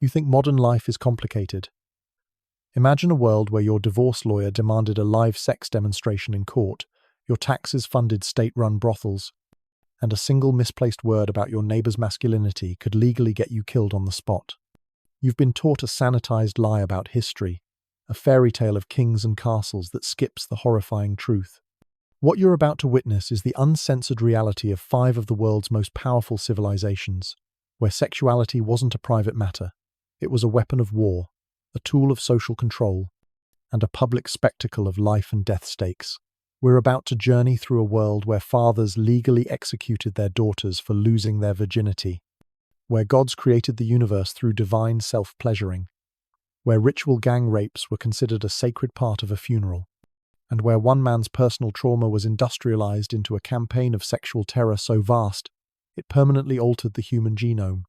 You think modern life is complicated. Imagine a world where your divorce lawyer demanded a live sex demonstration in court, your taxes funded state-run brothels, and a single misplaced word about your neighbor's masculinity could legally get you killed on the spot. You've been taught a sanitized lie about history, a fairy tale of kings and castles that skips the horrifying truth. What you're about to witness is the uncensored reality of 5 of the world's most powerful civilizations, where sexuality wasn't a private matter. It was a weapon of war, a tool of social control, and a public spectacle of life and death stakes. We're about to journey through a world where fathers legally executed their daughters for losing their virginity, where gods created the universe through divine self-pleasuring, where ritual gang rapes were considered a sacred part of a funeral, and where one man's personal trauma was industrialized into a campaign of sexual terror so vast it permanently altered the human genome.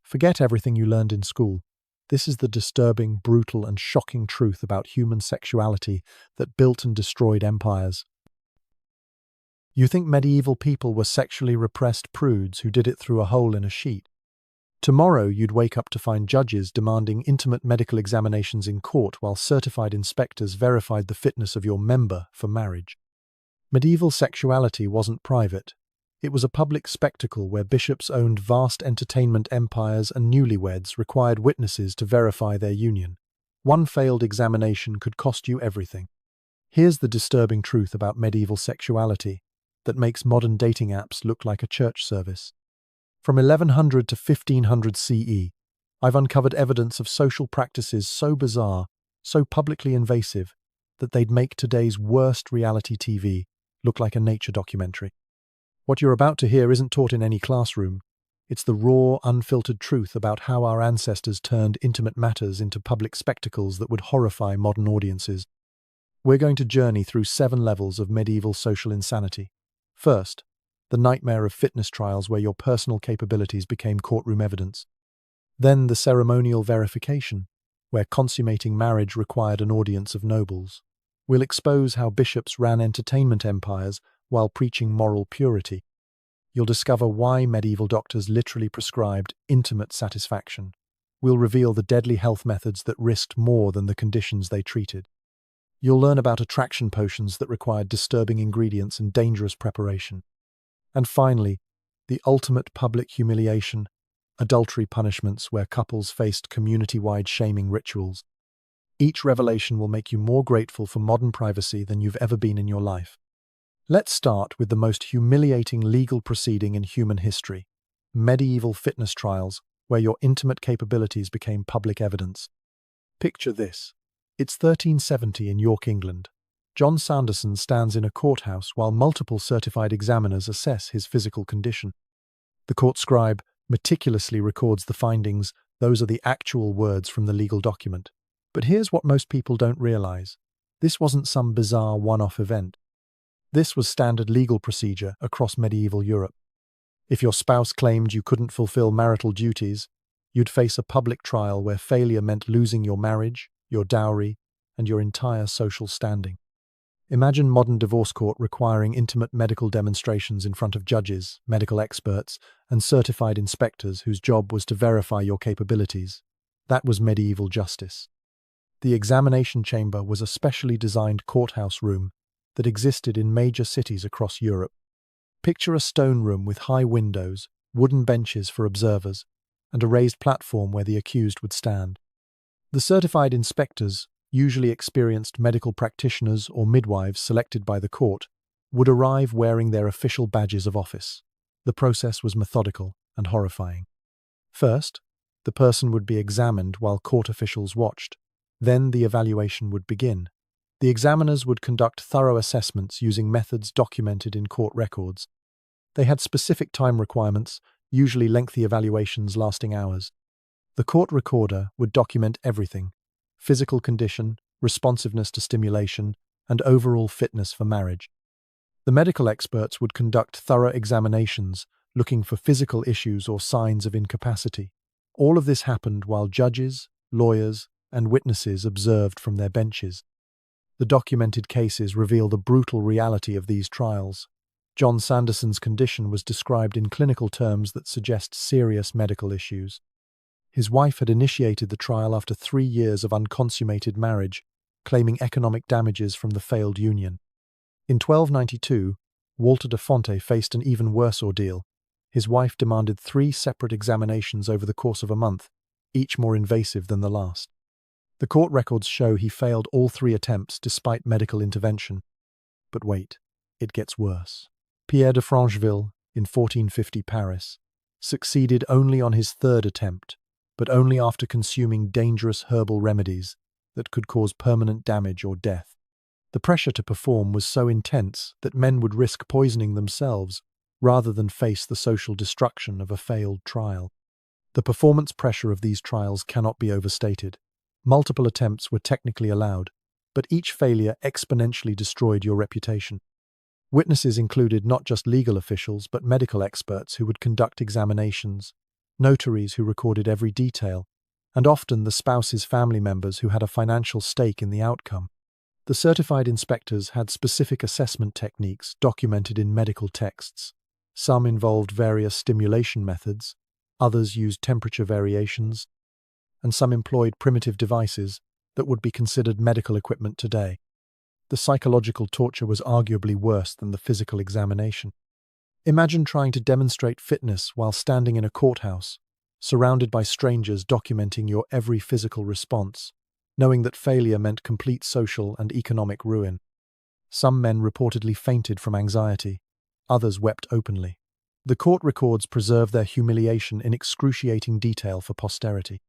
Forget everything you learned in school. This is the disturbing, brutal, and shocking truth about human sexuality that built and destroyed empires. You think medieval people were sexually repressed prudes who did it through a hole in a sheet. Tomorrow you'd wake up to find judges demanding intimate medical examinations in court while certified inspectors verified the fitness of your member for marriage. Medieval sexuality wasn't private. It was a public spectacle where bishops owned vast entertainment empires and newlyweds required witnesses to verify their union. One failed examination could cost you everything. Here's the disturbing truth about medieval sexuality that makes modern dating apps look like a church service. From 1100 to 1500 CE, I've uncovered evidence of social practices so bizarre, so publicly invasive, that they'd make today's worst reality TV look like a nature documentary. What you're about to hear isn't taught in any classroom. It's the raw, unfiltered truth about how our ancestors turned intimate matters into public spectacles that would horrify modern audiences. We're going to journey through 7 levels of medieval social insanity. First, the nightmare of fitness trials where your personal capabilities became courtroom evidence. Then the ceremonial verification, where consummating marriage required an audience of nobles. We'll expose how bishops ran entertainment empires while preaching moral purity. You'll discover why medieval doctors literally prescribed intimate satisfaction. We'll reveal the deadly health methods that risked more than the conditions they treated. You'll learn about attraction potions that required disturbing ingredients and dangerous preparation. And finally, the ultimate public humiliation, adultery punishments where couples faced community-wide shaming rituals. Each revelation will make you more grateful for modern privacy than you've ever been in your life. Let's start with the most humiliating legal proceeding in human history, medieval fitness trials where your intimate capabilities became public evidence. Picture this. It's 1370 in York, England. John Sanderson stands in a courthouse while multiple certified examiners assess his physical condition. The court scribe meticulously records the findings. Those are the actual words from the legal document. But here's what most people don't realize. This wasn't some bizarre one-off event. This was standard legal procedure across medieval Europe. If your spouse claimed you couldn't fulfill marital duties, you'd face a public trial where failure meant losing your marriage, your dowry, and your entire social standing. Imagine modern divorce court requiring intimate medical demonstrations in front of judges, medical experts, and certified inspectors whose job was to verify your capabilities. That was medieval justice. The examination chamber was a specially designed courthouse room that existed in major cities across Europe. Picture a stone room with high windows, wooden benches for observers, and a raised platform where the accused would stand. The certified inspectors, usually experienced medical practitioners or midwives selected by the court, would arrive wearing their official badges of office. The process was methodical and horrifying. First, the person would be examined while court officials watched. Then the evaluation would begin. The examiners would conduct thorough assessments using methods documented in court records. They had specific time requirements, usually lengthy evaluations lasting hours. The court recorder would document everything: physical condition, responsiveness to stimulation, and overall fitness for marriage. The medical experts would conduct thorough examinations, looking for physical issues or signs of incapacity. All of this happened while judges, lawyers, and witnesses observed from their benches. The documented cases reveal the brutal reality of these trials. John Sanderson's condition was described in clinical terms that suggest serious medical issues. His wife had initiated the trial after 3 years of unconsummated marriage, claiming economic damages from the failed union. In 1292, Walter de Fonte faced an even worse ordeal. His wife demanded 3 separate examinations over the course of a month, each more invasive than the last. The court records show he failed all 3 attempts despite medical intervention. But wait, it gets worse. Pierre de Francheville, in 1450 Paris, succeeded only on his 3rd attempt, but only after consuming dangerous herbal remedies that could cause permanent damage or death. The pressure to perform was so intense that men would risk poisoning themselves rather than face the social destruction of a failed trial. The performance pressure of these trials cannot be overstated. Multiple attempts were technically allowed, but each failure exponentially destroyed your reputation. Witnesses included not just legal officials but medical experts who would conduct examinations, notaries who recorded every detail, and often the spouse's family members who had a financial stake in the outcome. The certified inspectors had specific assessment techniques documented in medical texts. Some involved various stimulation methods, others used temperature variations, and some employed primitive devices that would be considered medical equipment today. The psychological torture was arguably worse than the physical examination. Imagine trying to demonstrate fitness while standing in a courthouse, surrounded by strangers documenting your every physical response, knowing that failure meant complete social and economic ruin. Some men reportedly fainted from anxiety, others wept openly. The court records preserve their humiliation in excruciating detail for posterity.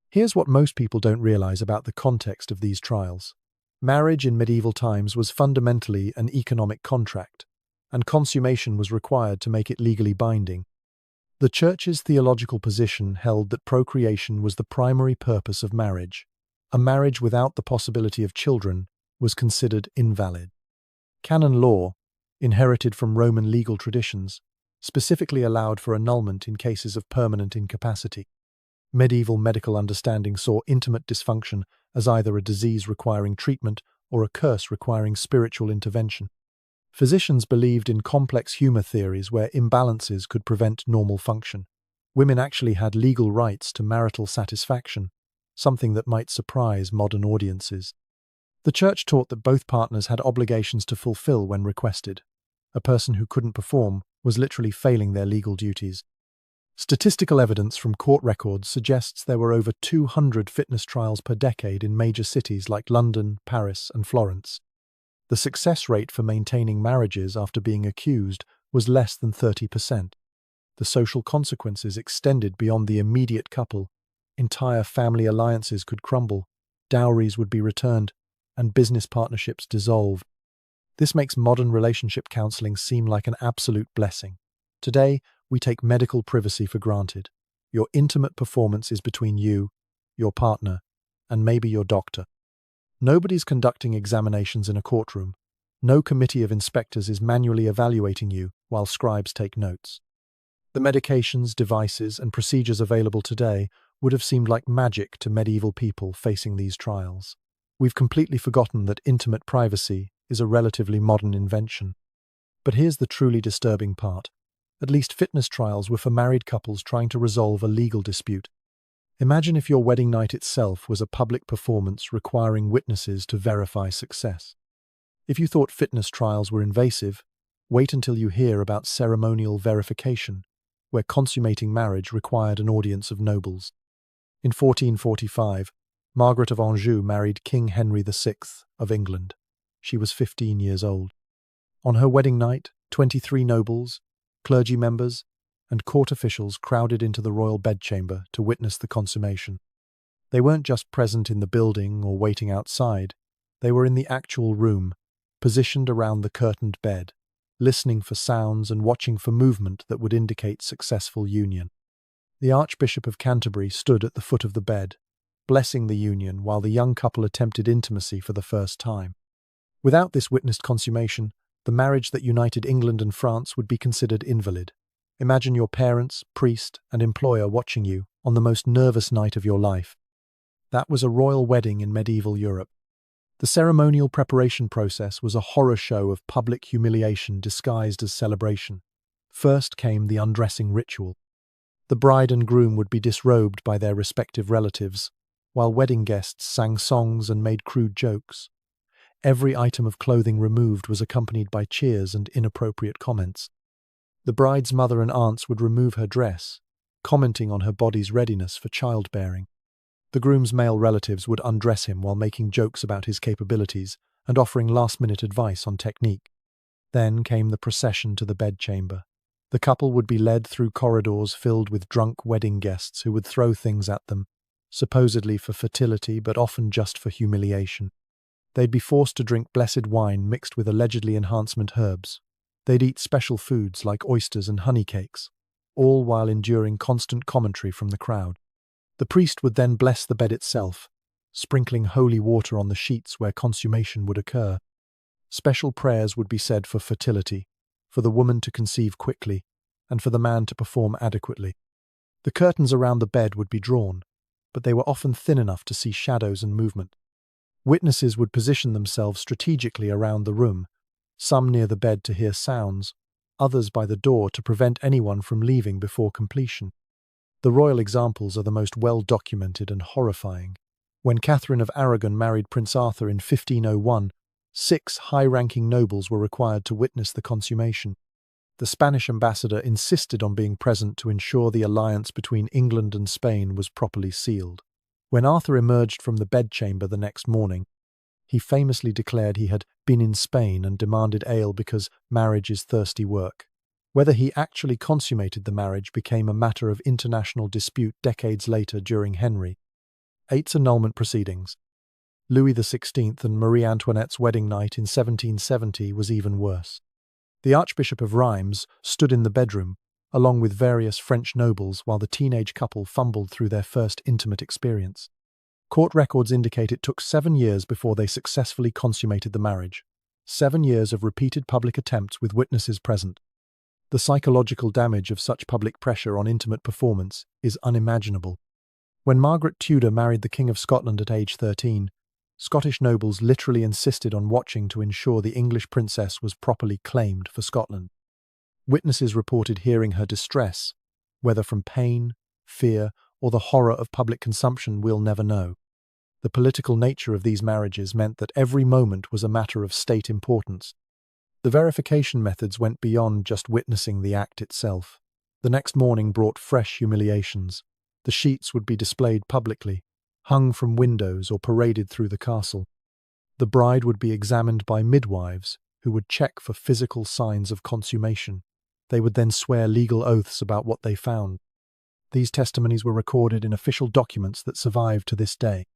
Here's what most people don't realize about the context of these trials. Marriage in medieval times was fundamentally an economic contract, and consummation was required to make it legally binding. The Church's theological position held that procreation was the primary purpose of marriage. A marriage without the possibility of children was considered invalid. Canon law, inherited from Roman legal traditions, specifically allowed for annulment in cases of permanent incapacity. Medieval medical understanding saw intimate dysfunction as either a disease requiring treatment or a curse requiring spiritual intervention. Physicians believed in complex humor theories where imbalances could prevent normal function. Women actually had legal rights to marital satisfaction, something that might surprise modern audiences. The Church taught that both partners had obligations to fulfill when requested. A person who couldn't perform was literally failing their legal duties. Statistical evidence from court records suggests there were over 200 fitness trials per decade in major cities like London, Paris, and Florence. The success rate for maintaining marriages after being accused was less than 30%. The social consequences extended beyond the immediate couple. Entire family alliances could crumble, dowries would be returned, and business partnerships dissolved. This makes modern relationship counseling seem like an absolute blessing. Today, we take medical privacy for granted. Your intimate performance is between you, your partner, and maybe your doctor. Nobody's conducting examinations in a courtroom. No committee of inspectors is manually evaluating you while scribes take notes. The medications, devices, and procedures available today would have seemed like magic to medieval people facing these trials. We've completely forgotten that intimate privacy is a relatively modern invention. But here's the truly disturbing part. At least fitness trials were for married couples trying to resolve a legal dispute. Imagine if your wedding night itself was a public performance requiring witnesses to verify success. If you thought fitness trials were invasive, wait until you hear about ceremonial verification, where consummating marriage required an audience of nobles. In 1445, Margaret of Anjou married King Henry VI of England. She was 15 years old. On her wedding night, 23 nobles, clergy members, and court officials crowded into the royal bedchamber to witness the consummation. They weren't just present in the building or waiting outside, they were in the actual room, positioned around the curtained bed, listening for sounds and watching for movement that would indicate successful union. The Archbishop of Canterbury stood at the foot of the bed, blessing the union while the young couple attempted intimacy for the first time. Without this witnessed consummation, the marriage that united England and France would be considered invalid. Imagine your parents, priest, and employer watching you on the most nervous night of your life. That was a royal wedding in medieval Europe. The ceremonial preparation process was a horror show of public humiliation disguised as celebration. First came the undressing ritual. The bride and groom would be disrobed by their respective relatives, while wedding guests sang songs and made crude jokes. Every item of clothing removed was accompanied by cheers and inappropriate comments. The bride's mother and aunts would remove her dress, commenting on her body's readiness for childbearing. The groom's male relatives would undress him while making jokes about his capabilities and offering last-minute advice on technique. Then came the procession to the bedchamber. The couple would be led through corridors filled with drunk wedding guests who would throw things at them, supposedly for fertility but often just for humiliation. They'd be forced to drink blessed wine mixed with allegedly enhancement herbs. They'd eat special foods like oysters and honey cakes, all while enduring constant commentary from the crowd. The priest would then bless the bed itself, sprinkling holy water on the sheets where consummation would occur. Special prayers would be said for fertility, for the woman to conceive quickly, and for the man to perform adequately. The curtains around the bed would be drawn, but they were often thin enough to see shadows and movement. Witnesses would position themselves strategically around the room, some near the bed to hear sounds, others by the door to prevent anyone from leaving before completion. The royal examples are the most well-documented and horrifying. When Catherine of Aragon married Prince Arthur in 1501, 6 high-ranking nobles were required to witness the consummation. The Spanish ambassador insisted on being present to ensure the alliance between England and Spain was properly sealed. When Arthur emerged from the bedchamber the next morning, he famously declared he had been in Spain and demanded ale because marriage is thirsty work. Whether he actually consummated the marriage became a matter of international dispute decades later during Henry VIII's annulment proceedings. Louis XVI and Marie Antoinette's wedding night in 1770 was even worse. The Archbishop of Reims stood in the bedroom, along with various French nobles, while the teenage couple fumbled through their first intimate experience. Court records indicate it took 7 years before they successfully consummated the marriage. 7 years of repeated public attempts with witnesses present. The psychological damage of such public pressure on intimate performance is unimaginable. When Margaret Tudor married the King of Scotland at age 13, Scottish nobles literally insisted on watching to ensure the English princess was properly claimed for Scotland. Witnesses reported hearing her distress, whether from pain, fear, or the horror of public consumption we'll never know. The political nature of these marriages meant that every moment was a matter of state importance. The verification methods went beyond just witnessing the act itself. The next morning brought fresh humiliations. The sheets would be displayed publicly, hung from windows or paraded through the castle. The bride would be examined by midwives, who would check for physical signs of consummation. They would then swear legal oaths about what they found. These testimonies were recorded in official documents that survive to this day.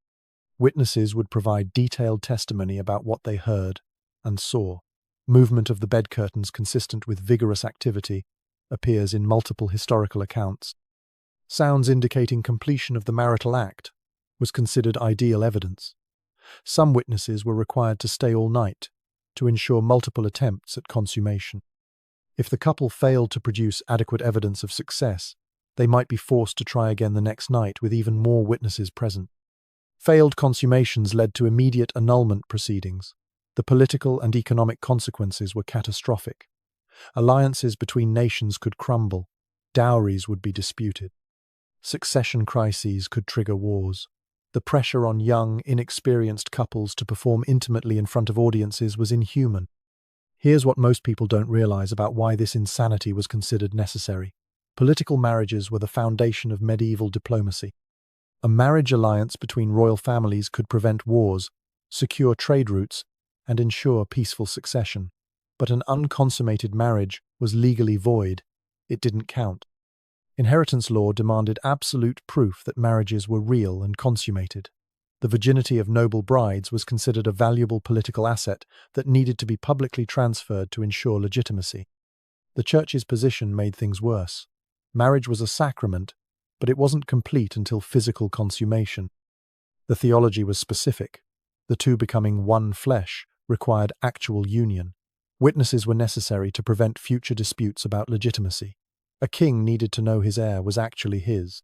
Witnesses would provide detailed testimony about what they heard and saw. Movement of the bed curtains consistent with vigorous activity appears in multiple historical accounts. Sounds indicating completion of the marital act was considered ideal evidence. Some witnesses were required to stay all night to ensure multiple attempts at consummation. If the couple failed to produce adequate evidence of success, they might be forced to try again the next night with even more witnesses present. Failed consummations led to immediate annulment proceedings. The political and economic consequences were catastrophic. Alliances between nations could crumble. Dowries would be disputed. Succession crises could trigger wars. The pressure on young, inexperienced couples to perform intimately in front of audiences was inhuman. Here's what most people don't realize about why this insanity was considered necessary. Political marriages were the foundation of medieval diplomacy. A marriage alliance between royal families could prevent wars, secure trade routes, and ensure peaceful succession. But an unconsummated marriage was legally void. It didn't count. Inheritance law demanded absolute proof that marriages were real and consummated. The virginity of noble brides was considered a valuable political asset that needed to be publicly transferred to ensure legitimacy. The Church's position made things worse. Marriage was a sacrament, but it wasn't complete until physical consummation. The theology was specific. The two becoming one flesh required actual union. Witnesses were necessary to prevent future disputes about legitimacy. A king needed to know his heir was actually his.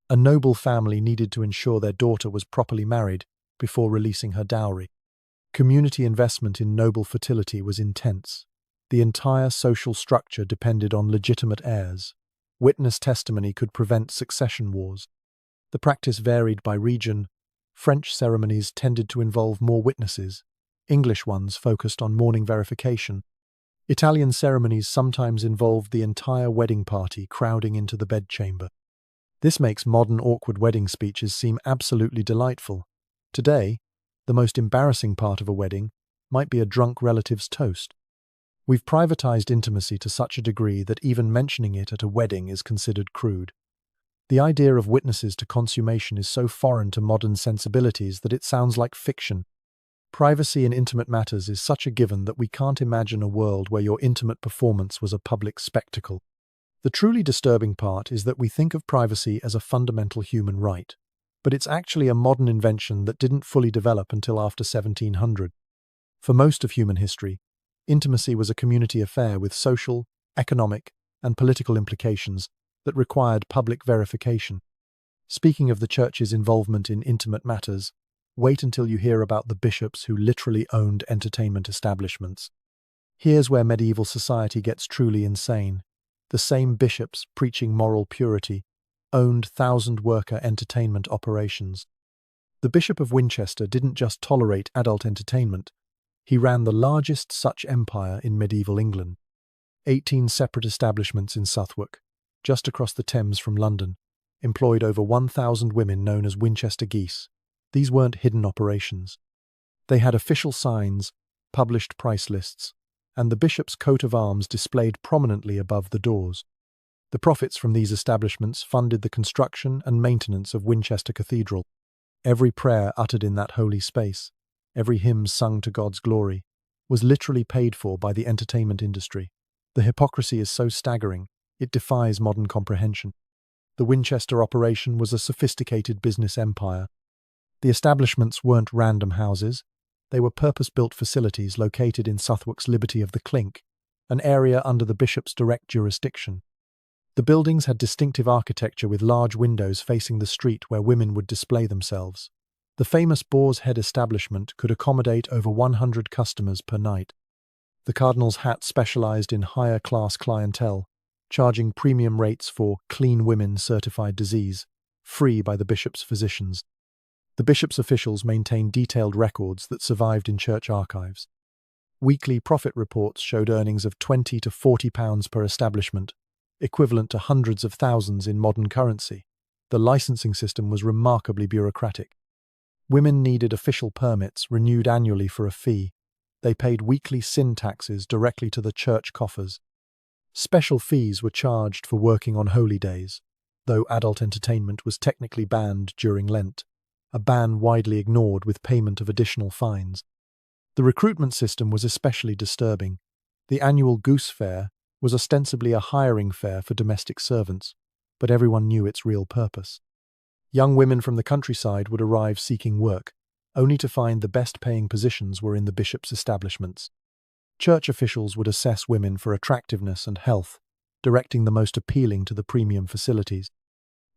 A noble family needed to ensure their daughter was properly married before releasing her dowry. Community investment in noble fertility was intense. The entire social structure depended on legitimate heirs. Witness testimony could prevent succession wars. The practice varied by region. French ceremonies tended to involve more witnesses. English ones focused on mourning verification. Italian ceremonies sometimes involved the entire wedding party crowding into the bedchamber. This makes modern awkward wedding speeches seem absolutely delightful. Today, the most embarrassing part of a wedding might be a drunk relative's toast. We've privatized intimacy to such a degree that even mentioning it at a wedding is considered crude. The idea of witnesses to consummation is so foreign to modern sensibilities that it sounds like fiction. Privacy in intimate matters is such a given that we can't imagine a world where your intimate performance was a public spectacle. The truly disturbing part is that we think of privacy as a fundamental human right, but it's actually a modern invention that didn't fully develop until after 1700. For most of human history, intimacy was a community affair with social, economic, and political implications that required public verification. Speaking of the church's involvement in intimate matters, wait until you hear about the bishops who literally owned entertainment establishments. Here's where medieval society gets truly insane. The same bishops preaching moral purity owned thousand-worker entertainment operations. The Bishop of Winchester didn't just tolerate adult entertainment, he ran the largest such empire in medieval England. 18 separate establishments in Southwark, just across the Thames from London, employed over 1,000 women known as Winchester geese. These weren't hidden operations. They had official signs, published price lists, and the bishop's coat of arms displayed prominently above the doors. The profits from these establishments funded the construction and maintenance of Winchester Cathedral. Every prayer uttered in that holy space, every hymn sung to God's glory, was literally paid for by the entertainment industry. The hypocrisy is so staggering, it defies modern comprehension. The Winchester operation was a sophisticated business empire. The establishments weren't random houses, they were purpose-built facilities located in Southwark's Liberty of the Clink, an area under the bishop's direct jurisdiction. The buildings had distinctive architecture with large windows facing the street where women would display themselves. The famous Boar's Head establishment could accommodate over 100 customers per night. The Cardinal's Hat specialized in higher-class clientele, charging premium rates for clean women certified disease, free by the bishop's physicians. The bishop's officials maintained detailed records that survived in church archives. Weekly profit reports showed earnings of £20 to £40 per establishment, equivalent to hundreds of thousands in modern currency. The licensing system was remarkably bureaucratic. Women needed official permits renewed annually for a fee. They paid weekly sin taxes directly to the church coffers. Special fees were charged for working on holy days, though adult entertainment was technically banned during Lent, a ban widely ignored with payment of additional fines. The recruitment system was especially disturbing. The annual goose fair was ostensibly a hiring fair for domestic servants, but everyone knew its real purpose. Young women from the countryside would arrive seeking work, only to find the best-paying positions were in the bishop's establishments. Church officials would assess women for attractiveness and health, directing the most appealing to the premium facilities.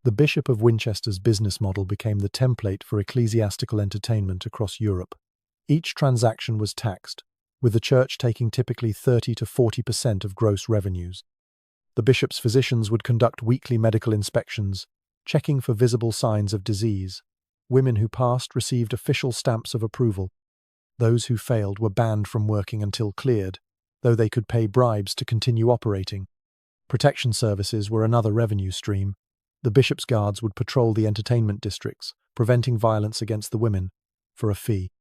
The Bishop of Winchester's business model became the template for ecclesiastical entertainment across Europe. Each transaction was taxed, with the church taking typically 30 to 40% of gross revenues. The bishop's physicians would conduct weekly medical inspections, checking for visible signs of disease. Women who passed received official stamps of approval. Those who failed were banned from working until cleared, though they could pay bribes to continue operating. Protection services were another revenue stream. The bishop's guards would patrol the entertainment districts, preventing violence against the women, for a fee.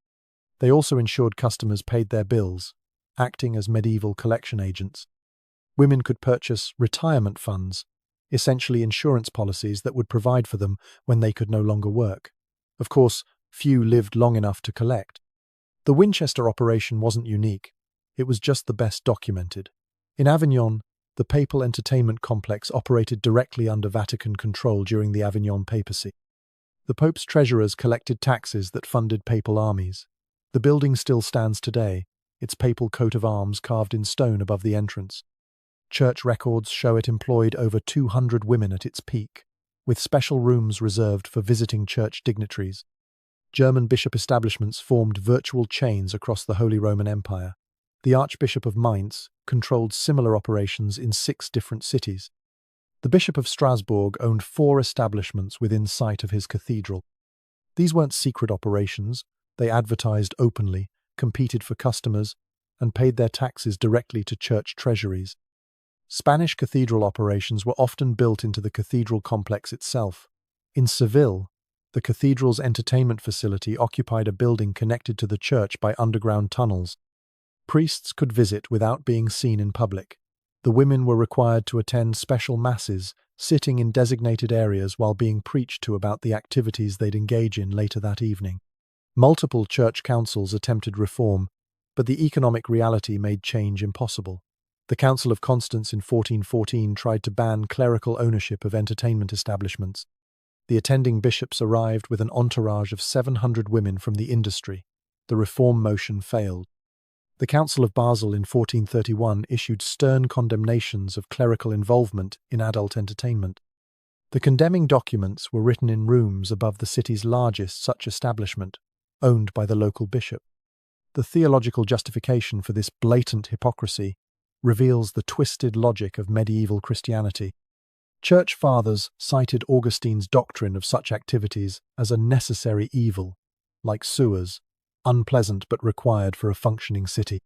They also ensured customers paid their bills, acting as medieval collection agents. Women could purchase retirement funds, essentially insurance policies that would provide for them when they could no longer work. Of course, few lived long enough to collect. The Winchester operation wasn't unique, it was just the best documented. In Avignon, the papal entertainment complex operated directly under Vatican control during the Avignon papacy. The Pope's treasurers collected taxes that funded papal armies. The building still stands today, its papal coat of arms carved in stone above the entrance. Church records show it employed over 200 women at its peak, with special rooms reserved for visiting church dignitaries. German bishop establishments formed virtual chains across the Holy Roman Empire. The Archbishop of Mainz controlled similar operations in 6 different cities. The Bishop of Strasbourg owned 4 establishments within sight of his cathedral. These weren't secret operations, they advertised openly, competed for customers, and paid their taxes directly to church treasuries. Spanish cathedral operations were often built into the cathedral complex itself. In Seville, the cathedral's entertainment facility occupied a building connected to the church by underground tunnels. Priests could visit without being seen in public. The women were required to attend special masses, sitting in designated areas while being preached to about the activities they'd engage in later that evening. Multiple church councils attempted reform, but the economic reality made change impossible. The Council of Constance in 1414 tried to ban clerical ownership of entertainment establishments. The attending bishops arrived with an entourage of 700 women from the industry. The reform motion failed. The Council of Basel in 1431 issued stern condemnations of clerical involvement in adult entertainment. The condemning documents were written in rooms above the city's largest such establishment, owned by the local bishop. The theological justification for this blatant hypocrisy reveals the twisted logic of medieval Christianity. Church fathers cited Augustine's doctrine of such activities as a necessary evil, like sewers, unpleasant but required for a functioning city.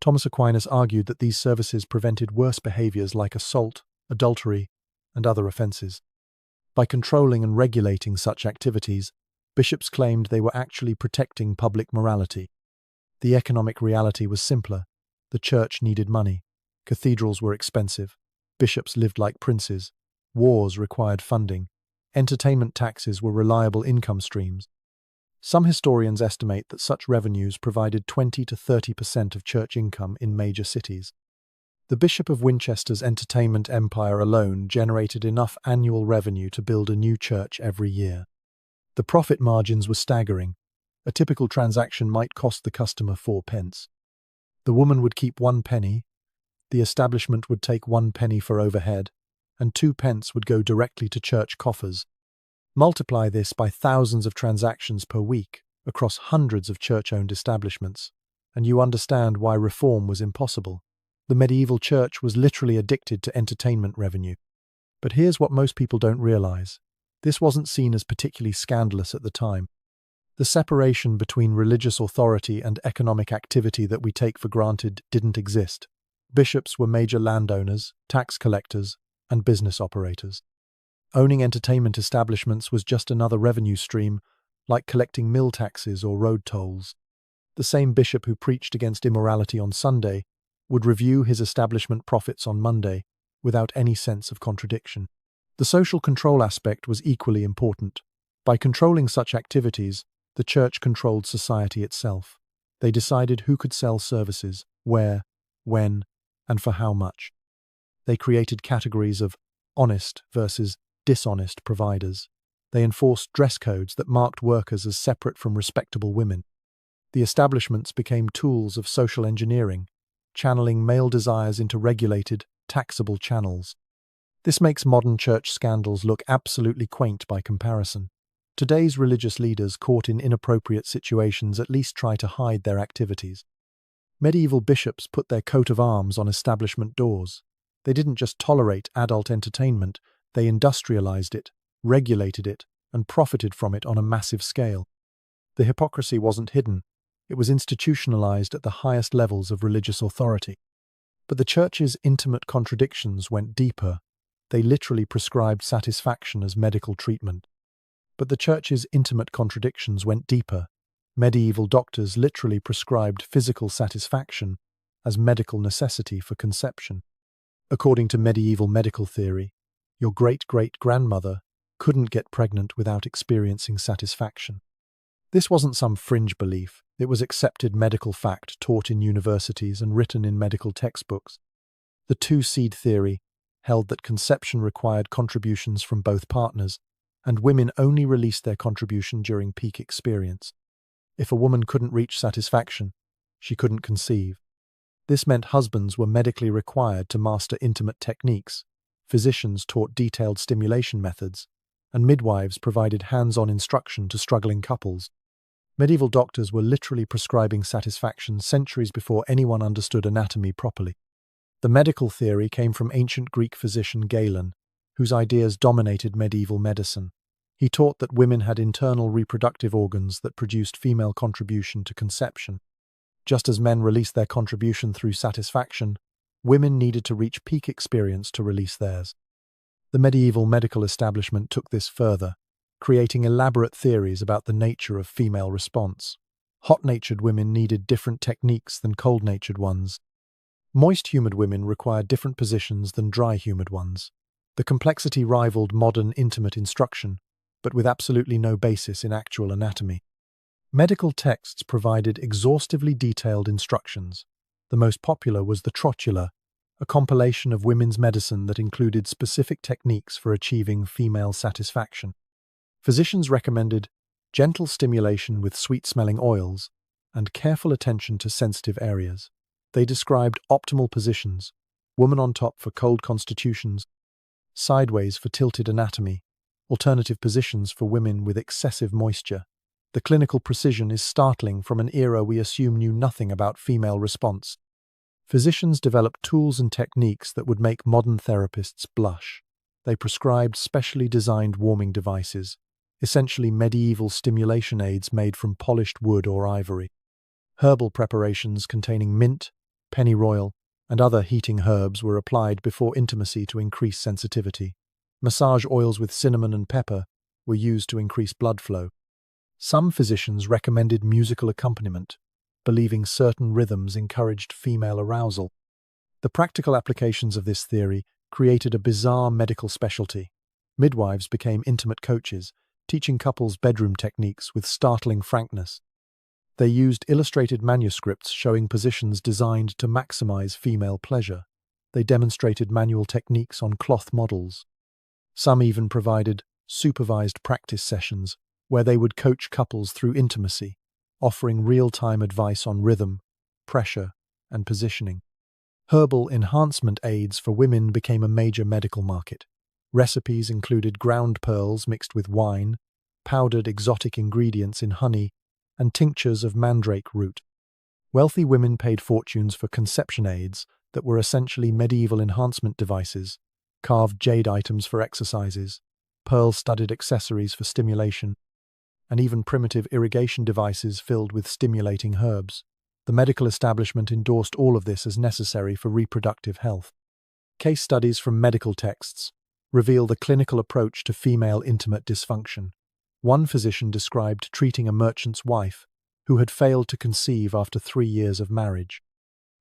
Thomas Aquinas argued that these services prevented worse behaviors like assault, adultery, and other offenses. By controlling and regulating such activities, bishops claimed they were actually protecting public morality. The economic reality was simpler. The church needed money. Cathedrals were expensive. Bishops lived like princes. Wars required funding. Entertainment taxes were reliable income streams. Some historians estimate that such revenues provided 20 to 30% of church income in major cities. The Bishop of Winchester's entertainment empire alone generated enough annual revenue to build a new church every year. The profit margins were staggering. A typical transaction might cost the customer 4 pence. The woman would keep 1 penny, the establishment would take 1 penny for overhead, and 2 pence would go directly to church coffers. Multiply this by thousands of transactions per week across hundreds of church-owned establishments, and you understand why reform was impossible. The medieval church was literally addicted to entertainment revenue. But here's what most people don't realize. This wasn't seen as particularly scandalous at the time. The separation between religious authority and economic activity that we take for granted didn't exist. Bishops were major landowners, tax collectors, and business operators. Owning entertainment establishments was just another revenue stream, like collecting mill taxes or road tolls. The same bishop who preached against immorality on Sunday would review his establishment profits on Monday without any sense of contradiction. The social control aspect was equally important. By controlling such activities, the church controlled society itself. They decided who could sell services, where, when, and for how much. They created categories of honest versus dishonest providers. They enforced dress codes that marked workers as separate from respectable women. The establishments became tools of social engineering, channeling male desires into regulated, taxable channels. This makes modern church scandals look absolutely quaint by comparison. Today's religious leaders caught in inappropriate situations at least try to hide their activities. Medieval bishops put their coat of arms on establishment doors. They didn't just tolerate adult entertainment, they industrialized it, regulated it, and profited from it on a massive scale. The hypocrisy wasn't hidden. It was institutionalized at the highest levels of religious authority. But the church's intimate contradictions went deeper. They literally prescribed satisfaction as medical treatment. Medieval doctors literally prescribed physical satisfaction as medical necessity for conception. According to medieval medical theory, your great-great-grandmother couldn't get pregnant without experiencing satisfaction. This wasn't some fringe belief, it was accepted medical fact taught in universities and written in medical textbooks. The two-seed theory held that conception required contributions from both partners, and women only released their contribution during peak experience. If a woman couldn't reach satisfaction, she couldn't conceive. This meant husbands were medically required to master intimate techniques, physicians taught detailed stimulation methods, and midwives provided hands-on instruction to struggling couples. Medieval doctors were literally prescribing satisfaction centuries before anyone understood anatomy properly. The medical theory came from ancient Greek physician Galen, whose ideas dominated medieval medicine. He taught that women had internal reproductive organs that produced female contribution to conception. Just as men released their contribution through satisfaction, women needed to reach peak experience to release theirs. The medieval medical establishment took this further, creating elaborate theories about the nature of female response. Hot-natured women needed different techniques than cold-natured ones. Moist-humid women required different positions than dry-humid ones. The complexity rivaled modern intimate instruction, but with absolutely no basis in actual anatomy. Medical texts provided exhaustively detailed instructions. The most popular was the Trotula, a compilation of women's medicine that included specific techniques for achieving female satisfaction. Physicians recommended gentle stimulation with sweet-smelling oils and careful attention to sensitive areas. They described optimal positions: woman on top for cold constitutions, sideways for tilted anatomy, alternative positions for women with excessive moisture. The clinical precision is startling from an era we assume knew nothing about female response. Physicians developed tools and techniques that would make modern therapists blush. They prescribed specially designed warming devices, essentially medieval stimulation aids made from polished wood or ivory. Herbal preparations containing mint, pennyroyal, and other heating herbs were applied before intimacy to increase sensitivity. Massage oils with cinnamon and pepper were used to increase blood flow. Some physicians recommended musical accompaniment, believing certain rhythms encouraged female arousal. The practical applications of this theory created a bizarre medical specialty. Midwives became intimate coaches, teaching couples bedroom techniques with startling frankness. They used illustrated manuscripts showing positions designed to maximize female pleasure. They demonstrated manual techniques on cloth models. Some even provided supervised practice sessions where they would coach couples through intimacy, offering real-time advice on rhythm, pressure, and positioning. Herbal enhancement aids for women became a major medical market. Recipes included ground pearls mixed with wine, powdered exotic ingredients in honey, and tinctures of mandrake root. Wealthy women paid fortunes for conception aids that were essentially medieval enhancement devices, carved jade items for exercises, pearl-studded accessories for stimulation, and even primitive irrigation devices filled with stimulating herbs. The medical establishment endorsed all of this as necessary for reproductive health. Case studies from medical texts reveal the clinical approach to female intimate dysfunction. One physician described treating a merchant's wife who had failed to conceive after 3 years of marriage.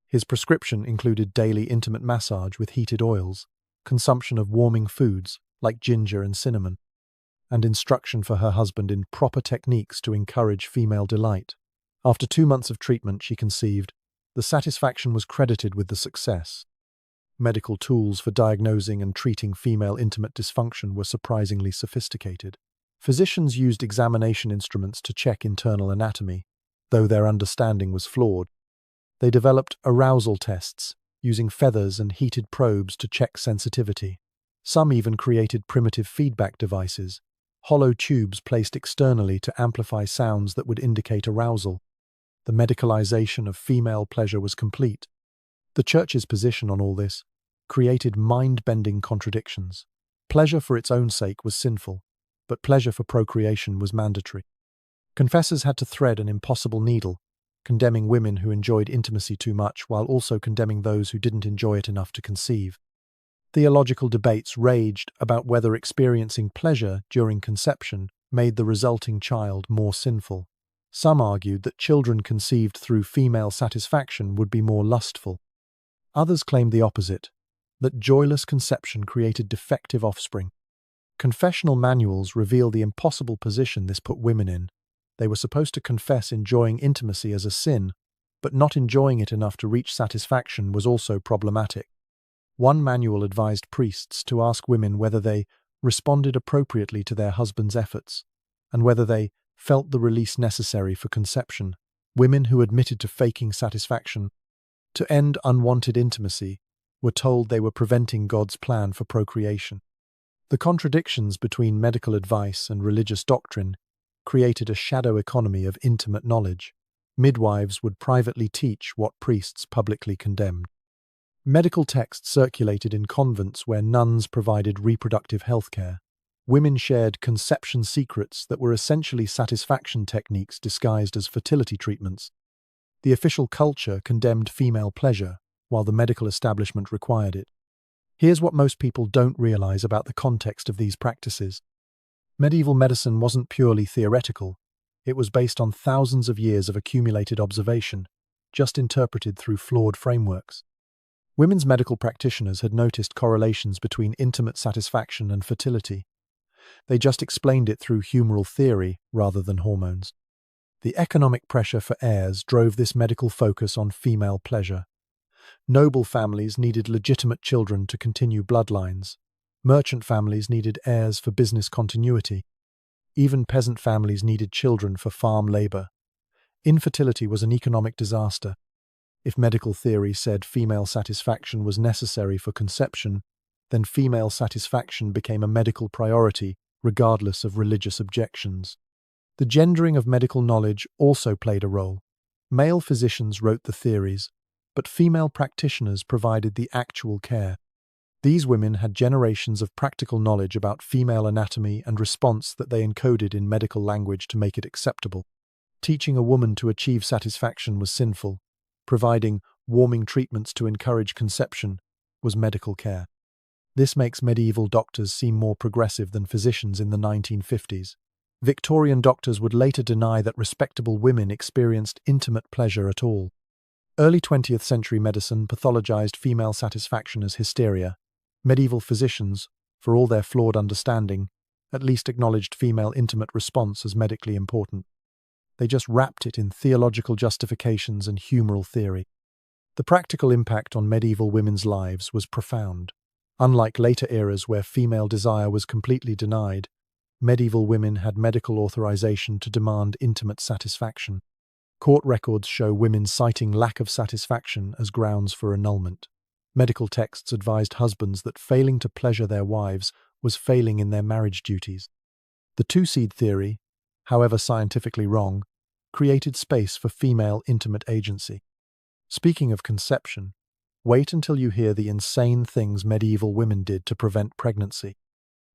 His prescription included daily intimate massage with heated oils, consumption of warming foods like ginger and cinnamon, and instruction for her husband in proper techniques to encourage female delight. After 2 months of treatment, she conceived. The satisfaction was credited with the success. Medical tools for diagnosing and treating female intimate dysfunction were surprisingly sophisticated. Physicians used examination instruments to check internal anatomy, though their understanding was flawed. They developed arousal tests, using feathers and heated probes to check sensitivity. Some even created primitive feedback devices, hollow tubes placed externally to amplify sounds that would indicate arousal. The medicalization of female pleasure was complete. The Church's position on all this created mind-bending contradictions. Pleasure for its own sake was sinful, but pleasure for procreation was mandatory. Confessors had to thread an impossible needle, condemning women who enjoyed intimacy too much while also condemning those who didn't enjoy it enough to conceive. Theological debates raged about whether experiencing pleasure during conception made the resulting child more sinful. Some argued that children conceived through female satisfaction would be more lustful. Others claimed the opposite, that joyless conception created defective offspring. Confessional manuals reveal the impossible position this put women in. They were supposed to confess enjoying intimacy as a sin, but not enjoying it enough to reach satisfaction was also problematic. One manual advised priests to ask women whether they responded appropriately to their husband's efforts, and whether they felt the release necessary for conception. Women who admitted to faking satisfaction to end unwanted intimacy were told they were preventing God's plan for procreation. The contradictions between medical advice and religious doctrine created a shadow economy of intimate knowledge. Midwives would privately teach what priests publicly condemned. Medical texts circulated in convents where nuns provided reproductive health care. Women shared conception secrets that were essentially satisfaction techniques disguised as fertility treatments. The official culture condemned female pleasure, while the medical establishment required it. Here's what most people don't realize about the context of these practices. Medieval medicine wasn't purely theoretical. It was based on thousands of years of accumulated observation, just interpreted through flawed frameworks. Women's medical practitioners had noticed correlations between intimate satisfaction and fertility. They just explained it through humoral theory rather than hormones. The economic pressure for heirs drove this medical focus on female pleasure. Noble families needed legitimate children to continue bloodlines. Merchant families needed heirs for business continuity. Even peasant families needed children for farm labor. Infertility was an economic disaster. If medical theory said female satisfaction was necessary for conception, then female satisfaction became a medical priority, regardless of religious objections. The gendering of medical knowledge also played a role. Male physicians wrote the theories, but female practitioners provided the actual care. These women had generations of practical knowledge about female anatomy and response that they encoded in medical language to make it acceptable. Teaching a woman to achieve satisfaction was sinful. Providing warming treatments to encourage conception was medical care. This makes medieval doctors seem more progressive than physicians in the 1950s. Victorian doctors would later deny that respectable women experienced intimate pleasure at all. Early 20th century medicine pathologized female satisfaction as hysteria. Medieval physicians, for all their flawed understanding, at least acknowledged female intimate response as medically important. They just wrapped it in theological justifications and humoral theory. The practical impact on medieval women's lives was profound. Unlike later eras where female desire was completely denied, medieval women had medical authorization to demand intimate satisfaction. Court records show women citing lack of satisfaction as grounds for annulment. Medical texts advised husbands that failing to pleasure their wives was failing in their marriage duties. The two-seed theory, however scientifically wrong, created space for female intimate agency. Speaking of conception, wait until you hear the insane things medieval women did to prevent pregnancy.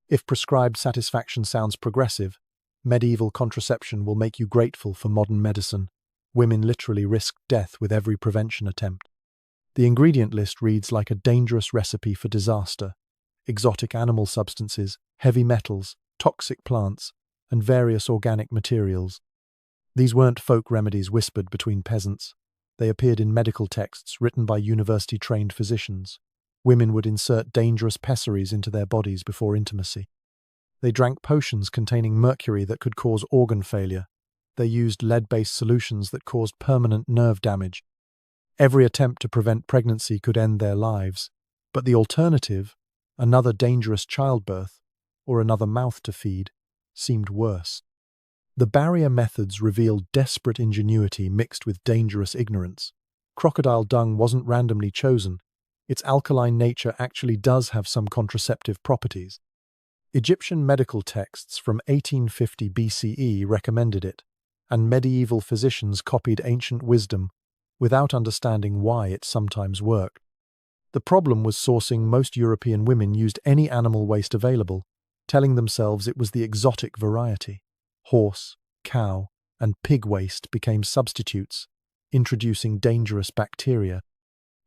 If prescribed satisfaction sounds progressive, medieval contraception will make you grateful for modern medicine. Women literally risked death with every prevention attempt. The ingredient list reads like a dangerous recipe for disaster. Exotic animal substances, heavy metals, toxic plants, and various organic materials. These weren't folk remedies whispered between peasants. They appeared in medical texts written by university-trained physicians. Women would insert dangerous pessaries into their bodies before intimacy. They drank potions containing mercury that could cause organ failure. They used lead-based solutions that caused permanent nerve damage. Every attempt to prevent pregnancy could end their lives, but the alternative, another dangerous childbirth, or another mouth to feed, seemed worse. The barrier methods revealed desperate ingenuity mixed with dangerous ignorance. Crocodile dung wasn't randomly chosen. Its alkaline nature actually does have some contraceptive properties. Egyptian medical texts from 1850 BCE recommended it, and medieval physicians copied ancient wisdom without understanding why it sometimes worked. The problem was sourcing. Most European women used any animal waste available, telling themselves it was the exotic variety. Horse, cow, and pig waste became substitutes, introducing dangerous bacteria.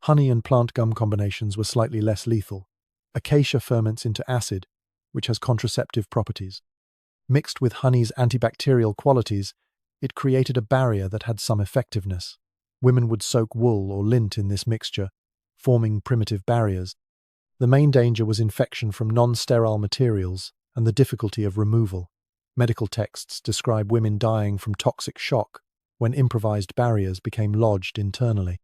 Honey and plant gum combinations were slightly less lethal. Acacia ferments into acid, which has contraceptive properties. Mixed with honey's antibacterial qualities, it created a barrier that had some effectiveness. Women would soak wool or lint in this mixture, forming primitive barriers. The main danger was infection from non-sterile materials and the difficulty of removal. Medical texts describe women dying from toxic shock when improvised barriers became lodged internally.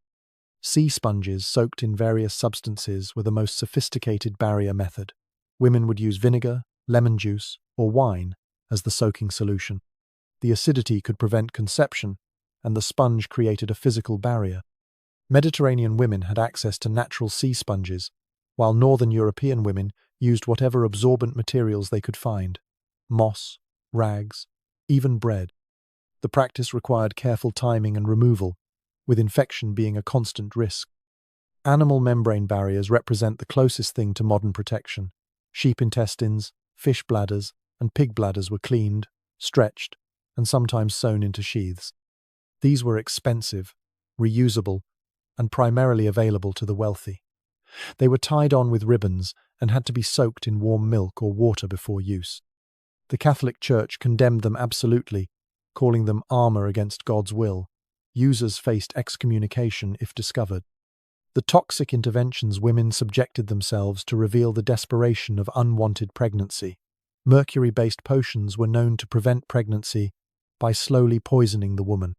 Sea sponges soaked in various substances were the most sophisticated barrier method. Women would use vinegar, lemon juice, or wine as the soaking solution. The acidity could prevent conception, and the sponge created a physical barrier. Mediterranean women had access to natural sea sponges, while Northern European women used whatever absorbent materials they could find: moss, rags, even bread. The practice required careful timing and removal, with infection being a constant risk. Animal membrane barriers represent the closest thing to modern protection. Sheep intestines, fish bladders, and pig bladders were cleaned, stretched, and sometimes sewn into sheaths. These were expensive, reusable, and primarily available to the wealthy. They were tied on with ribbons and had to be soaked in warm milk or water before use. The Catholic Church condemned them absolutely, calling them armor against God's will. Users faced excommunication if discovered. The toxic interventions women subjected themselves to reveal the desperation of unwanted pregnancy. Mercury-based potions were known to prevent pregnancy by slowly poisoning the woman.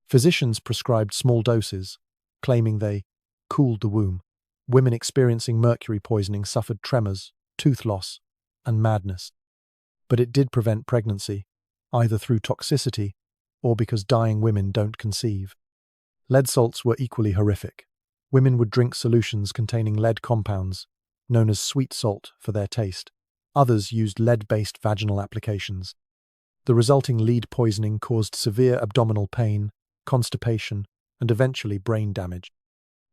Physicians prescribed small doses, claiming they cooled the womb. Women experiencing mercury poisoning suffered tremors, tooth loss, and madness. But it did prevent pregnancy, either through toxicity or because dying women don't conceive. Lead salts were equally horrific. Women would drink solutions containing lead compounds, known as sweet salt, for their taste. Others used lead-based vaginal applications. The resulting lead poisoning caused severe abdominal pain, constipation, and eventually brain damage.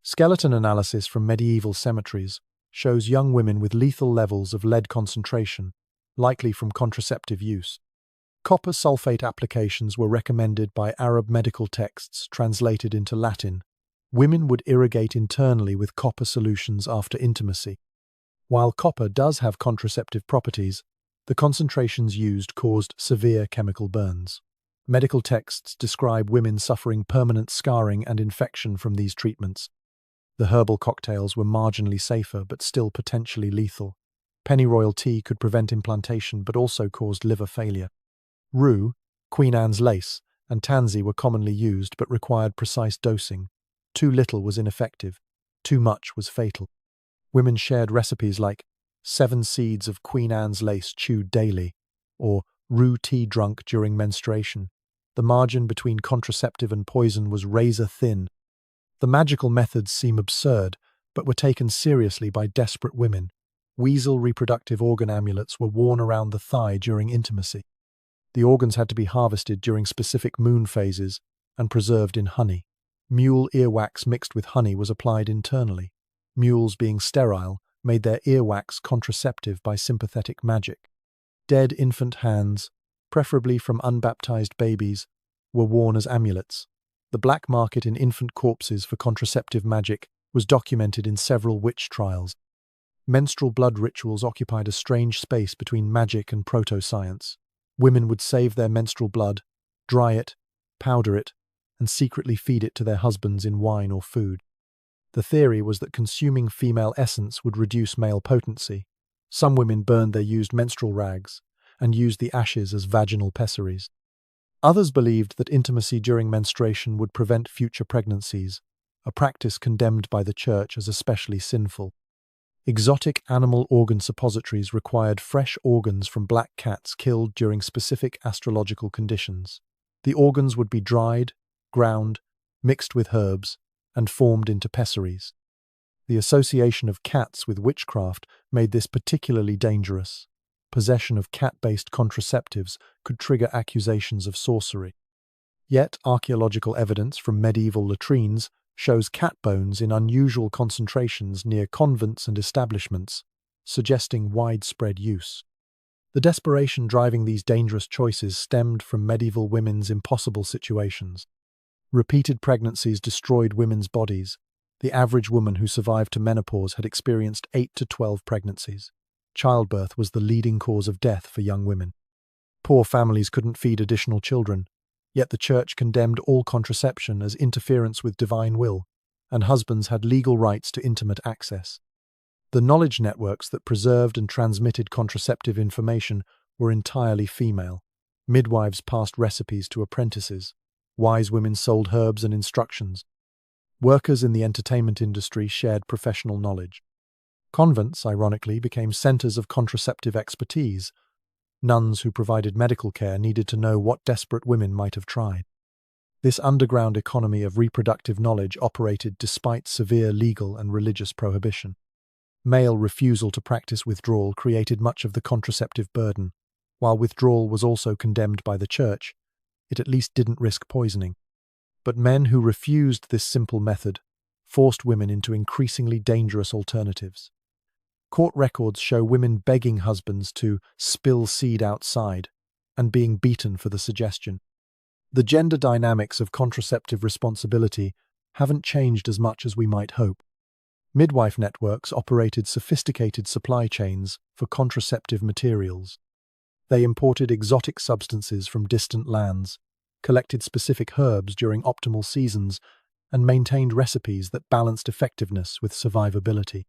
Skeleton analysis from medieval cemeteries shows young women with lethal levels of lead concentration, likely from contraceptive use. Copper sulfate applications were recommended by Arab medical texts translated into Latin. Women would irrigate internally with copper solutions after intimacy. While copper does have contraceptive properties, the concentrations used caused severe chemical burns. Medical texts describe women suffering permanent scarring and infection from these treatments. The herbal cocktails were marginally safer but still potentially lethal. Pennyroyal tea could prevent implantation but also caused liver failure. Rue, Queen Anne's lace, and tansy were commonly used but required precise dosing. Too little was ineffective. Too much was fatal. Women shared recipes like 7 seeds of Queen Anne's lace chewed daily, or rue tea drunk during menstruation. The margin between contraceptive and poison was razor thin. The magical methods seem absurd, but were taken seriously by desperate women. Weasel reproductive organ amulets were worn around the thigh during intimacy. The organs had to be harvested during specific moon phases and preserved in honey. Mule earwax mixed with honey was applied internally. Mules, being sterile, made their earwax contraceptive by sympathetic magic. Dead infant hands, preferably from unbaptized babies, were worn as amulets. The black market in infant corpses for contraceptive magic was documented in several witch trials. Menstrual blood rituals occupied a strange space between magic and proto-science. Women would save their menstrual blood, dry it, powder it, and secretly feed it to their husbands in wine or food. The theory was that consuming female essence would reduce male potency. Some women burned their used menstrual rags and used the ashes as vaginal pessaries. Others believed that intimacy during menstruation would prevent future pregnancies, a practice condemned by the Church as especially sinful. Exotic animal organ suppositories required fresh organs from black cats killed during specific astrological conditions. The organs would be dried, ground, mixed with herbs, and formed into pessaries. The association of cats with witchcraft made this particularly dangerous. Possession of cat-based contraceptives could trigger accusations of sorcery. Yet archaeological evidence from medieval latrines shows cat bones in unusual concentrations near convents and establishments, suggesting widespread use. The desperation driving these dangerous choices stemmed from medieval women's impossible situations. Repeated pregnancies destroyed women's bodies. The average woman who survived to menopause had experienced 8 to 12 pregnancies. Childbirth was the leading cause of death for young women. Poor families couldn't feed additional children, yet the Church condemned all contraception as interference with divine will, and husbands had legal rights to intimate access. The knowledge networks that preserved and transmitted contraceptive information were entirely female. Midwives passed recipes to apprentices. Wise women sold herbs and instructions. Workers in the entertainment industry shared professional knowledge. Convents, ironically, became centers of contraceptive expertise. Nuns who provided medical care needed to know what desperate women might have tried. This underground economy of reproductive knowledge operated despite severe legal and religious prohibition. Male refusal to practice withdrawal created much of the contraceptive burden. While withdrawal was also condemned by the Church, it at least didn't risk poisoning. But men who refused this simple method forced women into increasingly dangerous alternatives. Court records show women begging husbands to spill seed outside and being beaten for the suggestion. The gender dynamics of contraceptive responsibility haven't changed as much as we might hope. Midwife networks operated sophisticated supply chains for contraceptive materials. They imported exotic substances from distant lands, collected specific herbs during optimal seasons, and maintained recipes that balanced effectiveness with survivability.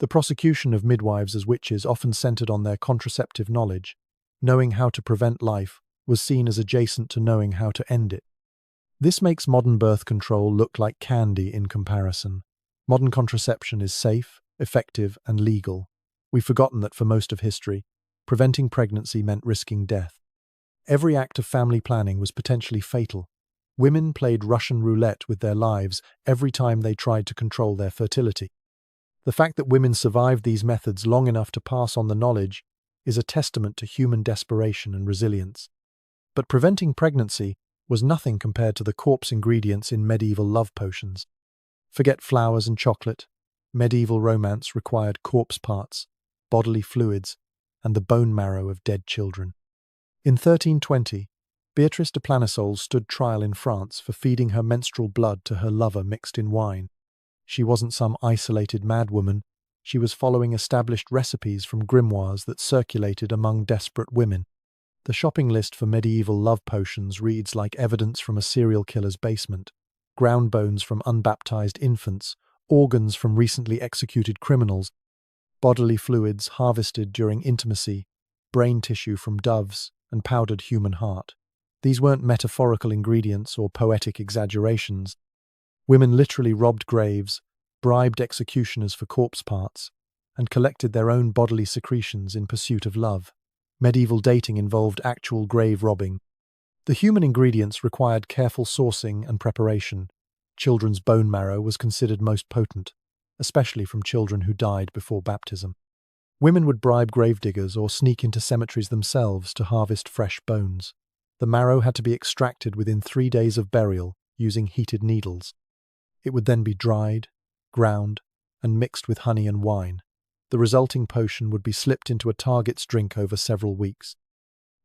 The prosecution of midwives as witches often centered on their contraceptive knowledge. Knowing how to prevent life was seen as adjacent to knowing how to end it. This makes modern birth control look like candy in comparison. Modern contraception is safe, effective, and legal. We've forgotten that for most of history, preventing pregnancy meant risking death. Every act of family planning was potentially fatal. Women played Russian roulette with their lives every time they tried to control their fertility. The fact that women survived these methods long enough to pass on the knowledge is a testament to human desperation and resilience. But preventing pregnancy was nothing compared to the corpse ingredients in medieval love potions. Forget flowers and chocolate. Medieval romance required corpse parts, bodily fluids, and the bone marrow of dead children. In 1320, Beatrice de Planisoles stood trial in France for feeding her menstrual blood to her lover mixed in wine. She wasn't some isolated madwoman. She was following established recipes from grimoires that circulated among desperate women. The shopping list for medieval love potions reads like evidence from a serial killer's basement. Ground bones from unbaptized infants, organs from recently executed criminals, bodily fluids harvested during intimacy, brain tissue from doves, and powdered human heart. These weren't metaphorical ingredients or poetic exaggerations. Women literally robbed graves, bribed executioners for corpse parts, and collected their own bodily secretions in pursuit of love. Medieval dating involved actual grave robbing. The human ingredients required careful sourcing and preparation. Children's bone marrow was considered most potent, especially from children who died before baptism. Women would bribe gravediggers or sneak into cemeteries themselves to harvest fresh bones. The marrow had to be extracted within 3 days of burial using heated needles. It would then be dried, ground, and mixed with honey and wine. The resulting potion would be slipped into a target's drink over several weeks.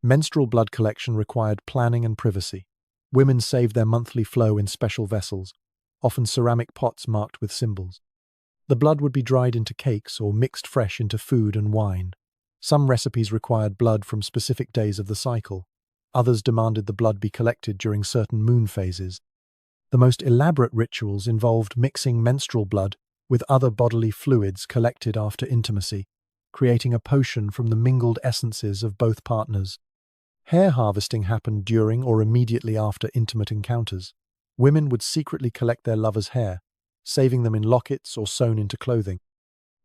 Menstrual blood collection required planning and privacy. Women saved their monthly flow in special vessels, often ceramic pots marked with symbols. The blood would be dried into cakes or mixed fresh into food and wine. Some recipes required blood from specific days of the cycle. Others demanded the blood be collected during certain moon phases. The most elaborate rituals involved mixing menstrual blood with other bodily fluids collected after intimacy, creating a potion from the mingled essences of both partners. Hair harvesting happened during or immediately after intimate encounters. Women would secretly collect their lovers' hair, saving them in lockets or sewn into clothing.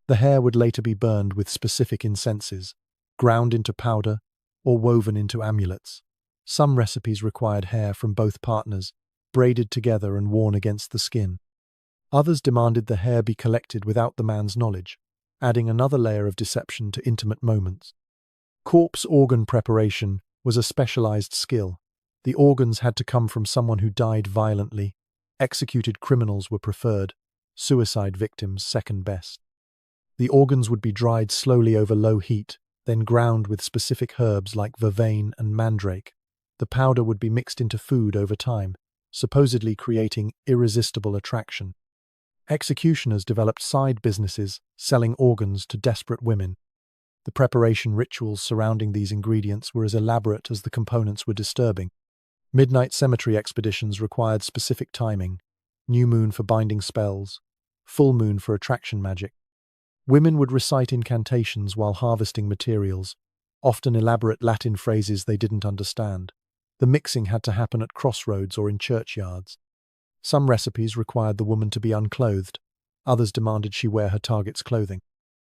The hair would later be burned with specific incenses, ground into powder, or woven into amulets. Some recipes required hair from both partners, braided together and worn against the skin. Others demanded the hair be collected without the man's knowledge, adding another layer of deception to intimate moments. Corpse organ preparation was a specialized skill. The organs had to come from someone who died violently. Executed criminals were preferred, suicide victims second best. The organs would be dried slowly over low heat, then ground with specific herbs like vervain and mandrake. The powder would be mixed into food over time, supposedly creating irresistible attraction. Executioners developed side businesses, selling organs to desperate women. The preparation rituals surrounding these ingredients were as elaborate as the components were disturbing. Midnight cemetery expeditions required specific timing: new moon for binding spells, full moon for attraction magic. Women would recite incantations while harvesting materials, often elaborate Latin phrases they didn't understand. The mixing had to happen at crossroads or in churchyards. Some recipes required the woman to be unclothed, others demanded she wear her target's clothing.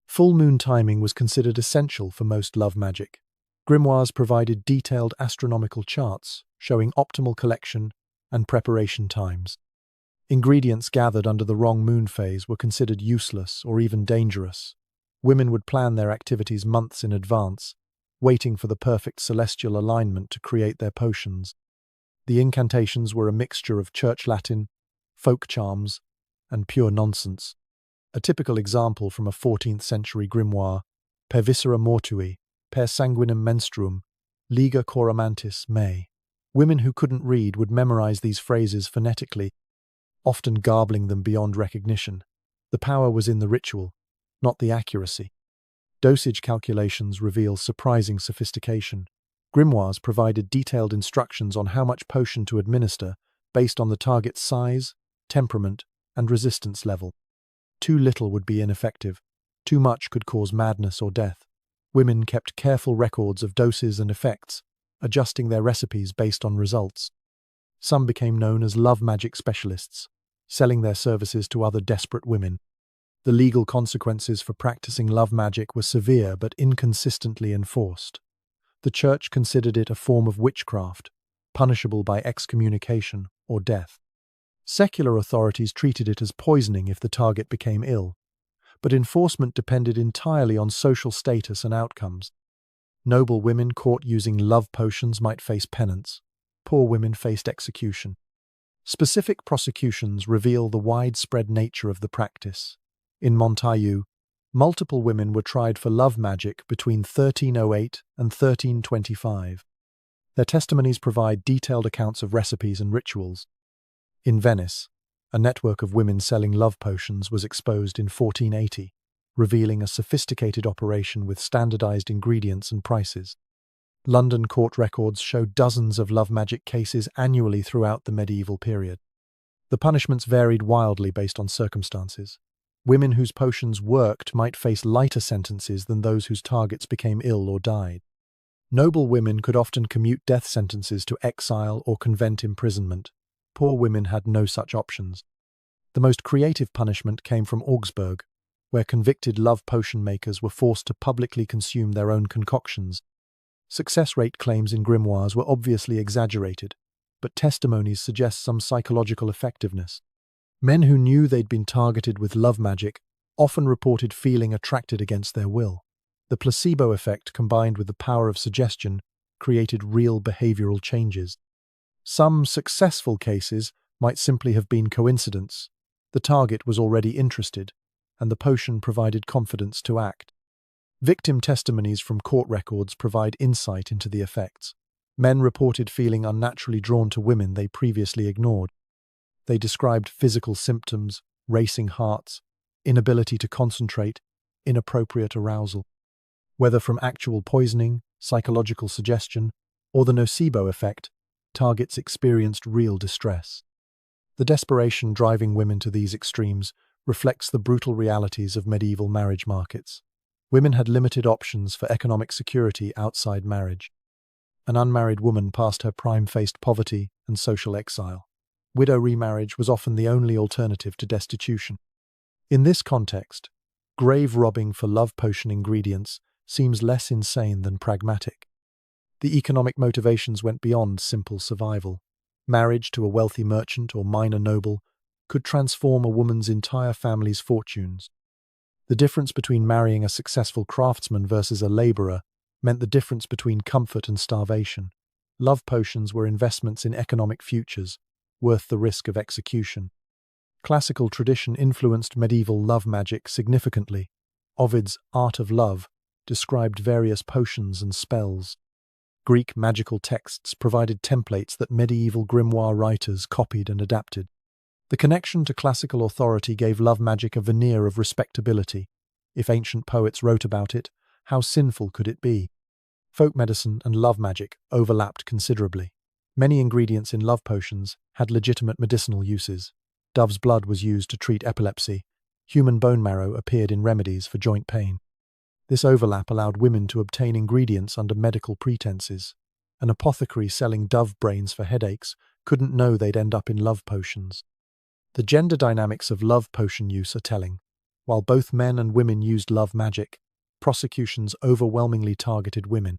Full moon timing was considered essential for most love magic. Grimoires provided detailed astronomical charts showing optimal collection and preparation times. Ingredients gathered under the wrong moon phase were considered useless or even dangerous. Women would plan their activities months in advance, waiting for the perfect celestial alignment to create their potions. The incantations were a mixture of church Latin, folk charms, and pure nonsense. A typical example from a 14th century grimoire, per viscera mortui, per sanguinem menstruum, liga cor amantis me. Women who couldn't read would memorize these phrases phonetically, often garbling them beyond recognition. The power was in the ritual, not the accuracy. Dosage calculations reveal surprising sophistication. Grimoires provided detailed instructions on how much potion to administer based on the target's size, temperament, and resistance level. Too little would be ineffective. Too much could cause madness or death. Women kept careful records of doses and effects, adjusting their recipes based on results. Some became known as love magic specialists, selling their services to other desperate women. The legal consequences for practicing love magic were severe but inconsistently enforced. The Church considered it a form of witchcraft, punishable by excommunication or death. Secular authorities treated it as poisoning if the target became ill, but enforcement depended entirely on social status and outcomes. Noble women caught using love potions might face penance. Poor women faced execution. Specific prosecutions reveal the widespread nature of the practice. In Montaillou, multiple women were tried for love magic between 1308 and 1325. Their testimonies provide detailed accounts of recipes and rituals. In Venice, a network of women selling love potions was exposed in 1480, revealing a sophisticated operation with standardized ingredients and prices. London court records show dozens of love magic cases annually throughout the medieval period. The punishments varied wildly based on circumstances. Women whose potions worked might face lighter sentences than those whose targets became ill or died. Noble women could often commute death sentences to exile or convent imprisonment. Poor women had no such options. The most creative punishment came from Augsburg, where convicted love potion makers were forced to publicly consume their own concoctions. Success rate claims in grimoires were obviously exaggerated, but testimonies suggest some psychological effectiveness. Men who knew they'd been targeted with love magic often reported feeling attracted against their will. The placebo effect, combined with the power of suggestion, created real behavioral changes. Some successful cases might simply have been coincidence. The target was already interested, and the potion provided confidence to act. Victim testimonies from court records provide insight into the effects. Men reported feeling unnaturally drawn to women they previously ignored. They described physical symptoms, racing hearts, inability to concentrate, inappropriate arousal. Whether from actual poisoning, psychological suggestion, or the nocebo effect, targets experienced real distress. The desperation driving women to these extremes reflects the brutal realities of medieval marriage markets. Women had limited options for economic security outside marriage. An unmarried woman past her prime faced poverty and social exile. Widow remarriage was often the only alternative to destitution. In this context, grave robbing for love potion ingredients seems less insane than pragmatic. The economic motivations went beyond simple survival. Marriage to a wealthy merchant or minor noble could transform a woman's entire family's fortunes. The difference between marrying a successful craftsman versus a laborer meant the difference between comfort and starvation. Love potions were investments in economic futures, worth the risk of execution. Classical tradition influenced medieval love magic significantly. Ovid's Art of Love described various potions and spells. Greek magical texts provided templates that medieval grimoire writers copied and adapted. The connection to classical authority gave love magic a veneer of respectability. If ancient poets wrote about it, how sinful could it be? Folk medicine and love magic overlapped considerably. Many ingredients in love potions had legitimate medicinal uses. Dove's blood was used to treat epilepsy. Human bone marrow appeared in remedies for joint pain. This overlap allowed women to obtain ingredients under medical pretenses. An apothecary selling dove brains for headaches couldn't know they'd end up in love potions. The gender dynamics of love potion use are telling. While both men and women used love magic, prosecutions overwhelmingly targeted women.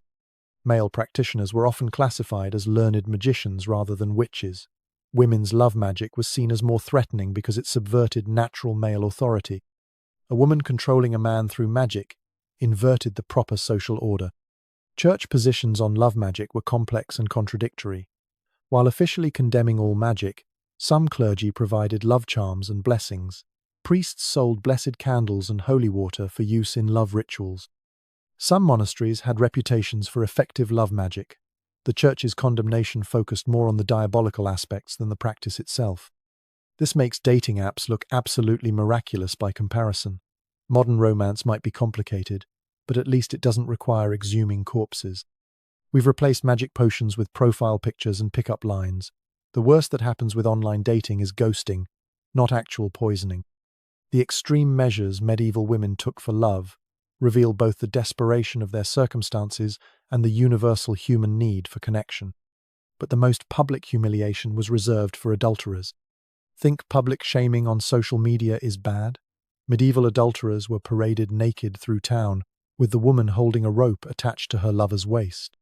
Male practitioners were often classified as learned magicians rather than witches. Women's love magic was seen as more threatening because it subverted natural male authority. A woman controlling a man through magic inverted the proper social order. Church positions on love magic were complex and contradictory. While officially condemning all magic, Some clergy provided love charms and blessings. Priests sold blessed candles and holy water for use in love rituals. Some monasteries had reputations for effective love magic. The Church's condemnation focused more on the diabolical aspects than the practice itself. This makes dating apps look absolutely miraculous by comparison. Modern romance might be complicated, but at least it doesn't require exhuming corpses. We've replaced magic potions with profile pictures and pickup lines. The worst that happens with online dating is ghosting, not actual poisoning. The extreme measures medieval women took for love reveal both the desperation of their circumstances and the universal human need for connection. But the most public humiliation was reserved for adulterers. Think public shaming on social media is bad? Medieval adulterers were paraded naked through town, with the woman holding a rope attached to her lover's waist.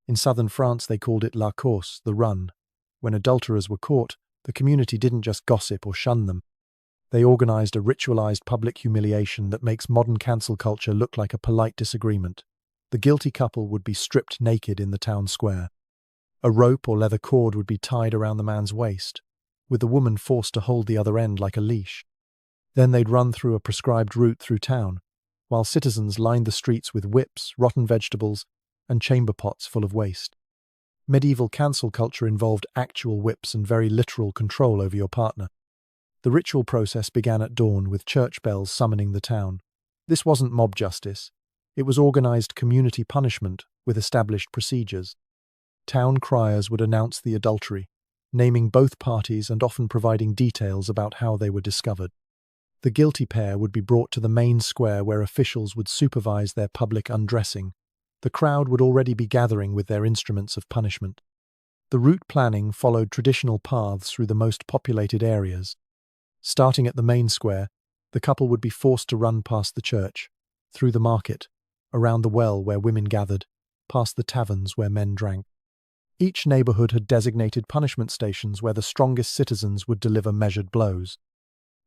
In southern France they called it la course, the run. When adulterers were caught, the community didn't just gossip or shun them. They organized a ritualized public humiliation that makes modern cancel culture look like a polite disagreement. The guilty couple would be stripped naked in the town square. A rope or leather cord would be tied around the man's waist, with the woman forced to hold the other end like a leash. Then they'd run through a prescribed route through town, while citizens lined the streets with whips, rotten vegetables, and chamber pots full of waste. Medieval cancel culture involved actual whips and very literal control over your partner. The ritual process began at dawn with church bells summoning the town. This wasn't mob justice. It was organized community punishment with established procedures. Town criers would announce the adultery, naming both parties and often providing details about how they were discovered. The guilty pair would be brought to the main square where officials would supervise their public undressing. The crowd would already be gathering with their instruments of punishment. The route planning followed traditional paths through the most populated areas. Starting at the main square, the couple would be forced to run past the church, through the market, around the well where women gathered, past the taverns where men drank. Each neighborhood had designated punishment stations where the strongest citizens would deliver measured blows.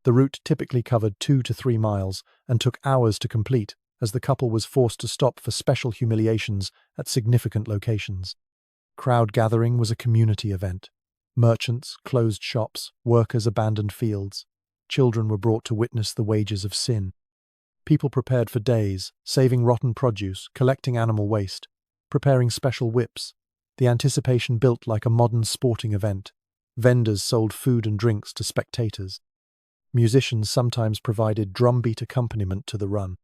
The route typically covered 2 to 3 miles and took hours to complete, as the couple was forced to stop for special humiliations at significant locations. Crowd gathering was a community event. Merchants closed shops, workers abandoned fields. Children were brought to witness the wages of sin. People prepared for days, saving rotten produce, collecting animal waste, preparing special whips. The anticipation built like a modern sporting event. Vendors sold food and drinks to spectators. Musicians sometimes provided drumbeat accompaniment to the run.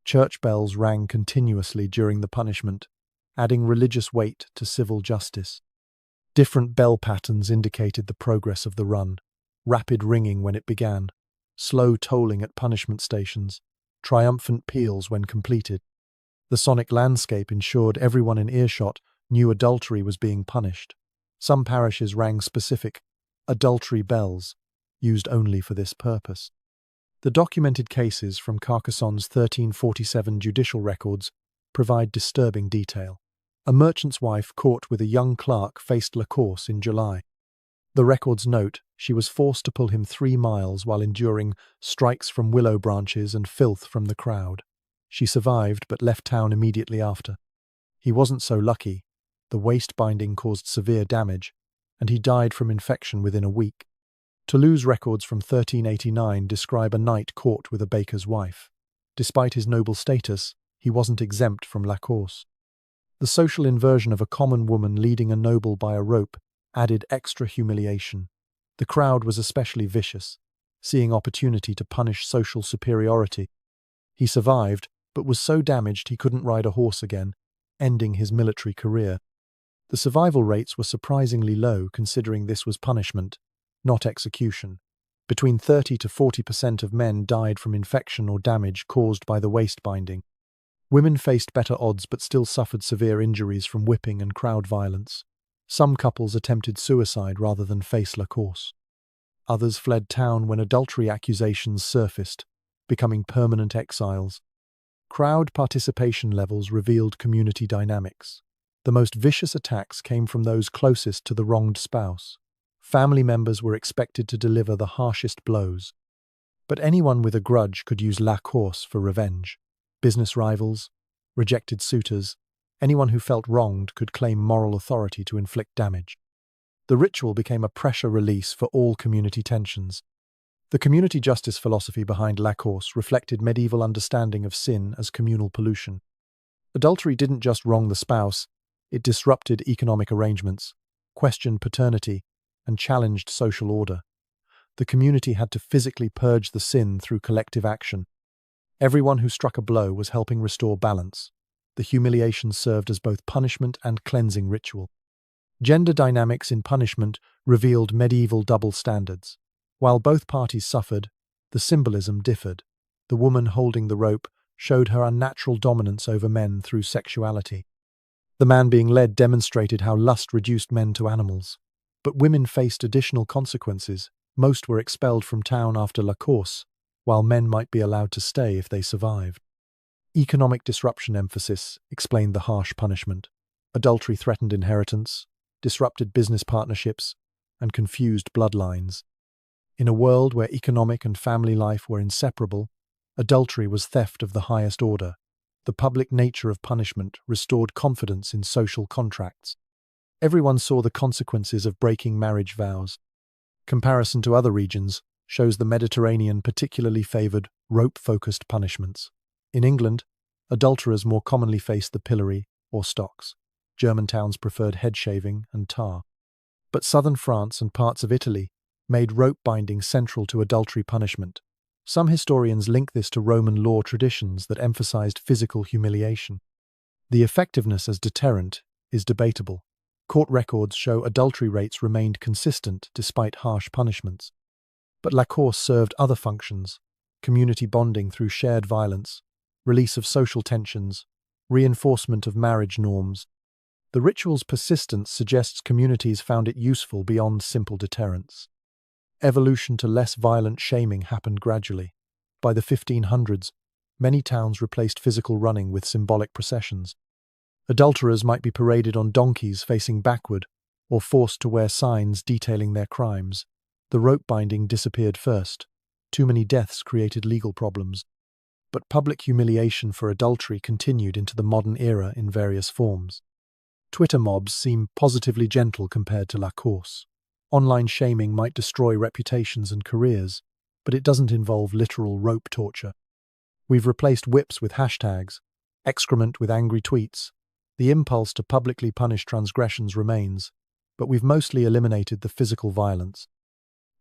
Church bells rang continuously during the punishment, adding religious weight to civil justice. Different bell patterns indicated the progress of the run. Rapid ringing when it began, slow tolling at punishment stations, triumphant peals when completed. The sonic landscape ensured everyone in earshot knew adultery was being punished. Some parishes rang specific adultery bells, used only for this purpose. The documented cases from Carcassonne's 1347 judicial records provide disturbing detail. A merchant's wife caught with a young clerk faced la course in July. The records note she was forced to pull him 3 miles while enduring strikes from willow branches and filth from the crowd. She survived but left town immediately after. He wasn't so lucky. The waist binding caused severe damage, and he died from infection within a week. Toulouse records from 1389 describe a knight caught with a baker's wife. Despite his noble status, he wasn't exempt from la course. The social inversion of a common woman leading a noble by a rope added extra humiliation. The crowd was especially vicious, seeing opportunity to punish social superiority. He survived, but was so damaged he couldn't ride a horse again, ending his military career. The survival rates were surprisingly low considering this was punishment, not execution. Between 30 to 40% of men died from infection or damage caused by the waist binding. Women faced better odds but still suffered severe injuries from whipping and crowd violence. Some couples attempted suicide rather than face la course. Others fled town when adultery accusations surfaced, becoming permanent exiles. Crowd participation levels revealed community dynamics. The most vicious attacks came from those closest to the wronged spouse. Family members were expected to deliver the harshest blows. But anyone with a grudge could use la course for revenge. Business rivals, rejected suitors, anyone who felt wronged could claim moral authority to inflict damage. The ritual became a pressure release for all community tensions. The community justice philosophy behind Lacourse reflected medieval understanding of sin as communal pollution. Adultery didn't just wrong the spouse, it disrupted economic arrangements, questioned paternity, and challenged social order. The community had to physically purge the sin through collective action. Everyone who struck a blow was helping restore balance. The humiliation served as both punishment and cleansing ritual. Gender dynamics in punishment revealed medieval double standards. While both parties suffered, the symbolism differed. The woman holding the rope showed her unnatural dominance over men through sexuality. The man being led demonstrated how lust reduced men to animals. But women faced additional consequences. Most were expelled from town after La Course, while men might be allowed to stay if they survived. Economic disruption emphasis explained the harsh punishment. Adultery threatened inheritance, disrupted business partnerships, and confused bloodlines. In a world where economic and family life were inseparable, adultery was theft of the highest order. The public nature of punishment restored confidence in social contracts. Everyone saw the consequences of breaking marriage vows. Comparison to other regions shows the Mediterranean particularly favoured rope-focused punishments. In England, adulterers more commonly faced the pillory or stocks. German towns preferred head shaving and tar. But southern France and parts of Italy made rope binding central to adultery punishment. Some historians link this to Roman law traditions that emphasized physical humiliation. The effectiveness as deterrent is debatable. Court records show adultery rates remained consistent despite harsh punishments. But La Course served other functions: community bonding through shared violence, release of social tensions, reinforcement of marriage norms. The ritual's persistence suggests communities found it useful beyond simple deterrence. Evolution to less violent shaming happened gradually. By the 1500s, many towns replaced physical running with symbolic processions. Adulterers might be paraded on donkeys facing backward, or forced to wear signs detailing their crimes. The rope binding disappeared first. Too many deaths created legal problems. But public humiliation for adultery continued into the modern era in various forms. Twitter mobs seem positively gentle compared to La Course. Online shaming might destroy reputations and careers, but it doesn't involve literal rope torture. We've replaced whips with hashtags, excrement with angry tweets. The impulse to publicly punish transgressions remains, but we've mostly eliminated the physical violence.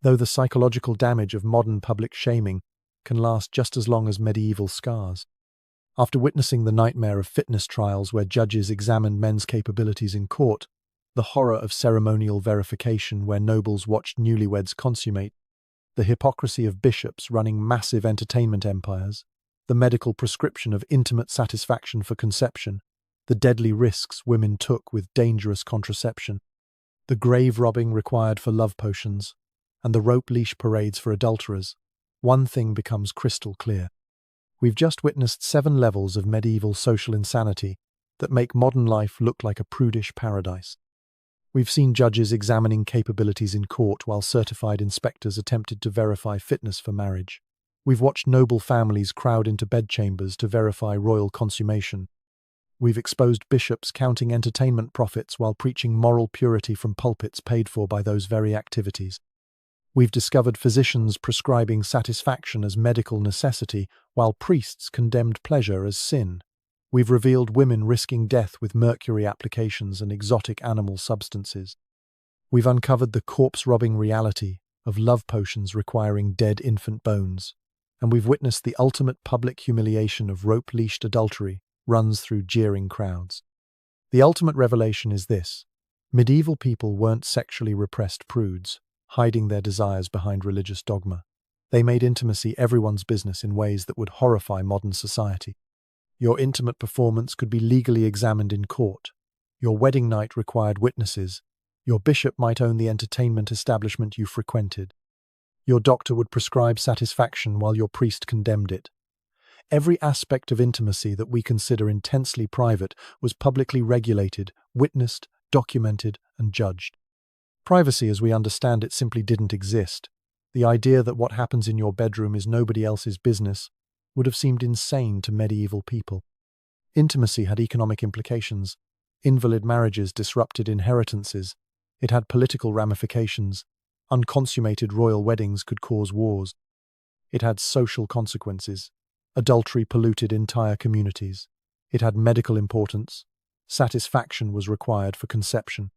Though the psychological damage of modern public shaming can last just as long as medieval scars. After witnessing the nightmare of fitness trials where judges examined men's capabilities in court, the horror of ceremonial verification where nobles watched newlyweds consummate, the hypocrisy of bishops running massive entertainment empires, the medical prescription of intimate satisfaction for conception, the deadly risks women took with dangerous contraception, the grave robbing required for love potions, and the rope leash parades for adulterers, one thing becomes crystal clear. We've just witnessed 7 levels of medieval social insanity that make modern life look like a prudish paradise. We've seen judges examining capabilities in court while certified inspectors attempted to verify fitness for marriage. We've watched noble families crowd into bedchambers to verify royal consummation. We've exposed bishops counting entertainment profits while preaching moral purity from pulpits paid for by those very activities. We've discovered physicians prescribing satisfaction as medical necessity while priests condemned pleasure as sin. We've revealed women risking death with mercury applications and exotic animal substances. We've uncovered the corpse-robbing reality of love potions requiring dead infant bones. And we've witnessed the ultimate public humiliation of rope-leashed adultery runs through jeering crowds. The ultimate revelation is this: medieval people weren't sexually repressed prudes, hiding their desires behind religious dogma. They made intimacy everyone's business in ways that would horrify modern society. Your intimate performance could be legally examined in court. Your wedding night required witnesses. Your bishop might own the entertainment establishment you frequented. Your doctor would prescribe satisfaction while your priest condemned it. Every aspect of intimacy that we consider intensely private was publicly regulated, witnessed, documented, and judged. Privacy as we understand it simply didn't exist. The idea that what happens in your bedroom is nobody else's business would have seemed insane to medieval people. Intimacy had economic implications. Invalid marriages disrupted inheritances, It had political ramifications. Unconsummated royal weddings could cause wars. It had social consequences. Adultery polluted entire communities. It had medical importance. Satisfaction was required for conception.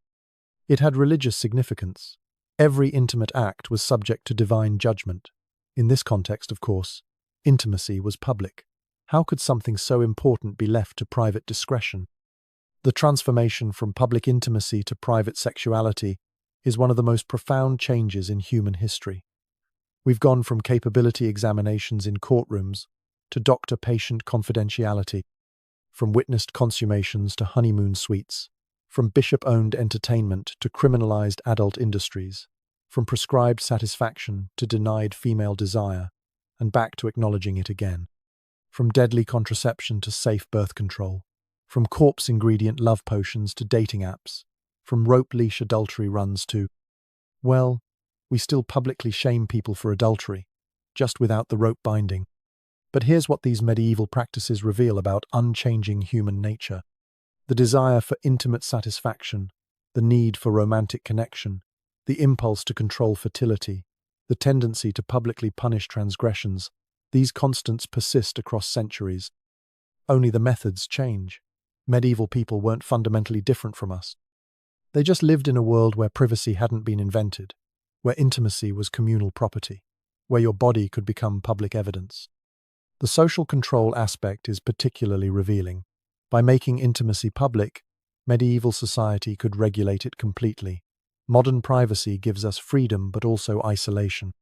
It had religious significance. Every intimate act was subject to divine judgment. In this context, of course, intimacy was public. How could something so important be left to private discretion? The transformation from public intimacy to private sexuality is one of the most profound changes in human history. We've gone from capability examinations in courtrooms to doctor-patient confidentiality, from witnessed consummations to honeymoon suites, from bishop-owned entertainment to criminalized adult industries, from prescribed satisfaction to denied female desire, and back to acknowledging it again, from deadly contraception to safe birth control, from corpse ingredient love potions to dating apps, from rope leash adultery runs to, well, we still publicly shame people for adultery, just without the rope binding. But here's what these medieval practices reveal about unchanging human nature. The desire for intimate satisfaction, the need for romantic connection, the impulse to control fertility, the tendency to publicly punish transgressions, these constants persist across centuries. Only the methods change. Medieval people weren't fundamentally different from us. They just lived in a world where privacy hadn't been invented, where intimacy was communal property, where your body could become public evidence. The social control aspect is particularly revealing. By making intimacy public, medieval society could regulate it completely. Modern privacy gives us freedom but also isolation.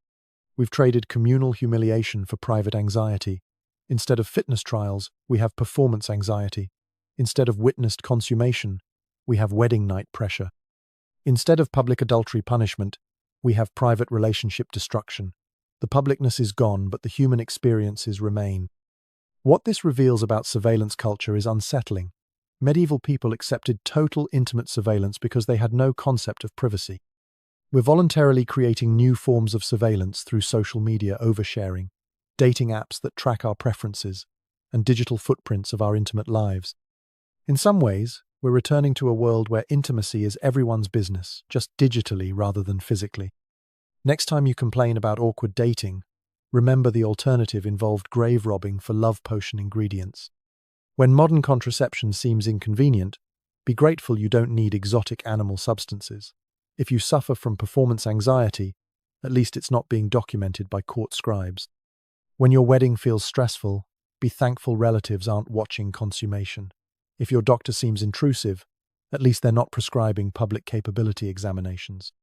We've traded communal humiliation for private anxiety. Instead of fitness trials, we have performance anxiety. Instead of witnessed consummation, we have wedding night pressure. Instead of public adultery punishment, we have private relationship destruction. The publicness is gone, but the human experiences remain. What this reveals about surveillance culture is unsettling. Medieval people accepted total intimate surveillance because they had no concept of privacy. We're voluntarily creating new forms of surveillance through social media oversharing, dating apps that track our preferences, and digital footprints of our intimate lives. In some ways, we're returning to a world where intimacy is everyone's business, just digitally rather than physically. Next time you complain about awkward dating, remember the alternative involved grave robbing for love potion ingredients. When modern contraception seems inconvenient, be grateful you don't need exotic animal substances. If you suffer from performance anxiety, at least it's not being documented by court scribes. When your wedding feels stressful, be thankful relatives aren't watching consummation. If your doctor seems intrusive, at least they're not prescribing public capability examinations.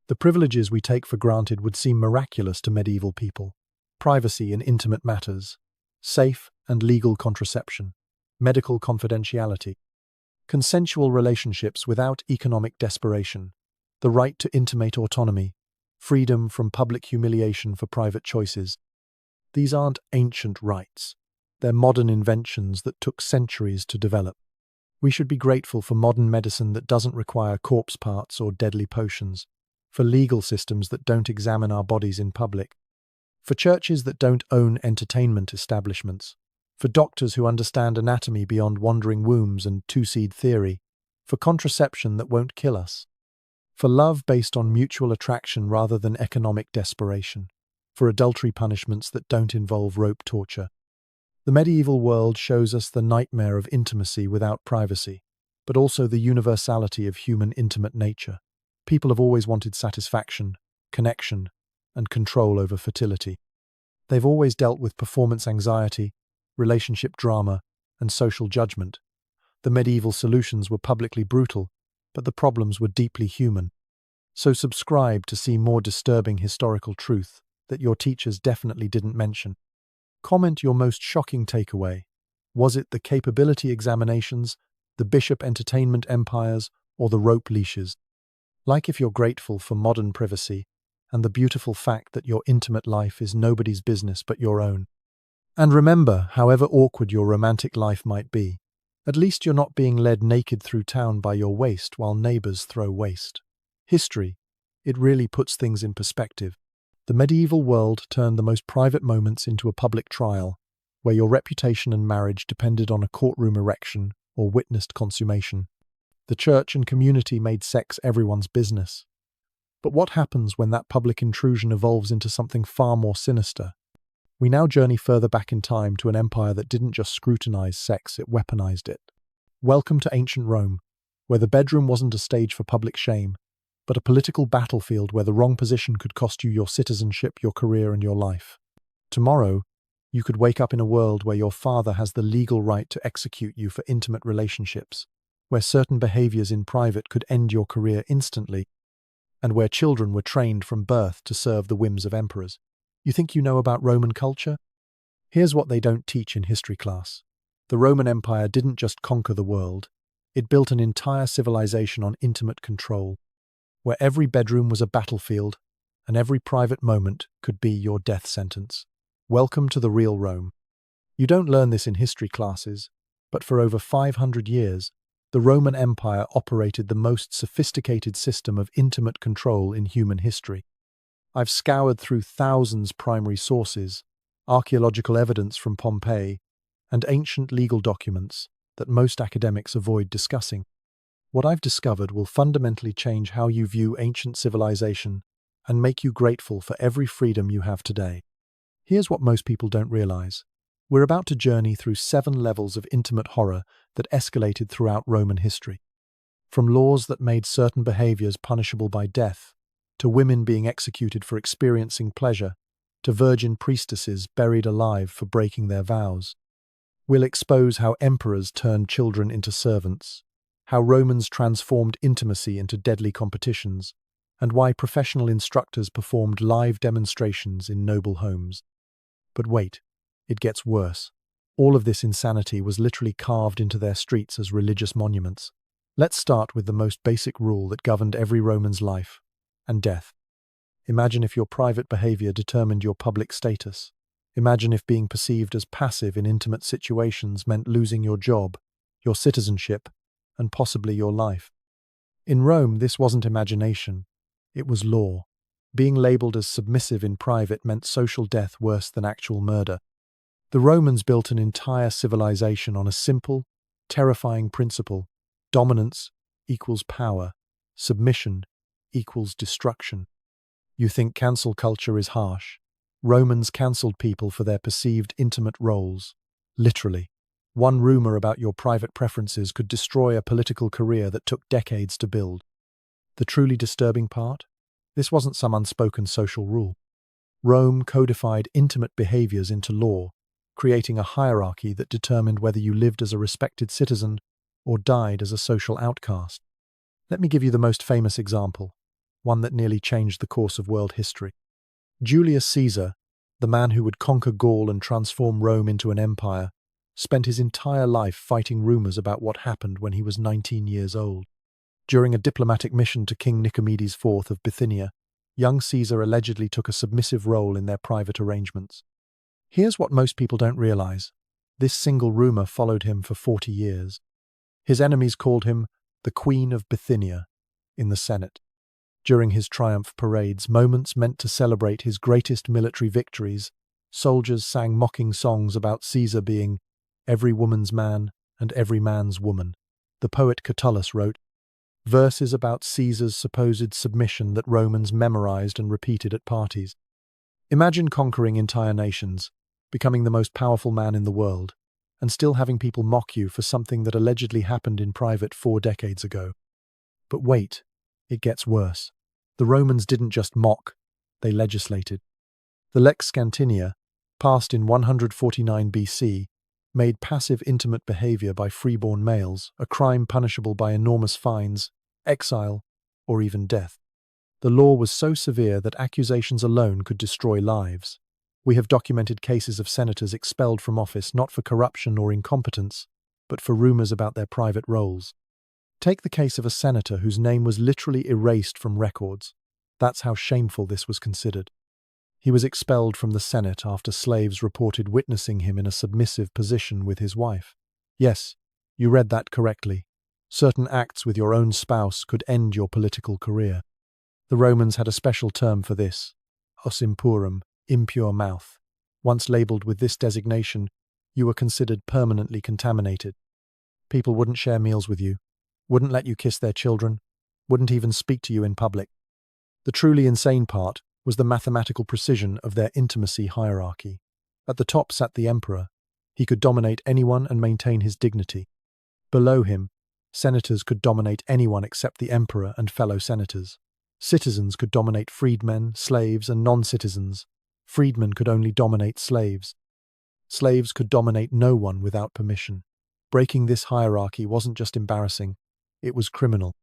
The privileges we take for granted would seem miraculous to medieval people. Privacy in intimate matters, safe and legal contraception, medical confidentiality, consensual relationships without economic desperation, the right to intimate autonomy, freedom from public humiliation for private choices. These aren't ancient rights. They're modern inventions that took centuries to develop. We should be grateful for modern medicine that doesn't require corpse parts or deadly potions, for legal systems that don't examine our bodies in public, for churches that don't own entertainment establishments, for doctors who understand anatomy beyond wandering wombs and two-seed theory, for contraception that won't kill us, for love based on mutual attraction rather than economic desperation, for adultery punishments that don't involve rope torture. The medieval world shows us the nightmare of intimacy without privacy, but also the universality of human intimate nature. People have always wanted satisfaction, connection, and control over fertility. They've always dealt with performance anxiety, relationship drama, and social judgment. The medieval solutions were publicly brutal, but the problems were deeply human. So subscribe to see more disturbing historical truth that your teachers definitely didn't mention. Comment your most shocking takeaway. Was it the capability examinations, the bishop entertainment empires, or the rope leashes? Like if you're grateful for modern privacy and the beautiful fact that your intimate life is nobody's business but your own. And remember, however awkward your romantic life might be, at least you're not being led naked through town by your waist while neighbors throw waste. History, it really puts things in perspective. The medieval world turned the most private moments into a public trial, where your reputation and marriage depended on a courtroom erection or witnessed consummation. The church and community made sex everyone's business. But what happens when that public intrusion evolves into something far more sinister? We now journey further back in time to an empire that didn't just scrutinize sex, it weaponized it. Welcome to ancient Rome, where the bedroom wasn't a stage for public shame, but a political battlefield where the wrong position could cost you your citizenship, your career, and your life. Tomorrow, you could wake up in a world where your father has the legal right to execute you for intimate relationships, where certain behaviors in private could end your career instantly, and where children were trained from birth to serve the whims of emperors. You think you know about Roman culture? Here's what they don't teach in history class. The Roman Empire didn't just conquer the world, it built an entire civilization on intimate control, where every bedroom was a battlefield and every private moment could be your death sentence. Welcome to the real Rome. You don't learn this in history classes, but for over 500 years, the Roman Empire operated the most sophisticated system of intimate control in human history. I've scoured through thousands of primary sources, archaeological evidence from Pompeii, and ancient legal documents that most academics avoid discussing. What I've discovered will fundamentally change how you view ancient civilization and make you grateful for every freedom you have today. Here's what most people don't realize. We're about to journey through 7 levels of intimate horror that escalated throughout Roman history. From laws that made certain behaviors punishable by death, to women being executed for experiencing pleasure, to virgin priestesses buried alive for breaking their vows. We'll expose how emperors turned children into servants, how Romans transformed intimacy into deadly competitions, and why professional instructors performed live demonstrations in noble homes. But wait, it gets worse. All of this insanity was literally carved into their streets as religious monuments. Let's start with the most basic rule that governed every Roman's life, and death. Imagine if your private behavior determined your public status. Imagine if being perceived as passive in intimate situations meant losing your job, your citizenship, and possibly your life. In Rome, this wasn't imagination, it was law. Being labeled as submissive in private meant social death worse than actual murder. The Romans built an entire civilization on a simple, terrifying principle: dominance equals power, submission equals destruction. You think cancel culture is harsh? Romans cancelled people for their perceived intimate roles. Literally. One rumor about your private preferences could destroy a political career that took decades to build. The truly disturbing part? This wasn't some unspoken social rule. Rome codified intimate behaviors into law, creating a hierarchy that determined whether you lived as a respected citizen or died as a social outcast. Let me give you the most famous example, one that nearly changed the course of world history. Julius Caesar, the man who would conquer Gaul and transform Rome into an empire, spent his entire life fighting rumors about what happened when he was 19 years old. During a diplomatic mission to King Nicomedes IV of Bithynia, young Caesar allegedly took a submissive role in their private arrangements. Here's what most people don't realize. This single rumor followed him for 40 years. His enemies called him the Queen of Bithynia in the Senate. During his triumph parades, moments meant to celebrate his greatest military victories, soldiers sang mocking songs about Caesar being every woman's man and every man's woman. The poet Catullus wrote verses about Caesar's supposed submission that Romans memorized and repeated at parties. Imagine conquering entire nations, becoming the most powerful man in the world, and still having people mock you for something that allegedly happened in private 4 decades ago. But wait, it gets worse. The Romans didn't just mock, they legislated. The Lex Scantinia, passed in 149 BC, made passive intimate behavior by freeborn males a crime punishable by enormous fines, exile, or even death. The law was so severe that accusations alone could destroy lives. We have documented cases of senators expelled from office not for corruption or incompetence, but for rumors about their private roles. Take the case of a senator whose name was literally erased from records. That's how shameful this was considered. He was expelled from the Senate after slaves reported witnessing him in a submissive position with his wife. Yes, you read that correctly. Certain acts with your own spouse could end your political career. The Romans had a special term for this, os impurum, impure mouth. Once labeled with this designation, you were considered permanently contaminated. People wouldn't share meals with you. wouldn't let you kiss their children, wouldn't even speak to you in public. The truly insane part was the mathematical precision of their intimacy hierarchy. At the top sat the emperor. He could dominate anyone and maintain his dignity. Below him, senators could dominate anyone except the emperor and fellow senators. Citizens could dominate freedmen, slaves, and non-citizens. Freedmen could only dominate slaves. Slaves could dominate no one without permission. Breaking this hierarchy wasn't just embarrassing, it was criminal.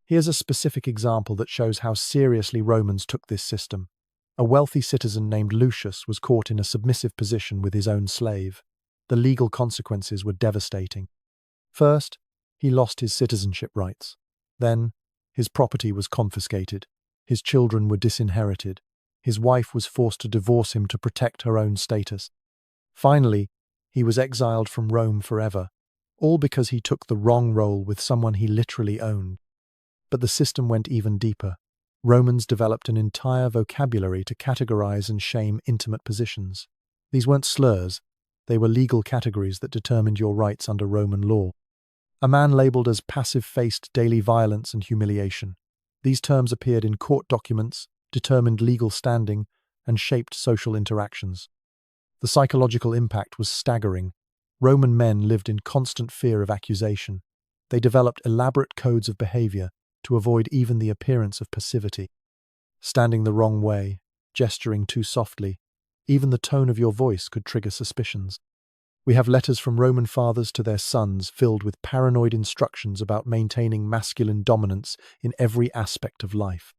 Here's a specific example that shows how seriously Romans took this system. A wealthy citizen named Lucius was caught in a submissive position with his own slave. The legal consequences were devastating. First, he lost his citizenship rights. Then, his property was confiscated. His children were disinherited. His wife was forced to divorce him to protect her own status. Finally, he was exiled from Rome forever, all because he took the wrong role with someone he literally owned. But the system went even deeper. Romans developed an entire vocabulary to categorize and shame intimate positions. These weren't slurs, they were legal categories that determined your rights under Roman law. A man labeled as passive faced daily violence and humiliation. These terms appeared in court documents, determined legal standing, and shaped social interactions. The psychological impact was staggering. Roman men lived in constant fear of accusation. They developed elaborate codes of behavior to avoid even the appearance of passivity. Standing the wrong way, gesturing too softly, even the tone of your voice could trigger suspicions. We have letters from Roman fathers to their sons filled with paranoid instructions about maintaining masculine dominance in every aspect of life.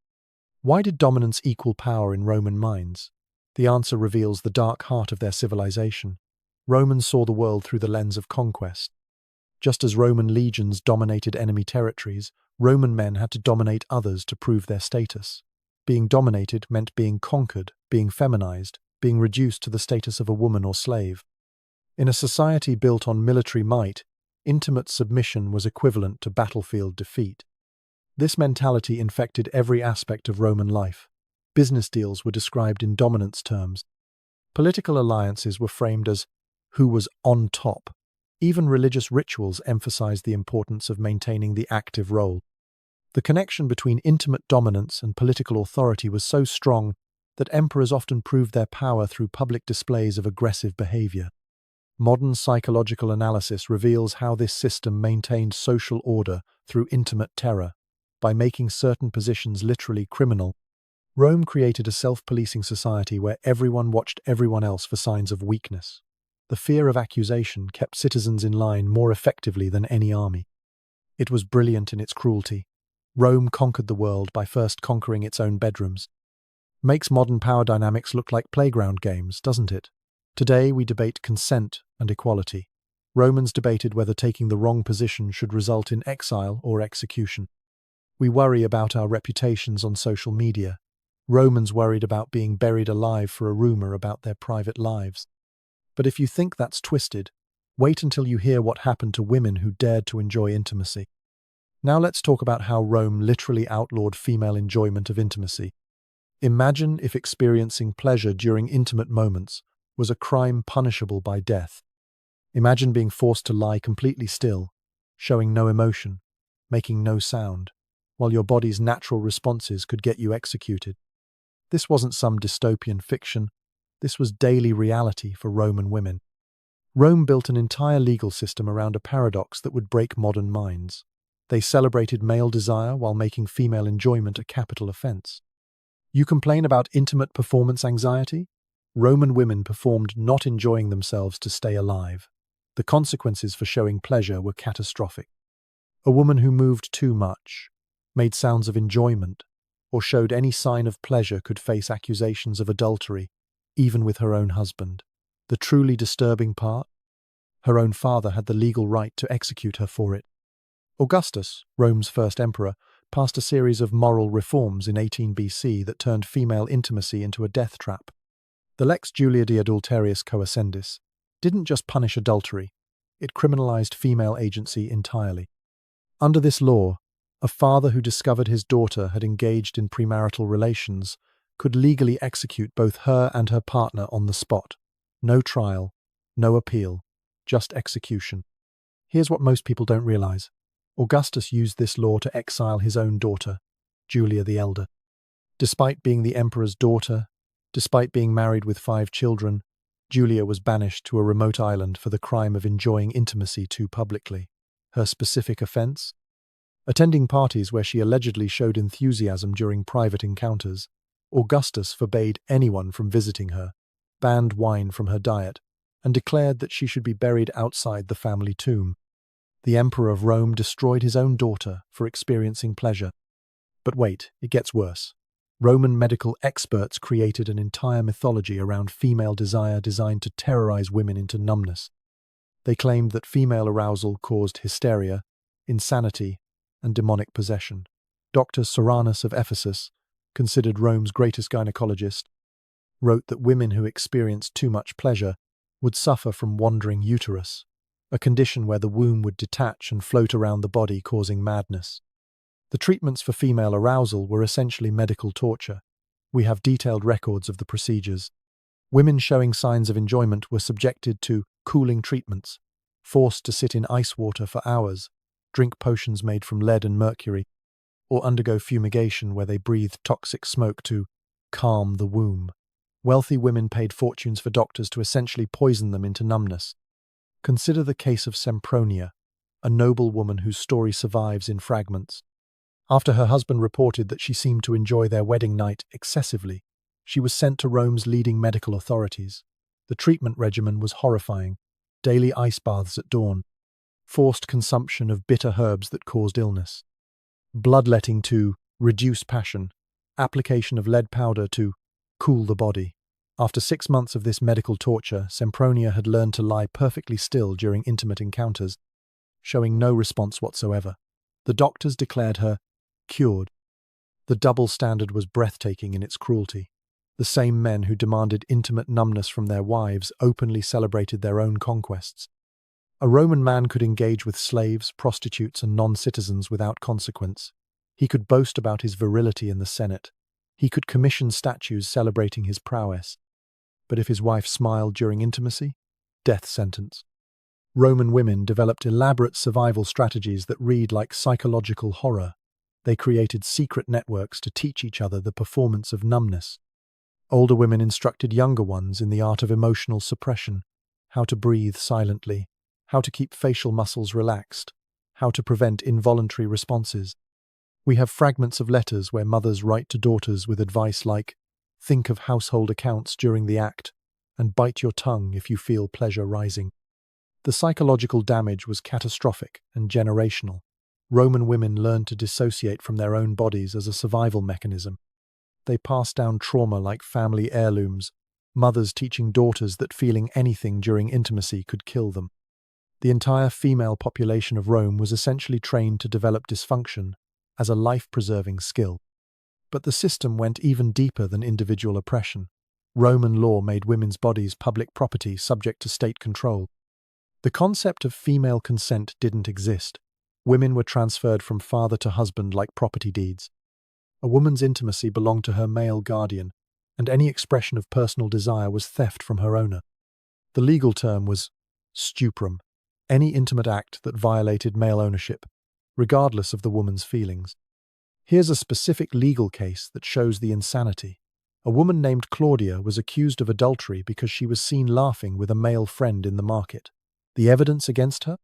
Why did dominance equal power in Roman minds? The answer reveals the dark heart of their civilization. Romans saw the world through the lens of conquest. Just as Roman legions dominated enemy territories, Roman men had to dominate others to prove their status. Being dominated meant being conquered, being feminized, being reduced to the status of a woman or slave. In a society built on military might, intimate submission was equivalent to battlefield defeat. This mentality infected every aspect of Roman life. Business deals were described in dominance terms. Political alliances were framed as who was on top. Even religious rituals emphasized the importance of maintaining the active role. The connection between intimate dominance and political authority was so strong that emperors often proved their power through public displays of aggressive behavior. Modern psychological analysis reveals how this system maintained social order through intimate terror. By making certain positions literally criminal, Rome created a self-policing society where everyone watched everyone else for signs of weakness. The fear of accusation kept citizens in line more effectively than any army. It was brilliant in its cruelty. Rome conquered the world by first conquering its own bedrooms. Makes modern power dynamics look like playground games, doesn't it? Today we debate consent and equality. Romans debated whether taking the wrong position should result in exile or execution. We worry about our reputations on social media. Romans worried about being buried alive for a rumor about their private lives. But if you think that's twisted, wait until you hear what happened to women who dared to enjoy intimacy. Now let's talk about how Rome literally outlawed female enjoyment of intimacy. Imagine if experiencing pleasure during intimate moments was a crime punishable by death. Imagine being forced to lie completely still, showing no emotion, making no sound, while your body's natural responses could get you executed. This wasn't some dystopian fiction. This was daily reality for Roman women. Rome built an entire legal system around a paradox that would break modern minds. They celebrated male desire while making female enjoyment a capital offense. You complain about intimate performance anxiety? Roman women performed not enjoying themselves to stay alive. The consequences for showing pleasure were catastrophic. A woman who moved too much, made sounds of enjoyment, or showed any sign of pleasure could face accusations of adultery, even with her own husband. The truly disturbing part? Her own father had the legal right to execute her for it. Augustus, Rome's first emperor, passed a series of moral reforms in 18 BC that turned female intimacy into a death trap. The Lex Julia de Adulteriis Coascendis didn't just punish adultery, it criminalized female agency entirely. Under this law, a father who discovered his daughter had engaged in premarital relations could legally execute both her and her partner on the spot. No trial, no appeal, just execution. Here's what most people don't realize. Augustus used this law to exile his own daughter, Julia the Elder. Despite being the emperor's daughter, despite being married with 5 children, Julia was banished to a remote island for the crime of enjoying intimacy too publicly. Her specific offense? Attending parties where she allegedly showed enthusiasm during private encounters. Augustus forbade anyone from visiting her, banned wine from her diet, and declared that she should be buried outside the family tomb. The Emperor of Rome destroyed his own daughter for experiencing pleasure. But wait, it gets worse. Roman medical experts created an entire mythology around female desire designed to terrorize women into numbness. They claimed that female arousal caused hysteria, insanity, and demonic possession. Dr. Soranus of Ephesus, considered Rome's greatest gynecologist, wrote that women who experienced too much pleasure would suffer from wandering uterus, a condition where the womb would detach and float around the body, causing madness. The treatments for female arousal were essentially medical torture. We have detailed records of the procedures. Women showing signs of enjoyment were subjected to cooling treatments, forced to sit in ice water for hours, drink potions made from lead and mercury, or undergo fumigation where they breathed toxic smoke to calm the womb. Wealthy women paid fortunes for doctors to essentially poison them into numbness. Consider the case of Sempronia, a noble woman whose story survives in fragments. After her husband reported that she seemed to enjoy their wedding night excessively, she was sent to Rome's leading medical authorities. The treatment regimen was horrifying: daily ice baths at dawn, forced consumption of bitter herbs that caused illness, bloodletting to reduce passion, application of lead powder to cool the body. After 6 months of this medical torture, Sempronia had learned to lie perfectly still during intimate encounters, showing no response whatsoever. The doctors declared her cured. The double standard was breathtaking in its cruelty. The same men who demanded intimate numbness from their wives openly celebrated their own conquests. A Roman man could engage with slaves, prostitutes, and non-citizens without consequence. He could boast about his virility in the Senate. He could commission statues celebrating his prowess. But if his wife smiled during intimacy, death sentence. Roman women developed elaborate survival strategies that read like psychological horror. They created secret networks to teach each other the performance of numbness. Older women instructed younger ones in the art of emotional suppression, how to breathe silently, how to keep facial muscles relaxed, how to prevent involuntary responses. We have fragments of letters where mothers write to daughters with advice like, think of household accounts during the act, and bite your tongue if you feel pleasure rising. The psychological damage was catastrophic and generational. Roman women learned to dissociate from their own bodies as a survival mechanism. They passed down trauma like family heirlooms, mothers teaching daughters that feeling anything during intimacy could kill them. The entire female population of Rome was essentially trained to develop dysfunction as a life-preserving skill. But the system went even deeper than individual oppression. Roman law made women's bodies public property subject to state control. The concept of female consent didn't exist. Women were transferred from father to husband like property deeds. A woman's intimacy belonged to her male guardian, and any expression of personal desire was theft from her owner. The legal term was stuprum, any intimate act that violated male ownership, regardless of the woman's feelings. Here's a specific legal case that shows the insanity. A woman named Claudia was accused of adultery because she was seen laughing with a male friend in the market. The evidence against her?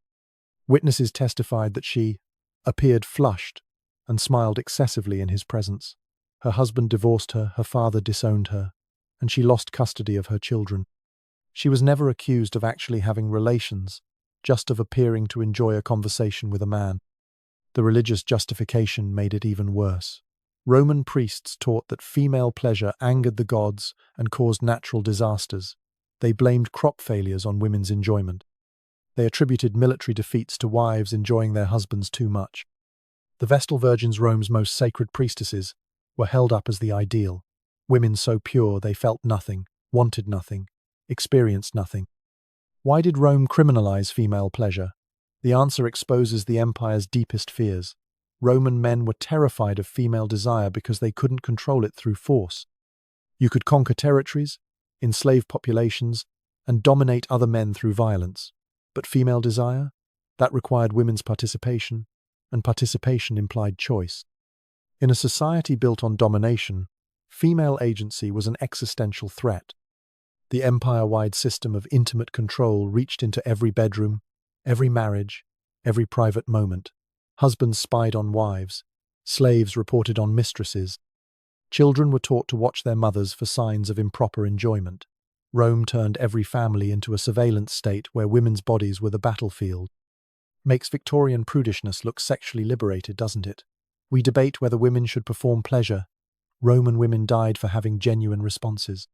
Witnesses testified that she appeared flushed and smiled excessively in his presence. Her husband divorced her, her father disowned her, and she lost custody of her children. She was never accused of actually having relations, just of appearing to enjoy a conversation with a man. The religious justification made it even worse. Roman priests taught that female pleasure angered the gods and caused natural disasters. They blamed crop failures on women's enjoyment. They attributed military defeats to wives enjoying their husbands too much. The Vestal Virgins, Rome's most sacred priestesses, were held up as the ideal. Women so pure they felt nothing, wanted nothing, experienced nothing. Why did Rome criminalize female pleasure? The answer exposes the empire's deepest fears. Roman men were terrified of female desire because they couldn't control it through force. You could conquer territories, enslave populations, and dominate other men through violence. But female desire? That required women's participation, and participation implied choice. In a society built on domination, female agency was an existential threat. The empire-wide system of intimate control reached into every bedroom, every marriage, every private moment. Husbands spied on wives, slaves reported on mistresses. Children were taught to watch their mothers for signs of improper enjoyment. Rome turned every family into a surveillance state where women's bodies were the battlefield. Makes Victorian prudishness look sexually liberated, doesn't it? We debate whether women should perform pleasure. Roman women died for having genuine responses.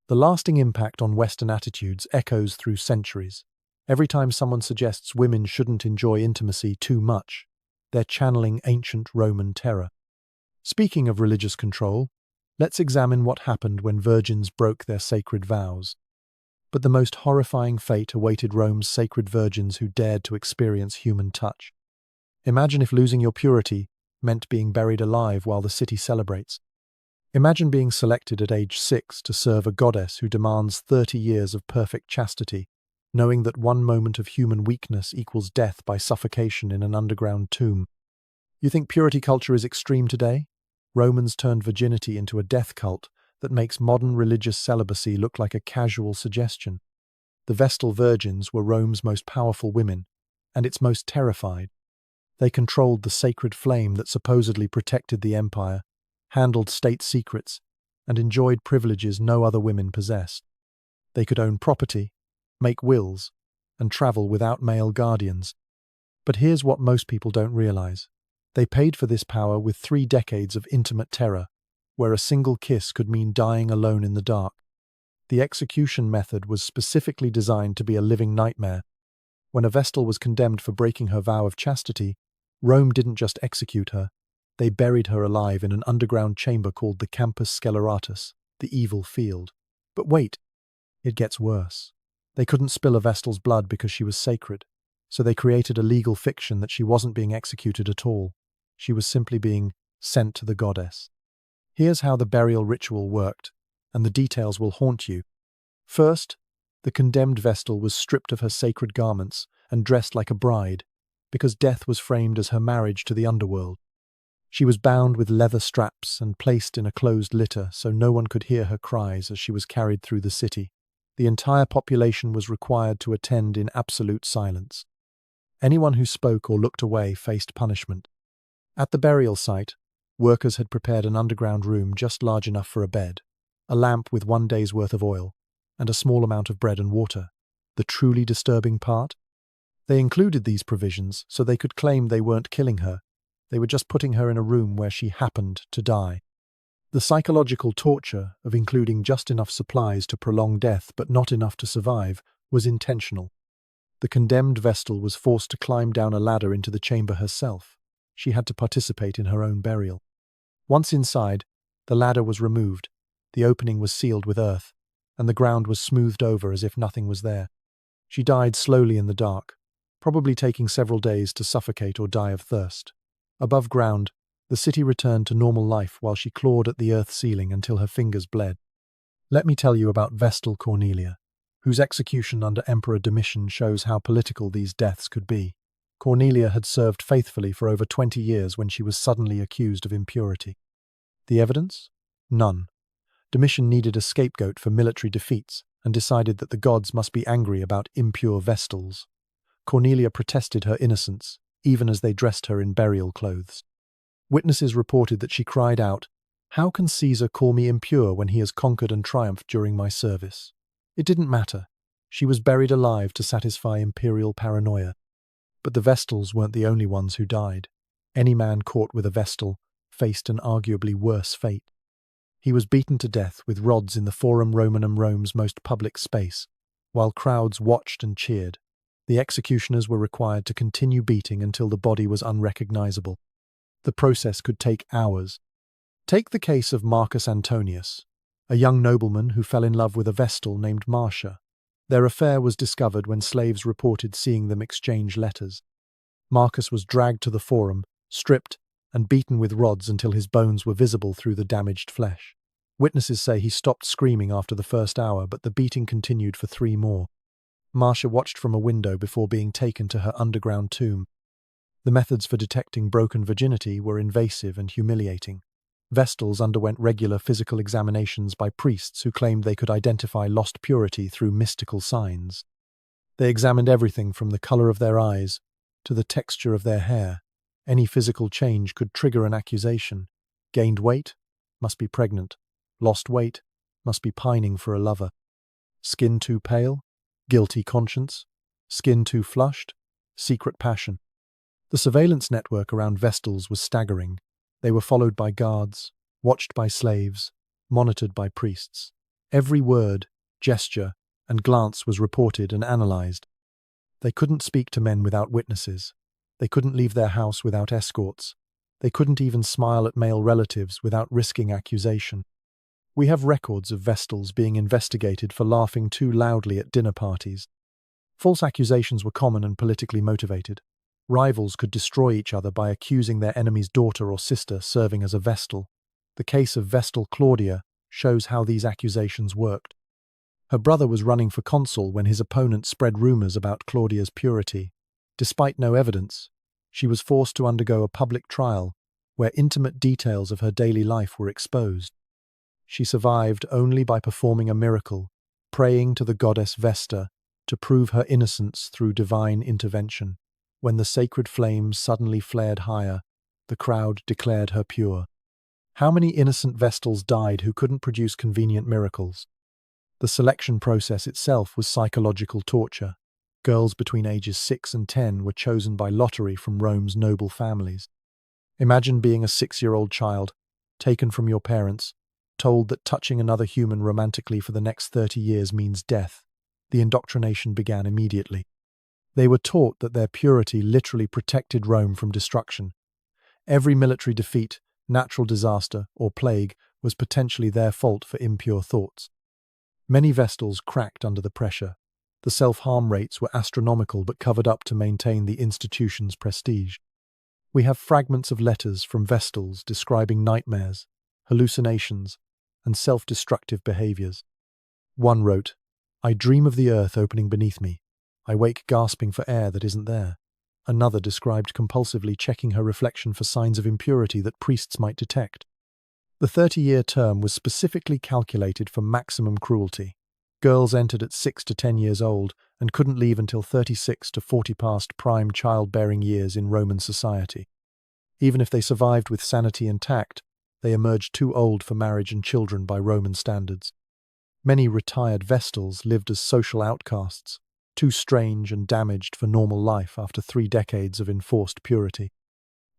The lasting impact on Western attitudes echoes through centuries. Every time someone suggests women shouldn't enjoy intimacy too much, they're channeling ancient Roman terror. Speaking of religious control, let's examine what happened when virgins broke their sacred vows. But the most horrifying fate awaited Rome's sacred virgins who dared to experience human touch. Imagine if losing your purity meant being buried alive while the city celebrates. Imagine being selected at age 6 to serve a goddess who demands 30 years of perfect chastity, knowing that one moment of human weakness equals death by suffocation in an underground tomb. You think purity culture is extreme today? Romans turned virginity into a death cult that makes modern religious celibacy look like a casual suggestion. The Vestal virgins were Rome's most powerful women, and its most terrified. They controlled the sacred flame that supposedly protected the empire, handled state secrets, and enjoyed privileges no other women possessed. They could own property, make wills, and travel without male guardians. But here's what most people don't realize. They paid for this power with 3 decades of intimate terror, where a single kiss could mean dying alone in the dark. The execution method was specifically designed to be a living nightmare. When a Vestal was condemned for breaking her vow of chastity, Rome didn't just execute her, they buried her alive in an underground chamber called the Campus Sceleratus, the evil field. But wait, it gets worse. They couldn't spill a Vestal's blood because she was sacred, so they created a legal fiction that she wasn't being executed at all. She was simply being sent to the goddess. Here's how the burial ritual worked, and the details will haunt you. First, the condemned Vestal was stripped of her sacred garments and dressed like a bride, because death was framed as her marriage to the underworld. She was bound with leather straps and placed in a closed litter so no one could hear her cries as she was carried through the city. The entire population was required to attend in absolute silence. Anyone who spoke or looked away faced punishment. At the burial site, workers had prepared an underground room just large enough for a bed, a lamp with 1 day's worth of oil, and a small amount of bread and water. The truly disturbing part? They included these provisions so they could claim they weren't killing her. They were just putting her in a room where she happened to die. The psychological torture of including just enough supplies to prolong death but not enough to survive was intentional. The condemned Vestal was forced to climb down a ladder into the chamber herself. She had to participate in her own burial. Once inside, the ladder was removed, the opening was sealed with earth, and the ground was smoothed over as if nothing was there. She died slowly in the dark, probably taking several days to suffocate or die of thirst. Above ground, the city returned to normal life while she clawed at the earth ceiling until her fingers bled. Let me tell you about Vestal Cornelia, whose execution under Emperor Domitian shows how political these deaths could be. Cornelia had served faithfully for over 20 years when she was suddenly accused of impurity. The evidence? None. Domitian needed a scapegoat for military defeats and decided that the gods must be angry about impure Vestals. Cornelia protested her innocence, even as they dressed her in burial clothes. Witnesses reported that she cried out, "How can Caesar call me impure when he has conquered and triumphed during my service?" It didn't matter. She was buried alive to satisfy imperial paranoia. But the Vestals weren't the only ones who died. Any man caught with a Vestal faced an arguably worse fate. He was beaten to death with rods in the Forum Romanum, Rome's most public space, while crowds watched and cheered. The executioners were required to continue beating until the body was unrecognizable. The process could take hours. Take the case of Marcus Antonius, a young nobleman who fell in love with a Vestal named Marcia. Their affair was discovered when slaves reported seeing them exchange letters. Marcus was dragged to the forum, stripped, and beaten with rods until his bones were visible through the damaged flesh. Witnesses say he stopped screaming after the first hour, but the beating continued for 3 more. Marcia watched from a window before being taken to her underground tomb. The methods for detecting broken virginity were invasive and humiliating. Vestals underwent regular physical examinations by priests who claimed they could identify lost purity through mystical signs. They examined everything from the color of their eyes to the texture of their hair. Any physical change could trigger an accusation. Gained weight? Must be pregnant. Lost weight? Must be pining for a lover. Skin too pale? Guilty conscience. Skin too flushed? Secret passion. The surveillance network around Vestals was staggering. They were followed by guards, watched by slaves, monitored by priests. Every word, gesture, and glance was reported and analyzed. They couldn't speak to men without witnesses. They couldn't leave their house without escorts. They couldn't even smile at male relatives without risking accusation. We have records of Vestals being investigated for laughing too loudly at dinner parties. False accusations were common and politically motivated. Rivals could destroy each other by accusing their enemy's daughter or sister serving as a Vestal. The case of Vestal Claudia shows how these accusations worked. Her brother was running for consul when his opponent spread rumors about Claudia's purity. Despite no evidence, she was forced to undergo a public trial where intimate details of her daily life were exposed. She survived only by performing a miracle, praying to the goddess Vesta to prove her innocence through divine intervention. When the sacred flames suddenly flared higher, the crowd declared her pure. How many innocent Vestals died who couldn't produce convenient miracles? The selection process itself was psychological torture. Girls between ages 6 and 10 were chosen by lottery from Rome's noble families. Imagine being a 6-year-old child, taken from your parents, told that touching another human romantically for the next 30 years means death. The indoctrination began immediately. They were taught that their purity literally protected Rome from destruction. Every military defeat, natural disaster, or plague was potentially their fault for impure thoughts. Many Vestals cracked under the pressure. The self-harm rates were astronomical but covered up to maintain the institution's prestige. We have fragments of letters from Vestals describing nightmares, hallucinations, and self-destructive behaviors. One wrote, "I dream of the earth opening beneath me. I wake gasping for air that isn't there." Another described compulsively checking her reflection for signs of impurity that priests might detect. The 30-year term was specifically calculated for maximum cruelty. Girls entered at 6 to 10 years old and couldn't leave until 36 to 40 past prime childbearing years in Roman society. Even if they survived with sanity intact, they emerged too old for marriage and children by Roman standards. Many retired Vestals lived as social outcasts, too strange and damaged for normal life after 3 decades of enforced purity.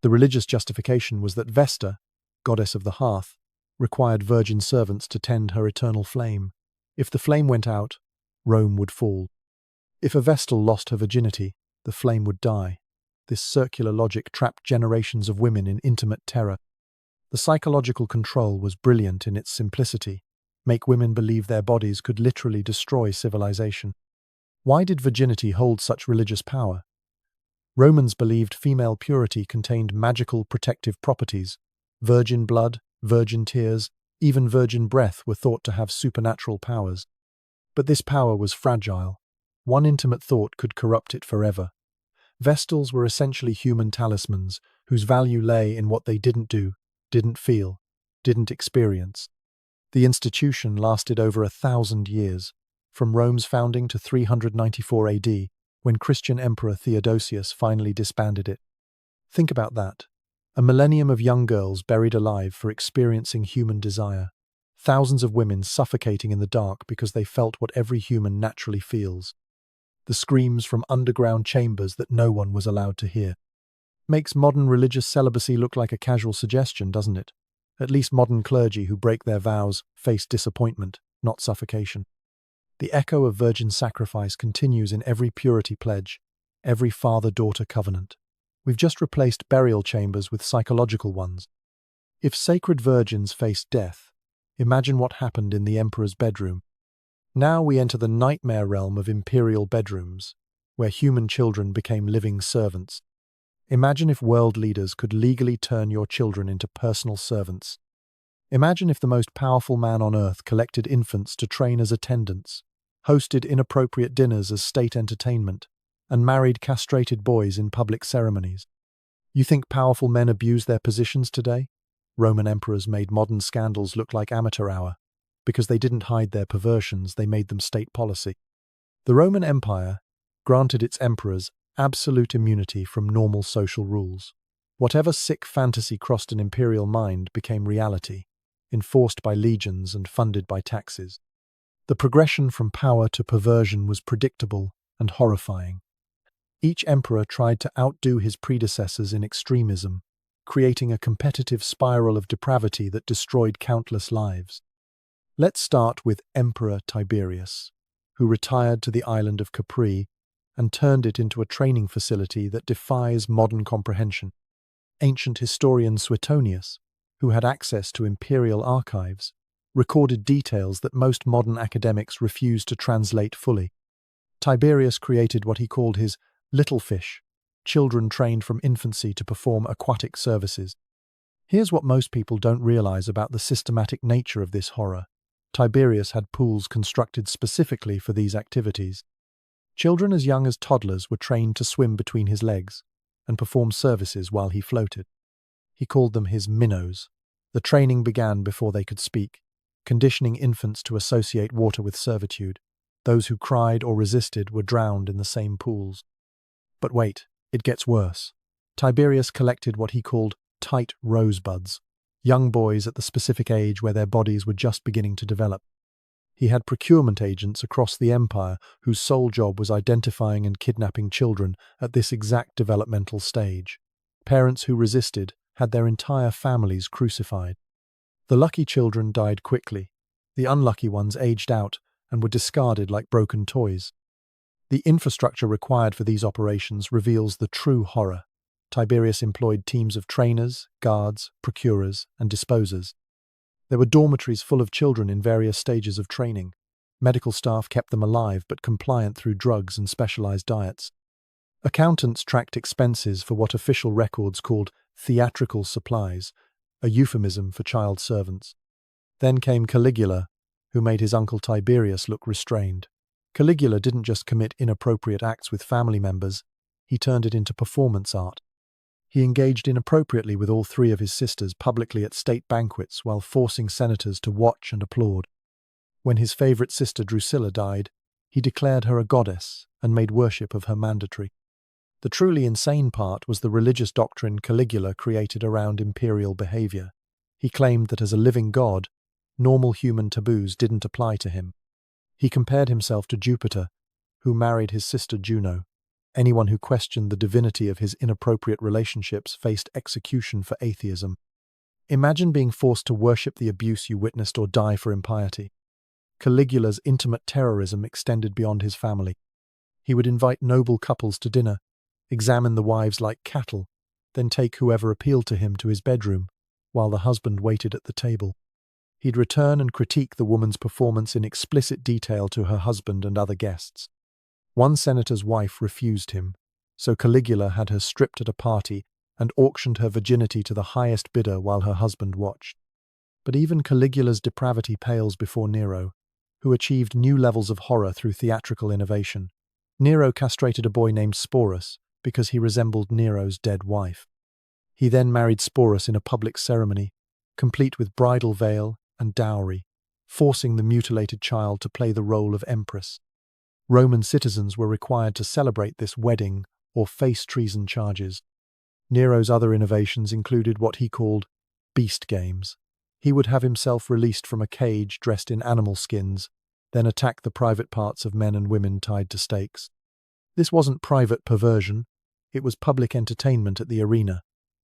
The religious justification was that Vesta, goddess of the hearth, required virgin servants to tend her eternal flame. If the flame went out, Rome would fall. If a Vestal lost her virginity, the flame would die. This circular logic trapped generations of women in intimate terror. The psychological control was brilliant in its simplicity, make women believe their bodies could literally destroy civilization. Why did virginity hold such religious power? Romans believed female purity contained magical protective properties. Virgin blood, virgin tears, even virgin breath were thought to have supernatural powers. But this power was fragile. One intimate thought could corrupt it forever. Vestals were essentially human talismans, whose value lay in what they didn't do, didn't feel, didn't experience. The institution lasted over 1,000 years, from Rome's founding to 394 AD, when Christian Emperor Theodosius finally disbanded it. Think about that. A millennium of young girls buried alive for experiencing human desire. Thousands of women suffocating in the dark because they felt what every human naturally feels. The screams from underground chambers that no one was allowed to hear. Makes modern religious celibacy look like a casual suggestion, doesn't it? At least modern clergy who break their vows face disappointment, not suffocation. The echo of virgin sacrifice continues in every purity pledge, every father-daughter covenant. We've just replaced burial chambers with psychological ones. If sacred virgins faced death, imagine what happened in the emperor's bedroom. Now we enter the nightmare realm of imperial bedrooms, where human children became living servants. Imagine if world leaders could legally turn your children into personal servants. Imagine if the most powerful man on earth collected infants to train as attendants, hosted inappropriate dinners as state entertainment, and married castrated boys in public ceremonies. You think powerful men abuse their positions today? Roman emperors made modern scandals look like amateur hour. Because they didn't hide their perversions, they made them state policy. The Roman Empire granted its emperors absolute immunity from normal social rules. Whatever sick fantasy crossed an imperial mind became reality, enforced by legions and funded by taxes. The progression from power to perversion was predictable and horrifying. Each emperor tried to outdo his predecessors in extremism, creating a competitive spiral of depravity that destroyed countless lives. Let's start with Emperor Tiberius, who retired to the island of Capri and turned it into a training facility that defies modern comprehension. Ancient historian Suetonius, who had access to imperial archives, recorded details that most modern academics refuse to translate fully. Tiberius created what he called his little fish, children trained from infancy to perform aquatic services. Here's what most people don't realize about the systematic nature of this horror. Tiberius had pools constructed specifically for these activities. Children as young as toddlers were trained to swim between his legs and perform services while he floated. He called them his minnows. The training began before they could speak, conditioning infants to associate water with servitude. Those who cried or resisted were drowned in the same pools. But wait, it gets worse. Tiberius collected what he called tight rosebuds, young boys at the specific age where their bodies were just beginning to develop. He had procurement agents across the empire whose sole job was identifying and kidnapping children at this exact developmental stage. Parents who resisted had their entire families crucified. The lucky children died quickly. The unlucky ones aged out and were discarded like broken toys. The infrastructure required for these operations reveals the true horror. Tiberius employed teams of trainers, guards, procurers, and disposers. There were dormitories full of children in various stages of training. Medical staff kept them alive but compliant through drugs and specialized diets. Accountants tracked expenses for what official records called theatrical supplies, a euphemism for child servants. Then came Caligula, who made his uncle Tiberius look restrained. Caligula didn't just commit inappropriate acts with family members, he turned it into performance art. He engaged inappropriately with all three of his sisters publicly at state banquets while forcing senators to watch and applaud. When his favorite sister Drusilla died, he declared her a goddess and made worship of her mandatory. The truly insane part was the religious doctrine Caligula created around imperial behavior. He claimed that as a living god, normal human taboos didn't apply to him. He compared himself to Jupiter, who married his sister Juno. Anyone who questioned the divinity of his inappropriate relationships faced execution for atheism. Imagine being forced to worship the abuse you witnessed or die for impiety. Caligula's intimate terrorism extended beyond his family. He would invite noble couples to dinner, examine the wives like cattle, then take whoever appealed to him to his bedroom, while the husband waited at the table. He'd return and critique the woman's performance in explicit detail to her husband and other guests. One senator's wife refused him, so Caligula had her stripped at a party and auctioned her virginity to the highest bidder while her husband watched. But even Caligula's depravity pales before Nero, who achieved new levels of horror through theatrical innovation. Nero castrated a boy named Sporus because he resembled Nero's dead wife. He then married Sporus in a public ceremony, complete with bridal veil and dowry, forcing the mutilated child to play the role of empress. Roman citizens were required to celebrate this wedding or face treason charges. Nero's other innovations included what he called beast games. He would have himself released from a cage dressed in animal skins, then attack the private parts of men and women tied to stakes. This wasn't private perversion, it was public entertainment at the arena.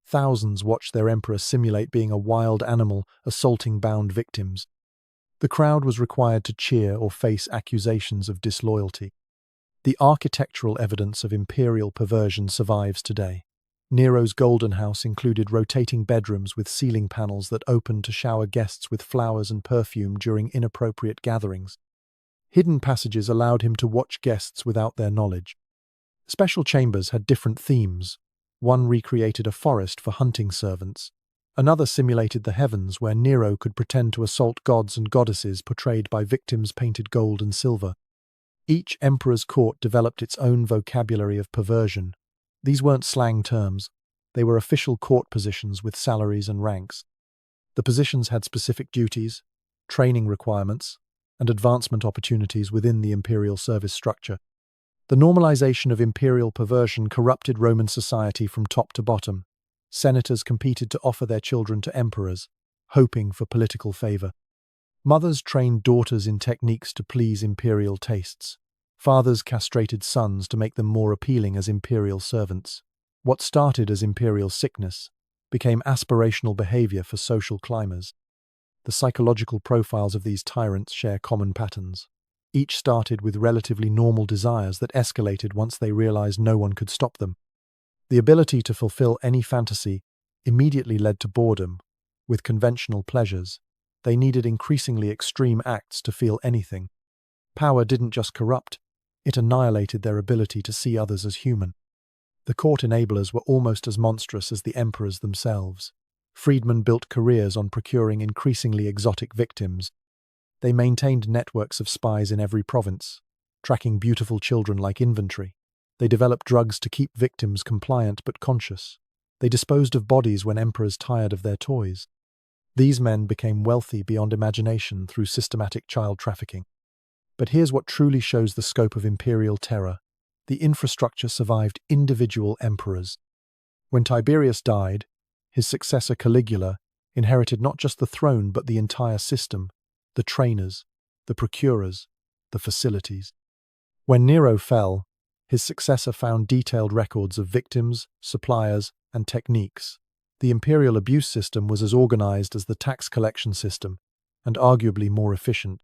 Thousands watched their emperor simulate being a wild animal assaulting bound victims. The crowd was required to cheer or face accusations of disloyalty. The architectural evidence of imperial perversion survives today. Nero's Golden House included rotating bedrooms with ceiling panels that opened to shower guests with flowers and perfume during inappropriate gatherings. Hidden passages allowed him to watch guests without their knowledge. Special chambers had different themes. One recreated a forest for hunting servants. Another simulated the heavens where Nero could pretend to assault gods and goddesses portrayed by victims painted gold and silver. Each emperor's court developed its own vocabulary of perversion. These weren't slang terms. They were official court positions with salaries and ranks. The positions had specific duties, training requirements, and advancement opportunities within the imperial service structure. The normalization of imperial perversion corrupted Roman society from top to bottom. Senators competed to offer their children to emperors, hoping for political favor. Mothers trained daughters in techniques to please imperial tastes. Fathers castrated sons to make them more appealing as imperial servants. What started as imperial sickness became aspirational behavior for social climbers. The psychological profiles of these tyrants share common patterns. Each started with relatively normal desires that escalated once they realized no one could stop them. The ability to fulfill any fantasy immediately led to boredom. With conventional pleasures, they needed increasingly extreme acts to feel anything. Power didn't just corrupt, it annihilated their ability to see others as human. The court enablers were almost as monstrous as the emperors themselves. Freedmen built careers on procuring increasingly exotic victims. They maintained networks of spies in every province, tracking beautiful children like inventory. They developed drugs to keep victims compliant but conscious. They disposed of bodies when emperors tired of their toys. These men became wealthy beyond imagination through systematic child trafficking. But here's what truly shows the scope of imperial terror. The infrastructure survived individual emperors. When Tiberius died, his successor Caligula inherited not just the throne but the entire system, the trainers, the procurers, the facilities. When Nero fell, his successor found detailed records of victims, suppliers, and techniques. The imperial abuse system was as organized as the tax collection system, and arguably more efficient.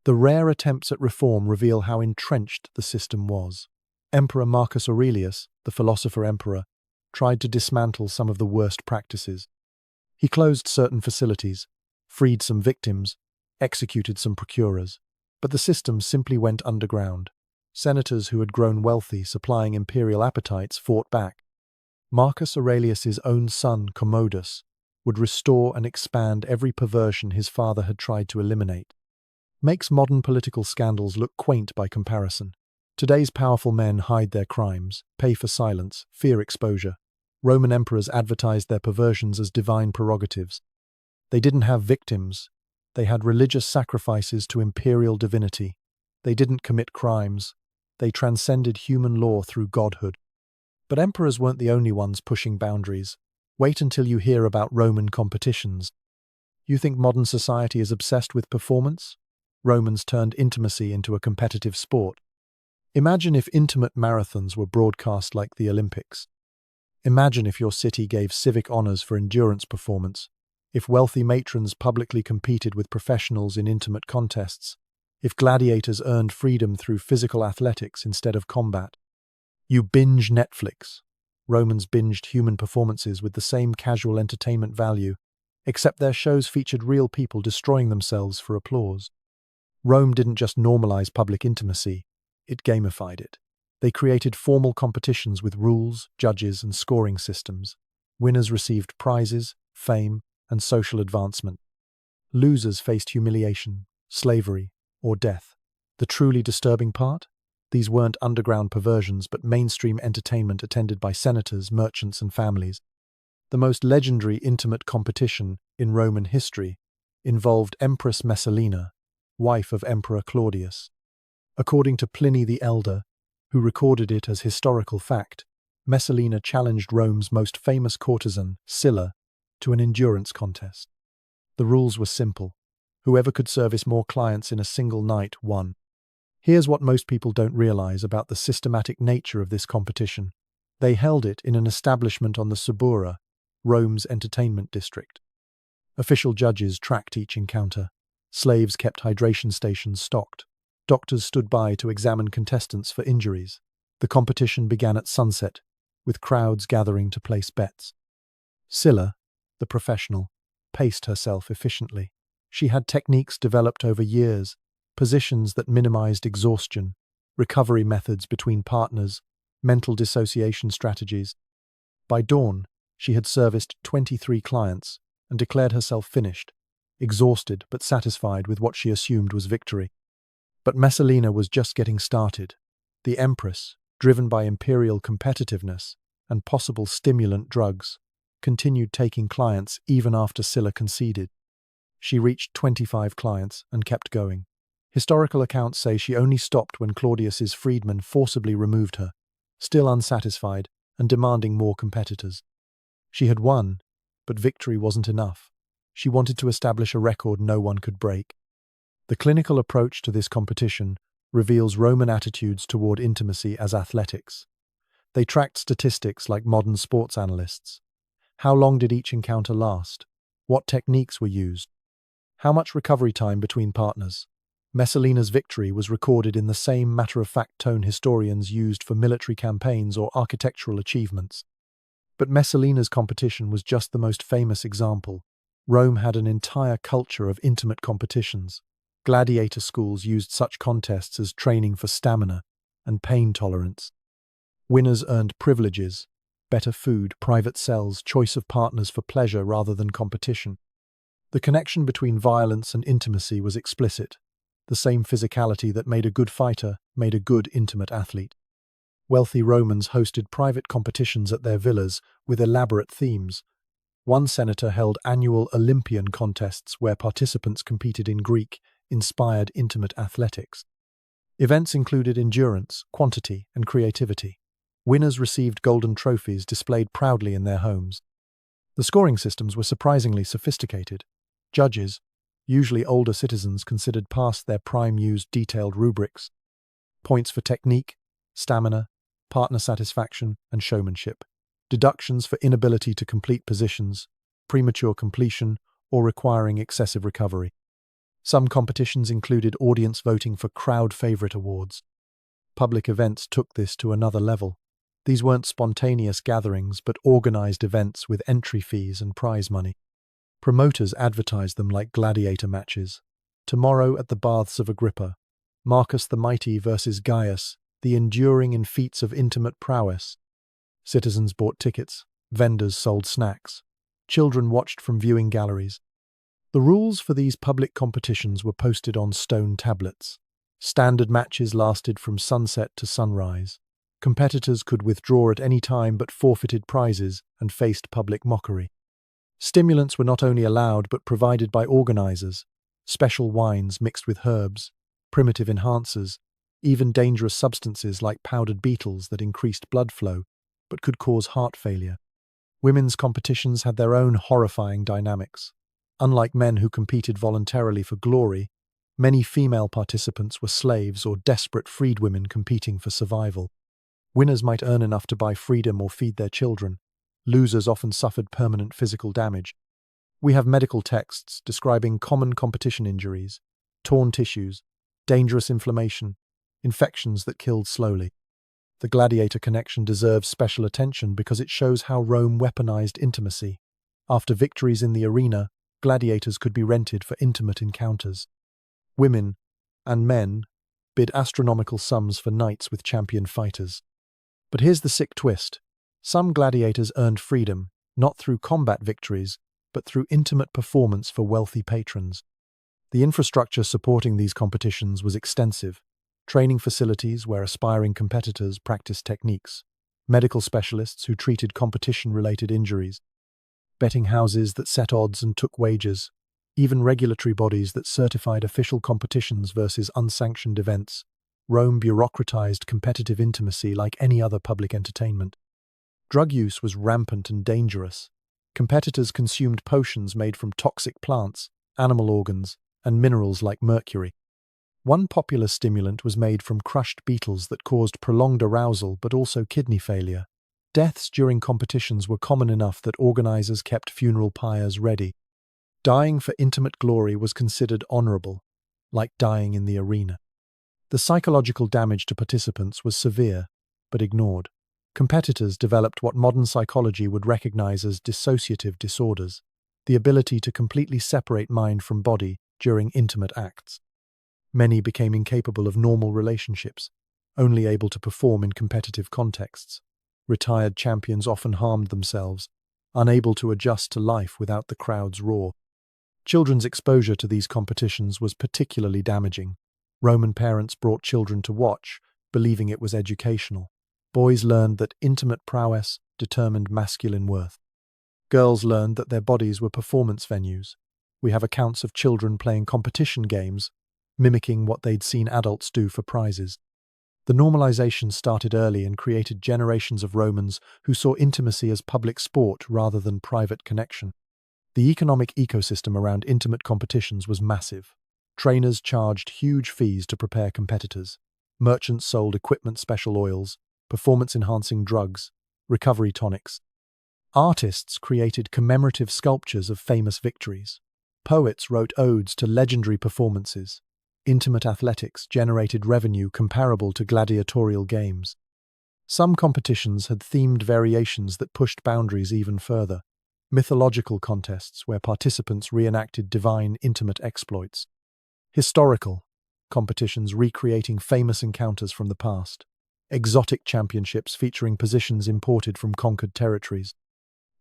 The rare attempts at reform reveal how entrenched the system was. Emperor Marcus Aurelius, the philosopher emperor, tried to dismantle some of the worst practices. He closed certain facilities, freed some victims, executed some procurers. But the system simply went underground. Senators who had grown wealthy supplying imperial appetites fought back. Marcus Aurelius's own son, Commodus, would restore and expand every perversion his father had tried to eliminate. Makes modern political scandals look quaint by comparison. Today's powerful men hide their crimes, pay for silence, fear exposure. Roman emperors advertised their perversions as divine prerogatives. They didn't have victims. They had religious sacrifices to imperial divinity. They didn't commit crimes. They transcended human law through godhood. But emperors weren't the only ones pushing boundaries. Wait until you hear about Roman competitions. You think modern society is obsessed with performance? Romans turned intimacy into a competitive sport. Imagine if intimate marathons were broadcast like the Olympics. Imagine if your city gave civic honors for endurance performance, if wealthy matrons publicly competed with professionals in intimate contests, if gladiators earned freedom through physical athletics instead of combat. You binge Netflix. Romans binged human performances with the same casual entertainment value, except their shows featured real people destroying themselves for applause. Rome didn't just normalize public intimacy, it gamified it. They created formal competitions with rules, judges, and scoring systems. Winners received prizes, fame, and social advancement. Losers faced humiliation, slavery, or death. The truly disturbing part? These weren't underground perversions but mainstream entertainment attended by senators, merchants, and families. The most legendary intimate competition in Roman history involved Empress Messalina, wife of Emperor Claudius. According to Pliny the Elder, who recorded it as historical fact, Messalina challenged Rome's most famous courtesan, Sylla, to an endurance contest. The rules were simple. Whoever could service more clients in a single night won. Here's what most people don't realize about the systematic nature of this competition. They held it in an establishment on the Subura, Rome's entertainment district. Official judges tracked each encounter. Slaves kept hydration stations stocked. Doctors stood by to examine contestants for injuries. The competition began at sunset, with crowds gathering to place bets. Sylla, the professional, paced herself efficiently. She had techniques developed over years, positions that minimized exhaustion, recovery methods between partners, mental dissociation strategies. By dawn, she had serviced 23 clients and declared herself finished, exhausted but satisfied with what she assumed was victory. But Messalina was just getting started. The empress, driven by imperial competitiveness and possible stimulant drugs, continued taking clients even after Scylla conceded. She reached 25 clients and kept going. Historical accounts say she only stopped when Claudius's freedmen forcibly removed her, still unsatisfied and demanding more competitors. She had won, but victory wasn't enough. She wanted to establish a record no one could break. The clinical approach to this competition reveals Roman attitudes toward intimacy as athletics. They tracked statistics like modern sports analysts. How long did each encounter last? What techniques were used? How much recovery time between partners? Messalina's victory was recorded in the same matter-of-fact tone historians used for military campaigns or architectural achievements. But Messalina's competition was just the most famous example. Rome had an entire culture of intimate competitions. Gladiator schools used such contests as training for stamina and pain tolerance. Winners earned privileges, better food, private cells, choice of partners for pleasure rather than competition. The connection between violence and intimacy was explicit. The same physicality that made a good fighter made a good intimate athlete. Wealthy Romans hosted private competitions at their villas with elaborate themes. One senator held annual Olympian contests where participants competed in Greek-inspired intimate athletics. Events included endurance, quantity, and creativity. Winners received golden trophies displayed proudly in their homes. The scoring systems were surprisingly sophisticated. Judges, usually older citizens, considered past their prime, used detailed rubrics. Points for technique, stamina, partner satisfaction, and showmanship. Deductions for inability to complete positions, premature completion, or requiring excessive recovery. Some competitions included audience voting for crowd favorite awards. Public events took this to another level. These weren't spontaneous gatherings, but organized events with entry fees and prize money. Promoters advertised them like gladiator matches. Tomorrow at the Baths of Agrippa, Marcus the Mighty versus Gaius, the enduring in feats of intimate prowess. Citizens bought tickets, vendors sold snacks, children watched from viewing galleries. The rules for these public competitions were posted on stone tablets. Standard matches lasted from sunset to sunrise. Competitors could withdraw at any time but forfeited prizes and faced public mockery. Stimulants were not only allowed but provided by organizers, special wines mixed with herbs, primitive enhancers, even dangerous substances like powdered beetles that increased blood flow but could cause heart failure. Women's competitions had their own horrifying dynamics. Unlike men who competed voluntarily for glory, many female participants were slaves or desperate freedwomen competing for survival. Winners might earn enough to buy freedom or feed their children. Losers often suffered permanent physical damage. We have medical texts describing common competition injuries, torn tissues, dangerous inflammation, infections that killed slowly. The gladiator connection deserves special attention because it shows how Rome weaponized intimacy. After victories in the arena, gladiators could be rented for intimate encounters. Women and men bid astronomical sums for nights with champion fighters. But here's the sick twist. Some gladiators earned freedom, not through combat victories, but through intimate performance for wealthy patrons. The infrastructure supporting these competitions was extensive. Training facilities where aspiring competitors practiced techniques, medical specialists who treated competition-related injuries, betting houses that set odds and took wagers, even regulatory bodies that certified official competitions versus unsanctioned events. Rome bureaucratized competitive intimacy like any other public entertainment. Drug use was rampant and dangerous. Competitors consumed potions made from toxic plants, animal organs, and minerals like mercury. One popular stimulant was made from crushed beetles that caused prolonged arousal but also kidney failure. Deaths during competitions were common enough that organizers kept funeral pyres ready. Dying for intimate glory was considered honorable, like dying in the arena. The psychological damage to participants was severe, but ignored. Competitors developed what modern psychology would recognize as dissociative disorders, the ability to completely separate mind from body during intimate acts. Many became incapable of normal relationships, only able to perform in competitive contexts. Retired champions often harmed themselves, unable to adjust to life without the crowd's roar. Children's exposure to these competitions was particularly damaging. Roman parents brought children to watch, believing it was educational. Boys learned that intimate prowess determined masculine worth. Girls learned that their bodies were performance venues. We have accounts of children playing competition games, mimicking what they'd seen adults do for prizes. The normalization started early and created generations of Romans who saw intimacy as public sport rather than private connection. The economic ecosystem around intimate competitions was massive. Trainers charged huge fees to prepare competitors. Merchants sold equipment, special oils, performance-enhancing drugs, recovery tonics. Artists created commemorative sculptures of famous victories. Poets wrote odes to legendary performances. Intimate athletics generated revenue comparable to gladiatorial games. Some competitions had themed variations that pushed boundaries even further. Mythological contests where participants reenacted divine, intimate exploits. Historical competitions recreating famous encounters from the past. Exotic championships featuring positions imported from conquered territories.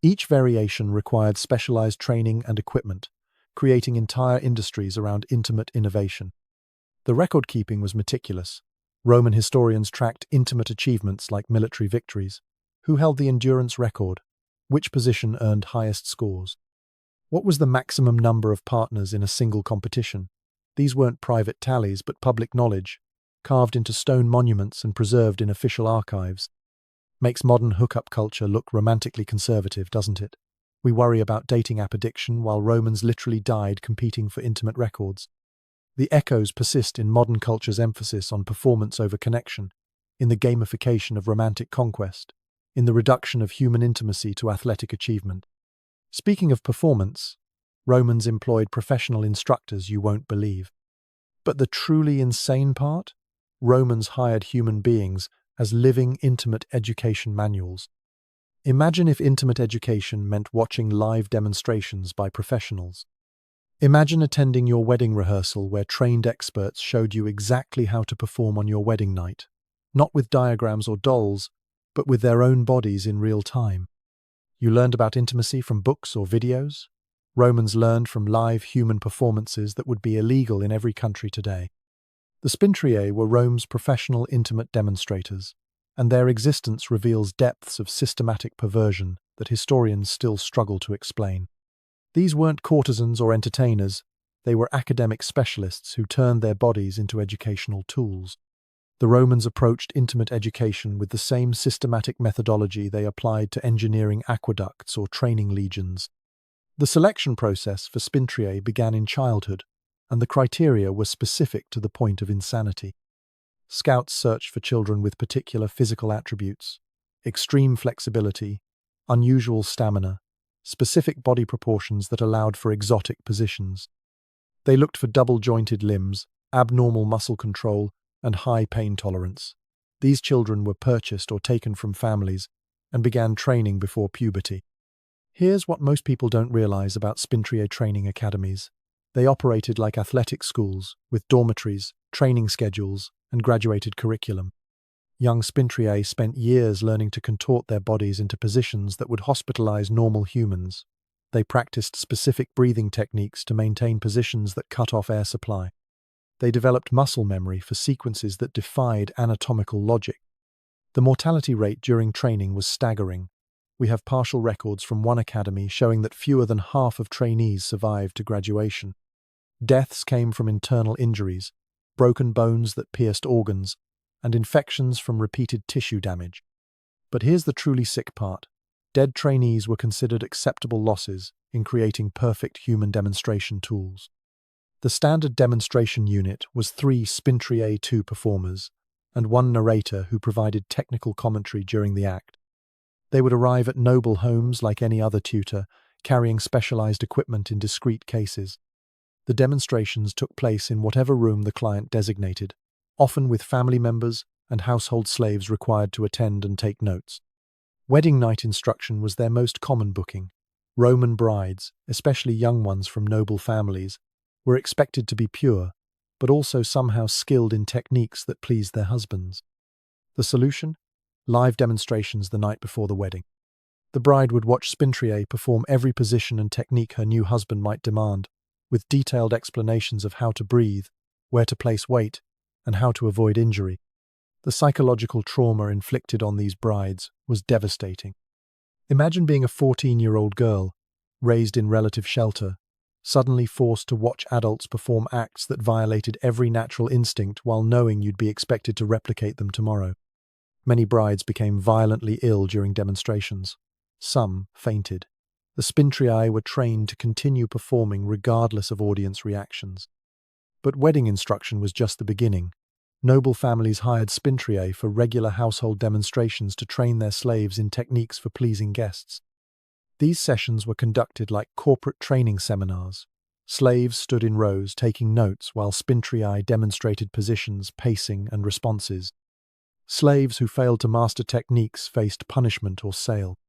Each variation required specialized training and equipment, creating entire industries around intimate innovation. The record-keeping was meticulous. Roman historians tracked intimate achievements like military victories. Who held the endurance record? Which position earned highest scores? What was the maximum number of partners in a single competition? These weren't private tallies, but public knowledge, carved into stone monuments and preserved in official archives. Makes modern hookup culture look romantically conservative, doesn't it? We worry about dating app addiction while Romans literally died competing for intimate records. The echoes persist in modern culture's emphasis on performance over connection, in the gamification of romantic conquest, in the reduction of human intimacy to athletic achievement. Speaking of performance, Romans employed professional instructors you won't believe. But the truly insane part? Romans hired human beings as living intimate education manuals. Imagine if intimate education meant watching live demonstrations by professionals. Imagine attending your wedding rehearsal where trained experts showed you exactly how to perform on your wedding night, not with diagrams or dolls, but with their own bodies in real time. You learned about intimacy from books or videos? Romans learned from live human performances that would be illegal in every country today. The spintriae were Rome's professional intimate demonstrators, and their existence reveals depths of systematic perversion that historians still struggle to explain. These weren't courtesans or entertainers, they were academic specialists who turned their bodies into educational tools. The Romans approached intimate education with the same systematic methodology they applied to engineering aqueducts or training legions. The selection process for spintriae began in childhood, and the criteria were specific to the point of insanity. Scouts searched for children with particular physical attributes, extreme flexibility, unusual stamina, specific body proportions that allowed for exotic positions. They looked for double-jointed limbs, abnormal muscle control, and high pain tolerance. These children were purchased or taken from families and began training before puberty. Here's what most people don't realize about spintriae training academies. They operated like athletic schools, with dormitories, training schedules, and graduated curriculum. Young spintriae spent years learning to contort their bodies into positions that would hospitalize normal humans. They practiced specific breathing techniques to maintain positions that cut off air supply. They developed muscle memory for sequences that defied anatomical logic. The mortality rate during training was staggering. We have partial records from one academy showing that fewer than half of trainees survived to graduation. Deaths came from internal injuries, broken bones that pierced organs, and infections from repeated tissue damage. But here's the truly sick part. Dead trainees were considered acceptable losses in creating perfect human demonstration tools. The standard demonstration unit was 3 spintriae 2 performers and 1 narrator who provided technical commentary during the act. They would arrive at noble homes like any other tutor, carrying specialized equipment in discrete cases. The demonstrations took place in whatever room the client designated, often with family members and household slaves required to attend and take notes. Wedding night instruction was their most common booking. Roman brides, especially young ones from noble families, were expected to be pure, but also somehow skilled in techniques that pleased their husbands. The solution? Live demonstrations the night before the wedding. The bride would watch spintriae perform every position and technique her new husband might demand, with detailed explanations of how to breathe, where to place weight, and how to avoid injury. The psychological trauma inflicted on these brides was devastating. Imagine being a 14-year-old girl, raised in relative shelter, suddenly forced to watch adults perform acts that violated every natural instinct while knowing you'd be expected to replicate them tomorrow. Many brides became violently ill during demonstrations. Some fainted. The spintriae were trained to continue performing regardless of audience reactions. But wedding instruction was just the beginning. Noble families hired spintriae for regular household demonstrations to train their slaves in techniques for pleasing guests. These sessions were conducted like corporate training seminars. Slaves stood in rows taking notes while spintriae demonstrated positions, pacing, and responses. Slaves who failed to master techniques faced punishment or sale.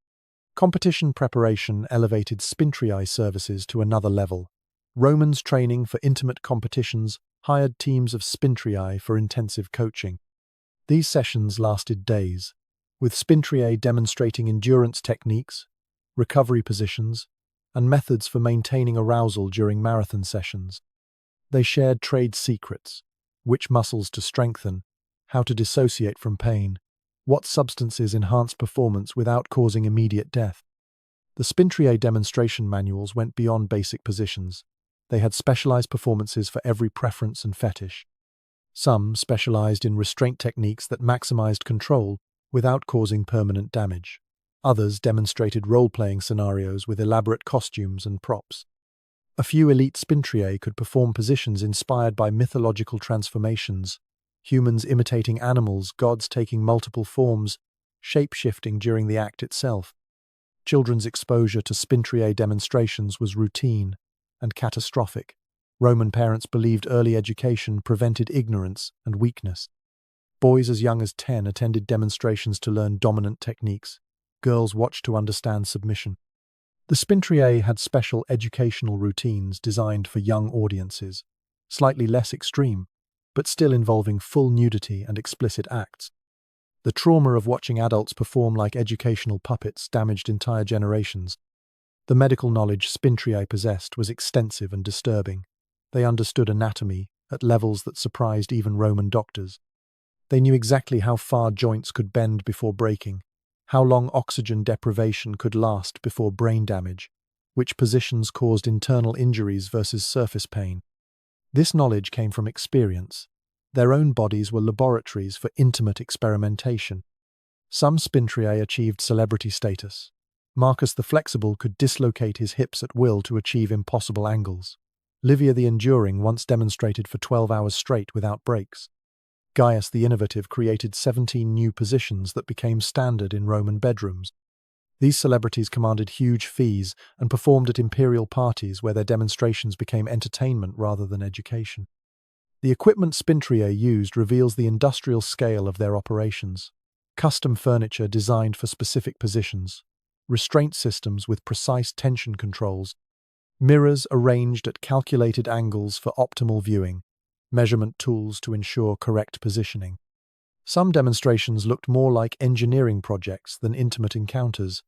Competition preparation elevated spintriae services to another level. Romans training for intimate competitions hired teams of spintriae for intensive coaching. These sessions lasted days, with spintriae demonstrating endurance techniques, recovery positions, and methods for maintaining arousal during marathon sessions. They shared trade secrets, which muscles to strengthen, how to dissociate from pain, what substances enhance performance without causing immediate death. The spintriae demonstration manuals went beyond basic positions. They had specialized performances for every preference and fetish. Some specialized in restraint techniques that maximized control without causing permanent damage. Others demonstrated role-playing scenarios with elaborate costumes and props. A few elite spintriae could perform positions inspired by mythological transformations, humans imitating animals, gods taking multiple forms, shape-shifting during the act itself. Children's exposure to spintriae demonstrations was routine and catastrophic. Roman parents believed early education prevented ignorance and weakness. Boys as young as 10 attended demonstrations to learn dominant techniques. Girls watched to understand submission. The spintriae had special educational routines designed for young audiences, slightly less extreme, but still involving full nudity and explicit acts. The trauma of watching adults perform like educational puppets damaged entire generations. The medical knowledge spintriae possessed was extensive and disturbing. They understood anatomy at levels that surprised even Roman doctors. They knew exactly how far joints could bend before breaking, how long oxygen deprivation could last before brain damage, which positions caused internal injuries versus surface pain. This knowledge came from experience. Their own bodies were laboratories for intimate experimentation. Some spintriae achieved celebrity status. Marcus the Flexible could dislocate his hips at will to achieve impossible angles. Livia the Enduring once demonstrated for 12 hours straight without breaks. Gaius the Innovative created 17 new positions that became standard in Roman bedrooms. These celebrities commanded huge fees and performed at imperial parties where their demonstrations became entertainment rather than education. The equipment spintriae used reveals the industrial scale of their operations. Custom furniture designed for specific positions, restraint systems with precise tension controls, mirrors arranged at calculated angles for optimal viewing, measurement tools to ensure correct positioning. Some demonstrations looked more like engineering projects than intimate encounters,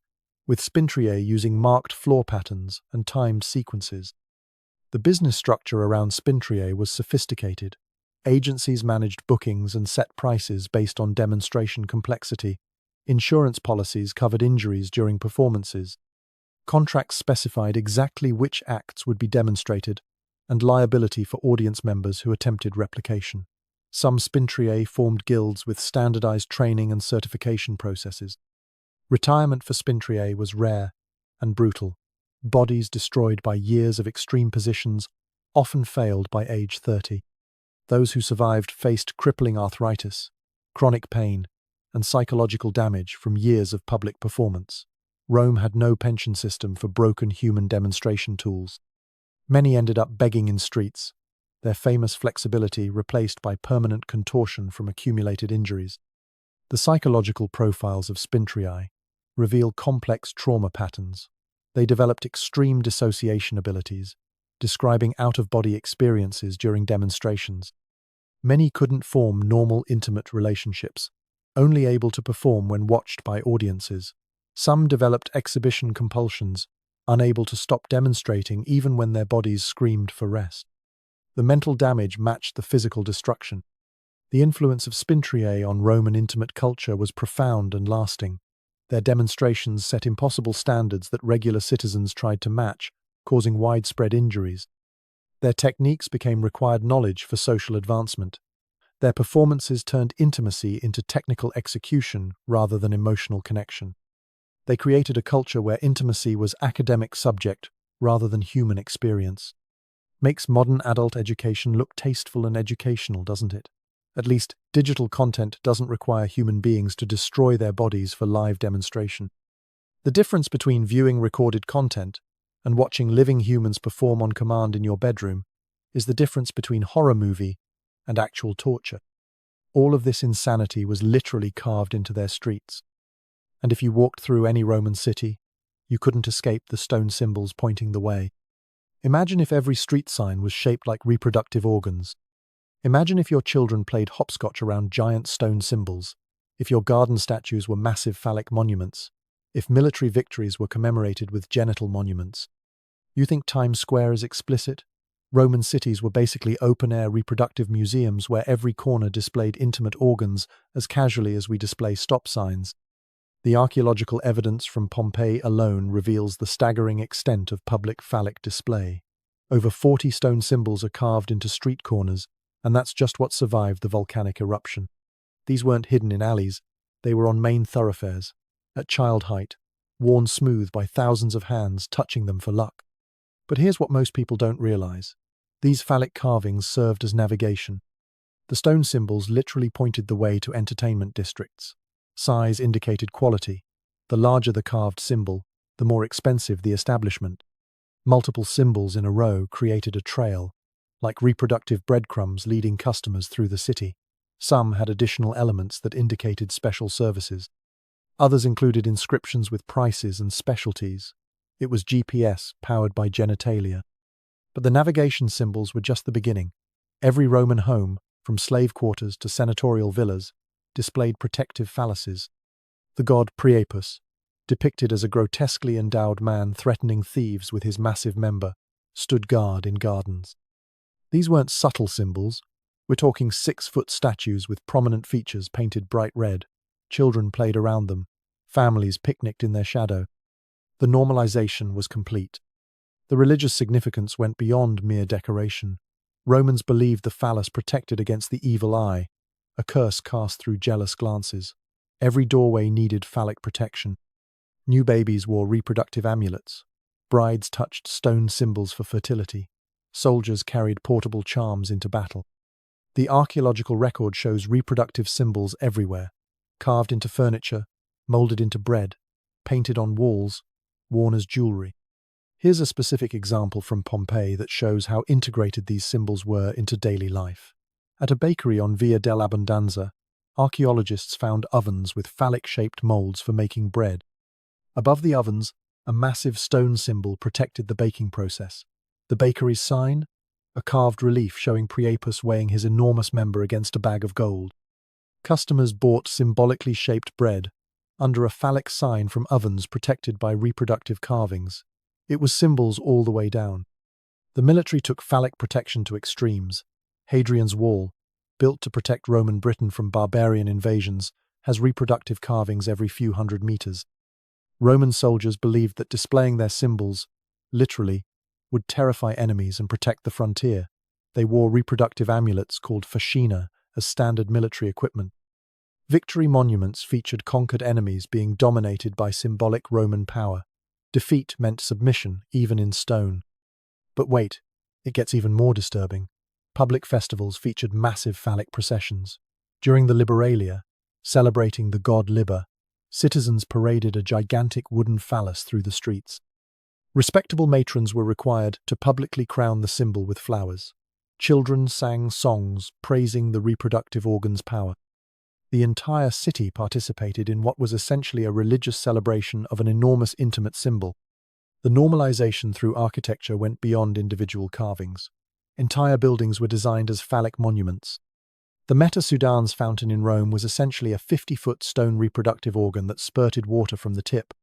with spintriae using marked floor patterns and timed sequences. The business structure around spintriae was sophisticated. Agencies managed bookings and set prices based on demonstration complexity. Insurance policies covered injuries during performances. Contracts specified exactly which acts would be demonstrated, and liability for audience members who attempted replication. Some spintriae formed guilds with standardized training and certification processes. Retirement for spintriae was rare and brutal. Bodies destroyed by years of extreme positions often failed by age 30. Those who survived faced crippling arthritis, chronic pain, and psychological damage from years of public performance. Rome had no pension system for broken human demonstration tools. Many ended up begging in streets, their famous flexibility replaced by permanent contortion from accumulated injuries. The psychological profiles of spintriae reveal complex trauma patterns. They developed extreme dissociation abilities, describing out-of-body experiences during demonstrations. Many couldn't form normal intimate relationships, only able to perform when watched by audiences. Some developed exhibition compulsions, unable to stop demonstrating even when their bodies screamed for rest. The mental damage matched the physical destruction. The influence of spintriae on Roman intimate culture was profound and lasting. Their demonstrations set impossible standards that regular citizens tried to match, causing widespread injuries. Their techniques became required knowledge for social advancement. Their performances turned intimacy into technical execution rather than emotional connection. They created a culture where intimacy was academic subject rather than human experience. Makes modern adult education look tasteful and educational, doesn't it? At least, digital content doesn't require human beings to destroy their bodies for live demonstration. The difference between viewing recorded content and watching living humans perform on command in your bedroom is the difference between horror movie and actual torture. All of this insanity was literally carved into their streets. And if you walked through any Roman city, you couldn't escape the stone symbols pointing the way. Imagine if every street sign was shaped like reproductive organs. Imagine if your children played hopscotch around giant stone symbols, if your garden statues were massive phallic monuments, if military victories were commemorated with genital monuments. You think Times Square is explicit? Roman cities were basically open-air reproductive museums where every corner displayed intimate organs as casually as we display stop signs. The archaeological evidence from Pompeii alone reveals the staggering extent of public phallic display. Over 40 stone symbols are carved into street corners, and that's just what survived the volcanic eruption. These weren't hidden in alleys, they were on main thoroughfares, at child height, worn smooth by thousands of hands touching them for luck. But here's what most people don't realize. These phallic carvings served as navigation. The stone symbols literally pointed the way to entertainment districts. Size indicated quality. The larger the carved symbol, the more expensive the establishment. Multiple symbols in a row created a trail, like reproductive breadcrumbs leading customers through the city. Some had additional elements that indicated special services. Others included inscriptions with prices and specialties. It was GPS powered by genitalia. But the navigation symbols were just the beginning. Every Roman home, from slave quarters to senatorial villas, displayed protective phalluses. The god Priapus, depicted as a grotesquely endowed man threatening thieves with his massive member, stood guard in gardens. These weren't subtle symbols. We're talking 6-foot statues with prominent features painted bright red. Children played around them. Families picnicked in their shadow. The normalization was complete. The religious significance went beyond mere decoration. Romans believed the phallus protected against the evil eye, a curse cast through jealous glances. Every doorway needed phallic protection. New babies wore reproductive amulets. Brides touched stone symbols for fertility. Soldiers carried portable charms into battle. The archaeological record shows reproductive symbols everywhere, carved into furniture, molded into bread, painted on walls, worn as jewelry. Here's a specific example from Pompeii that shows how integrated these symbols were into daily life. At a bakery on Via dell'Abbondanza, archaeologists found ovens with phallic-shaped molds for making bread. Above the ovens, a massive stone symbol protected the baking process. The bakery's sign? A carved relief showing Priapus weighing his enormous member against a bag of gold. Customers bought symbolically shaped bread under a phallic sign from ovens protected by reproductive carvings. It was symbols all the way down. The military took phallic protection to extremes. Hadrian's Wall, built to protect Roman Britain from barbarian invasions, has reproductive carvings every few hundred meters. Roman soldiers believed that displaying their symbols, literally, would terrify enemies and protect the frontier. They wore reproductive amulets called fascina as standard military equipment. Victory monuments featured conquered enemies being dominated by symbolic Roman power. Defeat meant submission, even in stone. But wait, it gets even more disturbing. Public festivals featured massive phallic processions. During the Liberalia, celebrating the god Liber, citizens paraded a gigantic wooden phallus through the streets. Respectable matrons were required to publicly crown the symbol with flowers. Children sang songs praising the reproductive organ's power. The entire city participated in what was essentially a religious celebration of an enormous intimate symbol. The normalization through architecture went beyond individual carvings. Entire buildings were designed as phallic monuments. The Meta Sudans fountain in Rome was essentially a 50-foot stone reproductive organ that spurted water from the tip.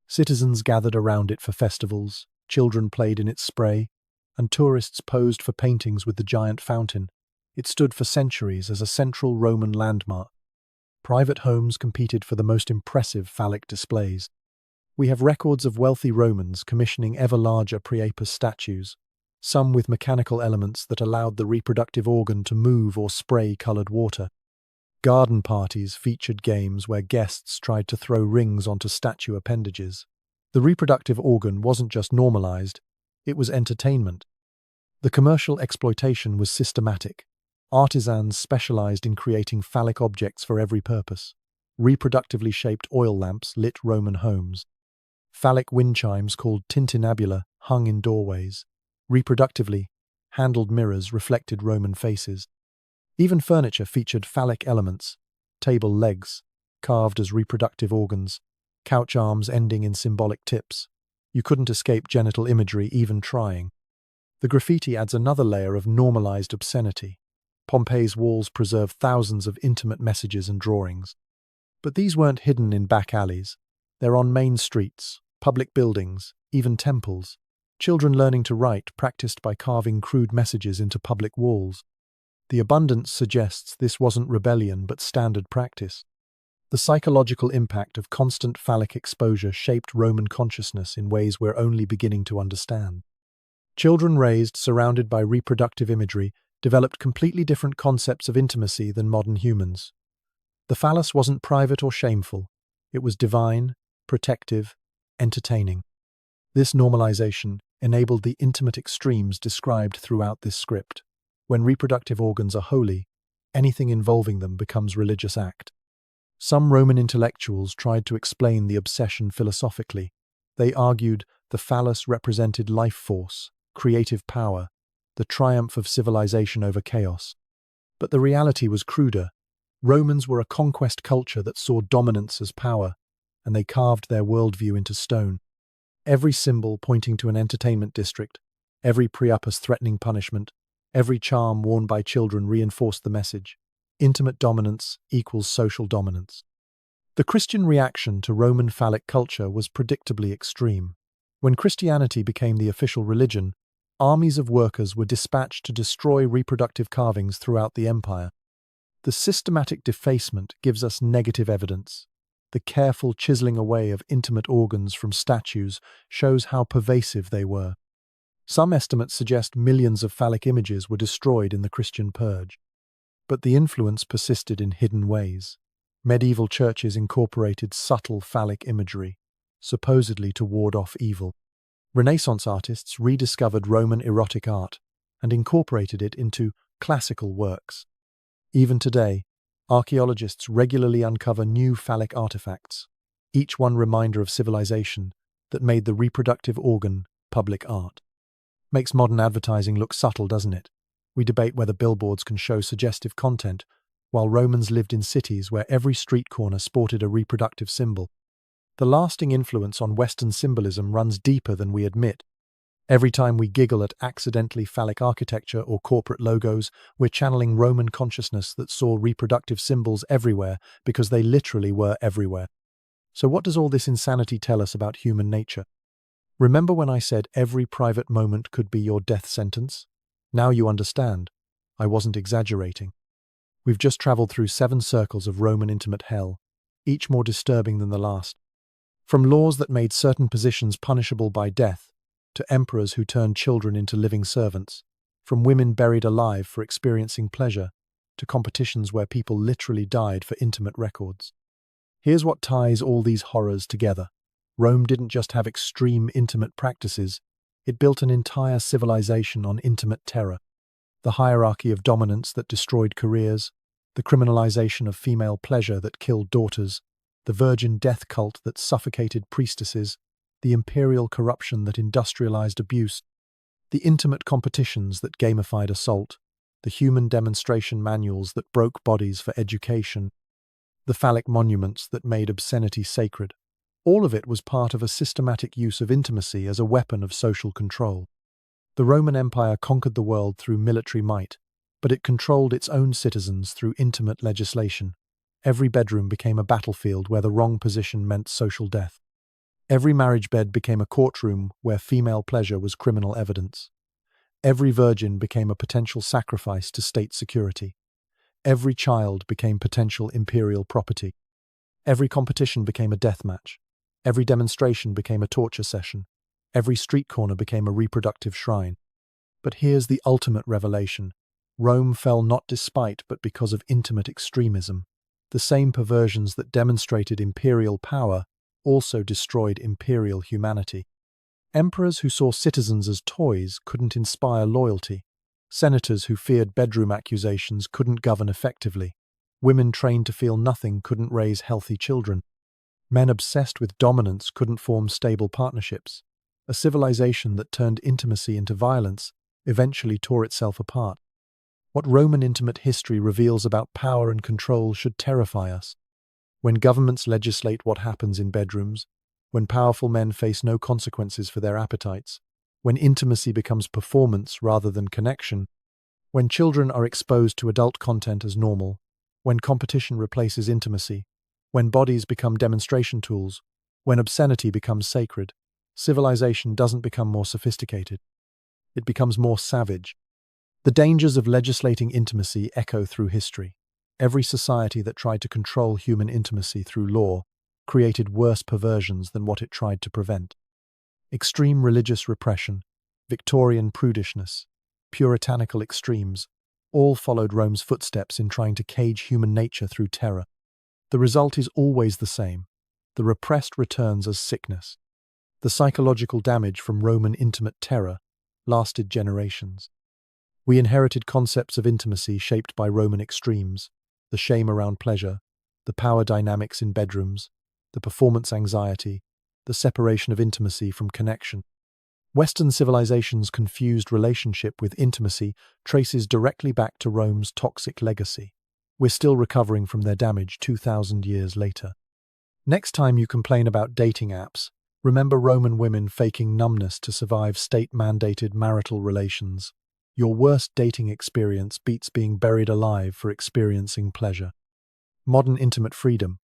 Citizens gathered around it for festivals, children played in its spray, and tourists posed for paintings with the giant fountain. It stood for centuries as a central Roman landmark. Private homes competed for the most impressive phallic displays. We have records of wealthy Romans commissioning ever larger Priapus statues, some with mechanical elements that allowed the reproductive organ to move or spray coloured water. Garden parties featured games where guests tried to throw rings onto statue appendages. The reproductive organ wasn't just normalized, it was entertainment. The commercial exploitation was systematic. Artisans specialized in creating phallic objects for every purpose. Reproductively shaped oil lamps lit Roman homes. Phallic wind chimes called tintinnabula hung in doorways. Reproductively, handled mirrors reflected Roman faces. Even furniture featured phallic elements, table legs, carved as reproductive organs, couch arms ending in symbolic tips. You couldn't escape genital imagery even trying. The graffiti adds another layer of normalized obscenity. Pompeii's walls preserve thousands of intimate messages and drawings. But these weren't hidden in back alleys. They're on main streets, public buildings, even temples. Children learning to write practiced by carving crude messages into public walls. The abundance suggests this wasn't rebellion but standard practice. The psychological impact of constant phallic exposure shaped Roman consciousness in ways we're only beginning to understand. Children raised surrounded by reproductive imagery developed completely different concepts of intimacy than modern humans. The phallus wasn't private or shameful. It was divine, protective, entertaining. This normalization enabled the intimate extremes described throughout this script. When reproductive organs are holy, anything involving them becomes religious act. Some Roman intellectuals tried to explain the obsession philosophically. They argued the phallus represented life force, creative power, the triumph of civilization over chaos. But the reality was cruder. Romans were a conquest culture that saw dominance as power, and they carved their worldview into stone. Every symbol pointing to an entertainment district, every priapus threatening punishment, every charm worn by children reinforced the message. Intimate dominance equals social dominance. The Christian reaction to Roman phallic culture was predictably extreme. When Christianity became the official religion, armies of workers were dispatched to destroy reproductive carvings throughout the empire. The systematic defacement gives us negative evidence. The careful chiseling away of intimate organs from statues shows how pervasive they were. Some estimates suggest millions of phallic images were destroyed in the Christian purge. But the influence persisted in hidden ways. Medieval churches incorporated subtle phallic imagery, supposedly to ward off evil. Renaissance artists rediscovered Roman erotic art and incorporated it into classical works. Even today, archaeologists regularly uncover new phallic artifacts, each one reminder of civilization that made the reproductive organ public art. Makes modern advertising look subtle, doesn't it? We debate whether billboards can show suggestive content, while Romans lived in cities where every street corner sported a reproductive symbol. The lasting influence on Western symbolism runs deeper than we admit. Every time we giggle at accidentally phallic architecture or corporate logos, we're channeling Roman consciousness that saw reproductive symbols everywhere because they literally were everywhere. So what does all this insanity tell us about human nature? Remember when I said every private moment could be your death sentence? Now you understand. I wasn't exaggerating. We've just traveled through 7 circles of Roman intimate hell, each more disturbing than the last. From laws that made certain positions punishable by death, to emperors who turned children into living servants, from women buried alive for experiencing pleasure, to competitions where people literally died for intimate records. Here's what ties all these horrors together. Rome didn't just have extreme intimate practices, it built an entire civilization on intimate terror. The hierarchy of dominance that destroyed careers, the criminalization of female pleasure that killed daughters, the virgin death cult that suffocated priestesses, the imperial corruption that industrialized abuse, the intimate competitions that gamified assault, the human demonstration manuals that broke bodies for education, the phallic monuments that made obscenity sacred. All of it was part of a systematic use of intimacy as a weapon of social control. The Roman Empire conquered the world through military might, but it controlled its own citizens through intimate legislation. Every bedroom became a battlefield where the wrong position meant social death. Every marriage bed became a courtroom where female pleasure was criminal evidence. Every virgin became a potential sacrifice to state security. Every child became potential imperial property. Every competition became a death match. Every demonstration became a torture session. Every street corner became a reproductive shrine. But here's the ultimate revelation. Rome fell not despite but because of intimate extremism. The same perversions that demonstrated imperial power also destroyed imperial humanity. Emperors who saw citizens as toys couldn't inspire loyalty. Senators who feared bedroom accusations couldn't govern effectively. Women trained to feel nothing couldn't raise healthy children. Men obsessed with dominance couldn't form stable partnerships. A civilization that turned intimacy into violence eventually tore itself apart. What Roman intimate history reveals about power and control should terrify us. When governments legislate what happens in bedrooms, when powerful men face no consequences for their appetites, when intimacy becomes performance rather than connection, when children are exposed to adult content as normal, when competition replaces intimacy, when bodies become demonstration tools, when obscenity becomes sacred, civilization doesn't become more sophisticated. It becomes more savage. The dangers of legislating intimacy echo through history. Every society that tried to control human intimacy through law created worse perversions than what it tried to prevent. Extreme religious repression, Victorian prudishness, puritanical extremes, all followed Rome's footsteps in trying to cage human nature through terror. The result is always the same. The repressed returns as sickness. The psychological damage from Roman intimate terror lasted generations. We inherited concepts of intimacy shaped by Roman extremes, the shame around pleasure, the power dynamics in bedrooms, the performance anxiety, the separation of intimacy from connection. Western civilization's confused relationship with intimacy traces directly back to Rome's toxic legacy. We're still recovering from their damage 2,000 years later. Next time you complain about dating apps, remember Roman women faking numbness to survive state-mandated marital relations. Your worst dating experience beats being buried alive for experiencing pleasure. Modern intimate freedom,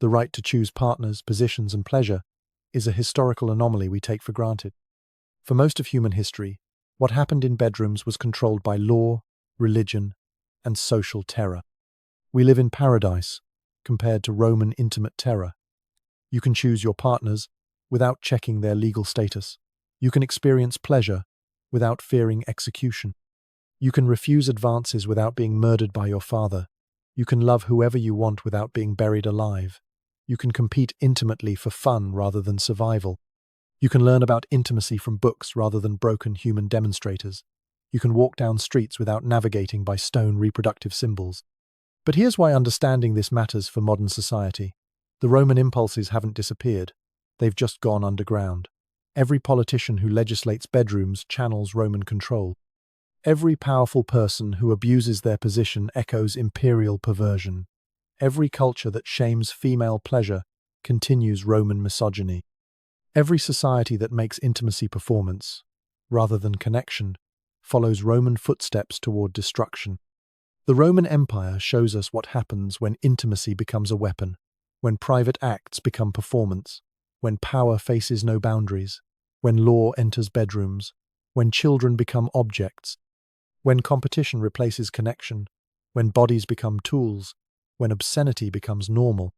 the right to choose partners, positions, and pleasure, is a historical anomaly we take for granted. For most of human history, what happened in bedrooms was controlled by law, religion, and social terror. We live in paradise compared to Roman intimate terror. You can choose your partners without checking their legal status. You can experience pleasure without fearing execution. You can refuse advances without being murdered by your father. You can love whoever you want without being buried alive. You can compete intimately for fun rather than survival. You can learn about intimacy from books rather than broken human demonstrators. You can walk down streets without navigating by stone reproductive symbols. But here's why understanding this matters for modern society. The Roman impulses haven't disappeared. They've just gone underground. Every politician who legislates bedrooms channels Roman control. Every powerful person who abuses their position echoes imperial perversion. Every culture that shames female pleasure continues Roman misogyny. Every society that makes intimacy performance, rather than connection, follows Roman footsteps toward destruction. The Roman Empire shows us what happens when intimacy becomes a weapon, when private acts become performance, when power faces no boundaries, when law enters bedrooms, when children become objects, when competition replaces connection, when bodies become tools, when obscenity becomes normal.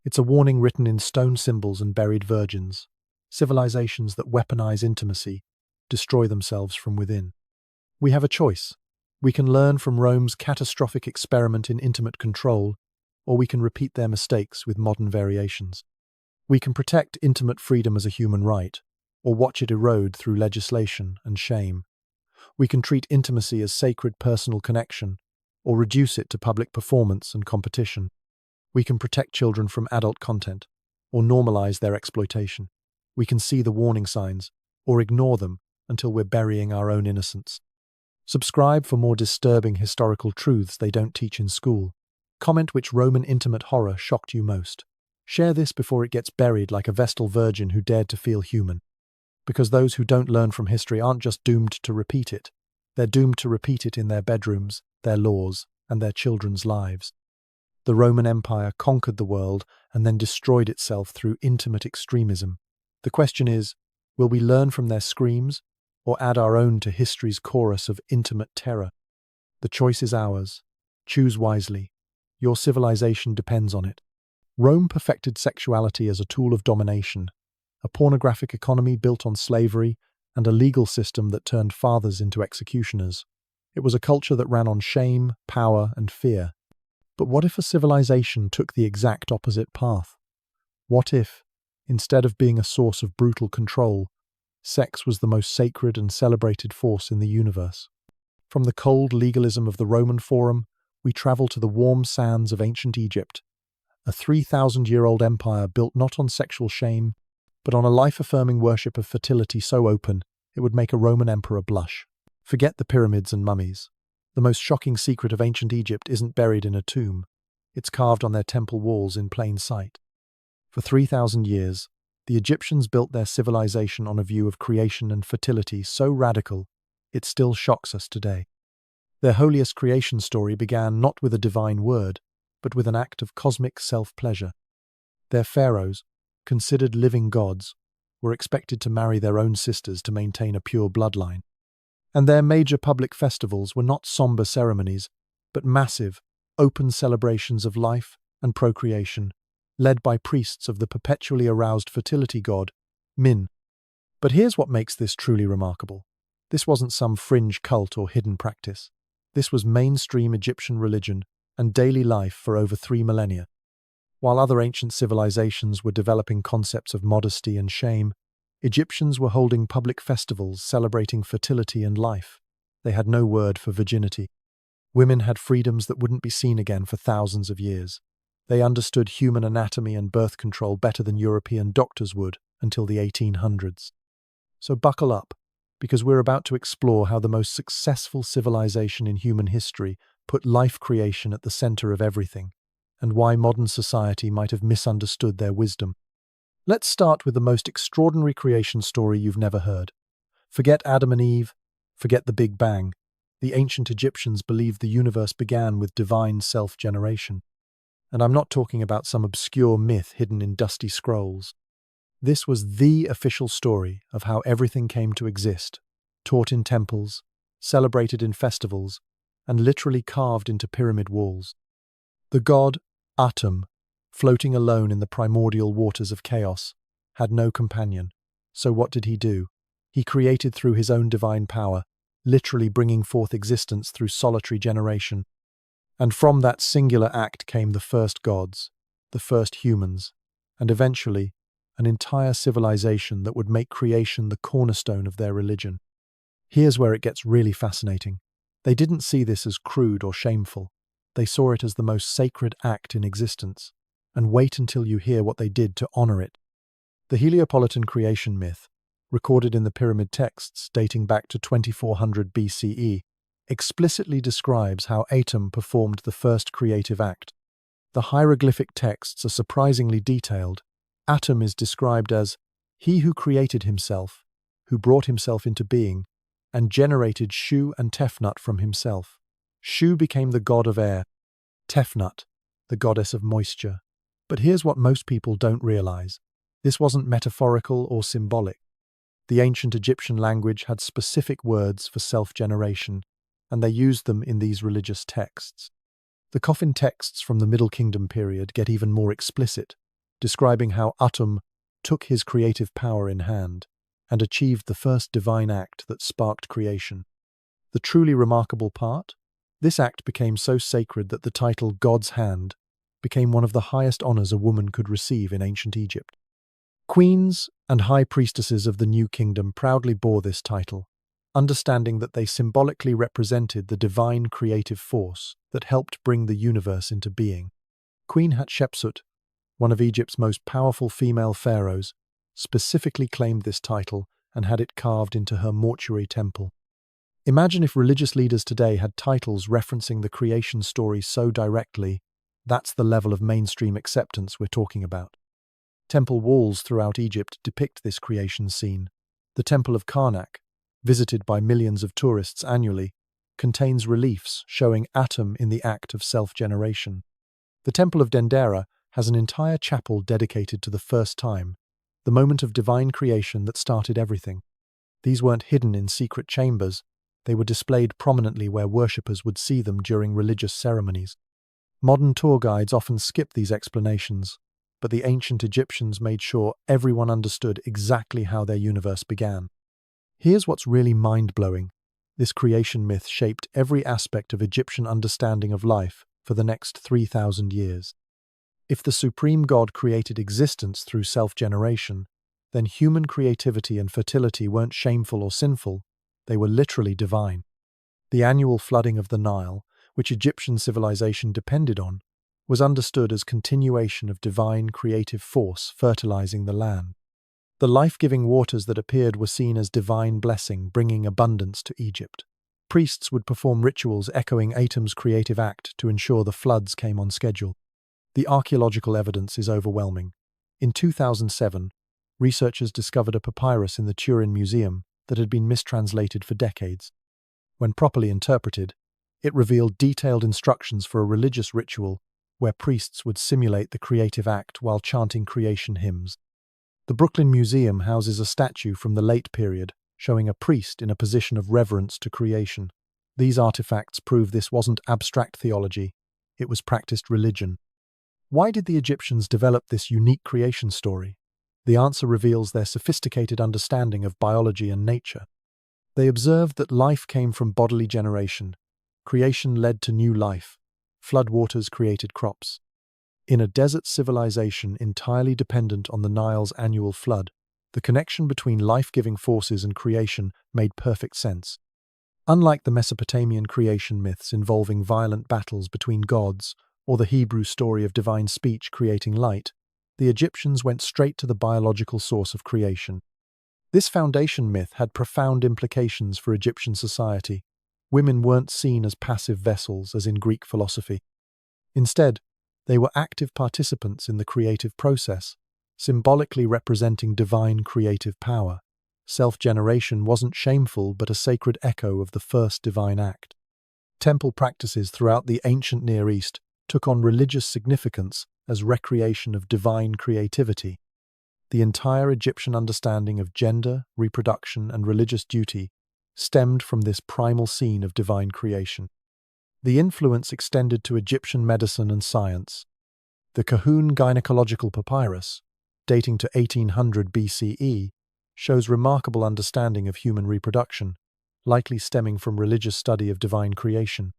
It's a warning written in stone symbols and buried virgins. Civilizations that weaponize intimacy destroy themselves from within. We have a choice. We can learn from Rome's catastrophic experiment in intimate control, or we can repeat their mistakes with modern variations. We can protect intimate freedom as a human right, or watch it erode through legislation and shame. We can treat intimacy as sacred personal connection, or reduce it to public performance and competition. We can protect children from adult content, or normalize their exploitation. We can see the warning signs, or ignore them until we're burying our own innocence. Subscribe for more disturbing historical truths they don't teach in school. Comment which Roman intimate horror shocked you most. Share this before it gets buried like a Vestal virgin who dared to feel human. Because those who don't learn from history aren't just doomed to repeat it. They're doomed to repeat it in their bedrooms, their laws, and their children's lives. The Roman Empire conquered the world and then destroyed itself through intimate extremism. The question is, will we learn from their screams, or add our own to history's chorus of intimate terror? The choice is ours. Choose wisely. Your civilization depends on it. Rome perfected sexuality as a tool of domination, a pornographic economy built on slavery, and a legal system that turned fathers into executioners. It was a culture that ran on shame, power, and fear. But what if a civilization took the exact opposite path? What if, instead of being a source of brutal control, sex was the most sacred and celebrated force in the universe? From the cold legalism of the Roman Forum, we travel to the warm sands of ancient Egypt, a 3,000-year-old empire built not on sexual shame, but on a life-affirming worship of fertility so open it would make a Roman emperor blush. Forget the pyramids and mummies. The most shocking secret of ancient Egypt isn't buried in a tomb. It's carved on their temple walls in plain sight. For 3,000 years, the Egyptians built their civilization on a view of creation and fertility so radical, it still shocks us today. Their holiest creation story began not with a divine word, but with an act of cosmic self-pleasure. Their pharaohs, considered living gods, were expected to marry their own sisters to maintain a pure bloodline. And their major public festivals were not somber ceremonies, but massive, open celebrations of life and procreation, led by priests of the perpetually aroused fertility god, Min. But here's what makes this truly remarkable. This wasn't some fringe cult or hidden practice. This was mainstream Egyptian religion and daily life for over 3 millennia. While other ancient civilizations were developing concepts of modesty and shame, Egyptians were holding public festivals celebrating fertility and life. They had no word for virginity. Women had freedoms that wouldn't be seen again for thousands of years. They understood human anatomy and birth control better than European doctors would until the 1800s. So buckle up, because we're about to explore how the most successful civilization in human history put life creation at the center of everything, and why modern society might have misunderstood their wisdom. Let's start with the most extraordinary creation story you've never heard. Forget Adam and Eve, forget the Big Bang. The ancient Egyptians believed the universe began with divine self-generation. And I'm not talking about some obscure myth hidden in dusty scrolls. This was the official story of how everything came to exist, taught in temples, celebrated in festivals, and literally carved into pyramid walls. The god, Atum, floating alone in the primordial waters of chaos, had no companion. So what did he do? He created through his own divine power, literally bringing forth existence through solitary generation. And from that singular act came the first gods, the first humans, and eventually, an entire civilization that would make creation the cornerstone of their religion. Here's where it gets really fascinating. They didn't see this as crude or shameful. They saw it as the most sacred act in existence. And wait until you hear what they did to honor it. The Heliopolitan creation myth, recorded in the pyramid texts dating back to 2400 BCE, explicitly describes how Atum performed the first creative act. The hieroglyphic texts are surprisingly detailed. Atum is described as he who created himself, who brought himself into being, and generated Shu and Tefnut from himself. Shu became the god of air, Tefnut, the goddess of moisture. But here's what most people don't realize. This wasn't metaphorical or symbolic. The ancient Egyptian language had specific words for self-generation, and they used them in these religious texts. The coffin texts from the Middle Kingdom period get even more explicit, describing how Atum took his creative power in hand and achieved the first divine act that sparked creation. The truly remarkable part? This act became so sacred that the title God's Hand became one of the highest honors a woman could receive in ancient Egypt. Queens and high priestesses of the New Kingdom proudly bore this title, understanding that they symbolically represented the divine creative force that helped bring the universe into being. Queen Hatshepsut, one of Egypt's most powerful female pharaohs, specifically claimed this title and had it carved into her mortuary temple. Imagine if religious leaders today had titles referencing the creation story so directly. That's the level of mainstream acceptance we're talking about. Temple walls throughout Egypt depict this creation scene. The Temple of Karnak, visited by millions of tourists annually, contains reliefs showing Atum in the act of self-generation. The Temple of Dendera has an entire chapel dedicated to the first time, the moment of divine creation that started everything. These weren't hidden in secret chambers. They were displayed prominently where worshippers would see them during religious ceremonies. Modern tour guides often skip these explanations, but the ancient Egyptians made sure everyone understood exactly how their universe began. Here's what's really mind-blowing. This creation myth shaped every aspect of Egyptian understanding of life for the next 3,000 years. If the supreme god created existence through self-generation, then human creativity and fertility weren't shameful or sinful, they were literally divine. The annual flooding of the Nile, which Egyptian civilization depended on, was understood as continuation of divine creative force fertilizing the land. The life-giving waters that appeared were seen as divine blessing, bringing abundance to Egypt. Priests would perform rituals echoing Atum's creative act to ensure the floods came on schedule. The archaeological evidence is overwhelming. In 2007, researchers discovered a papyrus in the Turin Museum that had been mistranslated for decades. When properly interpreted, it revealed detailed instructions for a religious ritual where priests would simulate the creative act while chanting creation hymns. The Brooklyn Museum houses a statue from the late period showing a priest in a position of reverence to creation. These artifacts prove this wasn't abstract theology, it was practiced religion. Why did the Egyptians develop this unique creation story? The answer reveals their sophisticated understanding of biology and nature. They observed that life came from bodily generation. Creation led to new life. Floodwaters created crops. In a desert civilization entirely dependent on the Nile's annual flood, the connection between life-giving forces and creation made perfect sense. Unlike the Mesopotamian creation myths involving violent battles between gods, or the Hebrew story of divine speech creating light, the Egyptians went straight to the biological source of creation. This foundation myth had profound implications for Egyptian society. Women weren't seen as passive vessels as in Greek philosophy. Instead, they were active participants in the creative process, symbolically representing divine creative power. Self-generation wasn't shameful but a sacred echo of the first divine act. Temple practices throughout the ancient Near East took on religious significance as recreation of divine creativity. The entire Egyptian understanding of gender, reproduction, and religious duty stemmed from this primal scene of divine creation. The influence extended to Egyptian medicine and science. The Kahun gynecological papyrus, dating to 1800 BCE, shows remarkable understanding of human reproduction, likely stemming from religious study of divine creation.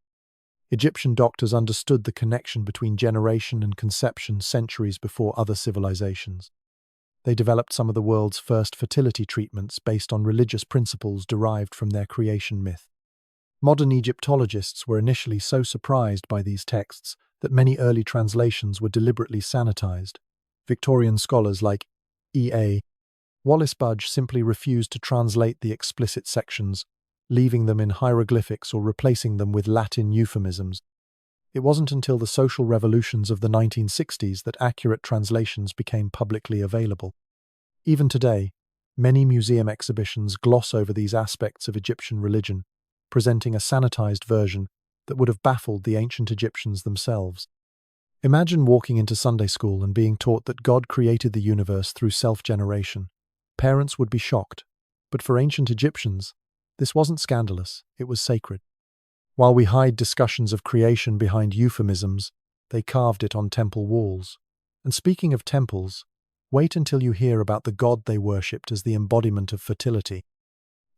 Egyptian doctors understood the connection between generation and conception centuries before other civilizations. They developed some of the world's first fertility treatments based on religious principles derived from their creation myth. Modern Egyptologists were initially so surprised by these texts that many early translations were deliberately sanitized. Victorian scholars like E.A. Wallace Budge simply refused to translate the explicit sections, leaving them in hieroglyphics or replacing them with Latin euphemisms. It wasn't until the social revolutions of the 1960s that accurate translations became publicly available. Even today, many museum exhibitions gloss over these aspects of Egyptian religion, presenting a sanitized version that would have baffled the ancient Egyptians themselves. Imagine walking into Sunday school and being taught that God created the universe through self-generation. Parents would be shocked, but for ancient Egyptians, this wasn't scandalous, it was sacred. While we hide discussions of creation behind euphemisms, they carved it on temple walls. And speaking of temples, wait until you hear about the god they worshipped as the embodiment of fertility.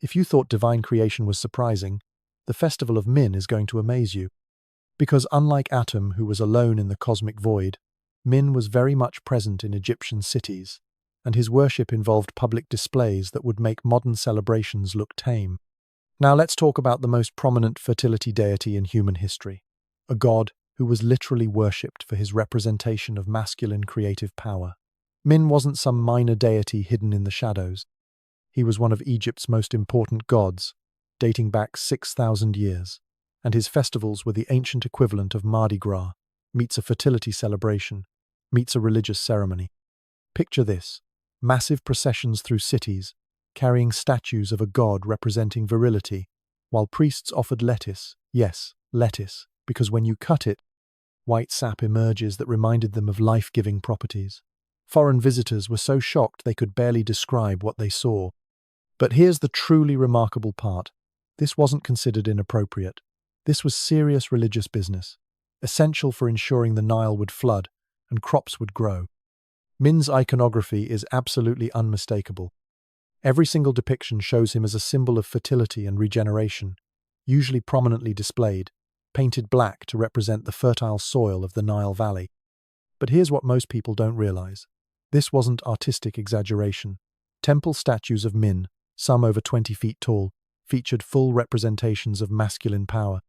If you thought divine creation was surprising, the festival of Min is going to amaze you. Because unlike Atum, who was alone in the cosmic void, Min was very much present in Egyptian cities, and his worship involved public displays that would make modern celebrations look tame. Now let's talk about the most prominent fertility deity in human history, a god who was literally worshipped for his representation of masculine creative power. Min wasn't some minor deity hidden in the shadows. He was one of Egypt's most important gods, dating back 6,000 years, and his festivals were the ancient equivalent of Mardi Gras, meets a fertility celebration, meets a religious ceremony. Picture this: massive processions through cities, carrying statues of a god representing virility, while priests offered lettuce, yes, lettuce, because when you cut it, white sap emerges that reminded them of life-giving properties. Foreign visitors were so shocked they could barely describe what they saw. But here's the truly remarkable part. This wasn't considered inappropriate. This was serious religious business, essential for ensuring the Nile would flood and crops would grow. Min's iconography is absolutely unmistakable. Every single depiction shows him as a symbol of fertility and regeneration, usually prominently displayed, painted black to represent the fertile soil of the Nile Valley. But here's what most people don't realize. This wasn't artistic exaggeration. Temple statues of Min, some over 20 feet tall, featured full representations of masculine power.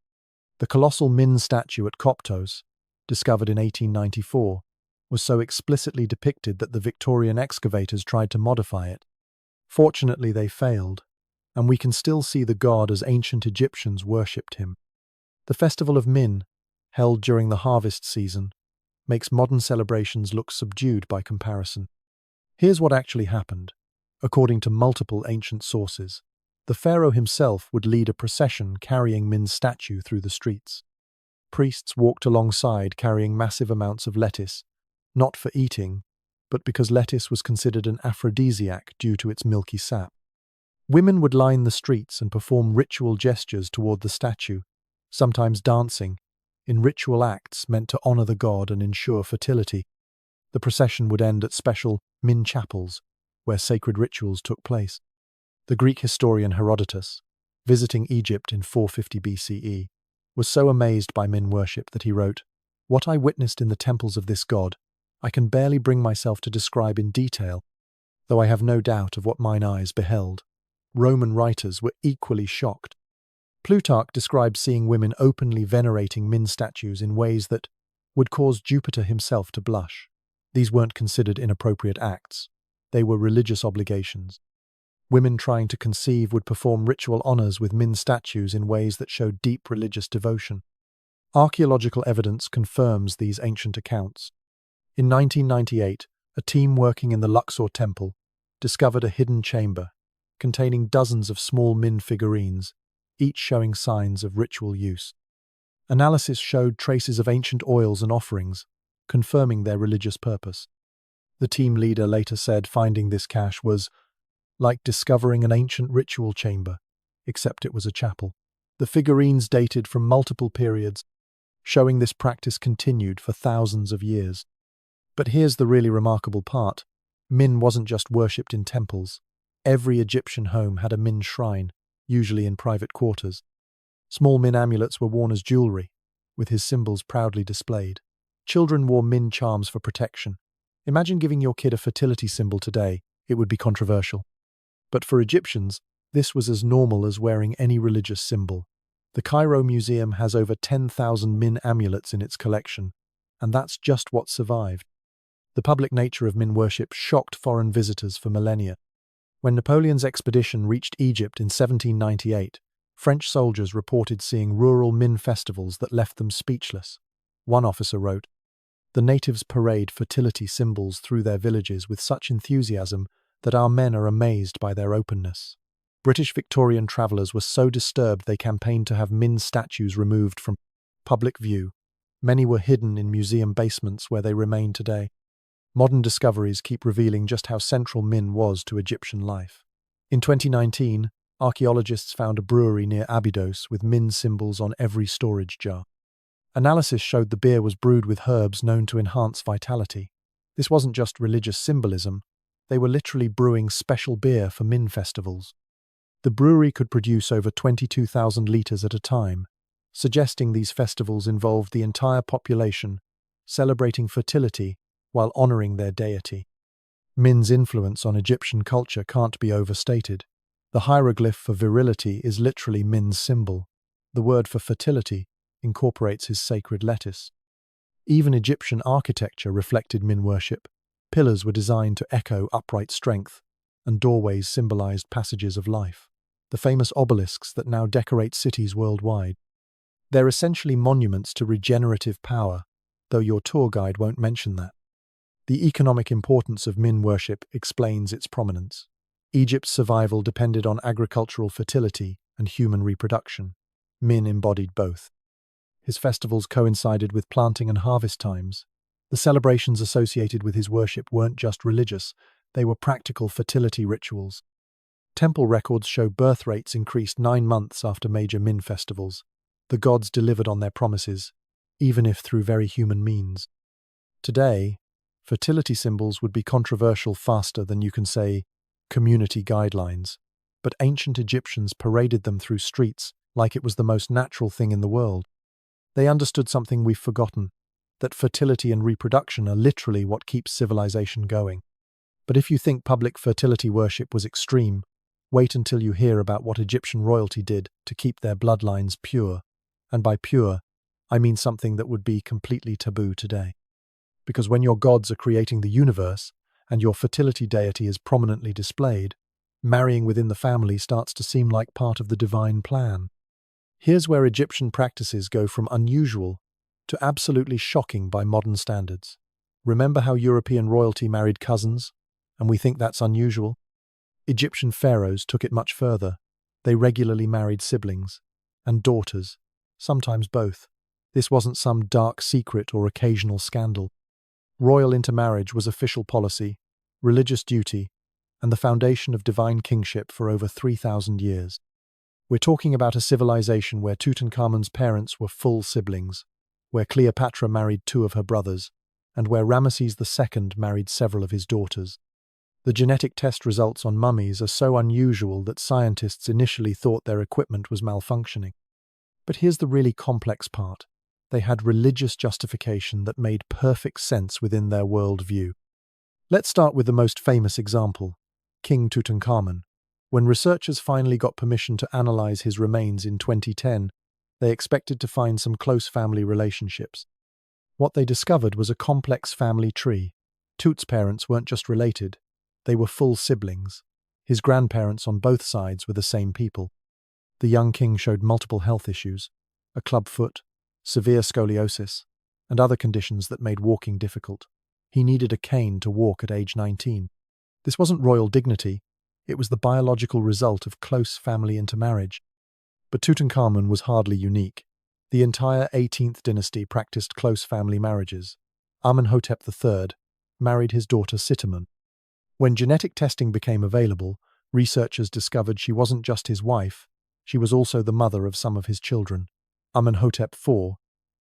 The colossal Min statue at Koptos, discovered in 1894, was so explicitly depicted that the Victorian excavators tried to modify it. Fortunately, they failed, and we can still see the god as ancient Egyptians worshipped him. The festival of Min, held during the harvest season, makes modern celebrations look subdued by comparison. Here's what actually happened. According to multiple ancient sources, the pharaoh himself would lead a procession carrying Min's statue through the streets. Priests walked alongside carrying massive amounts of lettuce, not for eating, but because lettuce was considered an aphrodisiac due to its milky sap. Women would line the streets and perform ritual gestures toward the statue, sometimes dancing, in ritual acts meant to honor the god and ensure fertility. The procession would end at special Min chapels, where sacred rituals took place. The Greek historian Herodotus, visiting Egypt in 450 BCE, was so amazed by Min worship that he wrote, "What I witnessed in the temples of this god, I can barely bring myself to describe in detail, though I have no doubt of what mine eyes beheld." Roman writers were equally shocked. Plutarch described seeing women openly venerating Min statues in ways that would cause Jupiter himself to blush. These weren't considered inappropriate acts. They were religious obligations. Women trying to conceive would perform ritual honors with Min statues in ways that showed deep religious devotion. Archaeological evidence confirms these ancient accounts. In 1998, a team working in the Luxor temple discovered a hidden chamber containing dozens of small Min figurines, each showing signs of ritual use. Analysis showed traces of ancient oils and offerings, confirming their religious purpose. The team leader later said finding this cache was like discovering an ancient ritual chamber, except it was a chapel. The figurines dated from multiple periods, showing this practice continued for thousands of years. But here's the really remarkable part. Min wasn't just worshipped in temples. Every Egyptian home had a Min shrine, usually in private quarters. Small Min amulets were worn as jewelry, with his symbols proudly displayed. Children wore Min charms for protection. Imagine giving your kid a fertility symbol today. It would be controversial. But for Egyptians, this was as normal as wearing any religious symbol. The Cairo Museum has over 10,000 Min amulets in its collection, and that's just what survived. The public nature of Min worship shocked foreign visitors for millennia. When Napoleon's expedition reached Egypt in 1798, French soldiers reported seeing rural Min festivals that left them speechless. One officer wrote, "The natives parade fertility symbols through their villages with such enthusiasm that our men are amazed by their openness." British Victorian travellers were so disturbed they campaigned to have Min statues removed from public view. Many were hidden in museum basements where they remain today. Modern discoveries keep revealing just how central Min was to Egyptian life. In 2019, archaeologists found a brewery near Abydos with Min symbols on every storage jar. Analysis showed the beer was brewed with herbs known to enhance vitality. This wasn't just religious symbolism, they were literally brewing special beer for Min festivals. The brewery could produce over 22,000 litres at a time, suggesting these festivals involved the entire population, celebrating fertility while honouring their deity. Min's influence on Egyptian culture can't be overstated. The hieroglyph for virility is literally Min's symbol. The word for fertility incorporates his sacred lettuce. Even Egyptian architecture reflected Min worship. Pillars were designed to echo upright strength, and doorways symbolized passages of life. The famous obelisks that now decorate cities worldwide. They're essentially monuments to regenerative power, though your tour guide won't mention that. The economic importance of Min worship explains its prominence. Egypt's survival depended on agricultural fertility and human reproduction. Min embodied both. His festivals coincided with planting and harvest times. The celebrations associated with his worship weren't just religious, they were practical fertility rituals. Temple records show birth rates increased 9 months after major Min festivals. The gods delivered on their promises, even if through very human means. Today, fertility symbols would be controversial faster than you can say community guidelines, but ancient Egyptians paraded them through streets like it was the most natural thing in the world. They understood something we've forgotten, that fertility and reproduction are literally what keeps civilization going. But if you think public fertility worship was extreme, wait until you hear about what Egyptian royalty did to keep their bloodlines pure. And by pure, I mean something that would be completely taboo today. Because when your gods are creating the universe, and your fertility deity is prominently displayed, marrying within the family starts to seem like part of the divine plan. Here's where Egyptian practices go from unusual to absolutely shocking by modern standards. Remember how European royalty married cousins, and we think that's unusual? Egyptian pharaohs took it much further. They regularly married siblings and daughters, sometimes both. This wasn't some dark secret or occasional scandal. Royal intermarriage was official policy, religious duty, and the foundation of divine kingship for over 3,000 years. We're talking about a civilization where Tutankhamun's parents were full siblings, where Cleopatra married 2 of her brothers, and where Ramesses II married several of his daughters. The genetic test results on mummies are so unusual that scientists initially thought their equipment was malfunctioning. But here's the really complex part. They had religious justification that made perfect sense within their worldview. Let's start with the most famous example, King Tutankhamun. When researchers finally got permission to analyze his remains in 2010, they expected to find some close family relationships. What they discovered was a complex family tree. Tut's parents weren't just related, they were full siblings. His grandparents on both sides were the same people. The young king showed multiple health issues, a club foot, severe scoliosis, and other conditions that made walking difficult. He needed a cane to walk at age 19. This wasn't royal dignity, it was the biological result of close family intermarriage. But Tutankhamun was hardly unique. The entire 18th dynasty practiced close family marriages. Amenhotep III married his daughter Sitamun. When genetic testing became available, researchers discovered she wasn't just his wife, she was also the mother of some of his children. Amenhotep IV,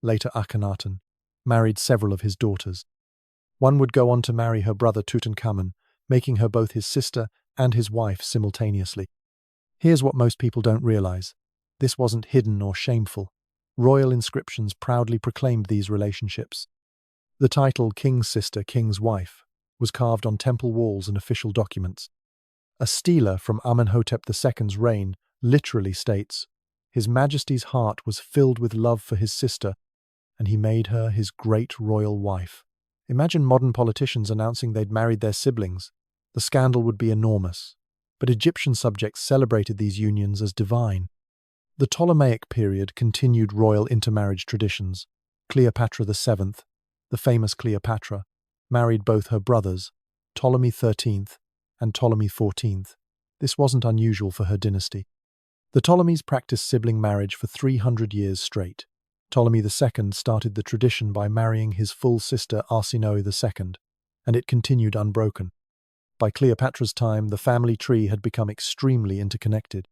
later Akhenaten, married several of his daughters. One would go on to marry her brother Tutankhamun, making her both his sister and his wife simultaneously. Here's what most people don't realize. This wasn't hidden or shameful. Royal inscriptions proudly proclaimed these relationships. The title King's Sister, King's Wife was carved on temple walls and official documents. A stela from Amenhotep II's reign literally states, "His Majesty's heart was filled with love for his sister, and he made her his great royal wife." Imagine modern politicians announcing they'd married their siblings. The scandal would be enormous. But Egyptian subjects celebrated these unions as divine. The Ptolemaic period continued royal intermarriage traditions. Cleopatra VII, the famous Cleopatra, married both her brothers, Ptolemy XIII and Ptolemy XIV. This wasn't unusual for her dynasty. The Ptolemies practiced sibling marriage for 300 years straight. Ptolemy II started the tradition by marrying his full sister Arsinoe II, and it continued unbroken. By Cleopatra's time, the family tree had become extremely interconnected.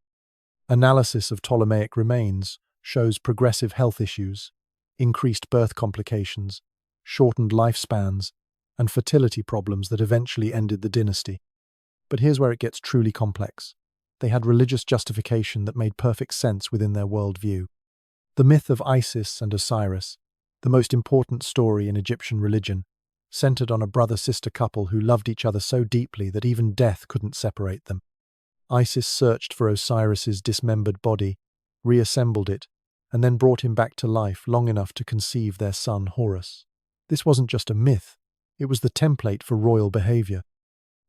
Analysis of Ptolemaic remains shows progressive health issues, increased birth complications, shortened lifespans, and fertility problems that eventually ended the dynasty. But here's where it gets truly complex. They had religious justification that made perfect sense within their worldview. The myth of Isis and Osiris, the most important story in Egyptian religion, centered on a brother-sister couple who loved each other so deeply that even death couldn't separate them. Isis searched for Osiris's dismembered body, reassembled it, and then brought him back to life long enough to conceive their son Horus. This wasn't just a myth, it was the template for royal behavior.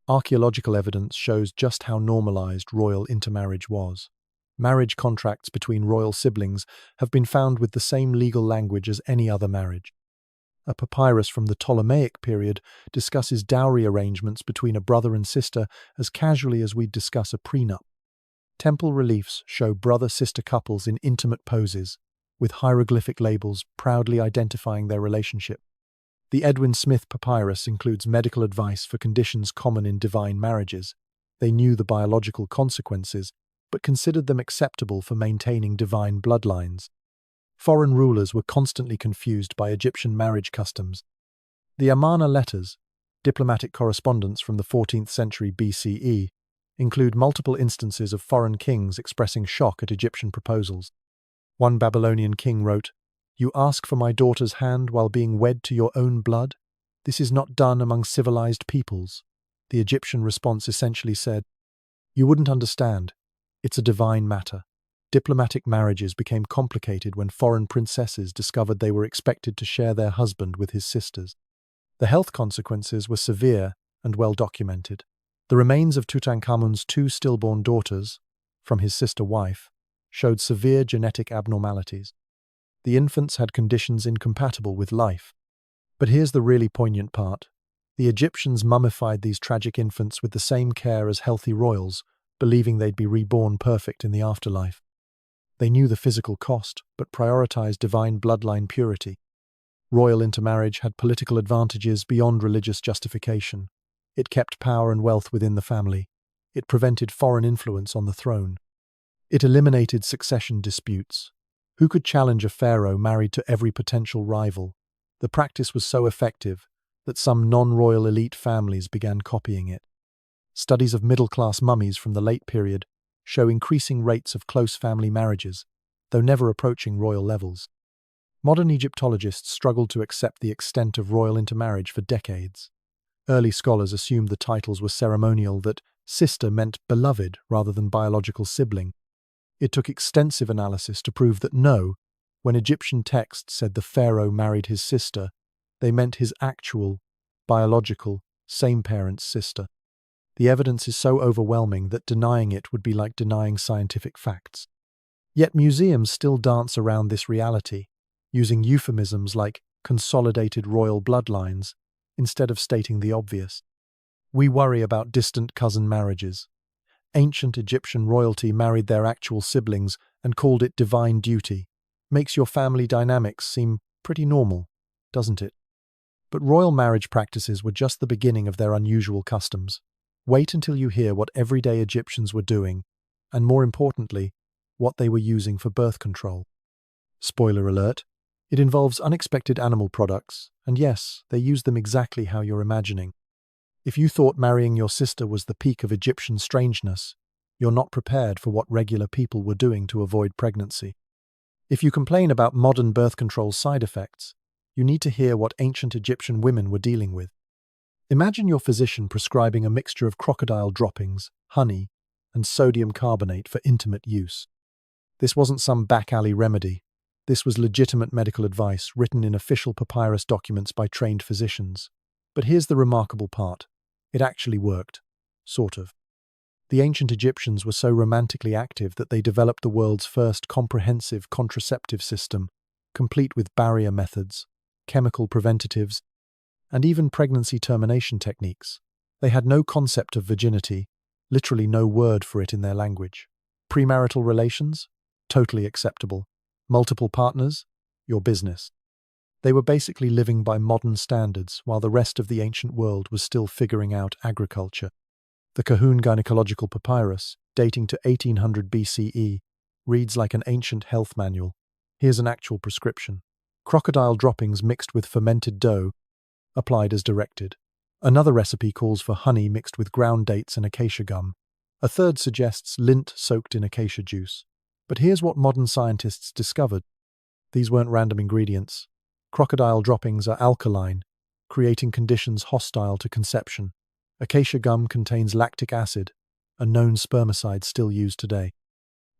Archaeological evidence shows just how normalized royal intermarriage was. Marriage contracts between royal siblings have been found with the same legal language as any other marriage. A papyrus from the Ptolemaic period discusses dowry arrangements between a brother and sister as casually as we'd discuss a prenup. Temple reliefs show brother-sister couples in intimate poses, with hieroglyphic labels proudly identifying their relationship. The Edwin Smith papyrus includes medical advice for conditions common in divine marriages. They knew the biological consequences, but considered them acceptable for maintaining divine bloodlines. Foreign rulers were constantly confused by Egyptian marriage customs. The Amarna letters, diplomatic correspondence from the 14th century BCE, include multiple instances of foreign kings expressing shock at Egyptian proposals. One Babylonian king wrote, "You ask for my daughter's hand while being wed to your own blood? This is not done among civilized peoples." The Egyptian response essentially said, "You wouldn't understand. It's a divine matter." Diplomatic marriages became complicated when foreign princesses discovered they were expected to share their husband with his sisters. The health consequences were severe and well documented. The remains of Tutankhamun's two stillborn daughters, from his sister wife, showed severe genetic abnormalities. The infants had conditions incompatible with life. But here's the really poignant part. The Egyptians mummified these tragic infants with the same care as healthy royals, believing they'd be reborn perfect in the afterlife. They knew the physical cost, but prioritized divine bloodline purity. Royal intermarriage had political advantages beyond religious justification. It kept power and wealth within the family. It prevented foreign influence on the throne. It eliminated succession disputes. Who could challenge a pharaoh married to every potential rival? The practice was so effective that some non-royal elite families began copying it. Studies of middle-class mummies from the late period show increasing rates of close family marriages, though never approaching royal levels. Modern Egyptologists struggled to accept the extent of royal intermarriage for decades. Early scholars assumed the titles were ceremonial, that sister meant beloved rather than biological sibling. It took extensive analysis to prove that no, when Egyptian texts said the pharaoh married his sister, they meant his actual, biological, same-parent's sister. The evidence is so overwhelming that denying it would be like denying scientific facts. Yet museums still dance around this reality, using euphemisms like consolidated royal bloodlines instead of stating the obvious. We worry about distant cousin marriages. Ancient Egyptian royalty married their actual siblings and called it divine duty. Makes your family dynamics seem pretty normal, doesn't it? But royal marriage practices were just the beginning of their unusual customs. Wait until you hear what everyday Egyptians were doing, and more importantly, what they were using for birth control. Spoiler alert, it involves unexpected animal products, and yes, they use them exactly how you're imagining. If you thought marrying your sister was the peak of Egyptian strangeness, you're not prepared for what regular people were doing to avoid pregnancy. If you complain about modern birth control side effects, you need to hear what ancient Egyptian women were dealing with. Imagine your physician prescribing a mixture of crocodile droppings, honey, and sodium carbonate for intimate use. This wasn't some back-alley remedy. This was legitimate medical advice written in official papyrus documents by trained physicians. But here's the remarkable part. It actually worked. Sort of. The ancient Egyptians were so romantically active that they developed the world's first comprehensive contraceptive system, complete with barrier methods, chemical preventatives, and even pregnancy termination techniques. They had no concept of virginity, literally no word for it in their language. Premarital relations? Totally acceptable. Multiple partners? Your business. They were basically living by modern standards while the rest of the ancient world was still figuring out agriculture. The Kahun Gynecological Papyrus, dating to 1800 BCE, reads like an ancient health manual. Here's an actual prescription. Crocodile droppings mixed with fermented dough, applied as directed. Another recipe calls for honey mixed with ground dates and acacia gum. A third suggests lint soaked in acacia juice. But here's what modern scientists discovered. These weren't random ingredients. Crocodile droppings are alkaline, creating conditions hostile to conception. Acacia gum contains lactic acid, a known spermicide still used today.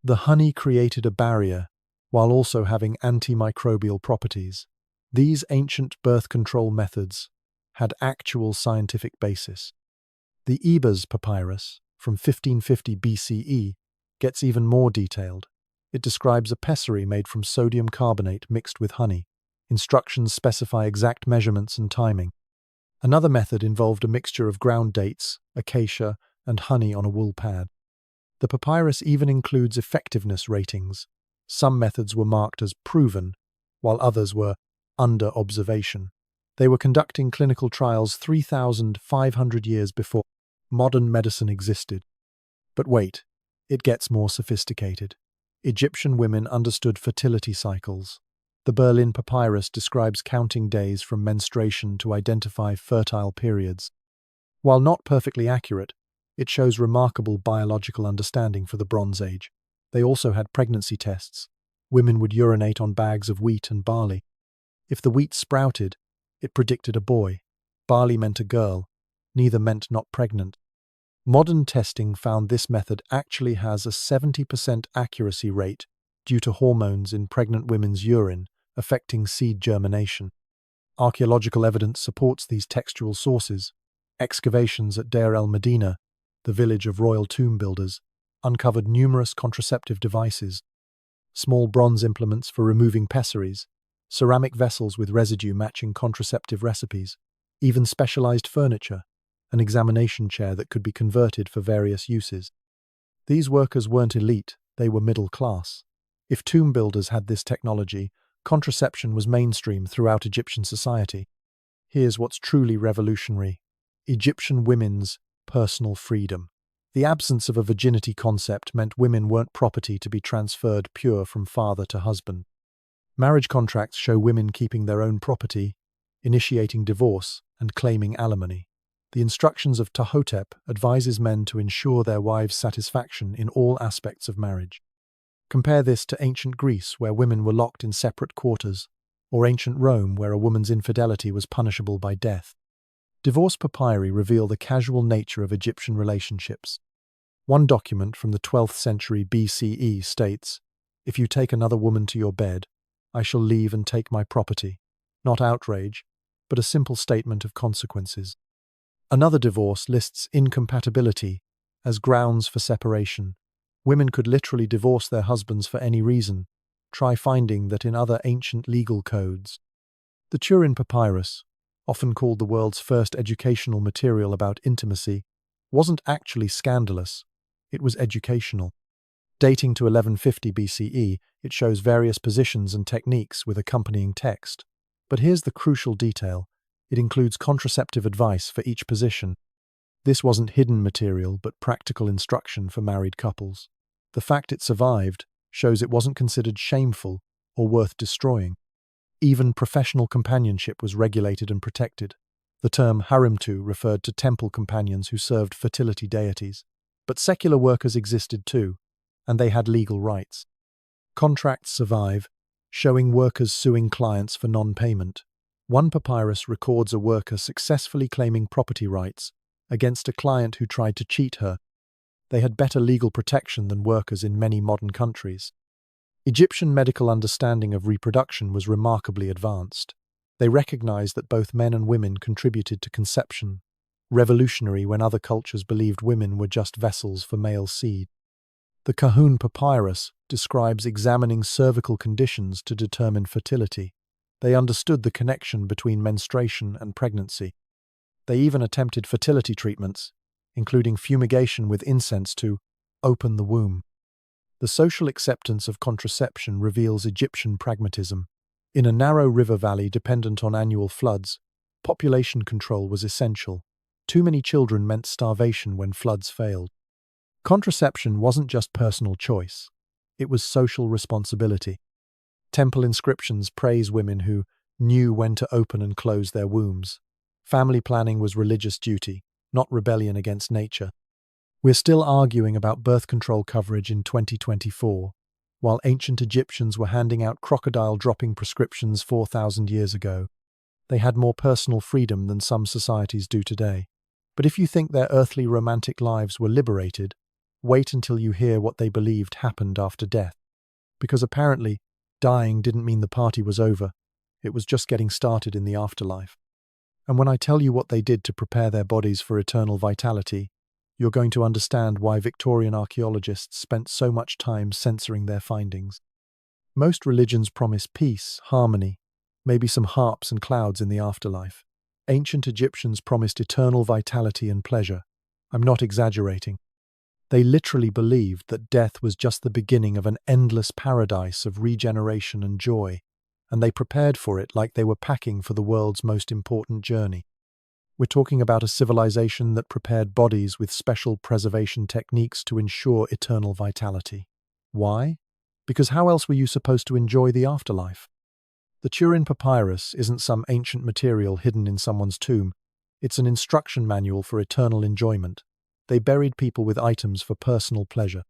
The honey created a barrier, while also having antimicrobial properties. These ancient birth control methods had actual scientific basis. The Ebers papyrus, from 1550 BCE, gets even more detailed. It describes a pessary made from sodium carbonate mixed with honey. Instructions specify exact measurements and timing. Another method involved a mixture of ground dates, acacia, and honey on a wool pad. The papyrus even includes effectiveness ratings. Some methods were marked as proven, while others were under observation. They were conducting clinical trials 3,500 years before. Modern medicine existed. But wait, it gets more sophisticated. Egyptian women understood fertility cycles. The Berlin Papyrus describes counting days from menstruation to identify fertile periods. While not perfectly accurate, it shows remarkable biological understanding for the Bronze Age. They also had pregnancy tests. Women would urinate on bags of wheat and barley. If the wheat sprouted, it predicted a boy. Barley meant a girl. Neither meant not pregnant. Modern testing found this method actually has a 70% accuracy rate due to hormones in pregnant women's urine affecting seed germination. Archaeological evidence supports these textual sources. Excavations at Deir el-Medina, the village of royal tomb builders, uncovered numerous contraceptive devices, small bronze implements for removing pessaries, ceramic vessels with residue matching contraceptive recipes, even specialized furniture, an examination chair that could be converted for various uses. These workers weren't elite, they were middle class. If tomb builders had this technology, contraception was mainstream throughout Egyptian society. Here's what's truly revolutionary: Egyptian women's personal freedom. The absence of a virginity concept meant women weren't property to be transferred pure from father to husband. Marriage contracts show women keeping their own property, initiating divorce, and claiming alimony. The instructions of Tahotep advises men to ensure their wives' satisfaction in all aspects of marriage. Compare this to ancient Greece, where women were locked in separate quarters, or ancient Rome, where a woman's infidelity was punishable by death. Divorce papyri reveal the casual nature of Egyptian relationships. One document from the 12th century BCE states, "If you take another woman to your bed, I shall leave and take my property." Not outrage, but a simple statement of consequences. Another divorce lists incompatibility as grounds for separation. Women could literally divorce their husbands for any reason. Try finding that in other ancient legal codes. The Turin Papyrus, often called the world's first educational material about intimacy, wasn't actually scandalous, it was educational. Dating to 1150 BCE, it shows various positions and techniques with accompanying text. But here's the crucial detail: it includes contraceptive advice for each position. This wasn't hidden material, but practical instruction for married couples. The fact it survived shows it wasn't considered shameful or worth destroying. Even professional companionship was regulated and protected. The term harimtu referred to temple companions who served fertility deities. But secular workers existed too, and they had legal rights. Contracts survive, showing workers suing clients for non-payment. One papyrus records a worker successfully claiming property rights against a client who tried to cheat her. They had better legal protection than workers in many modern countries. Egyptian medical understanding of reproduction was remarkably advanced. They recognized that both men and women contributed to conception, revolutionary when other cultures believed women were just vessels for male seed. The Kahun Papyrus describes examining cervical conditions to determine fertility. They understood the connection between menstruation and pregnancy. They even attempted fertility treatments, including fumigation with incense to open the womb. The social acceptance of contraception reveals Egyptian pragmatism. In a narrow river valley dependent on annual floods, population control was essential. Too many children meant starvation when floods failed. Contraception wasn't just personal choice, it was social responsibility. Temple inscriptions praise women who knew when to open and close their wombs. Family planning was religious duty, not rebellion against nature. We're still arguing about birth control coverage in 2024, while ancient Egyptians were handing out crocodile-dropping prescriptions 4,000 years ago. They had more personal freedom than some societies do today. But if you think their earthly romantic lives were liberated, wait until you hear what they believed happened after death. Because apparently, dying didn't mean the party was over, it was just getting started in the afterlife. And when I tell you what they did to prepare their bodies for eternal vitality, you're going to understand why Victorian archaeologists spent so much time censoring their findings. Most religions promise peace, harmony, maybe some harps and clouds in the afterlife. Ancient Egyptians promised eternal vitality and pleasure. I'm not exaggerating. They literally believed that death was just the beginning of an endless paradise of regeneration and joy, and they prepared for it like they were packing for the world's most important journey. We're talking about a civilization that prepared bodies with special preservation techniques to ensure eternal vitality. Why? Because how else were you supposed to enjoy the afterlife? The Turin Papyrus isn't some ancient material hidden in someone's tomb. It's an instruction manual for eternal enjoyment. They buried people with items for personal pleasure.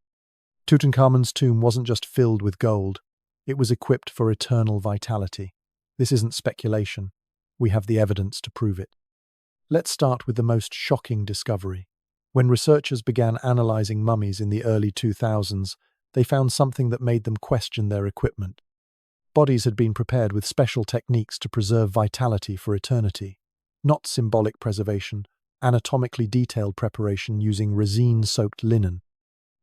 Tutankhamun's tomb wasn't just filled with gold, it was equipped for eternal vitality. This isn't speculation. We have the evidence to prove it. Let's start with the most shocking discovery. When researchers began analyzing mummies in the early 2000s, they found something that made them question their equipment. Bodies had been prepared with special techniques to preserve vitality for eternity. Not symbolic preservation, anatomically detailed preparation using resin-soaked linen.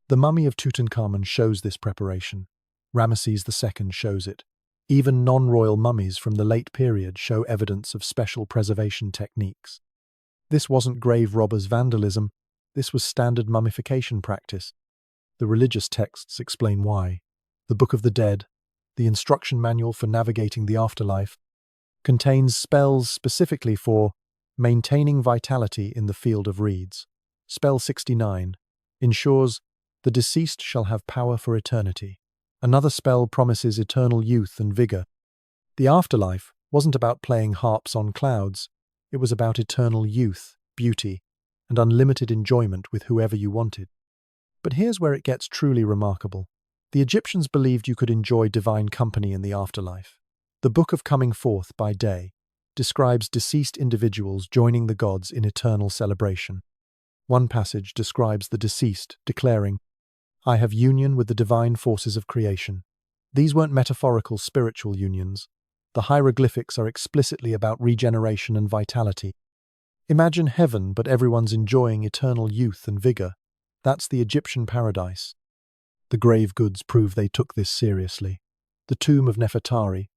The mummy of Tutankhamun shows this preparation. Ramesses II shows it. Even non-royal mummies from the late period show evidence of special preservation techniques. This wasn't grave robbers' vandalism, this was standard mummification practice. The religious texts explain why. The Book of the Dead, the instruction manual for navigating the afterlife, contains spells specifically for maintaining vitality in the field of reeds. Spell 69 ensures the deceased shall have power for eternity. Another spell promises eternal youth and vigor. The afterlife wasn't about playing harps on clouds. It was about eternal youth, beauty, and unlimited enjoyment with whoever you wanted. But here's where it gets truly remarkable. The Egyptians believed you could enjoy divine company in the afterlife. The Book of Coming Forth by Day describes deceased individuals joining the gods in eternal celebration. One passage describes the deceased declaring, "I have union with the divine forces of creation." These weren't metaphorical spiritual unions. The hieroglyphics are explicitly about regeneration and vitality. Imagine heaven, but everyone's enjoying eternal youth and vigor. That's the Egyptian paradise. The grave goods prove they took this seriously. The tomb of Nefertari,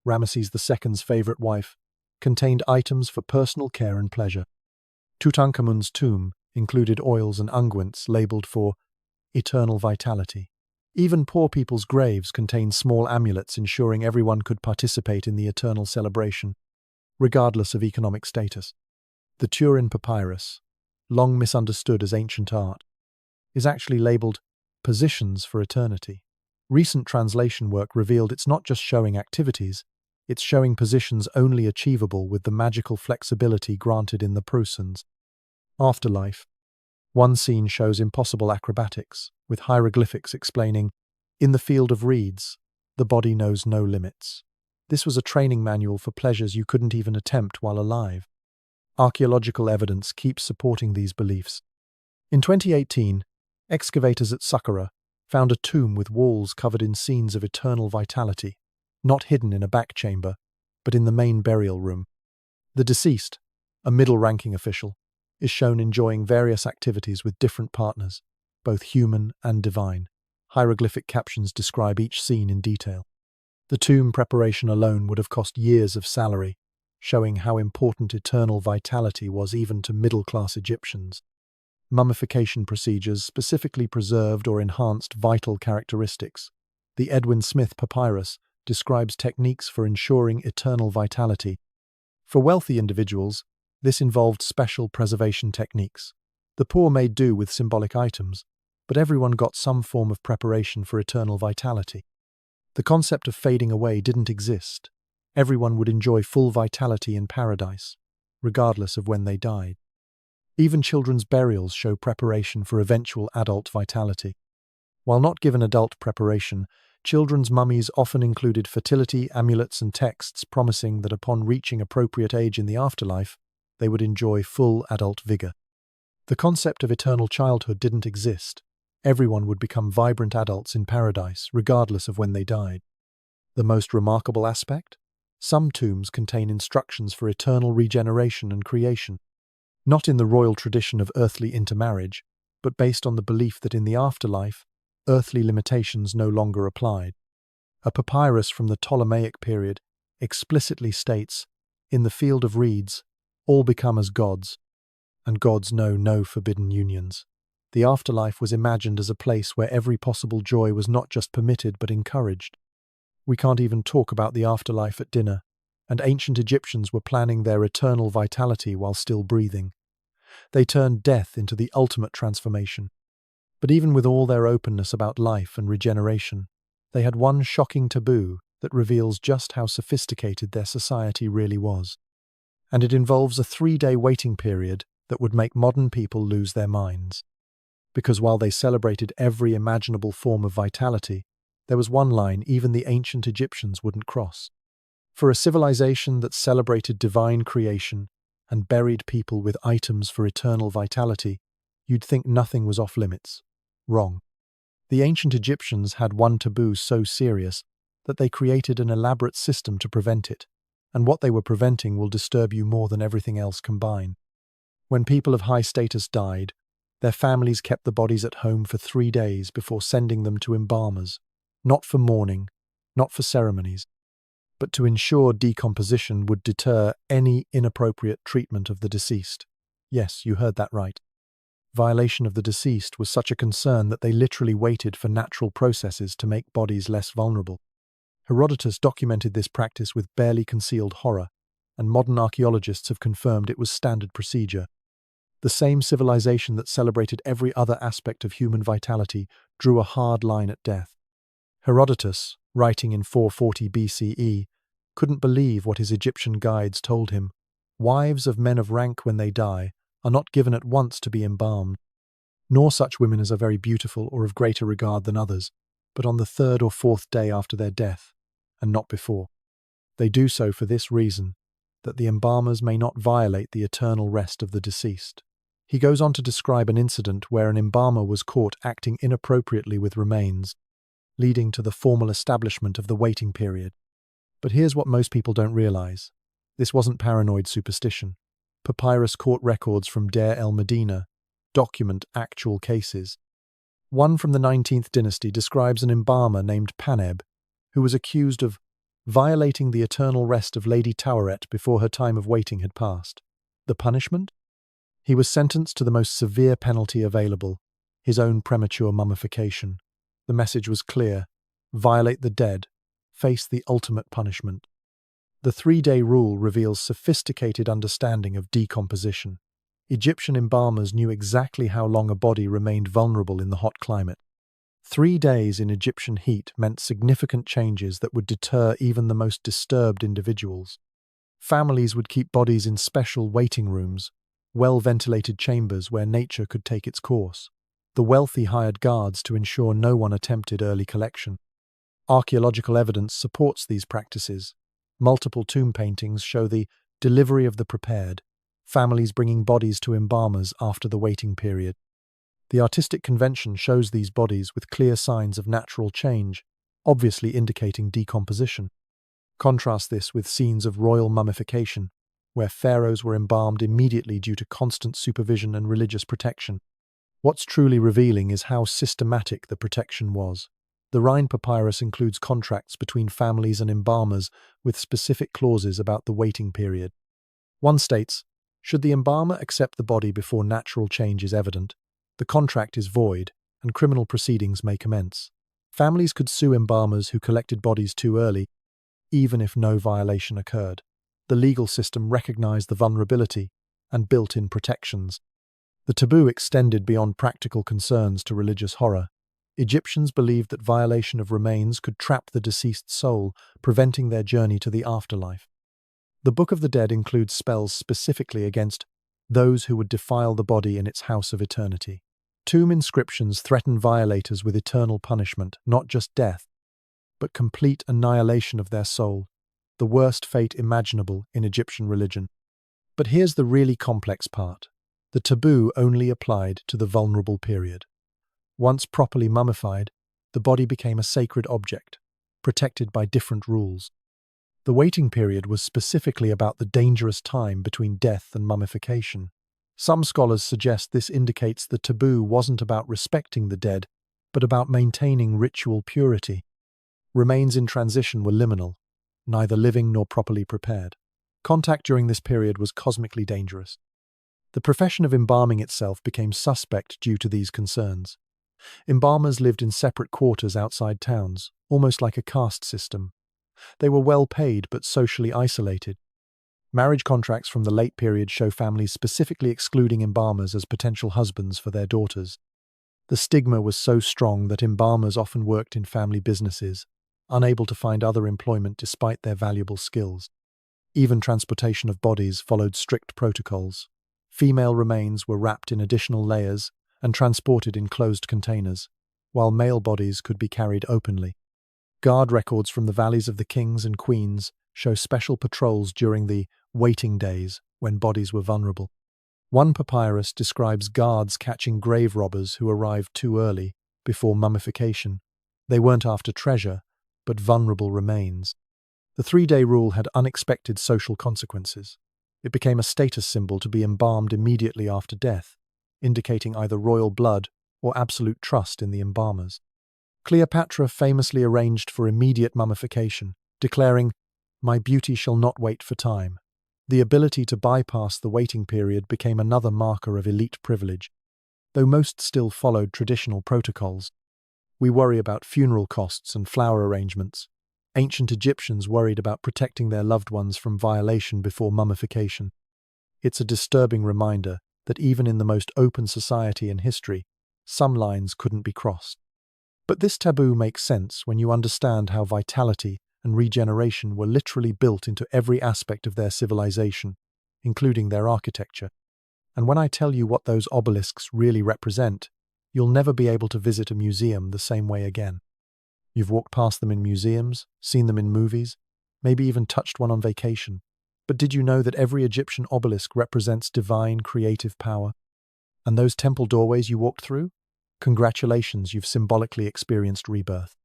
Ramesses II's favorite wife, contained items for personal care and pleasure. Tutankhamun's tomb included oils and unguents labeled for eternal vitality. Even poor people's graves contained small amulets ensuring everyone could participate in the eternal celebration, regardless of economic status. The Turin Papyrus, long misunderstood as ancient art, is actually labeled Positions for Eternity. Recent translation work revealed it's not just showing activities, it's showing positions only achievable with the magical flexibility granted in the prosons. Afterlife. One scene shows impossible acrobatics, with hieroglyphics explaining, "In the field of reeds, the body knows no limits." This was a training manual for pleasures you couldn't even attempt while alive. Archaeological evidence keeps supporting these beliefs. In 2018, excavators at Saqqara found a tomb with walls covered in scenes of eternal vitality, not hidden in a back chamber, but in the main burial room. The deceased, a middle-ranking official, is shown enjoying various activities with different partners, both human and divine. Hieroglyphic captions describe each scene in detail. The tomb preparation alone would have cost years of salary, showing how important eternal vitality was even to middle-class Egyptians. Mummification procedures specifically preserved or enhanced vital characteristics. The Edwin Smith Papyrus describes techniques for ensuring eternal vitality. For wealthy individuals, this involved special preservation techniques. The poor made do with symbolic items, but everyone got some form of preparation for eternal vitality. The concept of fading away didn't exist. Everyone would enjoy full vitality in paradise, regardless of when they died. Even children's burials show preparation for eventual adult vitality. While not given adult preparation, children's mummies often included fertility amulets and texts promising that upon reaching appropriate age in the afterlife, they would enjoy full adult vigor. The concept of eternal childhood didn't exist. Everyone would become vibrant adults in paradise, regardless of when they died. The most remarkable aspect? Some tombs contain instructions for eternal regeneration and creation. Not in the royal tradition of earthly intermarriage, but based on the belief that in the afterlife, earthly limitations no longer applied. A papyrus from the Ptolemaic period explicitly states, "In the field of reeds, all become as gods, and gods know no forbidden unions." The afterlife was imagined as a place where every possible joy was not just permitted but encouraged. We can't even talk about the afterlife at dinner. and ancient Egyptians were planning their eternal vitality while still breathing. They turned death into the ultimate transformation. But even with all their openness about life and regeneration, they had one shocking taboo that reveals just how sophisticated their society really was. And it involves a 3-day waiting period that would make modern people lose their minds. Because while they celebrated every imaginable form of vitality, there was one line even the ancient Egyptians wouldn't cross. For a civilization that celebrated divine creation and buried people with items for eternal vitality, you'd think nothing was off limits. Wrong. The ancient Egyptians had one taboo so serious that they created an elaborate system to prevent it, and what they were preventing will disturb you more than everything else combined. When people of high status died, their families kept the bodies at home for 3 days before sending them to embalmers, not for mourning, not for ceremonies, but to ensure decomposition would deter any inappropriate treatment of the deceased. Yes, you heard that right. Violation of the deceased was such a concern that they literally waited for natural processes to make bodies less vulnerable. Herodotus documented this practice with barely concealed horror, and modern archaeologists have confirmed it was standard procedure. The same civilization that celebrated every other aspect of human vitality drew a hard line at death. Herodotus, writing in 440 BCE, couldn't believe what his Egyptian guides told him. Wives of men of rank when they die are not given at once to be embalmed, nor such women as are very beautiful or of greater regard than others, but on the 3rd or 4th day after their death, and not before. They do so for this reason, that the embalmers may not violate the eternal rest of the deceased. He goes on to describe an incident where an embalmer was caught acting inappropriately with remains, leading to the formal establishment of the waiting period. But here's what most people don't realize. This wasn't paranoid superstition. Papyrus court records from Deir el-Medina document actual cases. One from the 19th dynasty describes an embalmer named Paneb, who was accused of violating the eternal rest of Lady Taweret before her time of waiting had passed. The punishment? He was sentenced to the most severe penalty available, his own premature mummification. The message was clear: violate the dead, face the ultimate punishment. The 3-day rule reveals sophisticated understanding of decomposition. Egyptian embalmers knew exactly how long a body remained vulnerable in the hot climate. 3 days in Egyptian heat meant significant changes that would deter even the most disturbed individuals. Families would keep bodies in special waiting rooms, well-ventilated chambers where nature could take its course. The wealthy hired guards to ensure no one attempted early collection. Archaeological evidence supports these practices. Multiple tomb paintings show the delivery of the prepared, families bringing bodies to embalmers after the waiting period. The artistic convention shows these bodies with clear signs of natural change, obviously indicating decomposition. Contrast this with scenes of royal mummification, where pharaohs were embalmed immediately due to constant supervision and religious protection. What's truly revealing is how systematic the protection was. The Rhine papyrus includes contracts between families and embalmers with specific clauses about the waiting period. One states, should the embalmer accept the body before natural change is evident, the contract is void and criminal proceedings may commence. Families could sue embalmers who collected bodies too early, even if no violation occurred. The legal system recognized the vulnerability and built in protections. The taboo extended beyond practical concerns to religious horror. Egyptians believed that violation of remains could trap the deceased's soul, preventing their journey to the afterlife. The Book of the Dead includes spells specifically against those who would defile the body in its house of eternity. Tomb inscriptions threaten violators with eternal punishment, not just death, but complete annihilation of their soul, the worst fate imaginable in Egyptian religion. But here's the really complex part. The taboo only applied to the vulnerable period. Once properly mummified, the body became a sacred object, protected by different rules. The waiting period was specifically about the dangerous time between death and mummification. Some scholars suggest this indicates the taboo wasn't about respecting the dead, but about maintaining ritual purity. Remains in transition were liminal, neither living nor properly prepared. Contact during this period was cosmically dangerous. The profession of embalming itself became suspect due to these concerns. Embalmers lived in separate quarters outside towns, almost like a caste system. They were well paid but socially isolated. Marriage contracts from the late period show families specifically excluding embalmers as potential husbands for their daughters. The stigma was so strong that embalmers often worked in family businesses, unable to find other employment despite their valuable skills. Even transportation of bodies followed strict protocols. Female remains were wrapped in additional layers and transported in closed containers, while male bodies could be carried openly. Guard records from the valleys of the kings and queens show special patrols during the waiting days when bodies were vulnerable. One papyrus describes guards catching grave robbers who arrived too early, before mummification. They weren't after treasure, but vulnerable remains. The 3-day rule had unexpected social consequences. It became a status symbol to be embalmed immediately after death, indicating either royal blood or absolute trust in the embalmers. Cleopatra famously arranged for immediate mummification, declaring, "My beauty shall not wait for time." The ability to bypass the waiting period became another marker of elite privilege, though most still followed traditional protocols. We worry about funeral costs and flower arrangements. Ancient Egyptians worried about protecting their loved ones from violation before mummification. It's a disturbing reminder that even in the most open society in history, some lines couldn't be crossed. But this taboo makes sense when you understand how vitality and regeneration were literally built into every aspect of their civilization, including their architecture. And when I tell you what those obelisks really represent, you'll never be able to visit a museum the same way again. You've walked past them in museums, seen them in movies, maybe even touched one on vacation. But did you know that every Egyptian obelisk represents divine creative power? And those temple doorways you walked through? Congratulations, you've symbolically experienced rebirth.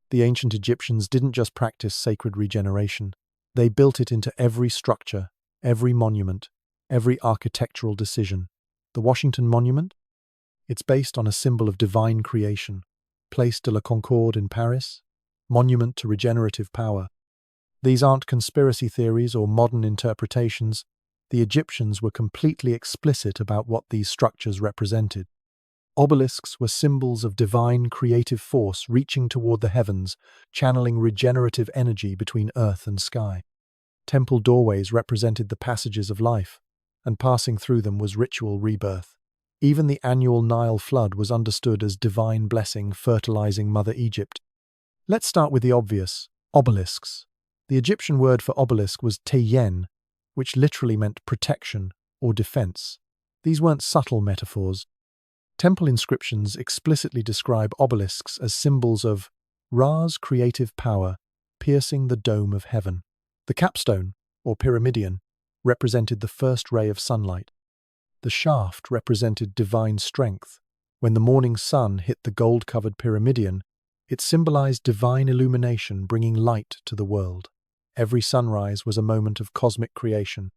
The ancient Egyptians didn't just practice sacred regeneration, they built it into every structure, every monument, every architectural decision. The Washington Monument? It's based on a symbol of divine creation. Place de la Concorde in Paris? Monument to regenerative power. These aren't conspiracy theories or modern interpretations. The Egyptians were completely explicit about what these structures represented. Obelisks were symbols of divine creative force reaching toward the heavens, channeling regenerative energy between earth and sky. Temple doorways represented the passages of life, and passing through them was ritual rebirth. Even the annual Nile flood was understood as divine blessing fertilizing Mother Egypt. Let's start with the obvious, obelisks. The Egyptian word for obelisk was teyen, which literally meant protection or defense. These weren't subtle metaphors. Temple inscriptions explicitly describe obelisks as symbols of Ra's creative power piercing the dome of heaven. The capstone, or pyramidion, represented the first ray of sunlight. The shaft represented divine strength. When the morning sun hit the gold-covered pyramidion, it symbolized divine illumination bringing light to the world. Every sunrise was a moment of cosmic creation.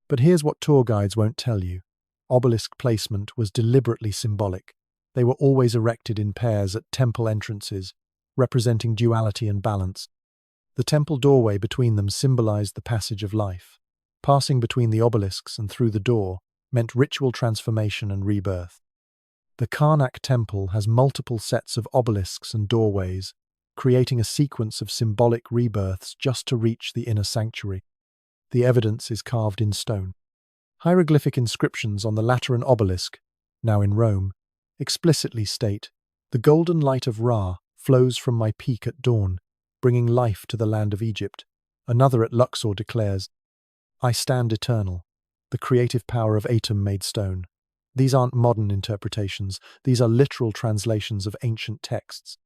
But here's what tour guides won't tell you. Obelisk placement was deliberately symbolic. They were always erected in pairs at temple entrances, representing duality and balance. The temple doorway between them symbolized the passage of life. Passing between the obelisks and through the door meant ritual transformation and rebirth. The Karnak temple has multiple sets of obelisks and doorways, creating a sequence of symbolic rebirths just to reach the inner sanctuary. The evidence is carved in stone. Hieroglyphic inscriptions on the Lateran obelisk, now in Rome, explicitly state, "The golden light of Ra flows from my peak at dawn, bringing life to the land of Egypt." Another at Luxor declares, "I stand eternal, the creative power of Atum made stone." These aren't modern interpretations, these are literal translations of ancient texts.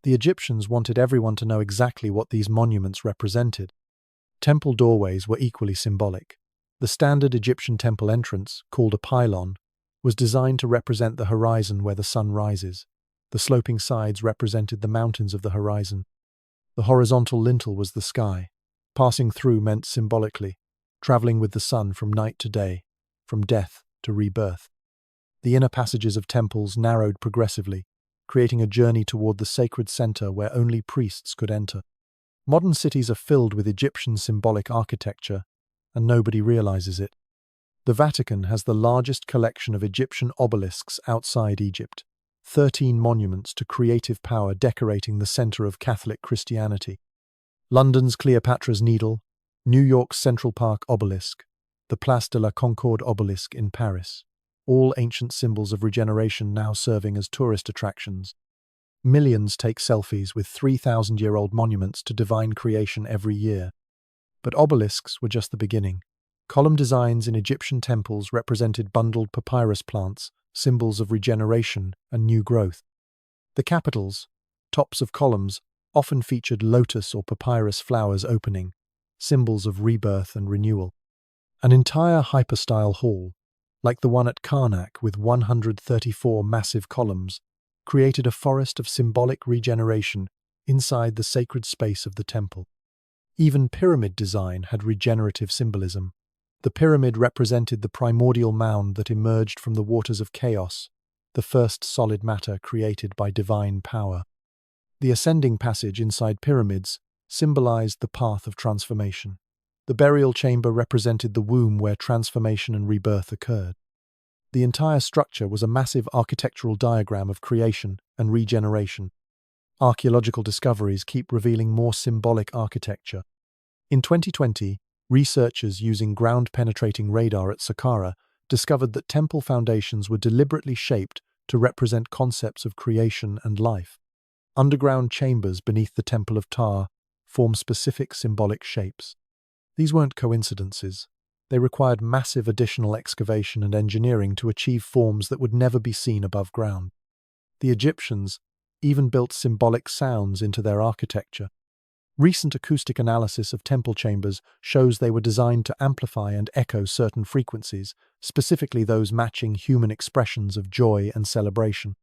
The Egyptians wanted everyone to know exactly what these monuments represented. Temple doorways were equally symbolic. The standard Egyptian temple entrance, called a pylon, was designed to represent the horizon where the sun rises. The sloping sides represented the mountains of the horizon. The horizontal lintel was the sky. Passing through meant symbolically, traveling with the sun from night to day, from death to rebirth. The inner passages of temples narrowed progressively, creating a journey toward the sacred center where only priests could enter. Modern cities are filled with Egyptian symbolic architecture, and nobody realizes it. The Vatican has the largest collection of Egyptian obelisks outside Egypt, 13 monuments to creative power decorating the center of Catholic Christianity. London's Cleopatra's Needle, New York's Central Park Obelisk, the Place de la Concorde obelisk in Paris, all ancient symbols of regeneration now serving as tourist attractions. Millions take selfies with 3,000-year-old monuments to divine creation every year. But obelisks were just the beginning. Column designs in Egyptian temples represented bundled papyrus plants, symbols of regeneration and new growth. The capitals, tops of columns, often featured lotus or papyrus flowers opening, symbols of rebirth and renewal. An entire hypostyle hall, like the one at Karnak with 134 massive columns, created a forest of symbolic regeneration inside the sacred space of the temple. Even pyramid design had regenerative symbolism. The pyramid represented the primordial mound that emerged from the waters of chaos, the first solid matter created by divine power. The ascending passage inside pyramids symbolized the path of transformation. The burial chamber represented the womb where transformation and rebirth occurred. The entire structure was a massive architectural diagram of creation and regeneration. Archaeological discoveries keep revealing more symbolic architecture. In 2020, researchers using ground-penetrating radar at Saqqara discovered that temple foundations were deliberately shaped to represent concepts of creation and life. Underground chambers beneath the Temple of Ptah form specific symbolic shapes. These weren't coincidences. They required massive additional excavation and engineering to achieve forms that would never be seen above ground. The Egyptians even built symbolic sounds into their architecture. Recent acoustic analysis of temple chambers shows they were designed to amplify and echo certain frequencies, specifically those matching human expressions of joy and celebration.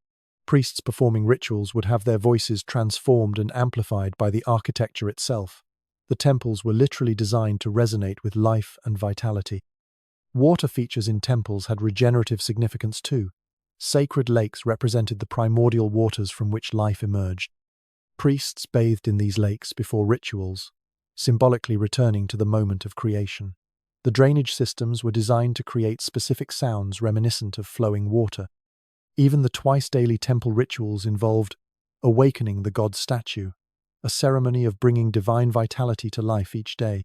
Priests performing rituals would have their voices transformed and amplified by the architecture itself. The temples were literally designed to resonate with life and vitality. Water features in temples had regenerative significance too. Sacred lakes represented the primordial waters from which life emerged. Priests bathed in these lakes before rituals, symbolically returning to the moment of creation. The drainage systems were designed to create specific sounds reminiscent of flowing water. Even the twice-daily temple rituals involved awakening the god statue, a ceremony of bringing divine vitality to life each day.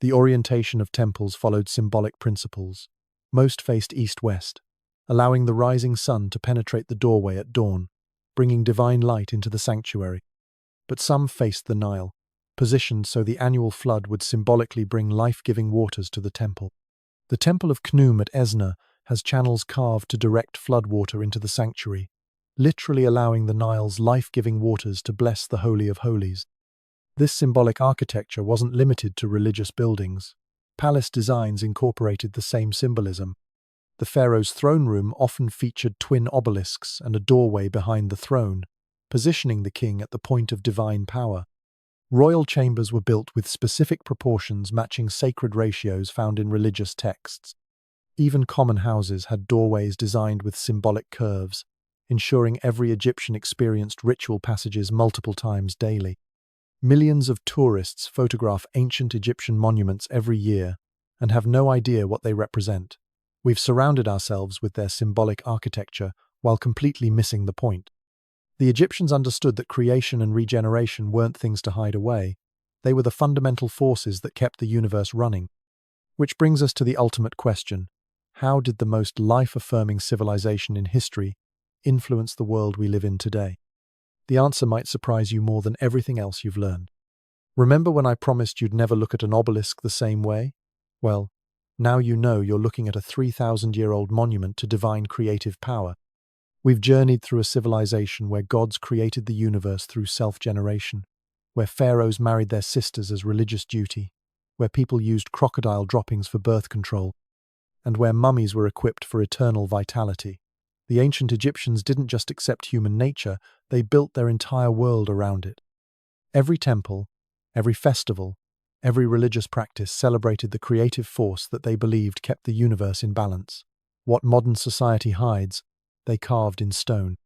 The orientation of temples followed symbolic principles. Most faced east-west, allowing the rising sun to penetrate the doorway at dawn, bringing divine light into the sanctuary. But some faced the Nile, positioned so the annual flood would symbolically bring life-giving waters to the temple. The Temple of Khnum at Esna has channels carved to direct flood water into the sanctuary, literally allowing the Nile's life-giving waters to bless the Holy of Holies. This symbolic architecture wasn't limited to religious buildings. Palace designs incorporated the same symbolism. The pharaoh's throne room often featured twin obelisks and a doorway behind the throne, positioning the king at the point of divine power. Royal chambers were built with specific proportions matching sacred ratios found in religious texts. Even common houses had doorways designed with symbolic curves, ensuring every Egyptian experienced ritual passages multiple times daily. Millions of tourists photograph ancient Egyptian monuments every year and have no idea what they represent. We've surrounded ourselves with their symbolic architecture while completely missing the point. The Egyptians understood that creation and regeneration weren't things to hide away. They were the fundamental forces that kept the universe running. Which brings us to the ultimate question. How did the most life-affirming civilization in history influence the world we live in today? The answer might surprise you more than everything else you've learned. Remember when I promised you'd never look at an obelisk the same way? Well, now you know you're looking at a 3,000-year-old monument to divine creative power. We've journeyed through a civilization where gods created the universe through self-generation, where pharaohs married their sisters as religious duty, where people used crocodile droppings for birth control, and where mummies were equipped for eternal vitality. The ancient Egyptians didn't just accept human nature, they built their entire world around it. Every temple, every festival, every religious practice celebrated the creative force that they believed kept the universe in balance. What modern society hides, they carved in stone.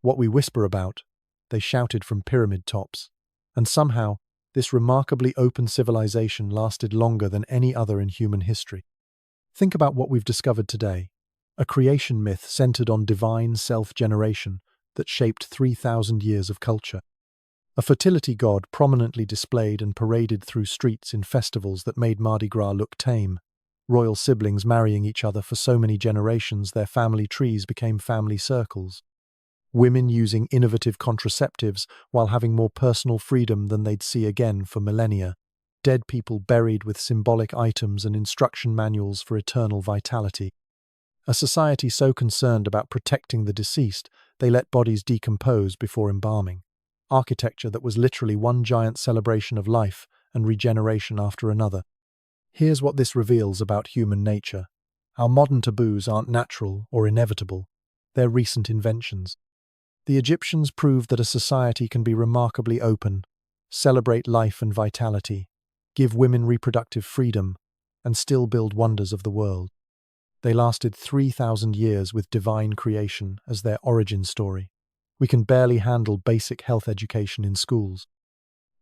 What we whisper about, they shouted from pyramid tops. And somehow, this remarkably open civilization lasted longer than any other in human history. Think about what we've discovered today. A creation myth centered on divine self-generation that shaped 3,000 years of culture. A fertility god prominently displayed and paraded through streets in festivals that made Mardi Gras look tame. Royal siblings marrying each other for so many generations their family trees became family circles. Women using innovative contraceptives while having more personal freedom than they'd see again for millennia. Dead people buried with symbolic items and instruction manuals for eternal vitality. A society so concerned about protecting the deceased, they let bodies decompose before embalming. Architecture that was literally one giant celebration of life and regeneration after another. Here's what this reveals about human nature. Our modern taboos aren't natural or inevitable. They're recent inventions. The Egyptians proved that a society can be remarkably open, celebrate life and vitality, give women reproductive freedom, and still build wonders of the world. They lasted 3,000 years with divine creation as their origin story. We can barely handle basic health education in schools.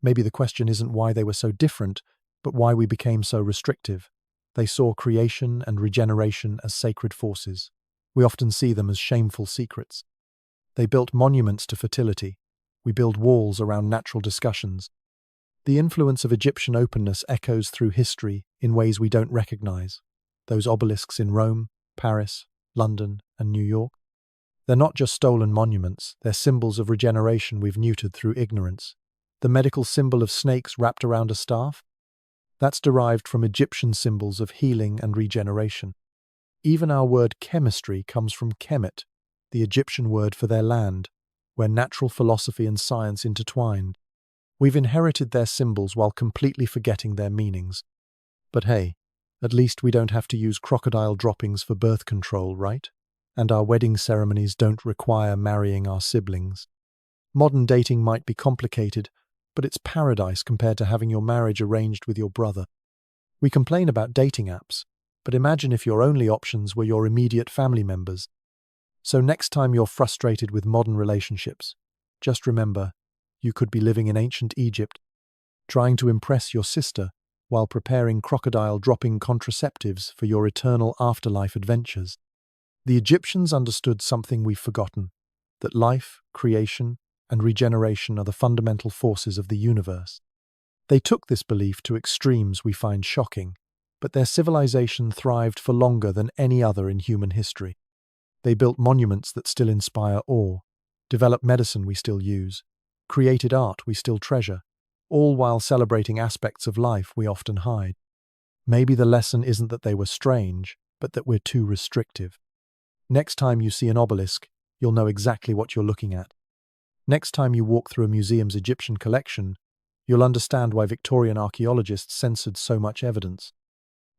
Maybe the question isn't why they were so different, but why we became so restrictive. They saw creation and regeneration as sacred forces. We often see them as shameful secrets. They built monuments to fertility. We build walls around natural discussions. The influence of Egyptian openness echoes through history in ways we don't recognize. Those obelisks in Rome, Paris, London, and New York. They're not just stolen monuments, they're symbols of regeneration we've neutered through ignorance. The medical symbol of snakes wrapped around a staff? That's derived from Egyptian symbols of healing and regeneration. Even our word chemistry comes from Kemet, the Egyptian word for their land, where natural philosophy and science intertwined. We've inherited their symbols while completely forgetting their meanings. But hey, at least we don't have to use crocodile droppings for birth control, right? And our wedding ceremonies don't require marrying our siblings. Modern dating might be complicated, but it's paradise compared to having your marriage arranged with your brother. We complain about dating apps, but imagine if your only options were your immediate family members. So next time you're frustrated with modern relationships, just remember, you could be living in ancient Egypt, trying to impress your sister while preparing crocodile-dropping contraceptives for your eternal afterlife adventures. The Egyptians understood something we've forgotten, that life, creation, and regeneration are the fundamental forces of the universe. They took this belief to extremes we find shocking, but their civilization thrived for longer than any other in human history. They built monuments that still inspire awe, developed medicine we still use, created art we still treasure, all while celebrating aspects of life we often hide. Maybe the lesson isn't that they were strange, but that we're too restrictive. Next time you see an obelisk, you'll know exactly what you're looking at. Next time you walk through a museum's Egyptian collection, you'll understand why Victorian archaeologists censored so much evidence.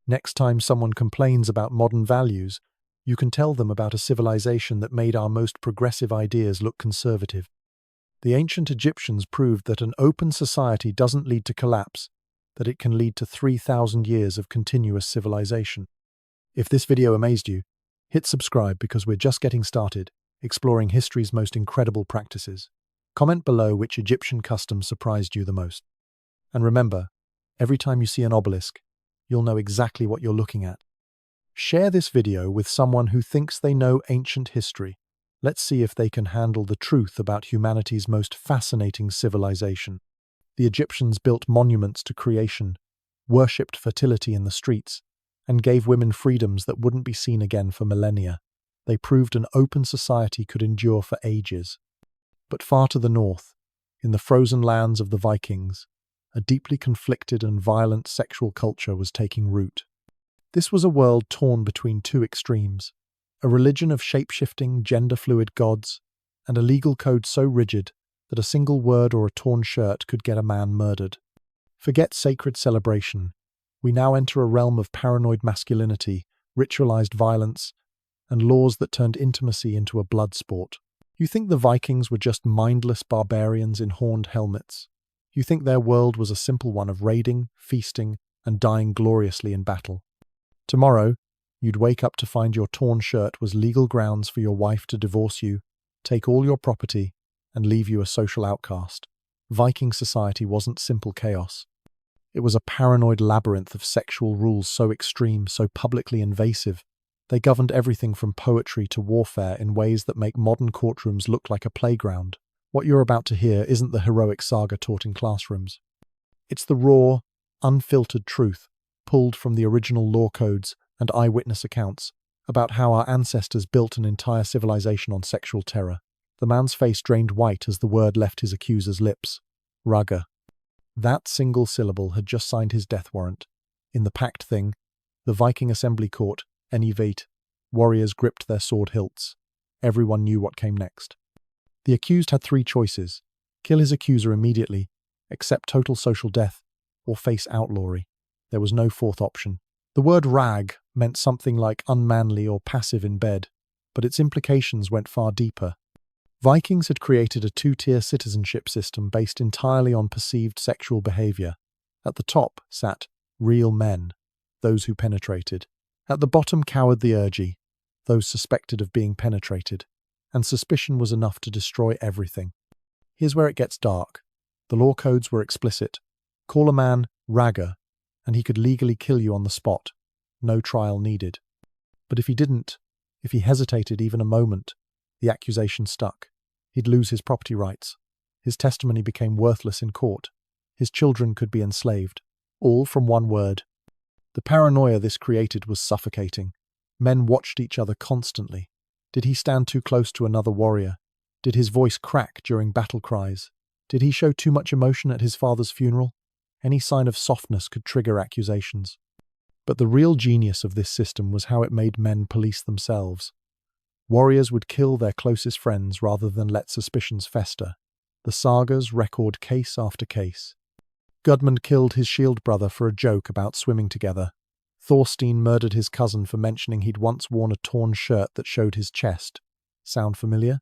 Next time someone complains about modern values, you can tell them about a civilization that made our most progressive ideas look conservative. The ancient Egyptians proved that an open society doesn't lead to collapse, that it can lead to 3,000 years of continuous civilization. If this video amazed you, hit subscribe because we're just getting started, exploring history's most incredible practices. Comment below which Egyptian custom surprised you the most. And remember, every time you see an obelisk, you'll know exactly what you're looking at. Share this video with someone who thinks they know ancient history. Let's see if they can handle the truth about humanity's most fascinating civilization. The Egyptians built monuments to creation, worshipped fertility in the streets, and gave women freedoms that wouldn't be seen again for millennia. They proved an open society could endure for ages. But far to the north, in the frozen lands of the Vikings, a deeply conflicted and violent sexual culture was taking root. This was a world torn between two extremes, a religion of shape-shifting, gender-fluid gods, and a legal code so rigid that a single word or a torn shirt could get a man murdered. Forget sacred celebration. We now enter a realm of paranoid masculinity, ritualized violence, and laws that turned intimacy into a blood sport. You think the Vikings were just mindless barbarians in horned helmets? You think their world was a simple one of raiding, feasting, and dying gloriously in battle? Tomorrow, you'd wake up to find your torn shirt was legal grounds for your wife to divorce you, take all your property, and leave you a social outcast. Viking society wasn't simple chaos. It was a paranoid labyrinth of sexual rules so extreme, so publicly invasive. They governed everything from poetry to warfare in ways that make modern courtrooms look like a playground. What you're about to hear isn't the heroic saga taught in classrooms. It's the raw, unfiltered truth, pulled from the original law codes and eyewitness accounts, about how our ancestors built an entire civilization on sexual terror. The man's face drained white as the word left his accuser's lips. Raga. That single syllable had just signed his death warrant. In the packed thing, the Viking assembly court, Enivate, warriors gripped their sword hilts. Everyone knew what came next. The accused had 3 choices: kill his accuser immediately, accept total social death, or face outlawry. There was no 4th option. The word rag meant something like unmanly or passive in bed, but its implications went far deeper. Vikings had created a 2-tier citizenship system based entirely on perceived sexual behavior. At the top sat real men, those who penetrated. At the bottom cowered the urgi, those suspected of being penetrated, and suspicion was enough to destroy everything. Here's where it gets dark. The law codes were explicit. Call a man raga, and he could legally kill you on the spot. No trial needed. But if he didn't, if he hesitated even a moment, the accusation stuck. He'd lose his property rights. His testimony became worthless in court. His children could be enslaved. All from one word. The paranoia this created was suffocating. Men watched each other constantly. Did he stand too close to another warrior? Did his voice crack during battle cries? Did he show too much emotion at his father's funeral? Any sign of softness could trigger accusations. But the real genius of this system was how it made men police themselves. Warriors would kill their closest friends rather than let suspicions fester. The sagas record case after case. Gudmund killed his shield brother for a joke about swimming together. Thorstein murdered his cousin for mentioning he'd once worn a torn shirt that showed his chest. Sound familiar?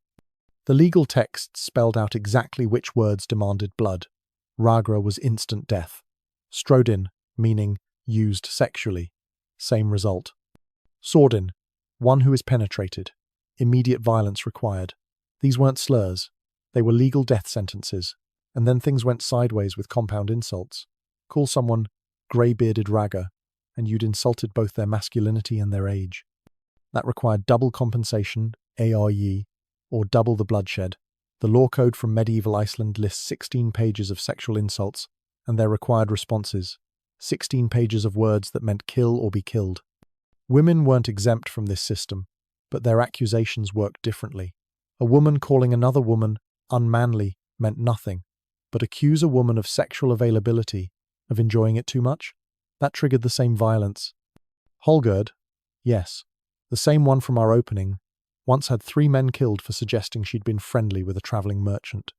The legal texts spelled out exactly which words demanded blood. Ragra was instant death. Strodin, meaning used sexually. Same result. Swordin, one who is penetrated. Immediate violence required. These weren't slurs. They were legal death sentences. And then things went sideways with compound insults. Call someone grey-bearded raga, and you'd insulted both their masculinity and their age. That required double compensation, ARY, or double the bloodshed. The law code from medieval Iceland lists 16 pages of sexual insults and their required responses. 16 pages of words that meant kill or be killed. Women weren't exempt from this system, but their accusations worked differently. A woman calling another woman unmanly meant nothing, but accuse a woman of sexual availability, of enjoying it too much? That triggered the same violence. Holgerd, yes, the same one from our opening, once had 3 men killed for suggesting she'd been friendly with a travelling merchant.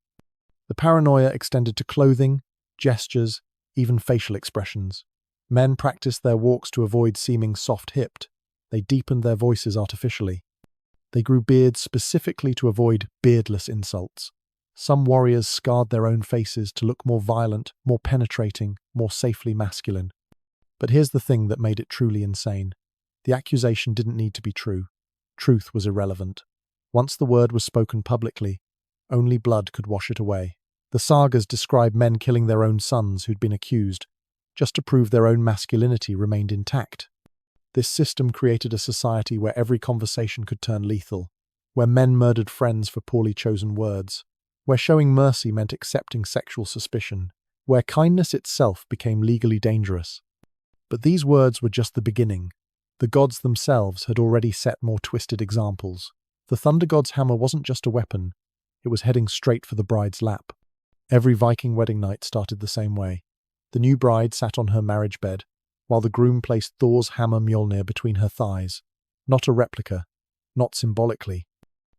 The paranoia extended to clothing, gestures, even facial expressions. Men practiced their walks to avoid seeming soft-hipped. They deepened their voices artificially. They grew beards specifically to avoid beardless insults. Some warriors scarred their own faces to look more violent, more penetrating, more safely masculine. But here's the thing that made it truly insane. The accusation didn't need to be true. Truth was irrelevant. Once the word was spoken publicly, only blood could wash it away. The sagas describe men killing their own sons who'd been accused, just to prove their own masculinity remained intact. This system created a society where every conversation could turn lethal, where men murdered friends for poorly chosen words, where showing mercy meant accepting sexual suspicion, where kindness itself became legally dangerous. But these words were just the beginning. The gods themselves had already set more twisted examples. The thunder god's hammer wasn't just a weapon, it was heading straight for the bride's lap. Every Viking wedding night started the same way. The new bride sat on her marriage bed, while the groom placed Thor's hammer Mjolnir between her thighs. Not a replica, not symbolically.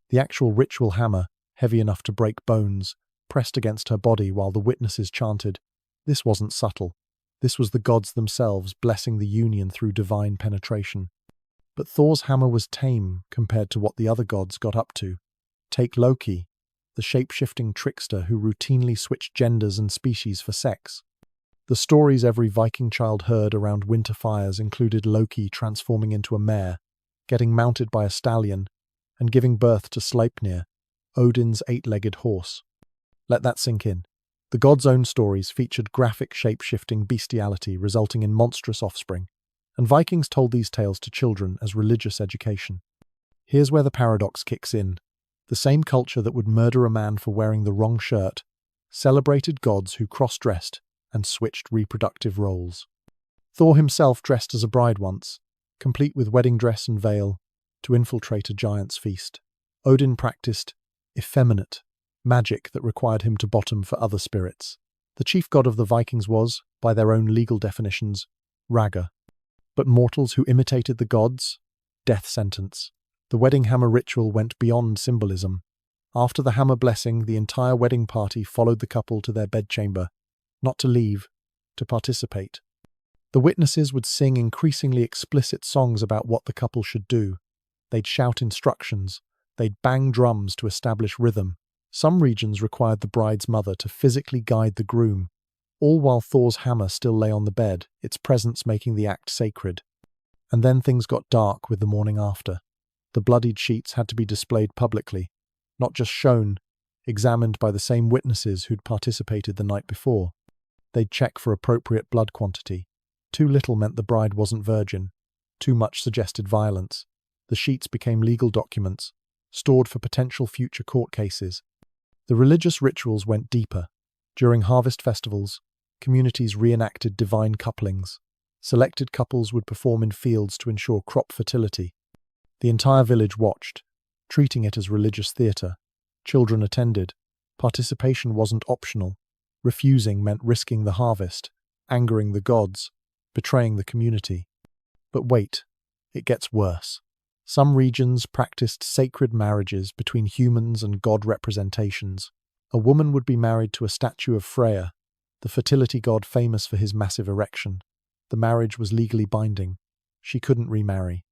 The actual ritual hammer, heavy enough to break bones, pressed against her body while the witnesses chanted. This wasn't subtle. This was the gods themselves blessing the union through divine penetration. But Thor's hammer was tame compared to what the other gods got up to. Take Loki, the shape-shifting trickster who routinely switched genders and species for sex. The stories every Viking child heard around winter fires included Loki transforming into a mare, getting mounted by a stallion, and giving birth to Sleipnir, Odin's 8-legged horse. Let that sink in. The gods' own stories featured graphic shape-shifting bestiality resulting in monstrous offspring, and Vikings told these tales to children as religious education. Here's where the paradox kicks in. The same culture that would murder a man for wearing the wrong shirt celebrated gods who cross-dressed and switched reproductive roles. Thor himself dressed as a bride once, complete with wedding dress and veil, to infiltrate a giant's feast. Odin practiced effeminate magic that required him to bottom for other spirits. The chief god of the Vikings was, by their own legal definitions, Ragga. But mortals who imitated the gods? Death sentence. The wedding hammer ritual went beyond symbolism. After the hammer blessing, the entire wedding party followed the couple to their bedchamber, not to leave, to participate. The witnesses would sing increasingly explicit songs about what the couple should do. They'd shout instructions. They'd bang drums to establish rhythm. Some regions required the bride's mother to physically guide the groom, all while Thor's hammer still lay on the bed, its presence making the act sacred. And then things got dark with the morning after. The bloodied sheets had to be displayed publicly, not just shown, examined by the same witnesses who'd participated the night before. They'd check for appropriate blood quantity. Too little meant the bride wasn't virgin. Too much suggested violence. The sheets became legal documents, stored for potential future court cases. The religious rituals went deeper. During harvest festivals, communities reenacted divine couplings. Selected couples would perform in fields to ensure crop fertility. The entire village watched, treating it as religious theatre. Children attended. Participation wasn't optional. Refusing meant risking the harvest, angering the gods, betraying the community. But wait, it gets worse. Some regions practiced sacred marriages between humans and god representations. A woman would be married to a statue of Freya, the fertility god famous for his massive erection. The marriage was legally binding. She couldn't remarry.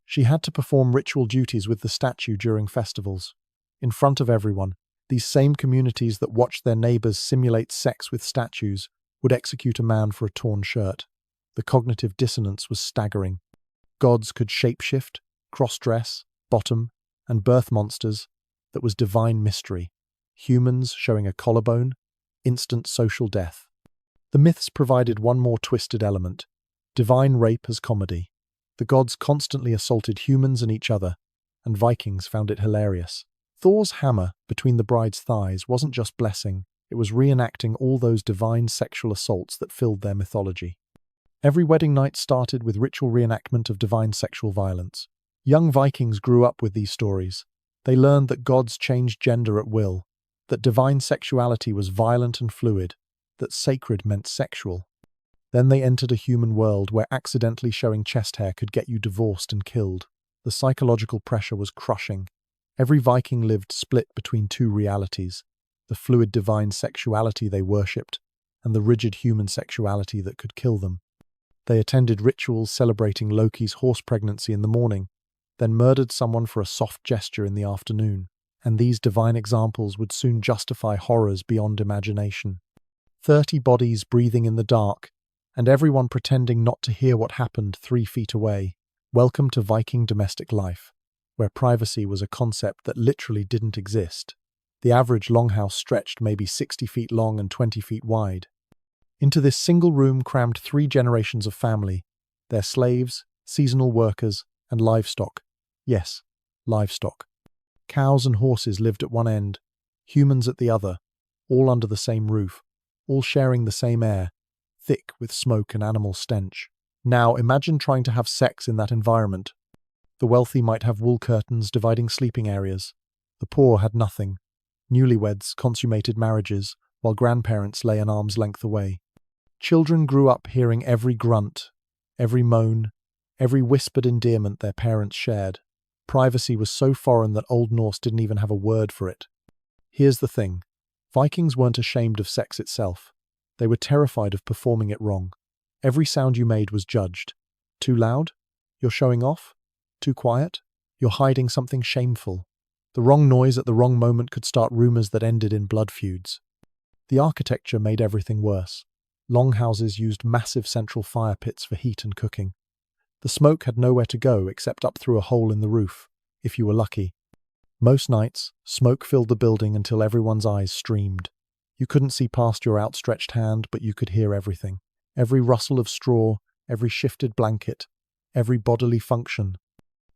She had to perform ritual duties with the statue during festivals. In front of everyone, these same communities that watched their neighbors simulate sex with statues would execute a man for a torn shirt. The cognitive dissonance was staggering. Gods could shapeshift, cross-dress, bottom, and birth monsters. That was divine mystery. Humans showing a collarbone, instant social death. The myths provided one more twisted element: divine rape as comedy. The gods constantly assaulted humans and each other, and Vikings found it hilarious. Thor's hammer between the bride's thighs wasn't just blessing, it was reenacting all those divine sexual assaults that filled their mythology. Every wedding night started with ritual reenactment of divine sexual violence. Young Vikings grew up with these stories. They learned that gods changed gender at will, that divine sexuality was violent and fluid, that sacred meant sexual. Then they entered a human world where accidentally showing chest hair could get you divorced and killed. The psychological pressure was crushing. Every Viking lived split between two realities: the fluid divine sexuality they worshipped, and the rigid human sexuality that could kill them. They attended rituals celebrating Loki's horse pregnancy in the morning, then murdered someone for a soft gesture in the afternoon, and these divine examples would soon justify horrors beyond imagination. 30 bodies breathing in the dark, and everyone pretending not to hear what happened 3 feet away. Welcome to Viking domestic life, where privacy was a concept that literally didn't exist. The average longhouse stretched maybe 60 feet long and 20 feet wide. Into this single room crammed 3 generations of family, their slaves, seasonal workers, and livestock. Yes, livestock. Cows and horses lived at one end, humans at the other, all under the same roof, all sharing the same air, thick with smoke and animal stench. Now imagine trying to have sex in that environment. The wealthy might have wool curtains dividing sleeping areas. The poor had nothing. Newlyweds consummated marriages, while grandparents lay an arm's length away. Children grew up hearing every grunt, every moan, every whispered endearment their parents shared. Privacy was so foreign that Old Norse didn't even have a word for it. Here's the thing. Vikings weren't ashamed of sex itself. They were terrified of performing it wrong. Every sound you made was judged. Too loud? You're showing off? Too quiet? You're hiding something shameful. The wrong noise at the wrong moment could start rumors that ended in blood feuds. The architecture made everything worse. Longhouses used massive central fire pits for heat and cooking. The smoke had nowhere to go except up through a hole in the roof, if you were lucky. Most nights, smoke filled the building until everyone's eyes streamed. You couldn't see past your outstretched hand, but you could hear everything. Every rustle of straw, every shifted blanket, every bodily function.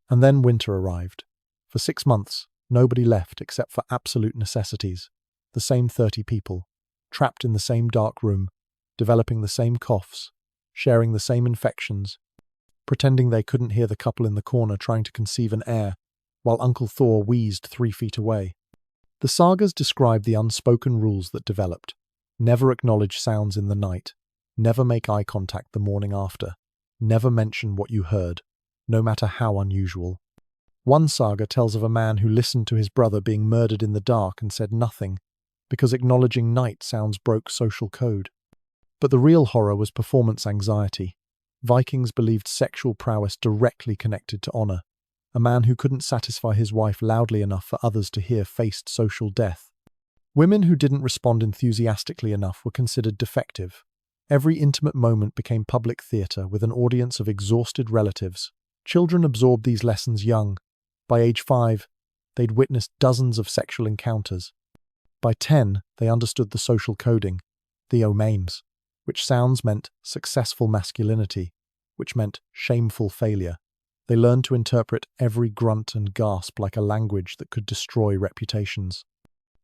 And then winter arrived. For 6 months, Nobody left except for absolute necessities. The same 30 people, trapped in the same dark room, developing the same coughs, sharing the same infections, pretending they couldn't hear the couple in the corner trying to conceive an heir, while Uncle Thor wheezed 3 feet away. The sagas describe the unspoken rules that developed. Never acknowledge sounds in the night. Never make eye contact the morning after. Never mention what you heard, no matter how unusual. One saga tells of a man who listened to his brother being murdered in the dark and said nothing, because acknowledging night sounds broke social code. But the real horror was performance anxiety. Vikings believed sexual prowess directly connected to honor. A man who couldn't satisfy his wife loudly enough for others to hear faced social death. Women who didn't respond enthusiastically enough were considered defective. Every intimate moment became public theater with an audience of exhausted relatives. Children absorbed these lessons young. By age 5, they'd witnessed dozens of sexual encounters. By 10, they understood the social coding, the omames, which sounds meant successful masculinity, which meant shameful failure. They learned to interpret every grunt and gasp like a language that could destroy reputations.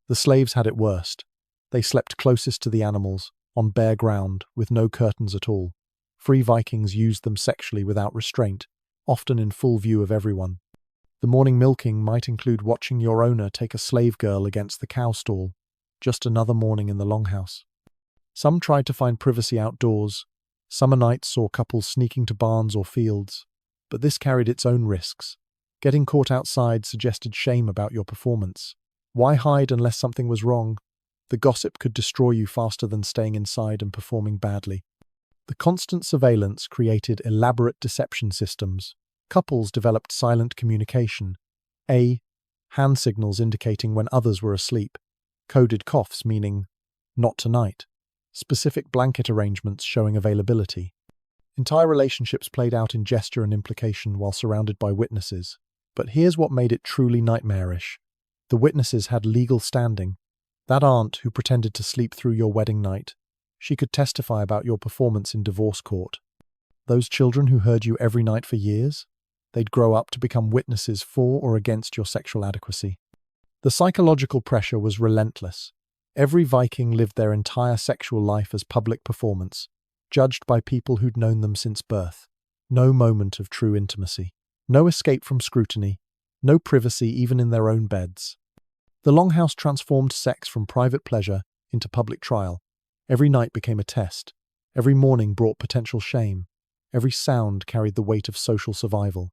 The slaves had it worst. They slept closest to the animals, on bare ground, with no curtains at all. Free Vikings used them sexually without restraint, often in full view of everyone. The morning milking might include watching your owner take a slave girl against the cow stall, just another morning in the longhouse. Some tried to find privacy outdoors. Summer nights saw couples sneaking to barns or fields, but this carried its own risks. Getting caught outside suggested shame about your performance. Why hide unless something was wrong? The gossip could destroy you faster than staying inside and performing badly. The constant surveillance created elaborate deception systems. Couples developed silent communication. Hand signals indicating when others were asleep. Coded coughs meaning, "not tonight." Specific blanket arrangements showing availability. Entire relationships played out in gesture and implication while surrounded by witnesses. But here's what made it truly nightmarish. The witnesses had legal standing. That aunt who pretended to sleep through your wedding night, she could testify about your performance in divorce court. Those children who heard you every night for years, they'd grow up to become witnesses for or against your sexual adequacy. The psychological pressure was relentless. Every Viking lived their entire sexual life as public performance, judged by people who'd known them since birth. No moment of true intimacy. No escape from scrutiny. No privacy even in their own beds. The Longhouse transformed sex from private pleasure into public trial. Every night became a test. Every morning brought potential shame. Every sound carried the weight of social survival.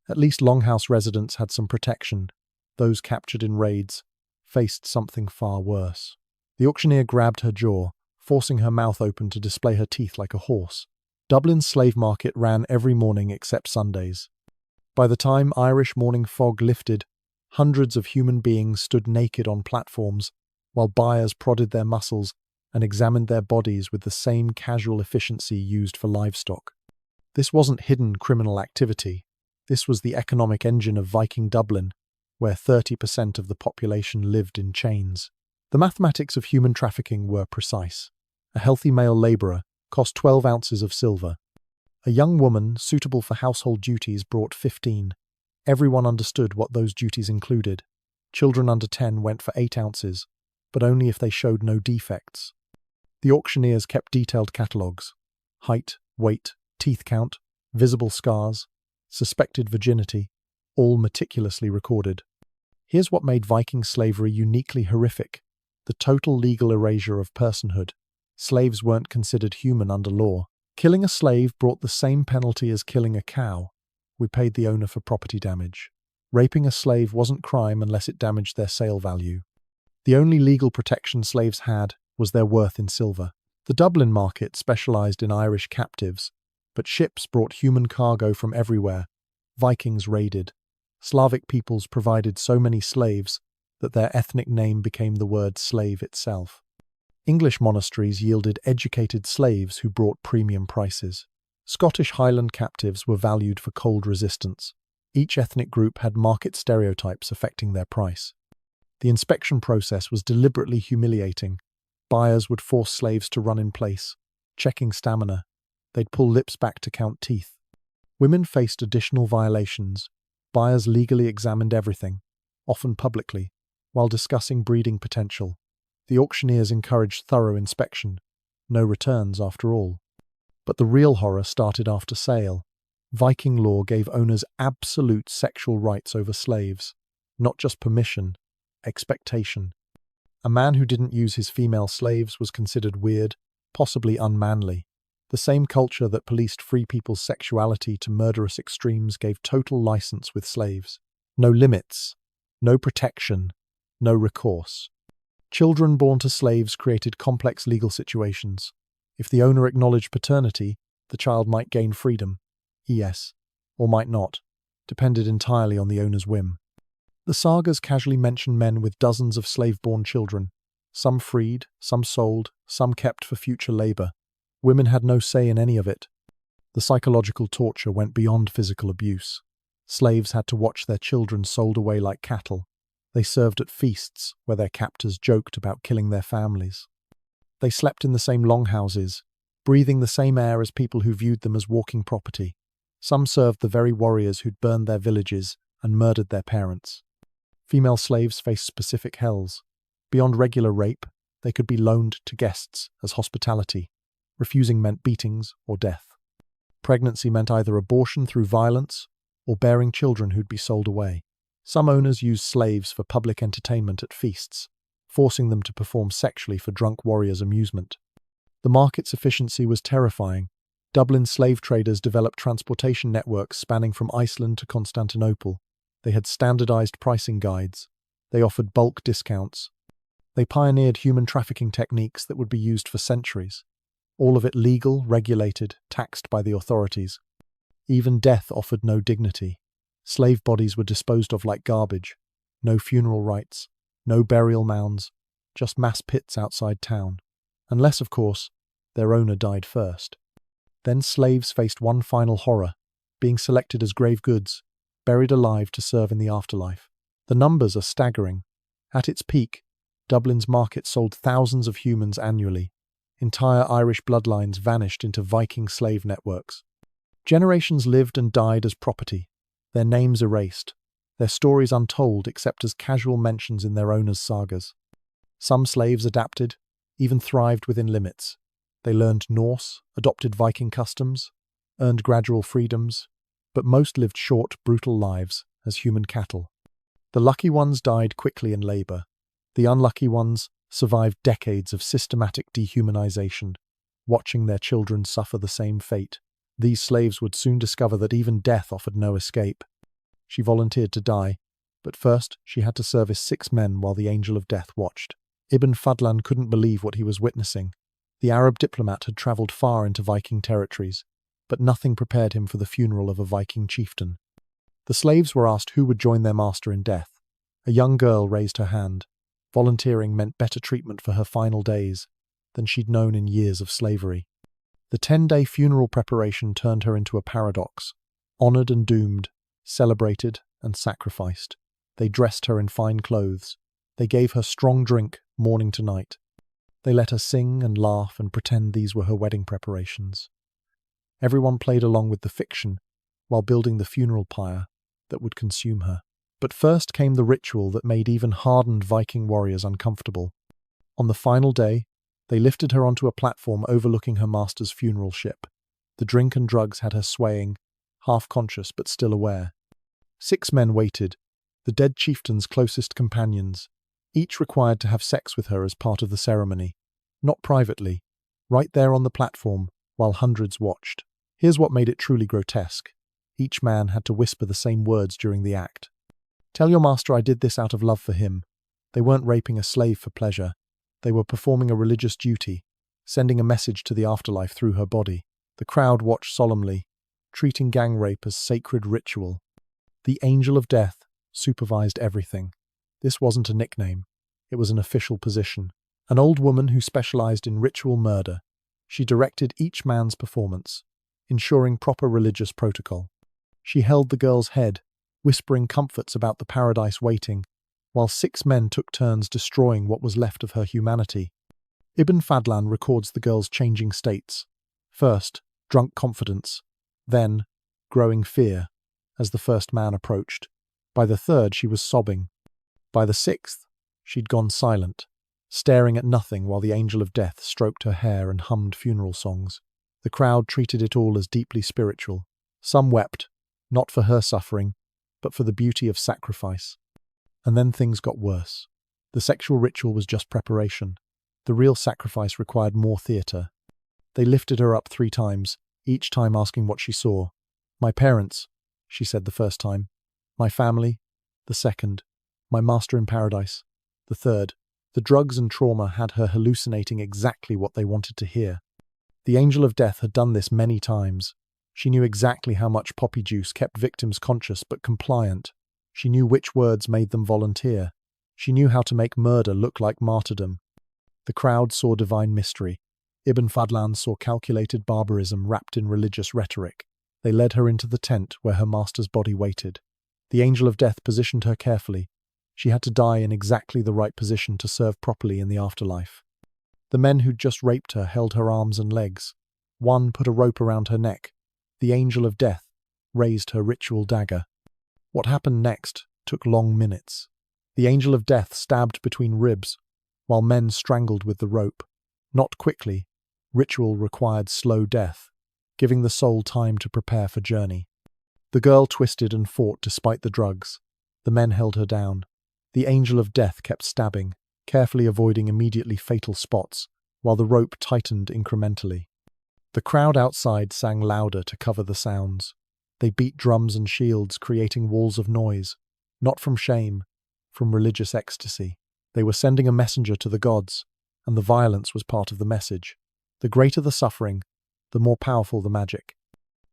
At least Longhouse residents had some protection. Those captured in raids faced something far worse. The auctioneer grabbed her jaw, forcing her mouth open to display her teeth like a horse. Dublin's slave market ran every morning except Sundays. By the time Irish morning fog lifted, hundreds of human beings stood naked on platforms, while buyers prodded their muscles and examined their bodies with the same casual efficiency used for livestock. This wasn't hidden criminal activity. This was the economic engine of Viking Dublin, where 30% of the population lived in chains. The mathematics of human trafficking were precise. A healthy male labourer cost 12 ounces of silver. A young woman suitable for household duties brought 15. Everyone understood what those duties included. Children under 10 went for 8 ounces, but only if they showed no defects. The auctioneers kept detailed catalogues. Height, weight, teeth count, visible scars, suspected virginity, all meticulously recorded. Here's what made Viking slavery uniquely horrific: the total legal erasure of personhood. Slaves weren't considered human under law. Killing a slave brought the same penalty as killing a cow. We paid the owner for property damage. Raping a slave wasn't crime unless it damaged their sale value. The only legal protection slaves had was their worth in silver. The Dublin market specialised in Irish captives, but ships brought human cargo from everywhere. Vikings raided. Slavic peoples provided so many slaves that their ethnic name became the word slave itself. English monasteries yielded educated slaves who brought premium prices. Scottish Highland captives were valued for cold resistance. Each ethnic group had market stereotypes affecting their price. The inspection process was deliberately humiliating. Buyers would force slaves to run in place, checking stamina. They'd pull lips back to count teeth. Women faced additional violations. Buyers legally examined everything. often publicly, while discussing breeding potential. The auctioneers encouraged thorough inspection. No returns, after all. But the real horror started after sale. Viking law gave owners absolute sexual rights over slaves. Not just permission, expectation. A man who didn't use his female slaves was considered weird, possibly unmanly. The same culture that policed free people's sexuality to murderous extremes gave total license with slaves. No limits, no protection, no recourse. Children born to slaves created complex legal situations. If the owner acknowledged paternity, the child might gain freedom. Yes, or might not, depended entirely on the owner's whim. The sagas casually mention men with dozens of slave-born children, some freed, some sold, some kept for future labor. Women had no say in any of it. The psychological torture went beyond physical abuse. Slaves had to watch their children sold away like cattle. They served at feasts where their captors joked about killing their families. They slept in the same longhouses, breathing the same air as people who viewed them as walking property. Some served the very warriors who'd burned their villages and murdered their parents. Female slaves faced specific hells. Beyond regular rape, they could be loaned to guests as hospitality. Refusing meant beatings or death. Pregnancy meant either abortion through violence or bearing children who'd be sold away. Some owners used slaves for public entertainment at feasts, forcing them to perform sexually for drunk warriors' amusement. The market's efficiency was terrifying. Dublin slave traders developed transportation networks spanning from Iceland to Constantinople. They had standardized pricing guides. They offered bulk discounts. They pioneered human trafficking techniques that would be used for centuries. All of it legal, regulated, taxed by the authorities. Even death offered no dignity. Slave bodies were disposed of like garbage. No funeral rites, no burial mounds, just mass pits outside town. Unless, of course, their owner died first. Then slaves faced one final horror, being selected as grave goods, buried alive to serve in the afterlife. The numbers are staggering. At its peak, Dublin's market sold thousands of humans annually. Entire Irish bloodlines vanished into Viking slave networks. Generations lived and died as property, their names erased, their stories untold except as casual mentions in their owners' sagas. Some slaves adapted, even thrived within limits. They learned Norse, adopted Viking customs, earned gradual freedoms, but most lived short, brutal lives as human cattle. The lucky ones died quickly in labor. The unlucky ones survived decades of systematic dehumanization, watching their children suffer the same fate. These slaves would soon discover that even death offered no escape. She volunteered to die, but first she had to service 6 men while the angel of death watched. Ibn Fadlan couldn't believe what he was witnessing. The Arab diplomat had travelled far into Viking territories, but nothing prepared him for the funeral of a Viking chieftain. The slaves were asked who would join their master in death. A young girl raised her hand. Volunteering meant better treatment for her final days than she'd known in years of slavery. The 10-day funeral preparation turned her into a paradox. Honoured and doomed, celebrated and sacrificed. They dressed her in fine clothes. They gave her strong drink morning to night. They let her sing and laugh and pretend these were her wedding preparations. Everyone played along with the fiction while building the funeral pyre that would consume her. But first came the ritual that made even hardened Viking warriors uncomfortable. On the final day, they lifted her onto a platform overlooking her master's funeral ship. The drink and drugs had her swaying, half-conscious but still aware. 6 men waited, the dead chieftain's closest companions, each required to have sex with her as part of the ceremony. Not privately, right there on the platform, while hundreds watched. Here's what made it truly grotesque. Each man had to whisper the same words during the act. "Tell your master I did this out of love for him." They weren't raping a slave for pleasure. They were performing a religious duty, sending a message to the afterlife through her body. The crowd watched solemnly, treating gang rape as sacred ritual. The angel of death supervised everything. This wasn't a nickname. It was an official position. An old woman who specialized in ritual murder. She directed each man's performance, ensuring proper religious protocol. She held the girl's head, whispering comforts about the paradise waiting, while 6 men took turns destroying what was left of her humanity. Ibn Fadlan records the girl's changing states. First, drunk confidence. Then, growing fear, as the first man approached. By the third, she was sobbing. By the sixth, she'd gone silent, staring at nothing while the angel of death stroked her hair and hummed funeral songs. The crowd treated it all as deeply spiritual. Some wept, not for her suffering, but for the beauty of sacrifice. And then things got worse. The sexual ritual was just preparation. The real sacrifice required more theatre. They lifted her up 3 times, each time asking what she saw. "My parents," she said the first time. "My family," the second. "My master in paradise," the third. The drugs and trauma had her hallucinating exactly what they wanted to hear. The angel of death had done this many times. She knew exactly how much poppy juice kept victims conscious but compliant. She knew which words made them volunteer. She knew how to make murder look like martyrdom. The crowd saw divine mystery. Ibn Fadlan saw calculated barbarism wrapped in religious rhetoric. They led her into the tent where her master's body waited. The angel of death positioned her carefully. She had to die in exactly the right position to serve properly in the afterlife. The men who'd just raped her held her arms and legs. One put a rope around her neck. The angel of death raised her ritual dagger. What happened next took long minutes. The angel of death stabbed between ribs, while men strangled with the rope. Not quickly. Ritual required slow death, giving the soul time to prepare for journey. The girl twisted and fought despite the drugs. The men held her down. The angel of death kept stabbing, carefully avoiding immediately fatal spots, while the rope tightened incrementally. The crowd outside sang louder to cover the sounds. They beat drums and shields, creating walls of noise, not from shame, from religious ecstasy. They were sending a messenger to the gods, and the violence was part of the message. The greater the suffering, the more powerful the magic.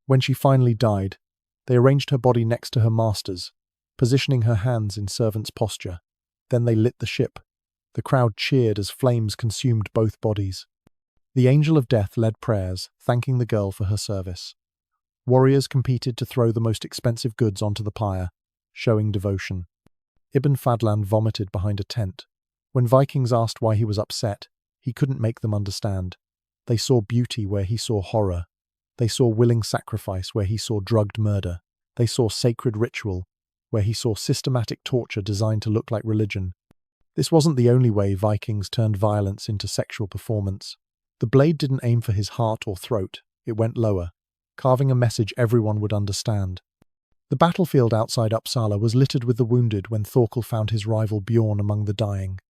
When she finally died, they arranged her body next to her master's, positioning her hands in servant's posture. Then they lit the ship. The crowd cheered as flames consumed both bodies. The angel of death led prayers, thanking the girl for her service. Warriors competed to throw the most expensive goods onto the pyre, showing devotion. Ibn Fadlan vomited behind a tent. When Vikings asked why he was upset, he couldn't make them understand. They saw beauty where he saw horror. They saw willing sacrifice where he saw drugged murder. They saw sacred ritual where he saw systematic torture designed to look like religion. This wasn't the only way Vikings turned violence into sexual performance. The blade didn't aim for his heart or throat, it went lower, carving a message everyone would understand. The battlefield outside Uppsala was littered with the wounded when Thorkel found his rival Bjorn among the dying.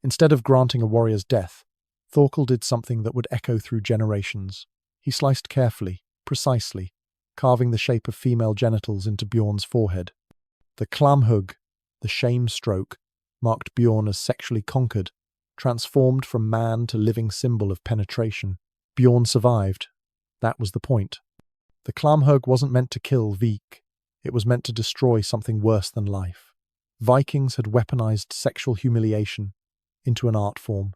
Instead of granting a warrior's death, Thorkel did something that would echo through generations. He sliced carefully, precisely, carving the shape of female genitals into Bjorn's forehead. The klamhugg, the shame stroke, marked Bjorn as sexually conquered, transformed from man to living symbol of penetration. Bjorn survived. That was the point. The klamhugg wasn't meant to kill Vik. It was meant to destroy something worse than life. Vikings had weaponized sexual humiliation into an art form.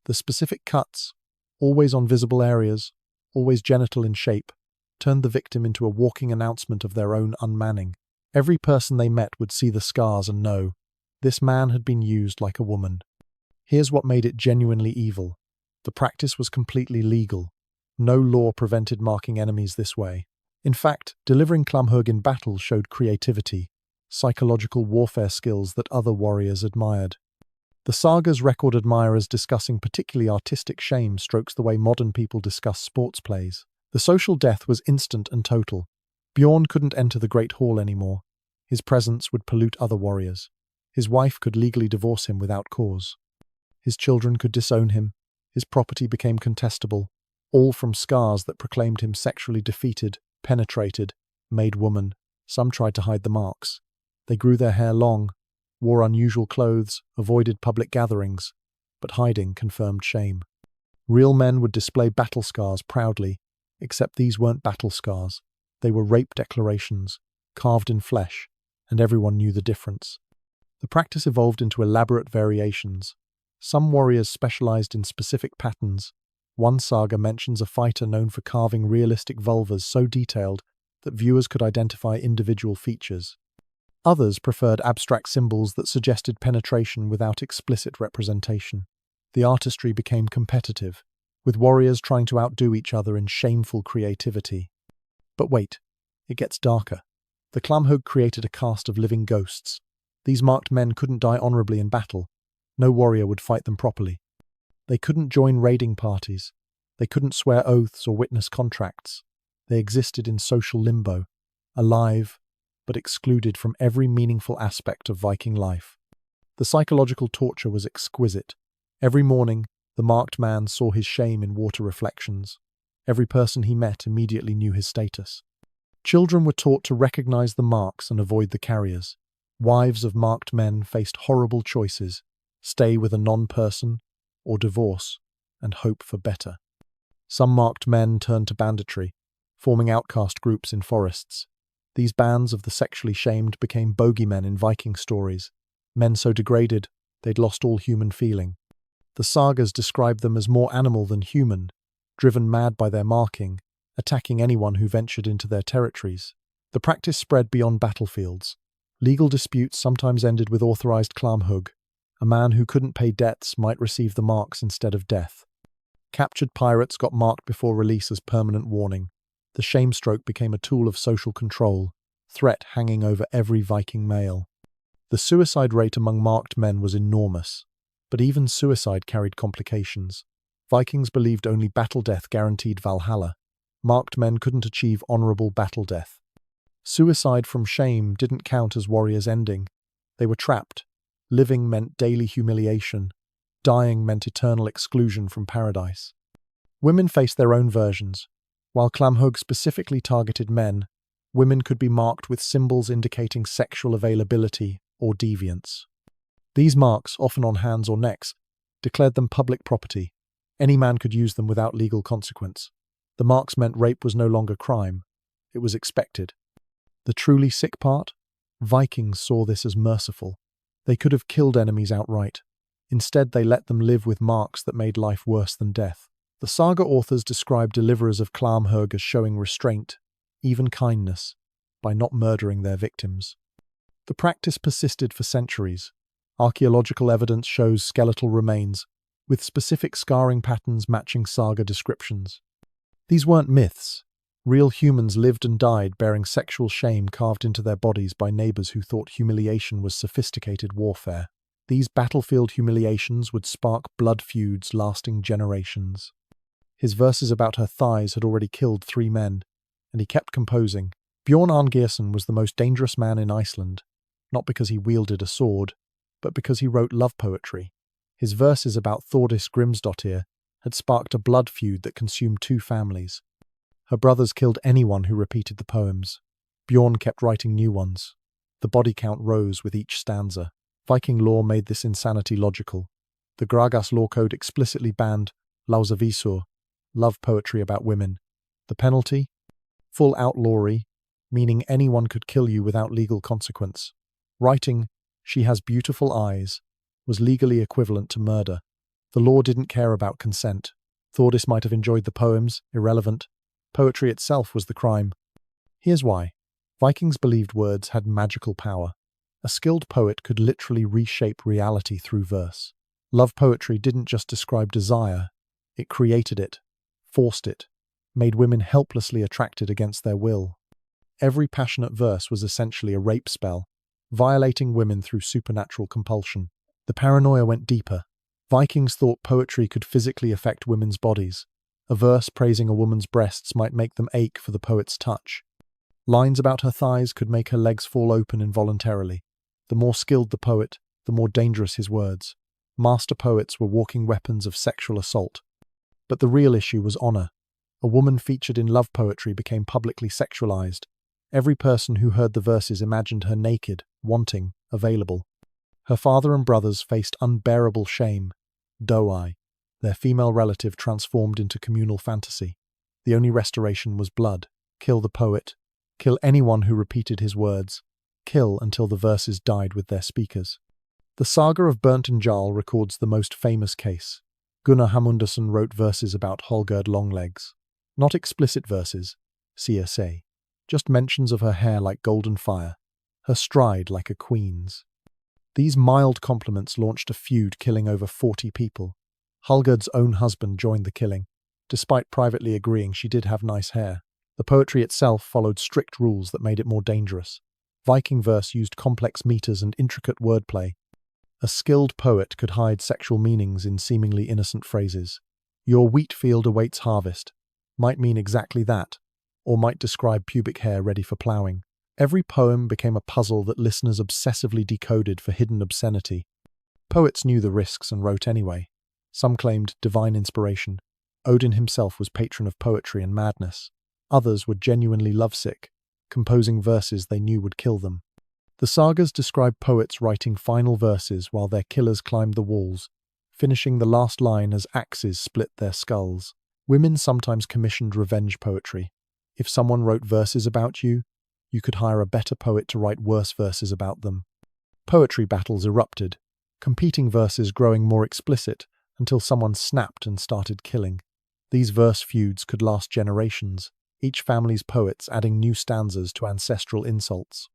The specific cuts, always on visible areas, always genital in shape, turned the victim into a walking announcement of their own unmanning. Every person they met would see the scars and know, this man had been used like a woman. Here's what made it genuinely evil. The practice was completely legal. No law prevented marking enemies this way. In fact, delivering klamhugg in battle showed creativity, psychological warfare skills that other warriors admired. The sagas record admirers discussing particularly artistic shame strokes the way modern people discuss sports plays. The social death was instant and total. Bjorn couldn't enter the Great Hall anymore. His presence would pollute other warriors. His wife could legally divorce him without cause. His children could disown him. His property became contestable, all from scars that proclaimed him sexually defeated, penetrated, made woman. Some tried to hide the marks. They grew their hair long, wore unusual clothes, avoided public gatherings, but hiding confirmed shame. Real men would display battle scars proudly, except these weren't battle scars. They were rape declarations, carved in flesh, and everyone knew the difference. The practice evolved into elaborate variations. Some warriors specialized in specific patterns. One saga mentions a fighter known for carving realistic vulvas so detailed that viewers could identify individual features. Others preferred abstract symbols that suggested penetration without explicit representation. The artistry became competitive, with warriors trying to outdo each other in shameful creativity. But wait, it gets darker. The klamhugg created a caste of living ghosts. These marked men couldn't die honorably in battle. No warrior would fight them properly. They couldn't join raiding parties. They couldn't swear oaths or witness contracts. They existed in social limbo, alive, but excluded from every meaningful aspect of Viking life. The psychological torture was exquisite. Every morning, the marked man saw his shame in water reflections. Every person he met immediately knew his status. Children were taught to recognize the marks and avoid the carriers. Wives of marked men faced horrible choices: stay with a non-person or divorce and hope for better. Some marked men turned to banditry, forming outcast groups in forests. These bands of the sexually shamed became bogeymen in Viking stories, men so degraded they'd lost all human feeling. The sagas described them as more animal than human, driven mad by their marking, attacking anyone who ventured into their territories. The practice spread beyond battlefields. Legal disputes sometimes ended with authorized klamhug. A man who couldn't pay debts might receive the marks instead of death. Captured pirates got marked before release as permanent warning. The shame stroke became a tool of social control, threat hanging over every Viking male. The suicide rate among marked men was enormous, but even suicide carried complications. Vikings believed only battle death guaranteed Valhalla. Marked men couldn't achieve honorable battle death. Suicide from shame didn't count as warriors' ending. They were trapped. Living meant daily humiliation. Dying meant eternal exclusion from paradise. Women faced their own versions. While klamhug specifically targeted men, women could be marked with symbols indicating sexual availability or deviance. These marks, often on hands or necks, declared them public property. Any man could use them without legal consequence. The marks meant rape was no longer crime. It was expected. The truly sick part? Vikings saw this as merciful. They could have killed enemies outright. Instead, they let them live with marks that made life worse than death. The saga authors describe deliverers of klamhug as showing restraint, even kindness, by not murdering their victims. The practice persisted for centuries. Archaeological evidence shows skeletal remains, with specific scarring patterns matching saga descriptions. These weren't myths. Real humans lived and died bearing sexual shame carved into their bodies by neighbors who thought humiliation was sophisticated warfare. These battlefield humiliations would spark blood feuds lasting generations. His verses about her thighs had already killed 3 men, and he kept composing. Bjorn Arngeirsson was the most dangerous man in Iceland, not because he wielded a sword, but because he wrote love poetry. His verses about Thordis Grimsdottir had sparked a blood feud that consumed 2 families. Her brothers killed anyone who repeated the poems. Bjorn kept writing new ones. The body count rose with each stanza. Viking law made this insanity logical. The Gragas law code explicitly banned lausavisur, love poetry about women. The penalty? Full outlawry, meaning anyone could kill you without legal consequence. Writing, "She has beautiful eyes," was legally equivalent to murder. The law didn't care about consent. Thordis might have enjoyed the poems, irrelevant. Poetry itself was the crime. Here's why. Vikings believed words had magical power. A skilled poet could literally reshape reality through verse. Love poetry didn't just describe desire, it created it, forced it, made women helplessly attracted against their will. Every passionate verse was essentially a rape spell, violating women through supernatural compulsion. The paranoia went deeper. Vikings thought poetry could physically affect women's bodies. A verse praising a woman's breasts might make them ache for the poet's touch. Lines about her thighs could make her legs fall open involuntarily. The more skilled the poet, the more dangerous his words. Master poets were walking weapons of sexual assault. But the real issue was honor. A woman featured in love poetry became publicly sexualized. Every person who heard the verses imagined her naked, wanting, available. Her father and brothers faced unbearable shame. Doai, their female relative, transformed into communal fantasy. The only restoration was blood. Kill the poet. Kill anyone who repeated his words. Kill until the verses died with their speakers. The saga of Burnt and Jarl records the most famous case. Gunnar Hamundarson wrote verses about Holgerd Longlegs. Not explicit verses, CSA, just mentions of her hair like golden fire, her stride like a queen's. These mild compliments launched a feud, killing over 40 people. Holgerd's own husband joined the killing. Despite privately agreeing she did have nice hair, the poetry itself followed strict rules that made it more dangerous. Viking verse used complex meters and intricate wordplay. A skilled poet could hide sexual meanings in seemingly innocent phrases. Your wheat field awaits harvest might mean exactly that, or might describe pubic hair ready for ploughing. Every poem became a puzzle that listeners obsessively decoded for hidden obscenity. Poets knew the risks and wrote anyway. Some claimed divine inspiration. Odin himself was patron of poetry and madness. Others were genuinely lovesick, composing verses they knew would kill them. The sagas describe poets writing final verses while their killers climbed the walls, finishing the last line as axes split their skulls. Women sometimes commissioned revenge poetry. If someone wrote verses about you, you could hire a better poet to write worse verses about them. Poetry battles erupted, competing verses growing more explicit until someone snapped and started killing. These verse feuds could last generations, each family's poets adding new stanzas to ancestral insults.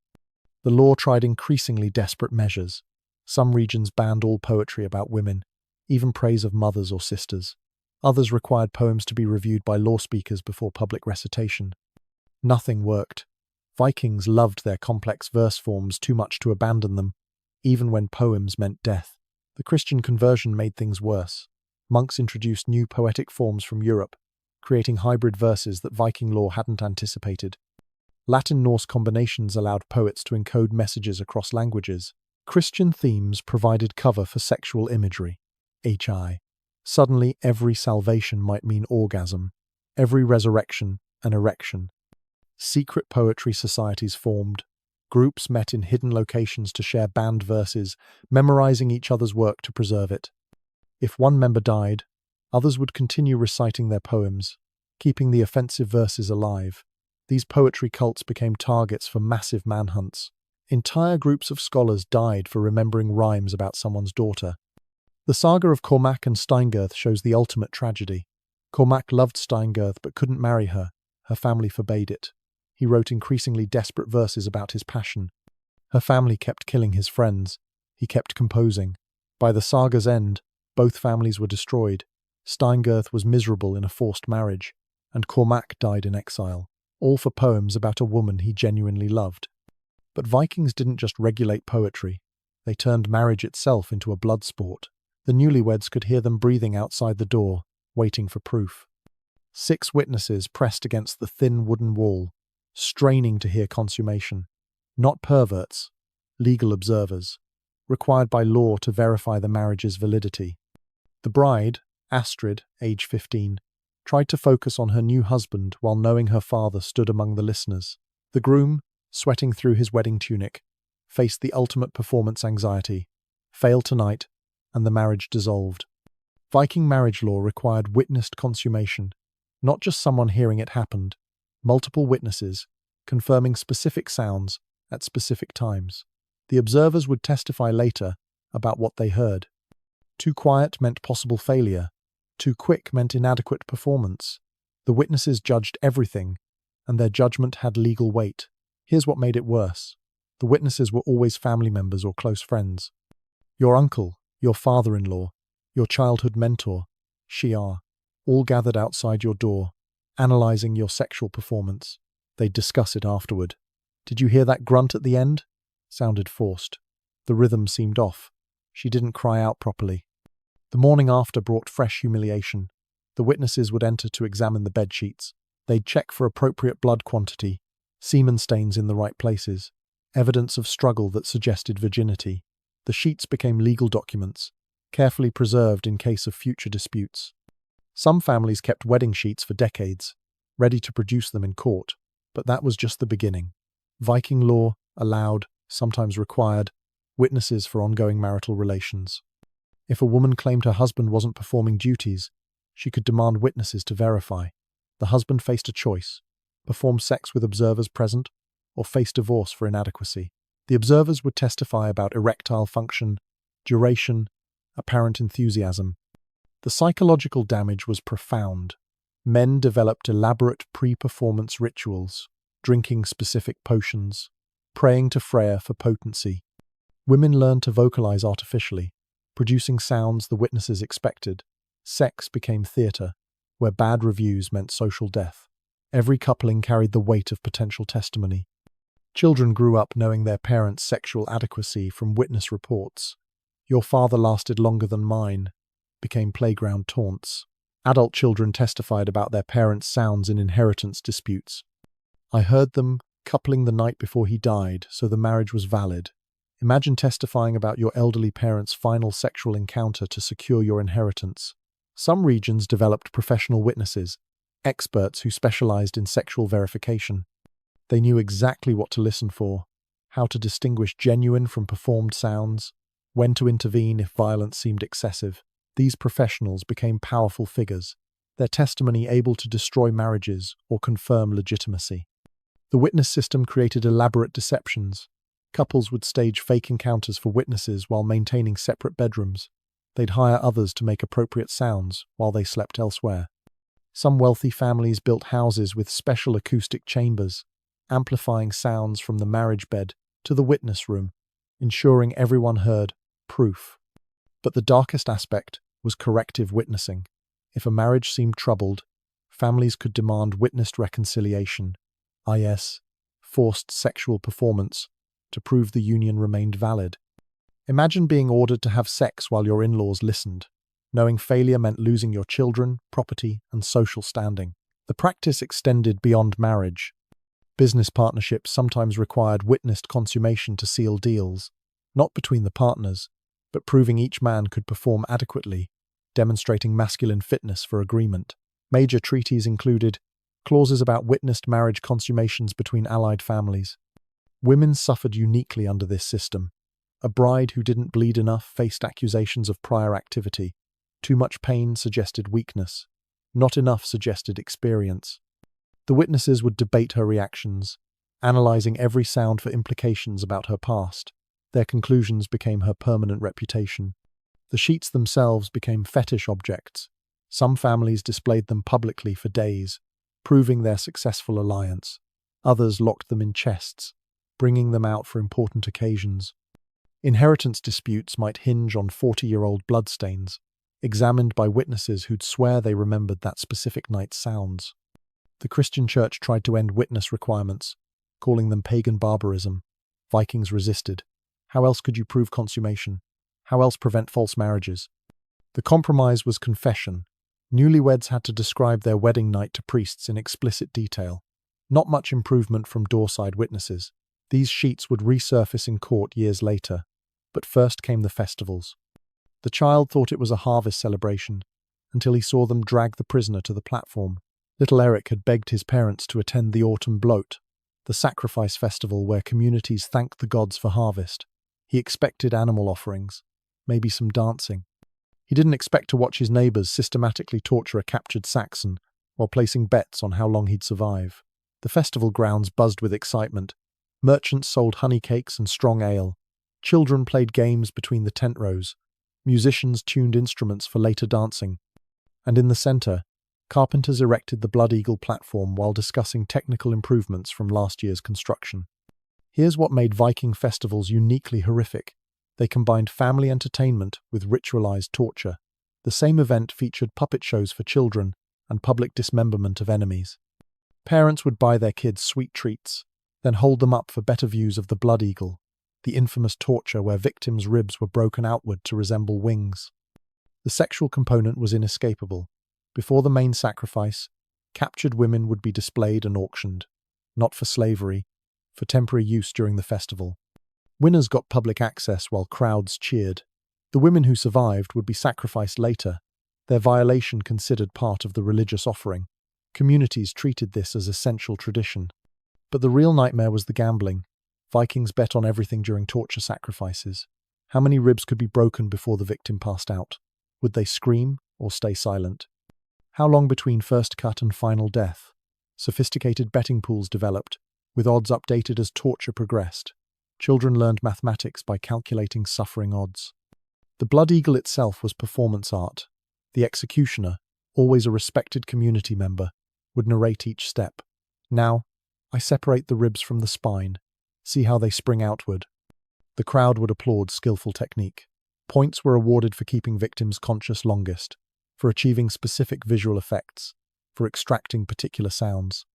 The law tried increasingly desperate measures. Some regions banned all poetry about women, even praise of mothers or sisters. Others required poems to be reviewed by law speakers before public recitation. Nothing worked. Vikings loved their complex verse forms too much to abandon them, even when poems meant death. The Christian conversion made things worse. Monks introduced new poetic forms from Europe, creating hybrid verses that Viking law hadn't anticipated. Latin-Norse combinations allowed poets to encode messages across languages. Christian themes provided cover for sexual imagery. HI. Suddenly, every salvation might mean orgasm, every resurrection an erection. Secret poetry societies formed. Groups met in hidden locations to share banned verses, memorizing each other's work to preserve it. If one member died, others would continue reciting their poems, keeping the offensive verses alive. These poetry cults became targets for massive manhunts. Entire groups of scholars died for remembering rhymes about someone's daughter. The saga of Cormac and Steingirth shows the ultimate tragedy. Cormac loved Steingirth but couldn't marry her. Her family forbade it. He wrote increasingly desperate verses about his passion. Her family kept killing his friends. He kept composing. By the saga's end, both families were destroyed. Steingirth was miserable in a forced marriage, and Cormac died in exile, all for poems about a woman he genuinely loved. But Vikings didn't just regulate poetry. They turned marriage itself into a blood sport. The newlyweds could hear them breathing outside the door, waiting for proof. 6 witnesses pressed against the thin wooden wall, straining to hear consummation. Not perverts, legal observers, required by law to verify the marriage's validity. The bride, Astrid, age 15, tried to focus on her new husband while knowing her father stood among the listeners. The groom, sweating through his wedding tunic, faced the ultimate performance anxiety, failed tonight, and the marriage dissolved. Viking marriage law required witnessed consummation, not just someone hearing it happened, multiple witnesses, confirming specific sounds at specific times. The observers would testify later about what they heard. Too quiet meant possible failure. Too quick meant inadequate performance. The witnesses judged everything, and their judgment had legal weight. Here's what made it worse. The witnesses were always family members or close friends. Your uncle, your father-in-law, your childhood mentor, Shiar, all gathered outside your door, analyzing your sexual performance. They'd discuss it afterward. Did you hear that grunt at the end? Sounded forced. The rhythm seemed off. She didn't cry out properly. The morning after brought fresh humiliation. The witnesses would enter to examine the bedsheets. They'd check for appropriate blood quantity, semen stains in the right places, evidence of struggle that suggested virginity. The sheets became legal documents, carefully preserved in case of future disputes. Some families kept wedding sheets for decades, ready to produce them in court, but that was just the beginning. Viking law allowed, sometimes required, witnesses for ongoing marital relations. If a woman claimed her husband wasn't performing duties, she could demand witnesses to verify. The husband faced a choice: perform sex with observers present, or face divorce for inadequacy. The observers would testify about erectile function, duration, apparent enthusiasm. The psychological damage was profound. Men developed elaborate pre-performance rituals, drinking specific potions, praying to Freya for potency. Women learned to vocalize artificially, producing sounds the witnesses expected. Sex became theatre, where bad reviews meant social death. Every coupling carried the weight of potential testimony. Children grew up knowing their parents' sexual adequacy from witness reports. "Your father lasted longer than mine," became playground taunts. Adult children testified about their parents' sounds in inheritance disputes. "I heard them coupling the night before he died, so the marriage was valid." Imagine testifying about your elderly parents' final sexual encounter to secure your inheritance. Some regions developed professional witnesses, experts who specialized in sexual verification. They knew exactly what to listen for, how to distinguish genuine from performed sounds, when to intervene if violence seemed excessive. These professionals became powerful figures, their testimony able to destroy marriages or confirm legitimacy. The witness system created elaborate deceptions. Couples would stage fake encounters for witnesses while maintaining separate bedrooms. They'd hire others to make appropriate sounds while they slept elsewhere. Some wealthy families built houses with special acoustic chambers, amplifying sounds from the marriage bed to the witness room, ensuring everyone heard proof. But the darkest aspect was corrective witnessing. If a marriage seemed troubled, families could demand witnessed reconciliation, i.e., forced sexual performance, to prove the union remained valid. Imagine being ordered to have sex while your in-laws listened, knowing failure meant losing your children, property, and social standing. The practice extended beyond marriage. Business partnerships sometimes required witnessed consummation to seal deals, not between the partners, but proving each man could perform adequately, demonstrating masculine fitness for agreement. Major treaties included clauses about witnessed marriage consummations between allied families. Women suffered uniquely under this system. A bride who didn't bleed enough faced accusations of prior activity. Too much pain suggested weakness. Not enough suggested experience. The witnesses would debate her reactions, analyzing every sound for implications about her past. Their conclusions became her permanent reputation. The sheets themselves became fetish objects. Some families displayed them publicly for days, proving their successful alliance. Others locked them in chests, bringing them out for important occasions. Inheritance disputes might hinge on 40-year-old bloodstains, examined by witnesses who'd swear they remembered that specific night's sounds. The Christian Church tried to end witness requirements, calling them pagan barbarism. Vikings resisted. How else could you prove consummation? How else prevent false marriages? The compromise was confession. Newlyweds had to describe their wedding night to priests in explicit detail. Not much improvement from doorside witnesses. These sheets would resurface in court years later. But first came the festivals. The child thought it was a harvest celebration, until he saw them drag the prisoner to the platform. Little Eric had begged his parents to attend the autumn bloat, the sacrifice festival where communities thanked the gods for harvest. He expected animal offerings, maybe some dancing. He didn't expect to watch his neighbors systematically torture a captured Saxon while placing bets on how long he'd survive. The festival grounds buzzed with excitement. Merchants sold honey cakes and strong ale. Children played games between the tent rows. Musicians tuned instruments for later dancing. And in the center, carpenters erected the Blood Eagle platform while discussing technical improvements from last year's construction. Here's what made Viking festivals uniquely horrific. They combined family entertainment with ritualized torture. The same event featured puppet shows for children and public dismemberment of enemies. Parents would buy their kids sweet treats, then hold them up for better views of the Blood Eagle, the infamous torture where victims' ribs were broken outward to resemble wings. The sexual component was inescapable. Before the main sacrifice, captured women would be displayed and auctioned, not for slavery, for temporary use during the festival. Winners got public access while crowds cheered. The women who survived would be sacrificed later, their violation considered part of the religious offering. Communities treated this as essential tradition. But the real nightmare was the gambling. Vikings bet on everything during torture sacrifices. How many ribs could be broken before the victim passed out? Would they scream or stay silent? How long between first cut and final death? Sophisticated betting pools developed, with odds updated as torture progressed. Children learned mathematics by calculating suffering odds. The Blood Eagle itself was performance art. The executioner, always a respected community member, would narrate each step. "Now, I separate the ribs from the spine. See how they spring outward." The crowd would applaud skillful technique. Points were awarded for keeping victims conscious longest, for achieving specific visual effects, for extracting particular sounds.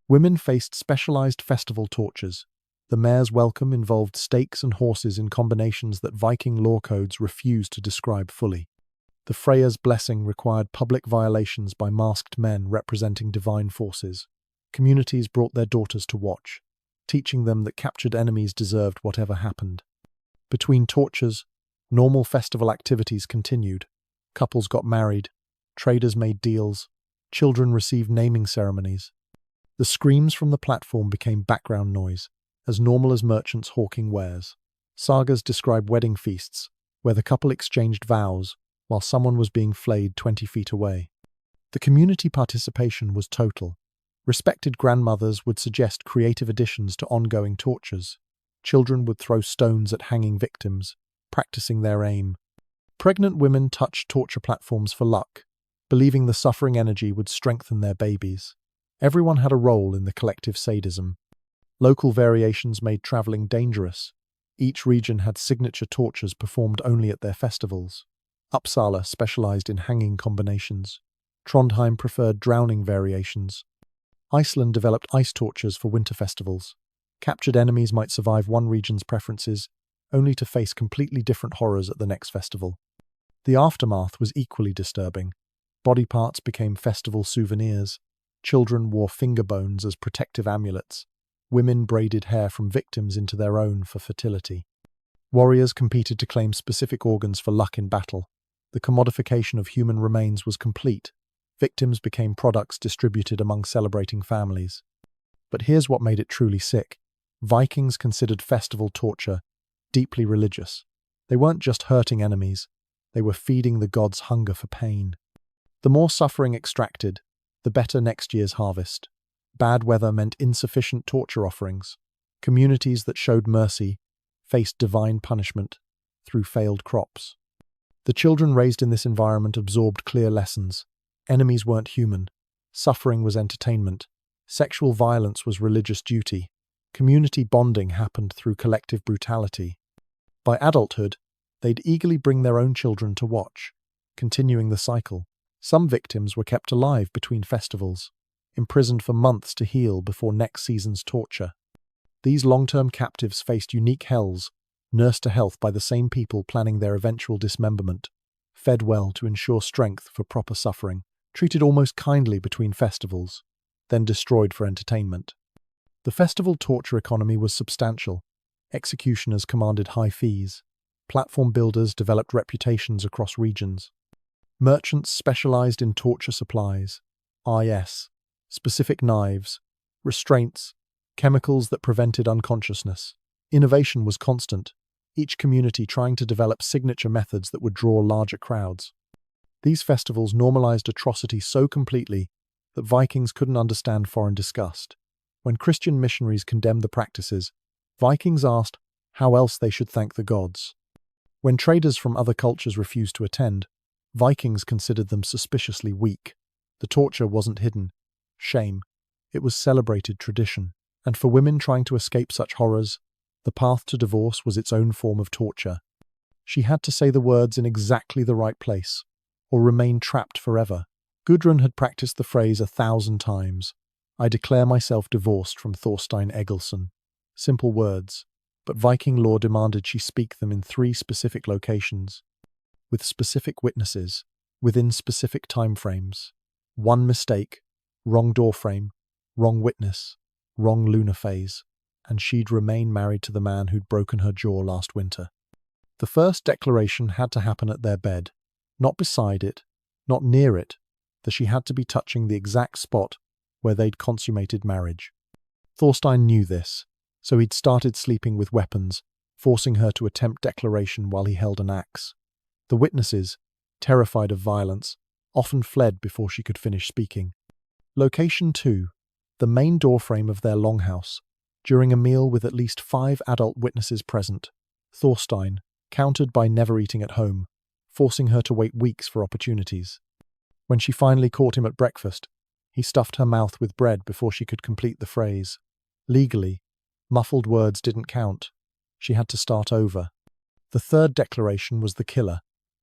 Women faced specialized festival tortures. The mayor's welcome involved stakes and horses in combinations that Viking law codes refused to describe fully. The Freya's blessing required public violations by masked men representing divine forces. Communities brought their daughters to watch, teaching them that captured enemies deserved whatever happened. Between tortures, normal festival activities continued. Couples got married, traders made deals, children received naming ceremonies. The screams from the platform became background noise, as normal as merchants hawking wares. Sagas describe wedding feasts, where the couple exchanged vows while someone was being flayed 20 feet away. The community participation was total. Respected grandmothers would suggest creative additions to ongoing tortures. Children would throw stones at hanging victims, practicing their aim. Pregnant women touched torture platforms for luck, believing the suffering energy would strengthen their babies. Everyone had a role in the collective sadism. Local variations made traveling dangerous. Each region had signature tortures performed only at their festivals. Uppsala specialized in hanging combinations. Trondheim preferred drowning variations. Iceland developed ice tortures for winter festivals. Captured enemies might survive one region's preferences, only to face completely different horrors at the next festival. The aftermath was equally disturbing. Body parts became festival souvenirs. Children wore finger bones as protective amulets. Women braided hair from victims into their own for fertility. Warriors competed to claim specific organs for luck in battle. The commodification of human remains was complete. Victims became products distributed among celebrating families. But here's what made it truly sick. Vikings considered festival torture deeply religious. They weren't just hurting enemies, they were feeding the gods' hunger for pain. The more suffering extracted, the better next year's harvest. Bad weather meant insufficient torture offerings. Communities that showed mercy faced divine punishment through failed crops. The children raised in this environment absorbed clear lessons. Enemies weren't human. Suffering was entertainment. Sexual violence was religious duty. Community bonding happened through collective brutality. By adulthood, they'd eagerly bring their own children to watch, continuing the cycle. Some victims were kept alive between festivals, imprisoned for months to heal before next season's torture. These long-term captives faced unique hells, nursed to health by the same people planning their eventual dismemberment, fed well to ensure strength for proper suffering, treated almost kindly between festivals, then destroyed for entertainment. The festival torture economy was substantial. Executioners commanded high fees. Platform builders developed reputations across regions. Merchants specialized in torture supplies, i.e., specific knives, restraints, chemicals that prevented unconsciousness. Innovation was constant, each community trying to develop signature methods that would draw larger crowds. These festivals normalized atrocity so completely that Vikings couldn't understand foreign disgust. When Christian missionaries condemned the practices, Vikings asked how else they should thank the gods. When traders from other cultures refused to attend, Vikings considered them suspiciously weak. The torture wasn't hidden shame, it was celebrated tradition. And for women trying to escape such horrors, the path to divorce was its own form of torture. She had to say the words in exactly the right place, or remain trapped forever. Gudrun had practiced the phrase 1,000 times. I declare myself divorced from Thorstein Egilson. Simple words, but Viking law demanded she speak them in 3 specific locations, with specific witnesses, within specific time frames. One mistake, wrong doorframe, wrong witness, wrong lunar phase, and she'd remain married to the man who'd broken her jaw last winter. The first declaration had to happen at their bed, not beside it, not near it, that she had to be touching the exact spot where they'd consummated marriage. Thorstein knew this, so he'd started sleeping with weapons, forcing her to attempt declaration while he held an axe. The witnesses, terrified of violence, often fled before she could finish speaking. Location 2. The main doorframe of their longhouse. During a meal with at least 5 adult witnesses present, Thorstein countered by never eating at home, forcing her to wait weeks for opportunities. When she finally caught him at breakfast, he stuffed her mouth with bread before she could complete the phrase. Legally, muffled words didn't count. She had to start over. The third declaration was the killer,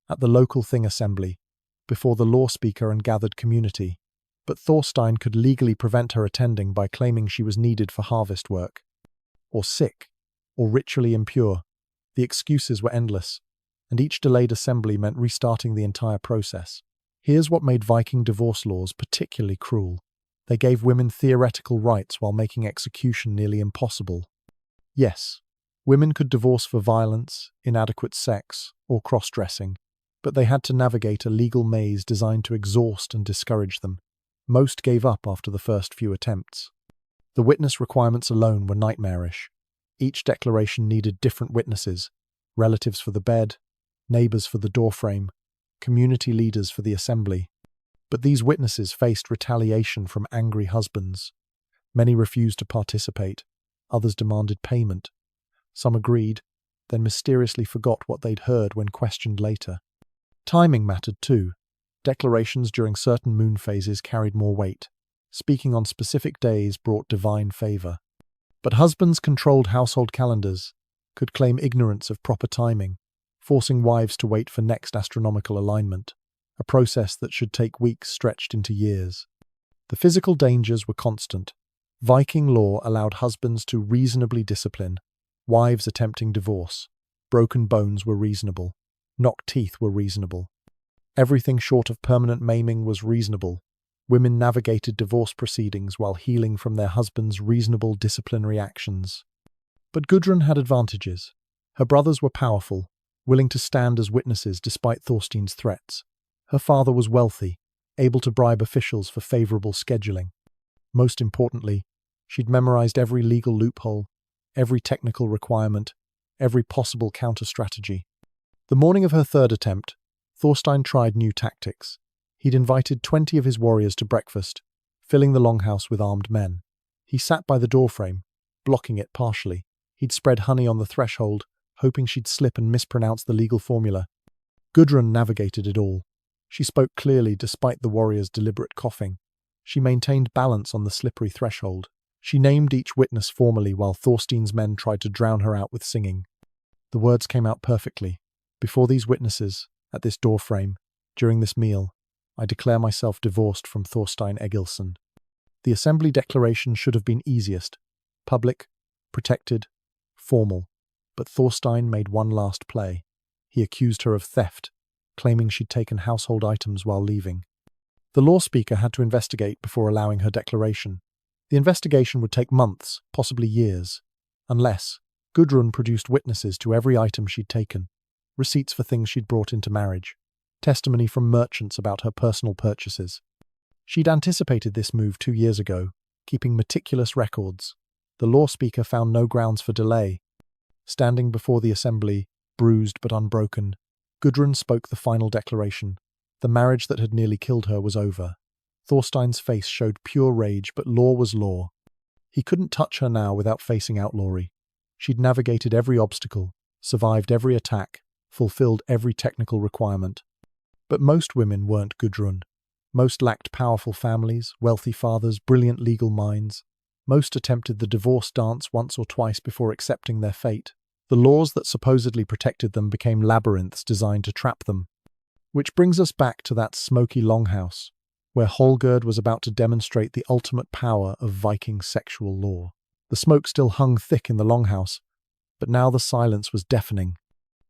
at the local thing assembly, before the law speaker and gathered community. But Thorstein could legally prevent her attending by claiming she was needed for harvest work. or sick, or ritually impure. The excuses were endless, and each delayed assembly meant restarting the entire process. Here's what made Viking divorce laws particularly cruel. They gave women theoretical rights while making execution nearly impossible. Yes, women could divorce for violence, inadequate sex, or cross-dressing, but they had to navigate a legal maze designed to exhaust and discourage them. Most gave up after the first few attempts. The witness requirements alone were nightmarish. Each declaration needed different witnesses, relatives for the bed, neighbors for the doorframe, community leaders for the assembly. But these witnesses faced retaliation from angry husbands. Many refused to participate, others demanded payment. Some agreed, then mysteriously forgot what they'd heard when questioned later. Timing mattered too. Declarations during certain moon phases carried more weight. Speaking on specific days brought divine favor. But husbands controlled household calendars, could claim ignorance of proper timing, forcing wives to wait for next astronomical alignment, a process that should take weeks stretched into years. The physical dangers were constant. Viking law allowed husbands to reasonably discipline, wives attempting divorce. Broken bones were reasonable. Knocked teeth were reasonable. Everything short of permanent maiming was reasonable. Women navigated divorce proceedings while healing from their husbands' reasonable disciplinary actions. But Gudrun had advantages. Her brothers were powerful, willing to stand as witnesses despite Thorstein's threats. Her father was wealthy, able to bribe officials for favorable scheduling. Most importantly, she'd memorized every legal loophole, every technical requirement, every possible counter-strategy. The morning of her third attempt, Thorstein tried new tactics. He'd invited 20 of his warriors to breakfast, filling the longhouse with armed men. He sat by the doorframe, blocking it partially. He'd spread honey on the threshold, hoping she'd slip and mispronounce the legal formula. Gudrun navigated it all. She spoke clearly despite the warriors' deliberate coughing. She maintained balance on the slippery threshold. She named each witness formally while Thorstein's men tried to drown her out with singing. The words came out perfectly. Before these witnesses, at this doorframe, during this meal, I declare myself divorced from Thorstein Egilson. The assembly declaration should have been easiest. Public, protected, formal. But Thorstein made one last play. He accused her of theft, claiming she'd taken household items while leaving. The law speaker had to investigate before allowing her declaration. The investigation would take months, possibly years, unless Gudrun produced witnesses to every item she'd taken, receipts for things she'd brought into marriage, testimony from merchants about her personal purchases. She'd anticipated this move 2 years ago, keeping meticulous records. The law speaker found no grounds for delay. Standing before the assembly, bruised but unbroken, Gudrun spoke the final declaration. The marriage that had nearly killed her was over. Thorstein's face showed pure rage, but law was law. He couldn't touch her now without facing outlawry. She'd navigated every obstacle, survived every attack, fulfilled every technical requirement. But most women weren't Gudrun. Most lacked powerful families, wealthy fathers, brilliant legal minds. Most attempted the divorce dance once or twice before accepting their fate. The laws that supposedly protected them became labyrinths designed to trap them. Which brings us back to that smoky longhouse, where Holgerd was about to demonstrate the ultimate power of Viking sexual law. The smoke still hung thick in the longhouse, but now the silence was deafening.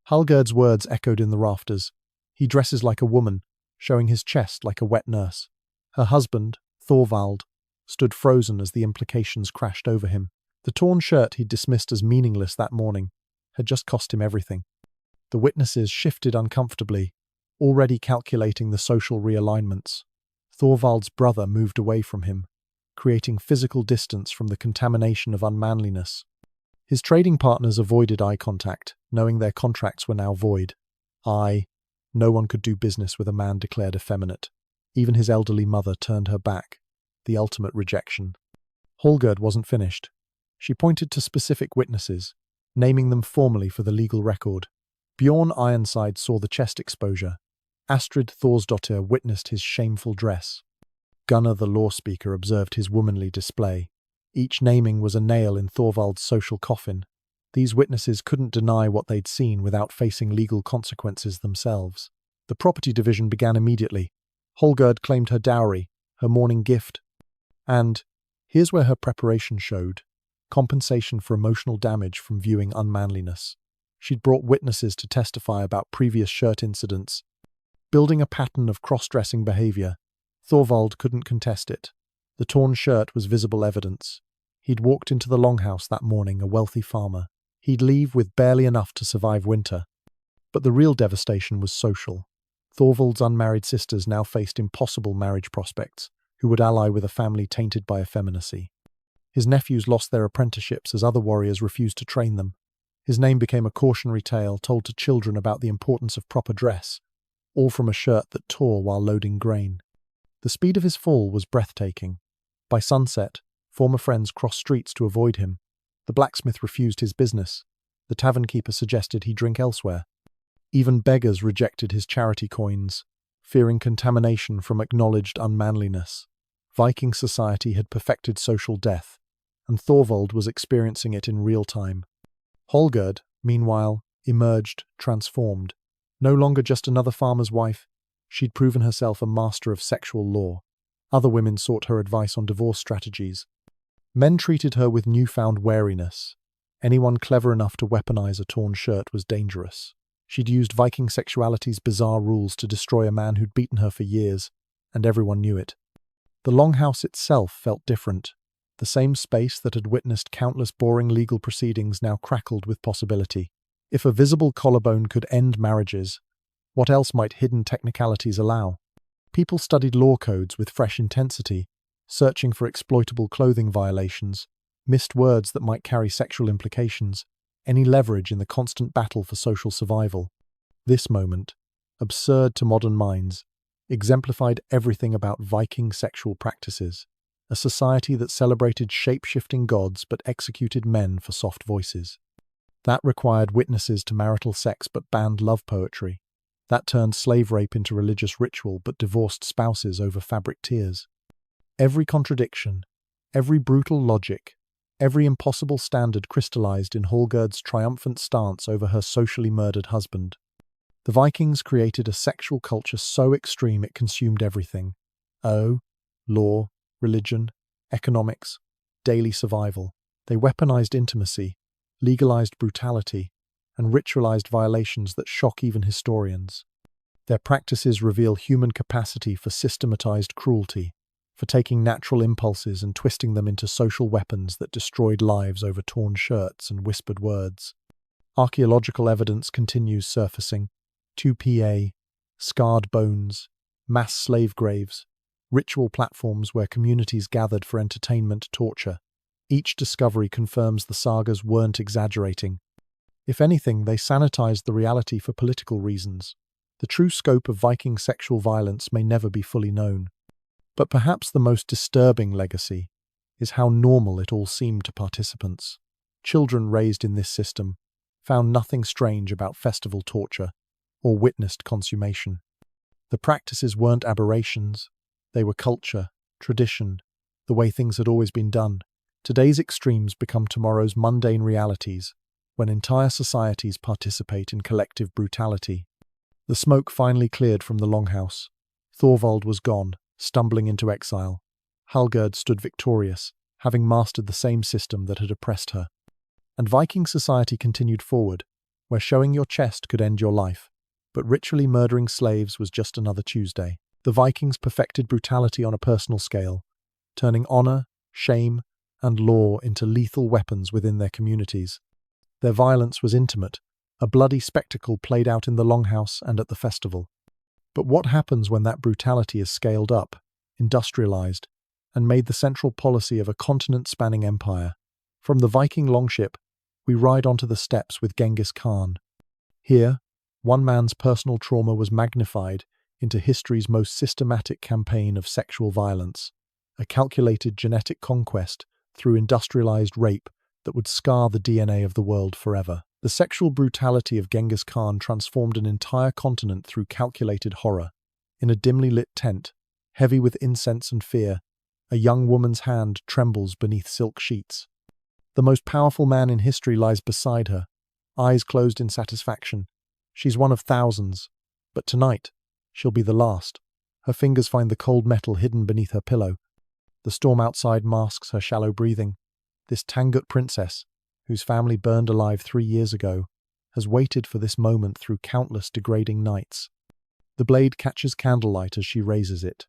Holgerd's words echoed in the rafters. He dresses like a woman, showing his chest like a wet nurse. Her husband, Thorvald, stood frozen as the implications crashed over him. The torn shirt he'd dismissed as meaningless that morning had just cost him everything. The witnesses shifted uncomfortably, already calculating the social realignments. Thorvald's brother moved away from him, creating physical distance from the contamination of unmanliness. His trading partners avoided eye contact, knowing their contracts were now void. No one could do business with a man declared effeminate. Even his elderly mother turned her back, the ultimate rejection. Holgerd wasn't finished. She pointed to specific witnesses, naming them formally for the legal record. Bjorn Ironside saw the chest exposure. Astrid Thorsdottir witnessed his shameful dress. Gunnar the law speaker observed his womanly display. Each naming was a nail in Thorvald's social coffin. These witnesses couldn't deny what they'd seen without facing legal consequences themselves. The property division began immediately. Holgerd claimed her dowry, her morning gift. And here's where her preparation showed. compensation for emotional damage from viewing unmanliness. She'd brought witnesses to testify about previous shirt incidents. Building a pattern of cross-dressing behavior, Thorvald couldn't contest it. The torn shirt was visible evidence. He'd walked into the longhouse that morning, a wealthy farmer. He'd leave with barely enough to survive winter. But the real devastation was social. Thorvald's unmarried sisters now faced impossible marriage prospects, who would ally with a family tainted by effeminacy. His nephews lost their apprenticeships as other warriors refused to train them. His name became a cautionary tale told to children about the importance of proper dress, all from a shirt that tore while loading grain. The speed of his fall was breathtaking. By sunset, former friends crossed streets to avoid him. The blacksmith refused his business. The tavern keeper suggested he drink elsewhere. Even beggars rejected his charity coins, fearing contamination from acknowledged unmanliness. Viking society had perfected social death, and Thorvald was experiencing it in real time. Hallgerd, meanwhile, emerged transformed. No longer just another farmer's wife, she'd proven herself a master of sexual law. Other women sought her advice on divorce strategies. Men treated her with newfound wariness. Anyone clever enough to weaponize a torn shirt was dangerous. She'd used Viking sexuality's bizarre rules to destroy a man who'd beaten her for years, and everyone knew it. The longhouse itself felt different. The same space that had witnessed countless boring legal proceedings now crackled with possibility. If a visible collarbone could end marriages, what else might hidden technicalities allow? People studied law codes with fresh intensity, searching for exploitable clothing violations, missed words that might carry sexual implications, any leverage in the constant battle for social survival. This moment, absurd to modern minds, exemplified everything about Viking sexual practices, a society that celebrated shape-shifting gods but executed men for soft voices. That required witnesses to marital sex but banned love poetry. That turned slave rape into religious ritual but divorced spouses over fabric tears. Every contradiction, every brutal logic, every impossible standard crystallized in Hallgerd's triumphant stance over her socially murdered husband. The Vikings created a sexual culture so extreme it consumed everything. Law, religion, economics, daily survival. They weaponized intimacy, legalized brutality, and ritualized violations that shock even historians. Their practices reveal human capacity for systematized cruelty, for taking natural impulses and twisting them into social weapons that destroyed lives over torn shirts and whispered words. Archaeological evidence continues surfacing. Tupia, scarred bones, mass slave graves, ritual platforms where communities gathered for entertainment, torture. Each discovery confirms the sagas weren't exaggerating. If anything, they sanitized the reality for political reasons. The true scope of Viking sexual violence may never be fully known. But perhaps the most disturbing legacy is how normal it all seemed to participants. Children raised in this system found nothing strange about festival torture or witnessed consummation. The practices weren't aberrations, they were culture, tradition, the way things had always been done. Today's extremes become tomorrow's mundane realities, when entire societies participate in collective brutality. The smoke finally cleared from the longhouse. Thorvald was gone, stumbling into exile. Hallgerd stood victorious, having mastered the same system that had oppressed her. And Viking society continued forward, where showing your chest could end your life. But ritually murdering slaves was just another Tuesday. The Vikings perfected brutality on a personal scale, turning honor, shame, and law into lethal weapons within their communities. Their violence was intimate, a bloody spectacle played out in the longhouse and at the festival. But what happens when that brutality is scaled up, industrialized, and made the central policy of a continent-spanning empire? From the Viking longship, we ride onto the steppes with Genghis Khan. Here, one man's personal trauma was magnified into history's most systematic campaign of sexual violence, a calculated genetic conquest through industrialized rape that would scar the DNA of the world forever. The sexual brutality of Genghis Khan transformed an entire continent through calculated horror. In a dimly lit tent, heavy with incense and fear, a young woman's hand trembles beneath silk sheets. The most powerful man in history lies beside her, eyes closed in satisfaction. She's one of thousands, but tonight, she'll be the last. Her fingers find the cold metal hidden beneath her pillow. The storm outside masks her shallow breathing. This Tangut princess, whose family burned alive 3 years ago, has waited for this moment through countless degrading nights. The blade catches candlelight as she raises it.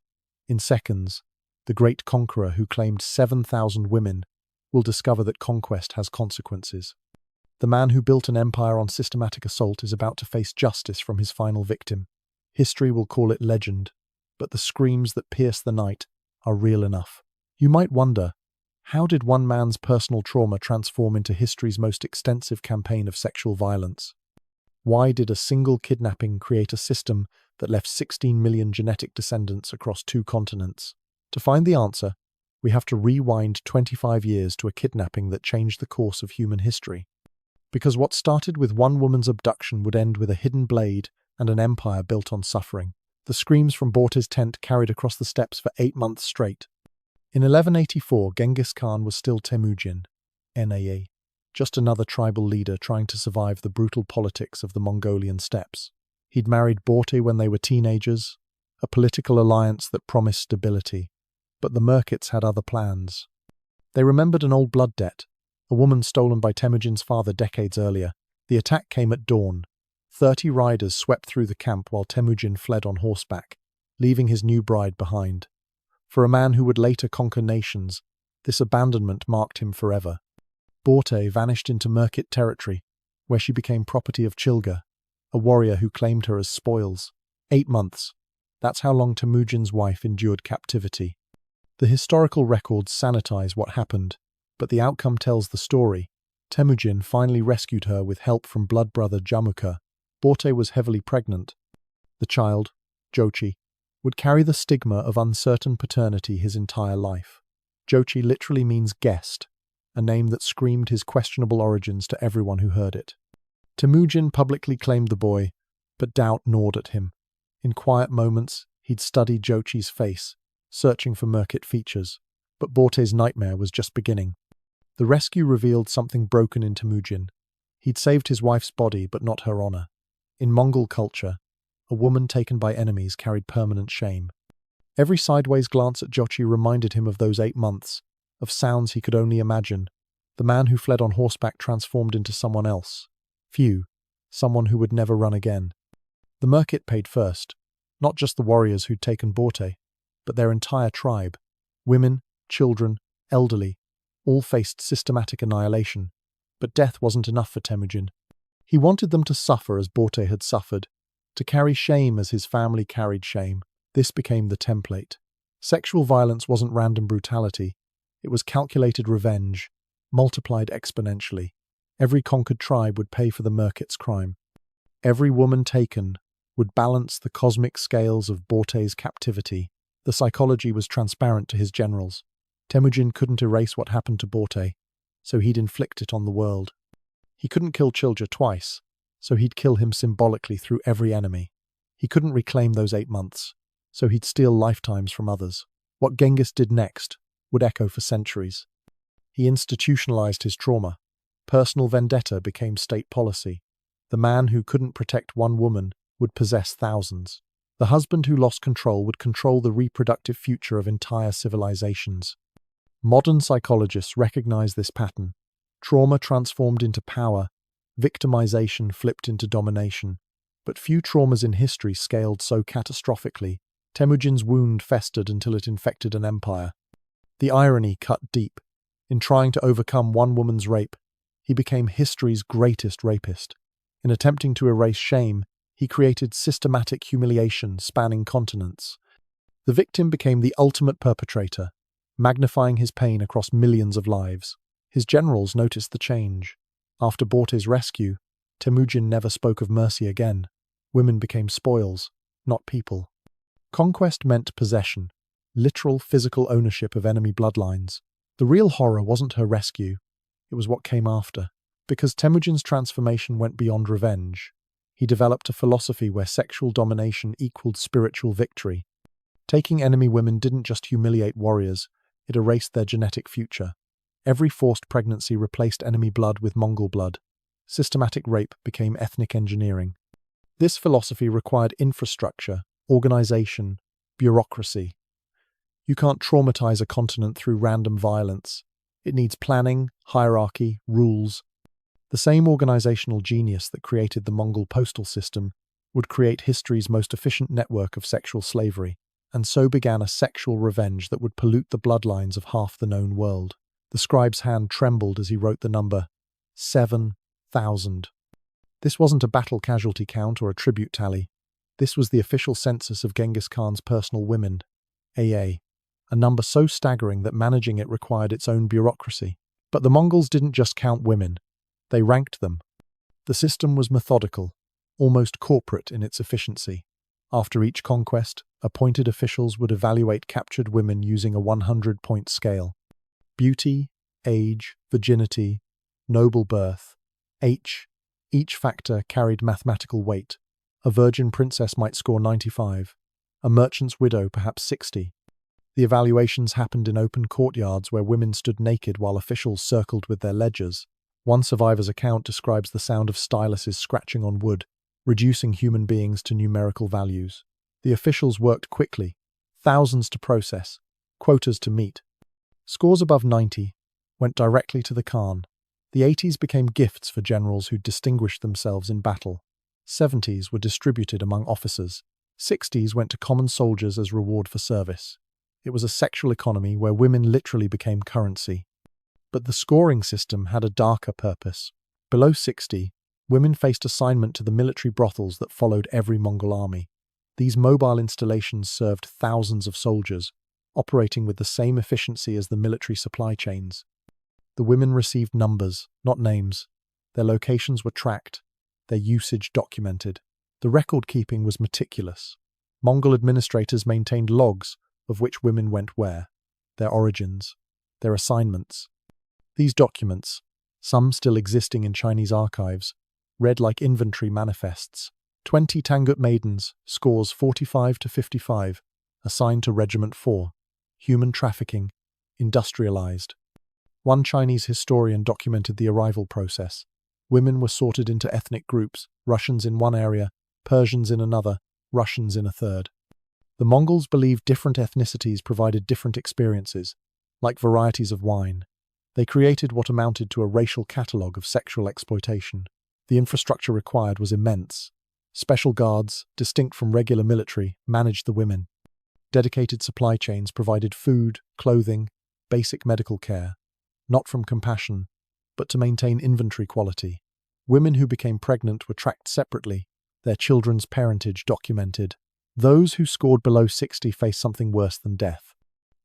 In seconds, the great conqueror who claimed 7,000 women will discover that conquest has consequences. The man who built an empire on systematic assault is about to face justice from his final victim. History will call it legend, but the screams that pierce the night are real enough. You might wonder, how did one man's personal trauma transform into history's most extensive campaign of sexual violence? Why did a single kidnapping create a system that left 16 million genetic descendants across 2 continents? To find the answer, we have to rewind 25 years to a kidnapping that changed the course of human history. Because what started with one woman's abduction would end with a hidden blade and an empire built on suffering. The screams from Borte's tent carried across the steppes for 8 months straight. In 1184, Genghis Khan was still Temujin, NAE, just another tribal leader trying to survive the brutal politics of the Mongolian steppes. He'd married Borte when they were teenagers, a political alliance that promised stability. But the Merkits had other plans. They remembered an old blood debt, a woman stolen by Temujin's father decades earlier. The attack came at dawn. 30 riders swept through the camp while Temujin fled on horseback, leaving his new bride behind. For a man who would later conquer nations, this abandonment marked him forever. Borte vanished into Merkit territory, where she became property of Chilga, a warrior who claimed her as spoils. 8 months. That's how long Temujin's wife endured captivity. The historical records sanitize what happened, but the outcome tells the story. Temujin finally rescued her with help from blood brother Jamukha. Borte was heavily pregnant. The child, Jochi, would carry the stigma of uncertain paternity his entire life. Jochi literally means guest, a name that screamed his questionable origins to everyone who heard it. Temujin publicly claimed the boy, but doubt gnawed at him. In quiet moments, he'd study Jochi's face, searching for Merkit features, but Borte's nightmare was just beginning. The rescue revealed something broken in Temujin. He'd saved his wife's body, but not her honor. In Mongol culture, a woman taken by enemies carried permanent shame. Every sideways glance at Jochi reminded him of those 8 months, of sounds he could only imagine. The man who fled on horseback transformed into someone else. Someone who would never run again. The Merkit paid first, not just the warriors who'd taken Borte, but their entire tribe. Women, children, elderly, all faced systematic annihilation. But death wasn't enough for Temujin. He wanted them to suffer as Borte had suffered, to carry shame as his family carried shame. This became the template. Sexual violence wasn't random brutality. It was calculated revenge, multiplied exponentially. Every conquered tribe would pay for the Merkit's crime. Every woman taken would balance the cosmic scales of Borte's captivity. The psychology was transparent to his generals. Temujin couldn't erase what happened to Borte, so he'd inflict it on the world. He couldn't kill Chilja twice, so he'd kill him symbolically through every enemy. He couldn't reclaim those 8 months, so he'd steal lifetimes from others. What Genghis did next would echo for centuries. He institutionalized his trauma. Personal vendetta became state policy. The man who couldn't protect one woman would possess thousands. The husband who lost control would control the reproductive future of entire civilizations. Modern psychologists recognize this pattern. Trauma transformed into power, victimization flipped into domination. But few traumas in history scaled so catastrophically. Temujin's wound festered until it infected an empire. The irony cut deep. In trying to overcome one woman's rape, he became history's greatest rapist. In attempting to erase shame, he created systematic humiliation spanning continents. The victim became the ultimate perpetrator, magnifying his pain across millions of lives. His generals noticed the change. After Borte's rescue, Temujin never spoke of mercy again. Women became spoils, not people. Conquest meant possession, literal physical ownership of enemy bloodlines. The real horror wasn't her rescue, it was what came after. Because Temujin's transformation went beyond revenge, he developed a philosophy where sexual domination equaled spiritual victory. Taking enemy women didn't just humiliate warriors, it erased their genetic future. Every forced pregnancy replaced enemy blood with Mongol blood. Systematic rape became ethnic engineering. This philosophy required infrastructure, organization, bureaucracy. You can't traumatize a continent through random violence. It needs planning, hierarchy, rules. The same organizational genius that created the Mongol postal system would create history's most efficient network of sexual slavery, and so began a sexual revenge that would pollute the bloodlines of half the known world. The scribe's hand trembled as he wrote the number 7,000. This wasn't a battle casualty count or a tribute tally. This was the official census of Genghis Khan's personal women, a number so staggering that managing it required its own bureaucracy. But the Mongols didn't just count women, they ranked them. The system was methodical, almost corporate in its efficiency. After each conquest, appointed officials would evaluate captured women using a 100-point scale. Beauty, age, virginity, noble birth, each factor carried mathematical weight. A virgin princess might score 95, a merchant's widow perhaps 60. The evaluations happened in open courtyards where women stood naked while officials circled with their ledgers. One survivor's account describes the sound of styluses scratching on wood, reducing human beings to numerical values. The officials worked quickly, thousands to process, quotas to meet. Scores above 90 went directly to the Khan. The 80s became gifts for generals who distinguished themselves in battle. 70s were distributed among officers. 60s went to common soldiers as reward for service. It was a sexual economy where women literally became currency. But the scoring system had a darker purpose. Below 60, women faced assignment to the military brothels that followed every Mongol army. These mobile installations served thousands of soldiers, operating with the same efficiency as the military supply chains. The women received numbers, not names. Their locations were tracked, their usage documented. The record-keeping was meticulous. Mongol administrators maintained logs of which women went where, their origins, their assignments. These documents, some still existing in Chinese archives, read like inventory manifests. 20 Tangut maidens, scores 45 to 55, assigned to Regiment 4. Human trafficking, industrialized. One Chinese historian documented the arrival process. Women were sorted into ethnic groups, Russians in one area, Persians in another, Russians in a third. The Mongols believed different ethnicities provided different experiences, like varieties of wine. They created what amounted to a racial catalogue of sexual exploitation. The infrastructure required was immense. Special guards, distinct from regular military, managed the women. Dedicated supply chains provided food, clothing, basic medical care, not from compassion, but to maintain inventory quality. Women who became pregnant were tracked separately, their children's parentage documented. Those who scored below 60 faced something worse than death.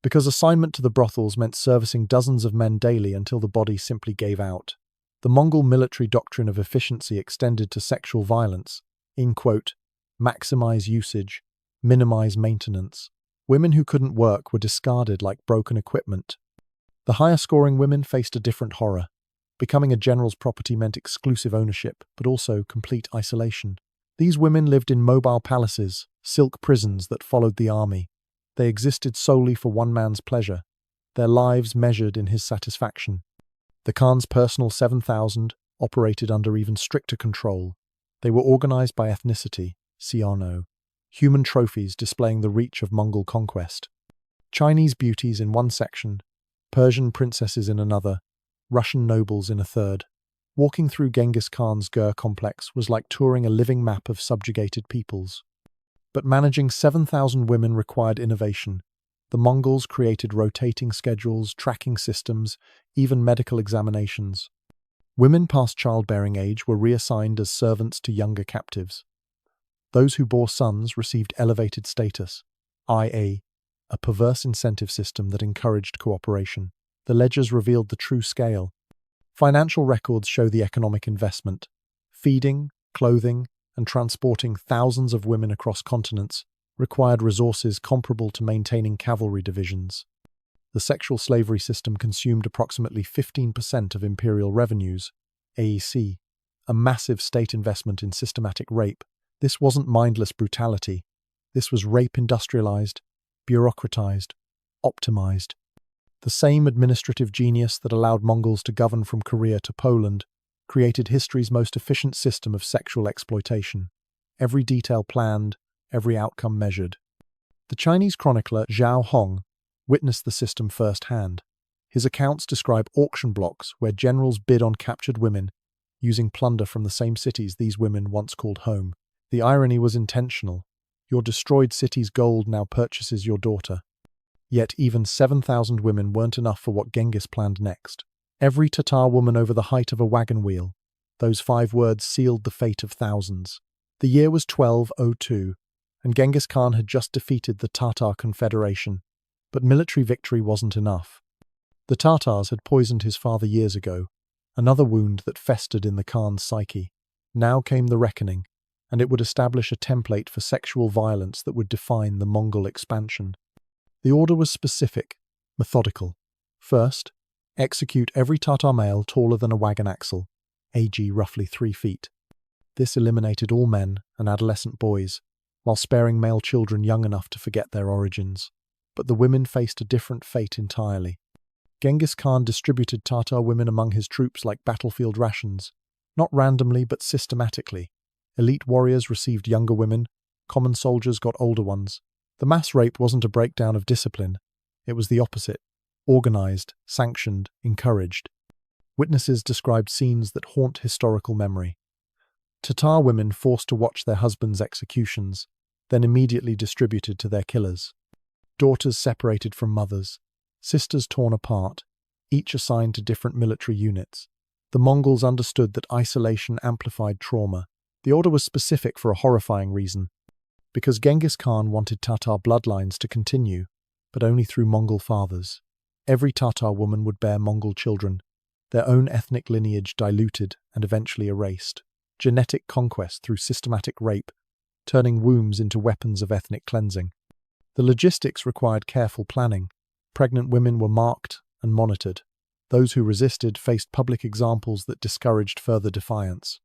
Because assignment to the brothels meant servicing dozens of men daily until the body simply gave out. The Mongol military doctrine of efficiency extended to sexual violence, maximize usage, minimize maintenance. Women who couldn't work were discarded like broken equipment. The higher-scoring women faced a different horror. Becoming a general's property meant exclusive ownership, but also complete isolation. These women lived in mobile palaces, silk prisons that followed the army. They existed solely for one man's pleasure, their lives measured in his satisfaction. The Khan's personal 7,000 operated under even stricter control. They were organized by ethnicity, Siano, human trophies displaying the reach of Mongol conquest. Chinese beauties in one section, Persian princesses in another, Russian nobles in a third. Walking through Genghis Khan's Gur complex was like touring a living map of subjugated peoples. But managing 7,000 women required innovation. The Mongols created rotating schedules, tracking systems, even medical examinations. Women past childbearing age were reassigned as servants to younger captives. Those who bore sons received elevated status, i.e., a perverse incentive system that encouraged cooperation. The ledgers revealed the true scale. Financial records show the economic investment. Feeding, clothing, and transporting thousands of women across continents required resources comparable to maintaining cavalry divisions. The sexual slavery system consumed approximately 15% of imperial revenues, AEC, a massive state investment in systematic rape. This wasn't mindless brutality. This was rape industrialized, bureaucratized, optimized. The same administrative genius that allowed Mongols to govern from Korea to Poland created history's most efficient system of sexual exploitation. Every detail planned, every outcome measured. The Chinese chronicler Zhao Hong witnessed the system firsthand. His accounts describe auction blocks where generals bid on captured women, using plunder from the same cities these women once called home. The irony was intentional. Your destroyed city's gold now purchases your daughter. Yet even 7,000 women weren't enough for what Genghis planned next. Every Tatar woman over the height of a wagon wheel. Those 5 words sealed the fate of thousands. The year was 1202, and Genghis Khan had just defeated the Tatar Confederation. But military victory wasn't enough. The Tatars had poisoned his father years ago, another wound that festered in the Khan's psyche. Now came the reckoning, and it would establish a template for sexual violence that would define the Mongol expansion. The order was specific, methodical. First, execute every Tatar male taller than a wagon axle, ag roughly 3 feet. This eliminated all men and adolescent boys, while sparing male children young enough to forget their origins. But the women faced a different fate entirely. Genghis Khan distributed Tatar women among his troops like battlefield rations, not randomly but systematically. Elite warriors received younger women, common soldiers got older ones. The mass rape wasn't a breakdown of discipline. It was the opposite. Organized, sanctioned, encouraged. Witnesses described scenes that haunt historical memory. Tatar women forced to watch their husbands' executions, then immediately distributed to their killers. Daughters separated from mothers. Sisters torn apart, each assigned to different military units. The Mongols understood that isolation amplified trauma. The order was specific for a horrifying reason. Because Genghis Khan wanted Tatar bloodlines to continue, but only through Mongol fathers. Every Tatar woman would bear Mongol children, their own ethnic lineage diluted and eventually erased. Genetic conquest through systematic rape, turning wombs into weapons of ethnic cleansing. The logistics required careful planning. Pregnant women were marked and monitored. Those who resisted faced public examples that discouraged further defiance.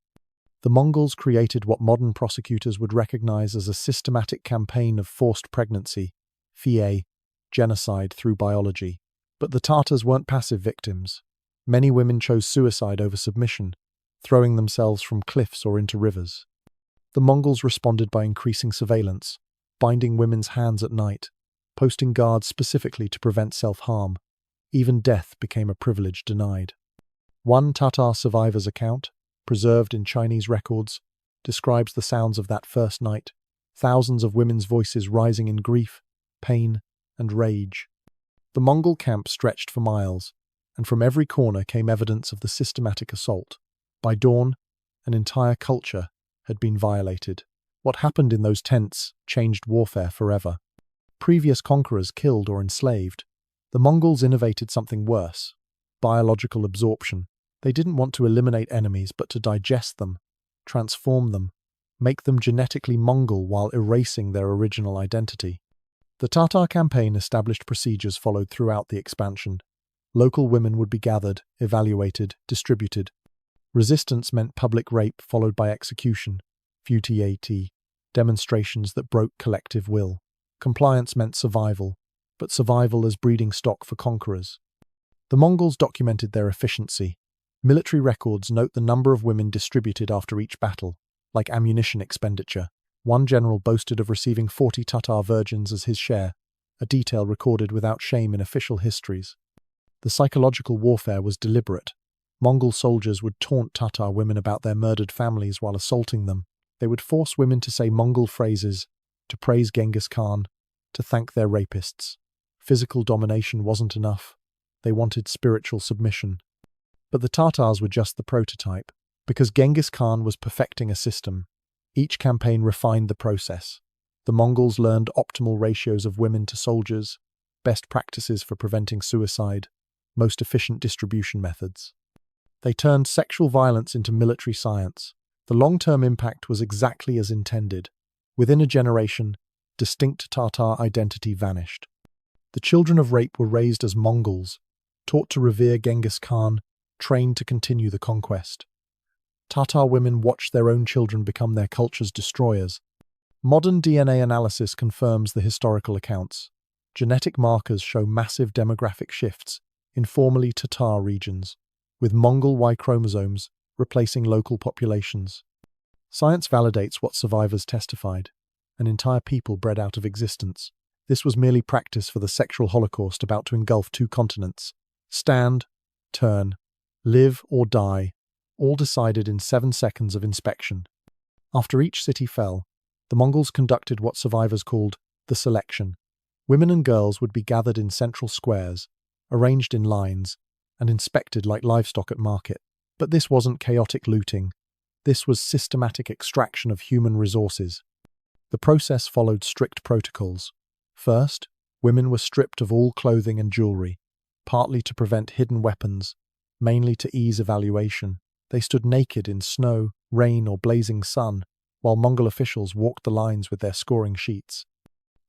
The Mongols created what modern prosecutors would recognize as a systematic campaign of forced pregnancy, fié, genocide through biology. But the Tatars weren't passive victims. Many women chose suicide over submission, throwing themselves from cliffs or into rivers. The Mongols responded by increasing surveillance, binding women's hands at night, posting guards specifically to prevent self-harm. Even death became a privilege denied. One Tatar survivor's account, preserved in Chinese records, describes the sounds of that first night, thousands of women's voices rising in grief, pain, and rage. The Mongol camp stretched for miles, and from every corner came evidence of the systematic assault. By dawn, an entire culture had been violated. What happened in those tents changed warfare forever. Previous conquerors killed or enslaved. The Mongols innovated something worse: biological absorption. They didn't want to eliminate enemies, but to digest them, transform them, make them genetically Mongol while erasing their original identity. The Tatar campaign established procedures followed throughout the expansion. Local women would be gathered, evaluated, distributed. Resistance meant public rape followed by execution, fertility, demonstrations that broke collective will. Compliance meant survival, but survival as breeding stock for conquerors. The Mongols documented their efficiency. Military records note the number of women distributed after each battle, like ammunition expenditure. One general boasted of receiving 40 Tatar virgins as his share, a detail recorded without shame in official histories. The psychological warfare was deliberate. Mongol soldiers would taunt Tatar women about their murdered families while assaulting them. They would force women to say Mongol phrases, to praise Genghis Khan, to thank their rapists. Physical domination wasn't enough. They wanted spiritual submission. But the Tatars were just the prototype. Because Genghis Khan was perfecting a system, each campaign refined the process. The Mongols learned optimal ratios of women to soldiers, best practices for preventing suicide, most efficient distribution methods. They turned sexual violence into military science. The long-term impact was exactly as intended. Within a generation, distinct Tatar identity vanished. The children of rape were raised as Mongols, taught to revere Genghis Khan, trained to continue the conquest. Tatar women watched their own children become their culture's destroyers. Modern DNA analysis confirms the historical accounts. Genetic markers show massive demographic shifts in formerly Tatar regions, with Mongol Y chromosomes replacing local populations. Science validates what survivors testified: an entire people bred out of existence. This was merely practice for the sexual holocaust about to engulf 2 continents. Stand, turn, live or die, all decided in 7 seconds of inspection. After each city fell, the Mongols conducted what survivors called the selection. Women and girls would be gathered in central squares, arranged in lines, and inspected like livestock at market. But this wasn't chaotic looting. This was systematic extraction of human resources. The process followed strict protocols. First, women were stripped of all clothing and jewelry, partly to prevent hidden weapons, mainly to ease evaluation. They stood naked in snow, rain, or blazing sun, while Mongol officials walked the lines with their scoring sheets.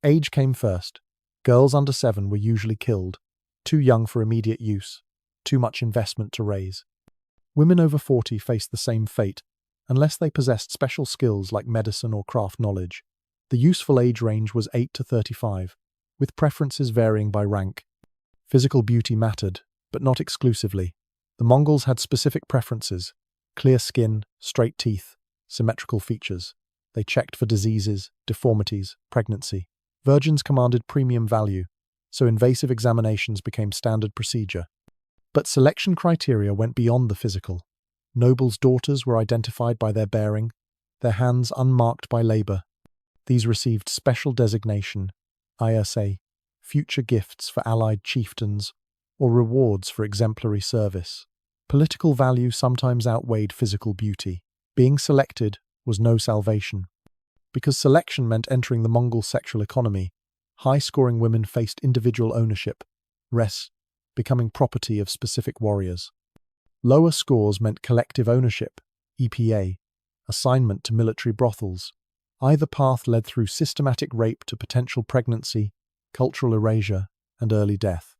Age came first. Girls under 7 were usually killed, too young for immediate use, too much investment to raise. Women over 40 faced the same fate, unless they possessed special skills like medicine or craft knowledge. The useful age range was 8 to 35, with preferences varying by rank. Physical beauty mattered, but not exclusively. The Mongols had specific preferences: clear skin, straight teeth, symmetrical features. They checked for diseases, deformities, pregnancy. Virgins commanded premium value, so invasive examinations became standard procedure. But selection criteria went beyond the physical. Nobles' daughters were identified by their bearing, their hands unmarked by labor. These received special designation, ISA, future gifts for allied chieftains, or rewards for exemplary service. Political value sometimes outweighed physical beauty. Being selected was no salvation. Because selection meant entering the Mongol sexual economy, high-scoring women faced individual ownership, becoming property of specific warriors. Lower scores meant collective ownership, EPA, assignment to military brothels. Either path led through systematic rape to potential pregnancy, cultural erasure, and early death.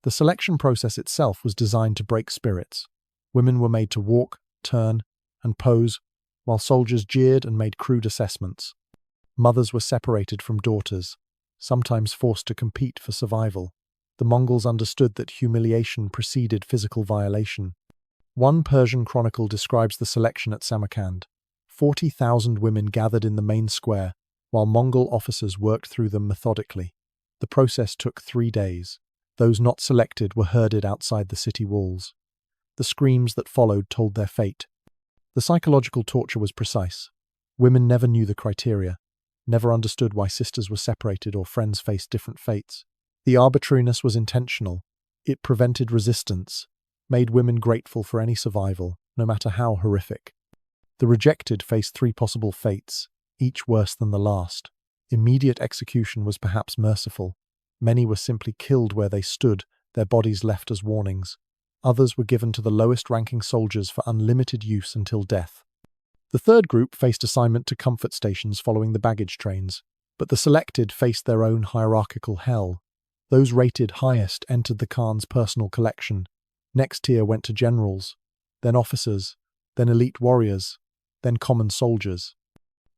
The selection process itself was designed to break spirits. Women were made to walk, turn, and pose, while soldiers jeered and made crude assessments. Mothers were separated from daughters, sometimes forced to compete for survival. The Mongols understood that humiliation preceded physical violation. One Persian chronicle describes the selection at Samarkand. 40,000 women gathered in the main square, while Mongol officers worked through them methodically. The process took 3 days. Those not selected were herded outside the city walls. The screams that followed told their fate. The psychological torture was precise. Women never knew the criteria, never understood why sisters were separated or friends faced different fates. The arbitrariness was intentional. It prevented resistance, made women grateful for any survival, no matter how horrific. The rejected faced 3 possible fates, each worse than the last. Immediate execution was perhaps merciful. Many were simply killed where they stood, their bodies left as warnings. Others were given to the lowest-ranking soldiers for unlimited use until death. The third group faced assignment to comfort stations following the baggage trains, but the selected faced their own hierarchical hell. Those rated highest entered the Khan's personal collection. Next tier went to generals, then officers, then elite warriors, then common soldiers.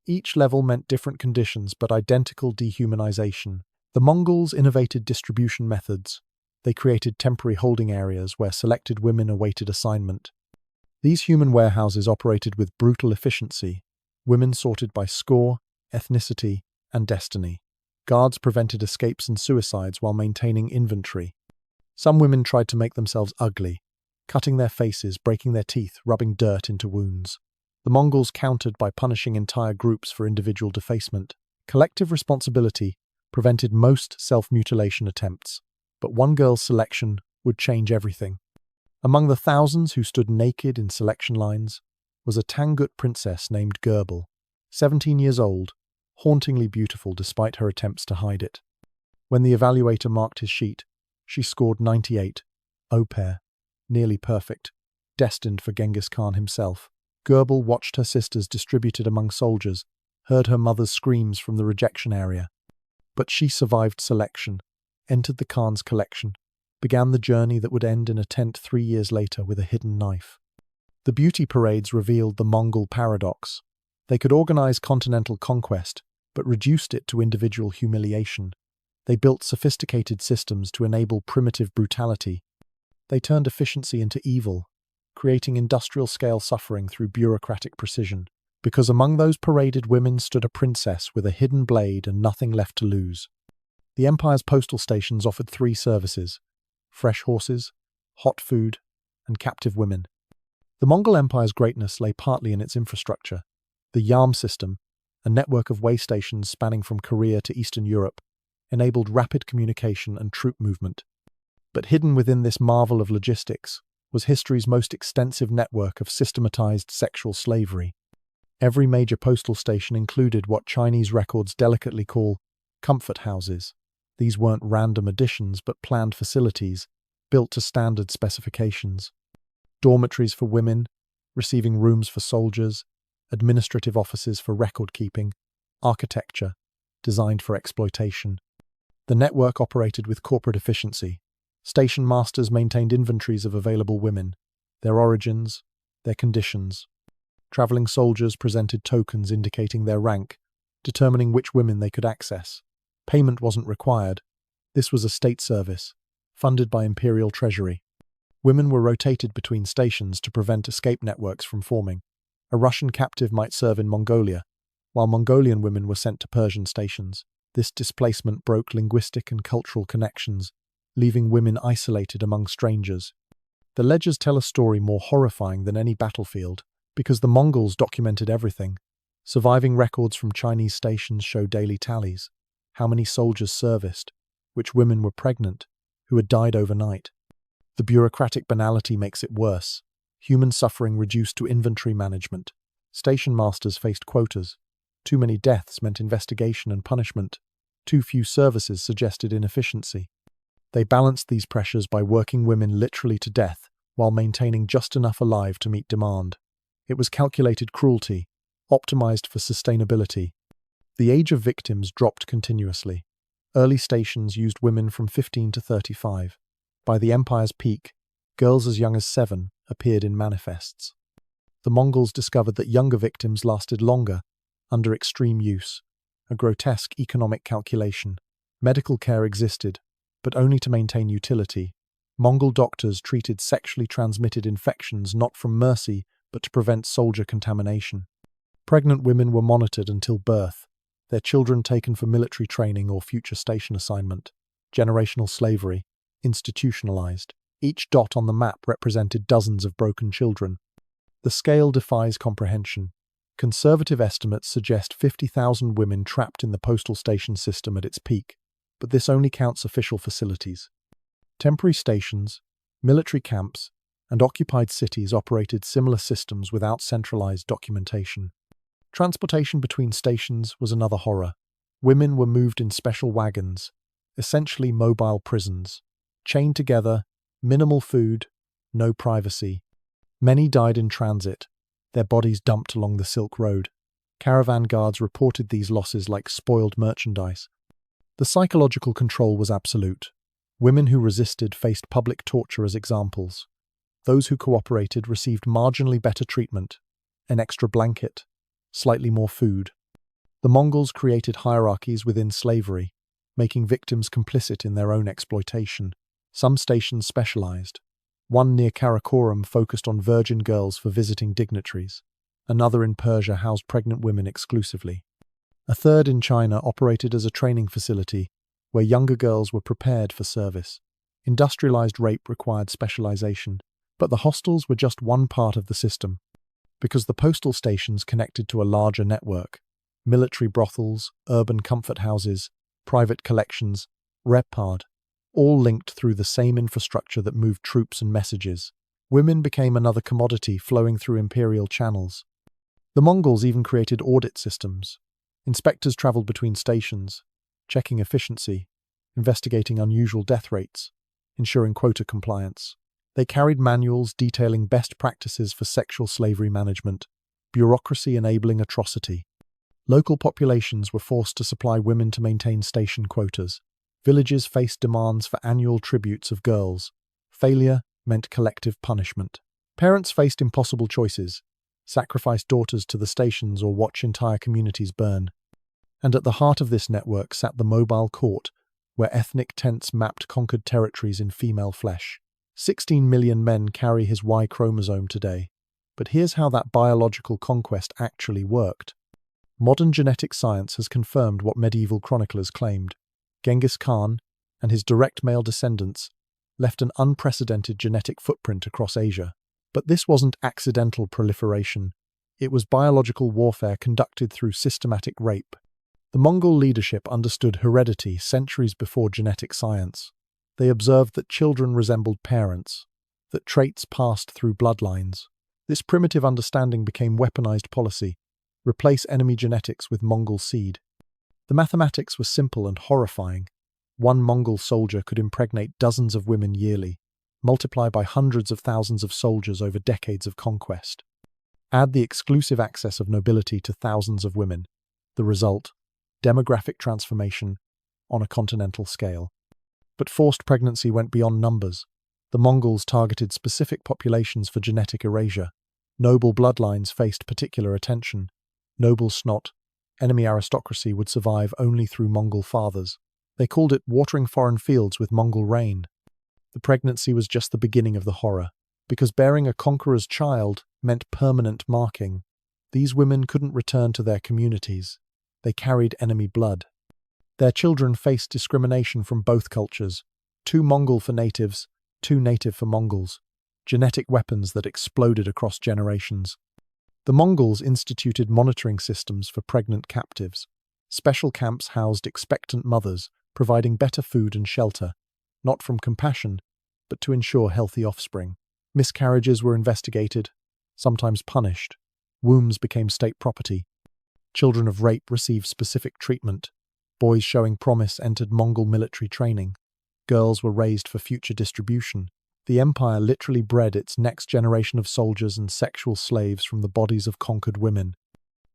Each level meant different conditions but identical dehumanization. The Mongols innovated distribution methods. They created temporary holding areas where selected women awaited assignment. These human warehouses operated with brutal efficiency. Women sorted by score, ethnicity, and destiny. Guards prevented escapes and suicides while maintaining inventory. Some women tried to make themselves ugly, cutting their faces, breaking their teeth, rubbing dirt into wounds. The Mongols countered by punishing entire groups for individual defacement. Collective responsibility prevented most self-mutilation attempts, but one girl's selection would change everything. Among the thousands who stood naked in selection lines was a Tangut princess named Gerbel, 17 years old, hauntingly beautiful despite her attempts to hide it. When the evaluator marked his sheet, she scored 98, au pair, nearly perfect, destined for Genghis Khan himself. Gerbel watched her sisters distributed among soldiers, heard her mother's screams from the rejection area. But she survived selection, entered the Khan's collection, began the journey that would end in a tent 3 years later with a hidden knife. The beauty parades revealed the Mongol paradox. They could organize continental conquest, but reduced it to individual humiliation. They built sophisticated systems to enable primitive brutality. They turned efficiency into evil, creating industrial-scale suffering through bureaucratic precision. Because among those paraded women stood a princess with a hidden blade and nothing left to lose. The empire's postal stations offered 3 services: fresh horses, hot food, and captive women. The Mongol Empire's greatness lay partly in its infrastructure. The Yam system, a network of way stations spanning from Korea to Eastern Europe, enabled rapid communication and troop movement. But hidden within this marvel of logistics was history's most extensive network of systematized sexual slavery. Every major postal station included what Chinese records delicately call comfort houses. These weren't random additions but planned facilities, built to standard specifications. Dormitories for women, receiving rooms for soldiers, administrative offices for record-keeping, architecture, designed for exploitation. The network operated with corporate efficiency. Station masters maintained inventories of available women, their origins, their conditions. Traveling soldiers presented tokens indicating their rank, determining which women they could access. Payment wasn't required. This was a state service, funded by Imperial treasury. Women were rotated between stations to prevent escape networks from forming. A Russian captive might serve in Mongolia, while Mongolian women were sent to Persian stations. This displacement broke linguistic and cultural connections, leaving women isolated among strangers. The ledgers tell a story more horrifying than any battlefield, because the Mongols documented everything. Surviving records from Chinese stations show daily tallies, how many soldiers serviced, which women were pregnant, who had died overnight. The bureaucratic banality makes it worse. Human suffering reduced to inventory management. Station masters faced quotas. Too many deaths meant investigation and punishment. Too few services suggested inefficiency. They balanced these pressures by working women literally to death while maintaining just enough alive to meet demand. It was calculated cruelty, optimized for sustainability. The age of victims dropped continuously. Early stations used women from 15 to 35. By the empire's peak, girls as young as 7 appeared in manifests. The Mongols discovered that younger victims lasted longer under extreme use, a grotesque economic calculation. Medical care existed, but only to maintain utility. Mongol doctors treated sexually transmitted infections not from mercy, but to prevent soldier contamination. Pregnant women were monitored until birth, their children taken for military training or future station assignment. Generational slavery, institutionalized. Each dot on the map represented dozens of broken children. The scale defies comprehension. Conservative estimates suggest 50,000 women trapped in the postal station system at its peak, but this only counts official facilities. Temporary stations, military camps, and occupied cities operated similar systems without centralized documentation. Transportation between stations was another horror. Women were moved in special wagons, essentially mobile prisons. Chained together, minimal food, no privacy. Many died in transit, their bodies dumped along the Silk Road. Caravan guards reported these losses like spoiled merchandise. The psychological control was absolute. Women who resisted faced public torture as examples. Those who cooperated received marginally better treatment, an extra blanket, slightly more food. The Mongols created hierarchies within slavery, making victims complicit in their own exploitation. Some stations specialized. One near Karakoram focused on virgin girls for visiting dignitaries. Another in Persia housed pregnant women exclusively. A third in China operated as a training facility where younger girls were prepared for service. Industrialized rape required specialization, but the hostels were just one part of the system, because the postal stations connected to a larger network. Military brothels, urban comfort houses, private collections, repard, all linked through the same infrastructure that moved troops and messages. Women became another commodity flowing through imperial channels. The Mongols even created audit systems. Inspectors traveled between stations, checking efficiency, investigating unusual death rates, ensuring quota compliance. They carried manuals detailing best practices for sexual slavery management, bureaucracy enabling atrocity. Local populations were forced to supply women to maintain station quotas. Villages faced demands for annual tributes of girls. Failure meant collective punishment. Parents faced impossible choices: sacrifice daughters to the stations or watch entire communities burn. And at the heart of this network sat the mobile court, where ethnic tents mapped conquered territories in female flesh. 16 million men carry his Y chromosome today. But here's how that biological conquest actually worked. Modern genetic science has confirmed what medieval chroniclers claimed. Genghis Khan and his direct male descendants left an unprecedented genetic footprint across Asia. But this wasn't accidental proliferation. It was biological warfare conducted through systematic rape. The Mongol leadership understood heredity centuries before genetic science. They observed that children resembled parents, that traits passed through bloodlines. This primitive understanding became weaponized policy: replace enemy genetics with Mongol seed. The mathematics was simple and horrifying. One Mongol soldier could impregnate dozens of women yearly, multiply by hundreds of thousands of soldiers over decades of conquest. Add the exclusive access of nobility to thousands of women. The result: demographic transformation on a continental scale. But forced pregnancy went beyond numbers. The Mongols targeted specific populations for genetic erasure. Noble bloodlines faced particular attention. Noble snot, enemy aristocracy, would survive only through Mongol fathers. They called it watering foreign fields with Mongol rain. The pregnancy was just the beginning of the horror, because bearing a conqueror's child meant permanent marking. These women couldn't return to their communities. They carried enemy blood. Their children faced discrimination from both cultures: too Mongol for natives, too native for Mongols. Genetic weapons that exploded across generations. The Mongols instituted monitoring systems for pregnant captives. Special camps housed expectant mothers, providing better food and shelter, not from compassion, but to ensure healthy offspring. Miscarriages were investigated, sometimes punished. Wombs became state property. Children of rape received specific treatment. Boys showing promise entered Mongol military training. Girls were raised for future distribution. The empire literally bred its next generation of soldiers and sexual slaves from the bodies of conquered women.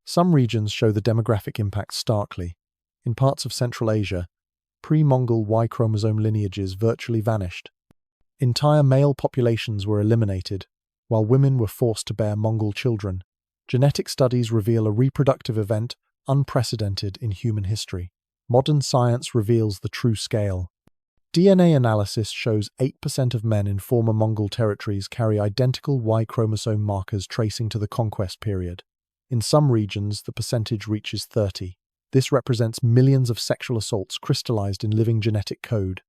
Some regions show the demographic impact starkly. In parts of Central Asia, pre-Mongol Y chromosome lineages virtually vanished. Entire male populations were eliminated, while women were forced to bear Mongol children. Genetic studies reveal a reproductive event unprecedented in human history. Modern science reveals the true scale. DNA analysis shows 8% of men in former Mongol territories carry identical Y chromosome markers tracing to the conquest period. In some regions, the percentage reaches 30%. This represents millions of sexual assaults crystallized in living genetic code.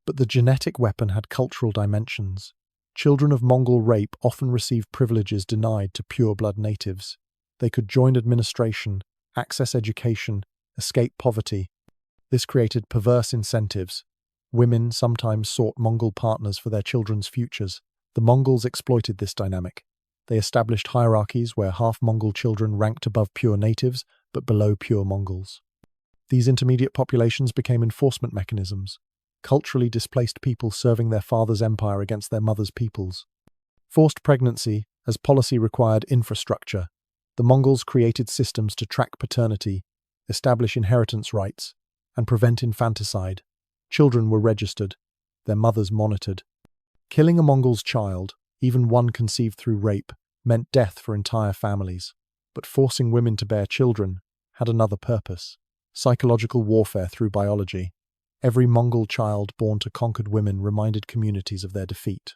But the genetic weapon had cultural dimensions. Children of Mongol rape often received privileges denied to pure-blood natives. They could join administration, access education, escape poverty. This created perverse incentives. Women sometimes sought Mongol partners for their children's futures. The Mongols exploited this dynamic. They established hierarchies where half Mongol children ranked above pure natives, but below pure Mongols. These intermediate populations became enforcement mechanisms, culturally displaced people serving their father's empire against their mother's peoples. Forced pregnancy, as policy required infrastructure. The Mongols created systems to track paternity, establish inheritance rights, and prevent infanticide. Children were registered, their mothers monitored. Killing a Mongol's child, even one conceived through rape, meant death for entire families. But forcing women to bear children had another purpose: psychological warfare through biology. Every Mongol child born to conquered women reminded communities of their defeat.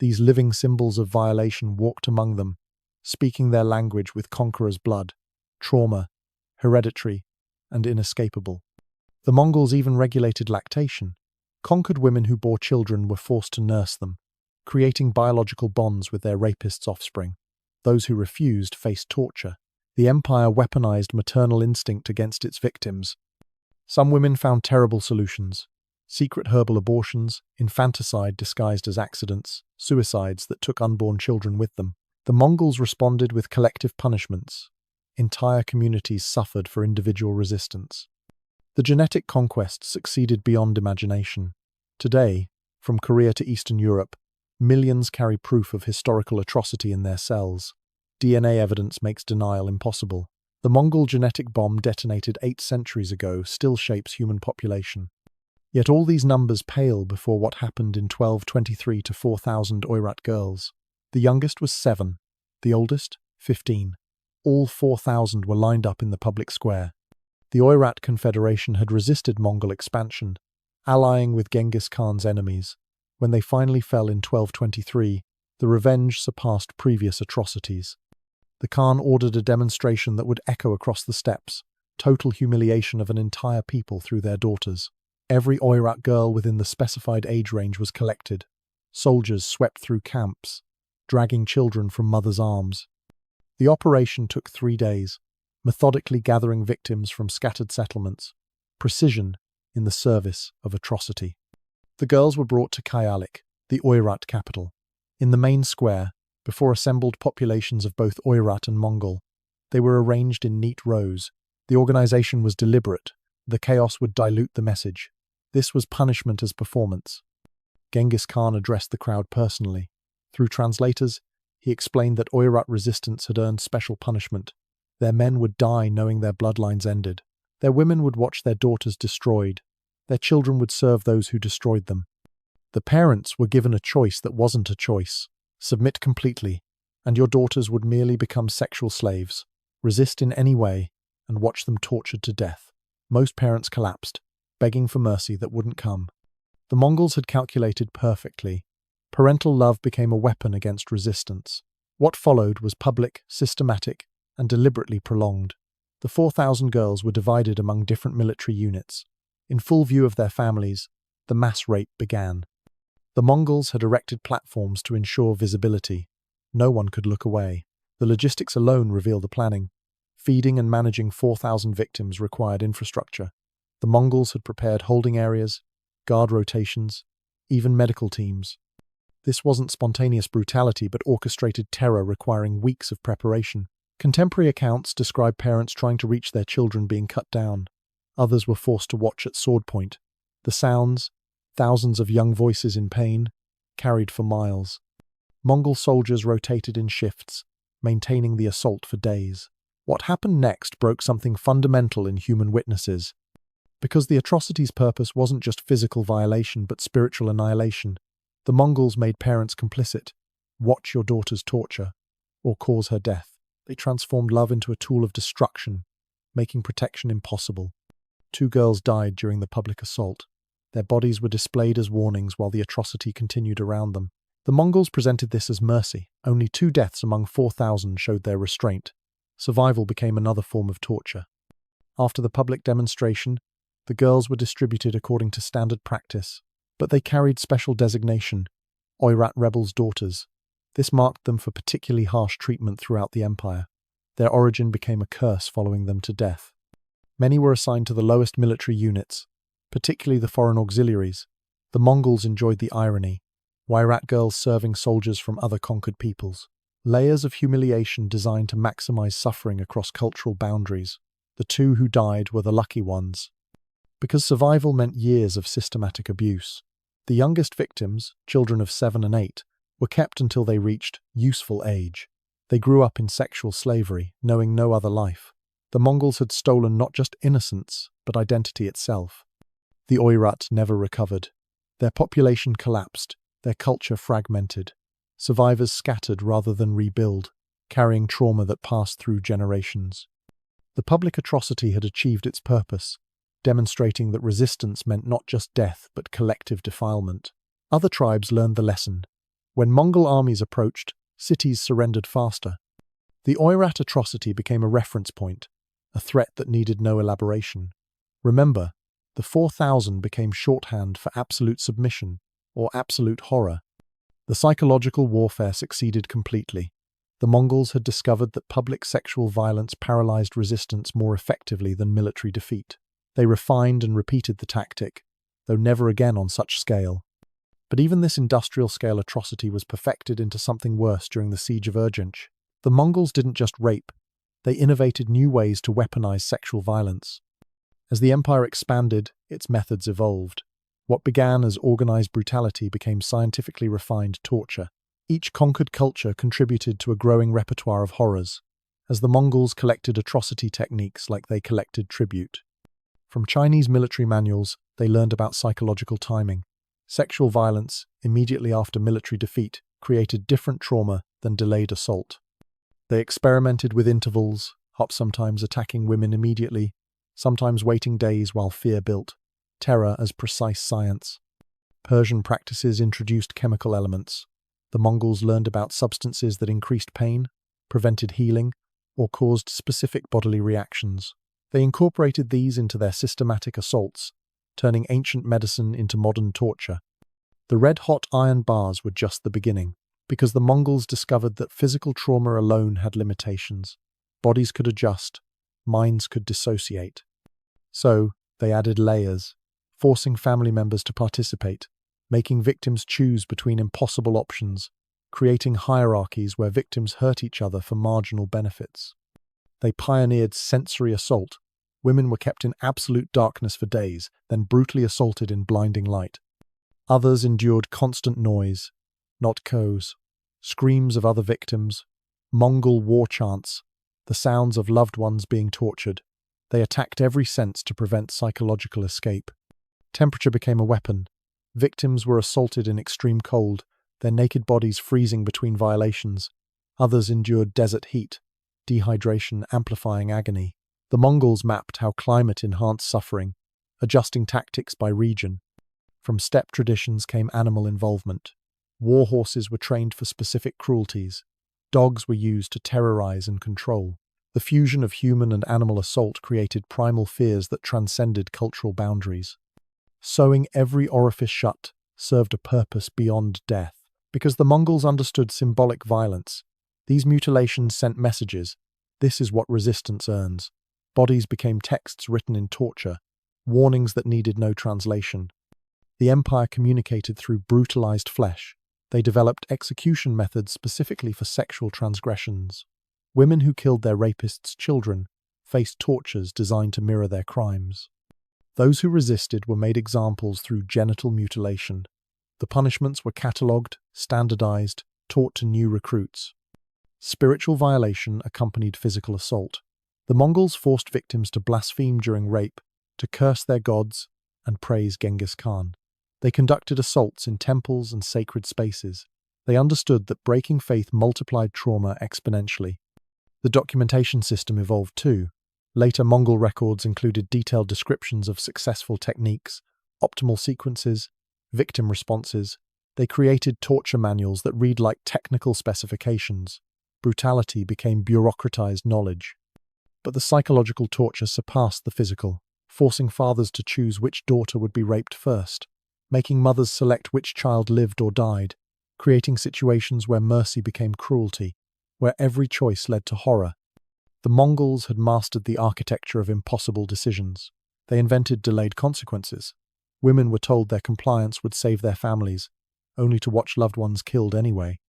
These living symbols of violation walked among them, speaking their language with conqueror's blood: trauma, hereditary, and inescapable. The Mongols even regulated lactation. Conquered women who bore children were forced to nurse them, creating biological bonds with their rapists' offspring. Those who refused faced torture. The empire weaponized maternal instinct against its victims. Some women found terrible solutions: secret herbal abortions, infanticide disguised as accidents, suicides that took unborn children with them. The Mongols responded with collective punishments. Entire communities suffered for individual resistance. The genetic conquest succeeded beyond imagination. Today, from Korea to Eastern Europe, millions carry proof of historical atrocity in their cells. DNA evidence makes denial impossible. The Mongol genetic bomb detonated 8 centuries ago still shapes human population. Yet all these numbers pale before what happened in 1223 to 4,000 Oirat girls. The youngest was 7, the oldest 15. All 4,000 were lined up in the public square. The Oirat Confederation had resisted Mongol expansion, allying with Genghis Khan's enemies. When they finally fell in 1223, the revenge surpassed previous atrocities. The Khan ordered a demonstration that would echo across the steppes: total humiliation of an entire people through their daughters. Every Oirat girl within the specified age range was collected. Soldiers swept through camps, dragging children from mothers' arms. The operation took 3 days, methodically gathering victims from scattered settlements, precision in the service of atrocity. The girls were brought to Phallic, the Oirat capital. In the main square, before assembled populations of both Oirat and Mongol, they were arranged in neat rows. The organization was deliberate. The chaos would dilute the message. This was punishment as performance. Genghis Khan addressed the crowd personally. Through translators, he explained that Oirat resistance had earned special punishment. Their men would die knowing their bloodlines ended. Their women would watch their daughters destroyed. Their children would serve those who destroyed them. The parents were given a choice that wasn't a choice. Submit completely, and your daughters would merely become sexual slaves. Resist in any way, and watch them tortured to death. Most parents collapsed, begging for mercy that wouldn't come. The Mongols had calculated perfectly. Parental love became a weapon against resistance. What followed was public, systematic, and deliberately prolonged. The 4,000 girls were divided among different military units. In full view of their families, the mass rape began. The Mongols had erected platforms to ensure visibility. No one could look away. The logistics alone revealed the planning. Feeding and managing 4,000 victims required infrastructure. The Mongols had prepared holding areas, guard rotations, even medical teams. This wasn't spontaneous brutality but orchestrated terror requiring weeks of preparation. Contemporary accounts describe parents trying to reach their children being cut down. Others were forced to watch at sword point. The sounds, thousands of young voices in pain, carried for miles. Mongol soldiers rotated in shifts, maintaining the assault for days. What happened next broke something fundamental in human witnesses. Because the atrocity's purpose wasn't just physical violation but spiritual annihilation, the Mongols made parents complicit. Watch your daughter's torture, or cause her death. They transformed love into a tool of destruction, making protection impossible. 2 girls died during the public assault. Their bodies were displayed as warnings while the atrocity continued around them. The Mongols presented this as mercy. Only 2 deaths among 4,000 showed their restraint. Survival became another form of torture. After the public demonstration, the girls were distributed according to standard practice, but they carried special designation, Oirat rebels' daughters. This marked them for particularly harsh treatment throughout the empire. Their origin became a curse following them to death. Many were assigned to the lowest military units, particularly the foreign auxiliaries. The Mongols enjoyed the irony. Oirat girls serving soldiers from other conquered peoples. Layers of humiliation designed to maximize suffering across cultural boundaries. The 2 who died were the lucky ones. Because survival meant years of systematic abuse. The youngest victims, children of 7 and 8, were kept until they reached useful age. They grew up in sexual slavery, knowing no other life. The Mongols had stolen not just innocence, but identity itself. The Oirat never recovered. Their population collapsed, their culture fragmented. Survivors scattered rather than rebuild, carrying trauma that passed through generations. The public atrocity had achieved its purpose, demonstrating that resistance meant not just death but collective defilement. Other tribes learned the lesson. When Mongol armies approached, cities surrendered faster. The Oirat atrocity became a reference point, a threat that needed no elaboration. Remember, the 4,000 became shorthand for absolute submission, or absolute horror. The psychological warfare succeeded completely. The Mongols had discovered that public sexual violence paralyzed resistance more effectively than military defeat. They refined and repeated the tactic, though never again on such scale. But even this industrial-scale atrocity was perfected into something worse during the Siege of Urgench. The Mongols didn't just rape, they innovated new ways to weaponize sexual violence. As the empire expanded, its methods evolved. What began as organized brutality became scientifically refined torture. Each conquered culture contributed to a growing repertoire of horrors, as the Mongols collected atrocity techniques like they collected tribute. From Chinese military manuals, they learned about psychological timing. Sexual violence, immediately after military defeat, created different trauma than delayed assault. They experimented with intervals, sometimes attacking women immediately, sometimes waiting days while fear built. Terror as precise science. Persian practices introduced chemical elements. The Mongols learned about substances that increased pain, prevented healing, or caused specific bodily reactions. They incorporated these into their systematic assaults, turning ancient medicine into modern torture. The red-hot iron bars were just the beginning, because the Mongols discovered that physical trauma alone had limitations. Bodies could adjust, minds could dissociate. So, they added layers, forcing family members to participate, making victims choose between impossible options, creating hierarchies where victims hurt each other for marginal benefits. They pioneered sensory assault. Women were kept in absolute darkness for days, then brutally assaulted in blinding light. Others endured constant noise, not coes, screams of other victims, Mongol war chants, the sounds of loved ones being tortured. They attacked every sense to prevent psychological escape. Temperature became a weapon. Victims were assaulted in extreme cold, their naked bodies freezing between violations. Others endured desert heat, dehydration amplifying agony. The Mongols mapped how climate enhanced suffering, adjusting tactics by region. From steppe traditions came animal involvement. War horses were trained for specific cruelties. Dogs were used to terrorize and control. The fusion of human and animal assault created primal fears that transcended cultural boundaries. Sewing every orifice shut served a purpose beyond death. Because the Mongols understood symbolic violence, these mutilations sent messages. This is what resistance earns. Bodies became texts written in torture, warnings that needed no translation. The empire communicated through brutalized flesh. They developed execution methods specifically for sexual transgressions. Women who killed their rapists' children faced tortures designed to mirror their crimes. Those who resisted were made examples through genital mutilation. The punishments were catalogued, standardized, taught to new recruits. Spiritual violation accompanied physical assault. The Mongols forced victims to blaspheme during rape, to curse their gods, and praise Genghis Khan. They conducted assaults in temples and sacred spaces. They understood that breaking faith multiplied trauma exponentially. The documentation system evolved too. Later Mongol records included detailed descriptions of successful techniques, optimal sequences, victim responses. They created torture manuals that read like technical specifications. Brutality became bureaucratized knowledge. But the psychological torture surpassed the physical, forcing fathers to choose which daughter would be raped first, making mothers select which child lived or died, creating situations where mercy became cruelty, where every choice led to horror. The Mongols had mastered the architecture of impossible decisions. They invented delayed consequences. Women were told their compliance would save their families, only to watch loved ones killed anyway.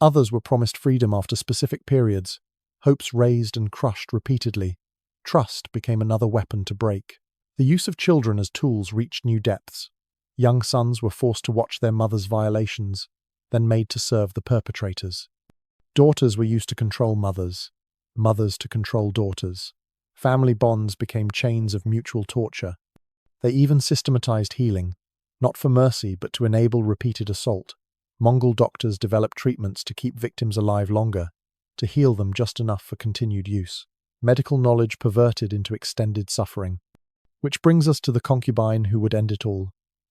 Others were promised freedom after specific periods, hopes raised and crushed repeatedly. Trust became another weapon to break. The use of children as tools reached new depths. Young sons were forced to watch their mothers' violations, then made to serve the perpetrators. Daughters were used to control mothers, mothers to control daughters. Family bonds became chains of mutual torture. They even systematized healing, not for mercy but to enable repeated assault. Mongol doctors developed treatments to keep victims alive longer, to heal them just enough for continued use. Medical knowledge perverted into extended suffering. Which brings us to the concubine who would end it all.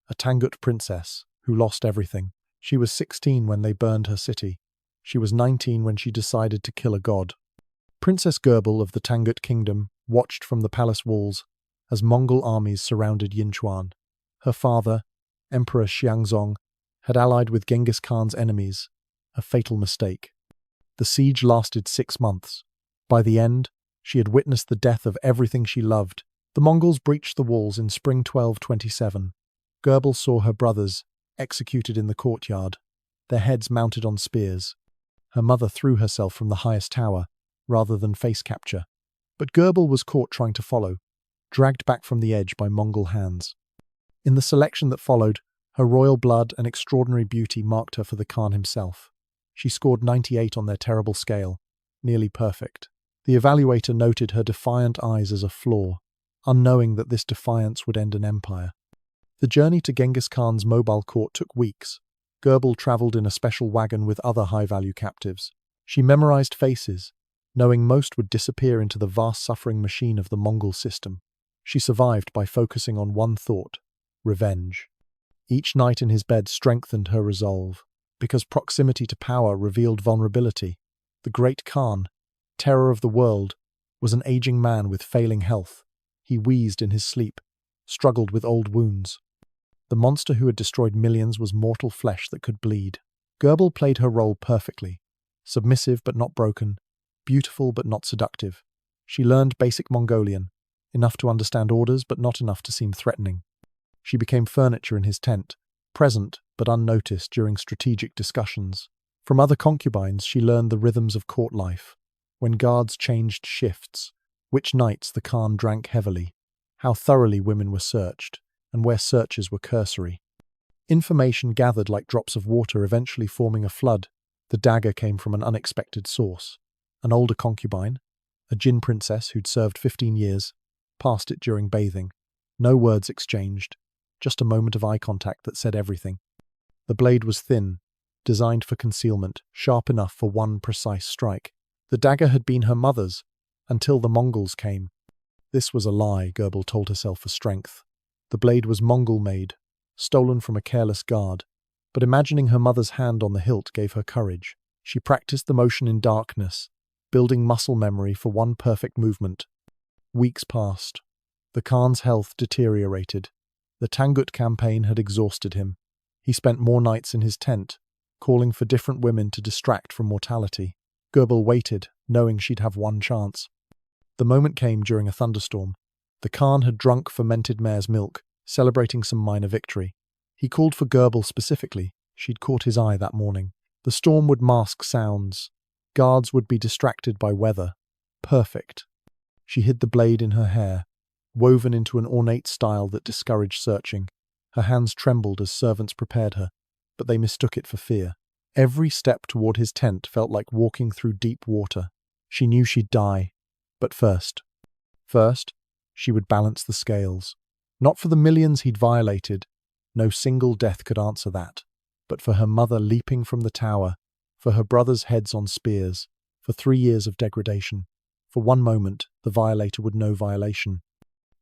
A Tangut princess, who lost everything. She was 16 when they burned her city. She was 19 when she decided to kill a god. Princess Gerbel of the Tangut kingdom watched from the palace walls as Mongol armies surrounded Yinchuan. Her father, Emperor Xiangzong, had allied with Genghis Khan's enemies, a fatal mistake. The siege lasted 6 months. By the end, she had witnessed the death of everything she loved. The Mongols breached the walls in spring 1227. Gerbel saw her brothers executed in the courtyard, their heads mounted on spears. Her mother threw herself from the highest tower, rather than face capture. But Gerbel was caught trying to follow, dragged back from the edge by Mongol hands. In the selection that followed, her royal blood and extraordinary beauty marked her for the Khan himself. She scored 98 on their terrible scale, nearly perfect. The evaluator noted her defiant eyes as a flaw, unknowing that this defiance would end an empire. The journey to Genghis Khan's mobile court took weeks. Gerbel travelled in a special wagon with other high-value captives. She memorized faces, knowing most would disappear into the vast suffering machine of the Mongol system. She survived by focusing on one thought: revenge. Each night in his bed strengthened her resolve, because proximity to power revealed vulnerability. The great Khan, terror of the world, was an aging man with failing health. He wheezed in his sleep, struggled with old wounds. The monster who had destroyed millions was mortal flesh that could bleed. Goebel played her role perfectly. Submissive but not broken, beautiful but not seductive. She learned basic Mongolian, enough to understand orders but not enough to seem threatening. She became furniture in his tent, present but unnoticed during strategic discussions. From other concubines she learned the rhythms of court life, when guards changed shifts, which nights the Khan drank heavily, how thoroughly women were searched, and where searches were cursory. Information gathered like drops of water, eventually forming a flood. The dagger came from an unexpected source. An older concubine, a Jin princess who'd served 15 years, passed it during bathing. No words exchanged, just a moment of eye contact that said everything. The blade was thin, designed for concealment, sharp enough for one precise strike. The dagger had been her mother's, until the Mongols came. This was a lie, Goebel told herself for strength. The blade was Mongol-made, stolen from a careless guard, but imagining her mother's hand on the hilt gave her courage. She practiced the motion in darkness, building muscle memory for one perfect movement. Weeks passed. The Khan's health deteriorated. The Tangut campaign had exhausted him. He spent more nights in his tent, calling for different women to distract from mortality. Goebel waited, knowing she'd have one chance. The moment came during a thunderstorm. The Khan had drunk fermented mare's milk, celebrating some minor victory. He called for Goebel specifically. She'd caught his eye that morning. The storm would mask sounds. Guards would be distracted by weather. Perfect. She hid the blade in her hair, woven into an ornate style that discouraged searching. Her hands trembled as servants prepared her, but they mistook it for fear. Every step toward his tent felt like walking through deep water. She knew she'd die, but first, she would balance the scales. Not for the millions he'd violated, no single death could answer that, but for her mother leaping from the tower, for her brothers' heads on spears, for 3 years of degradation. For one moment, the violator would know violation.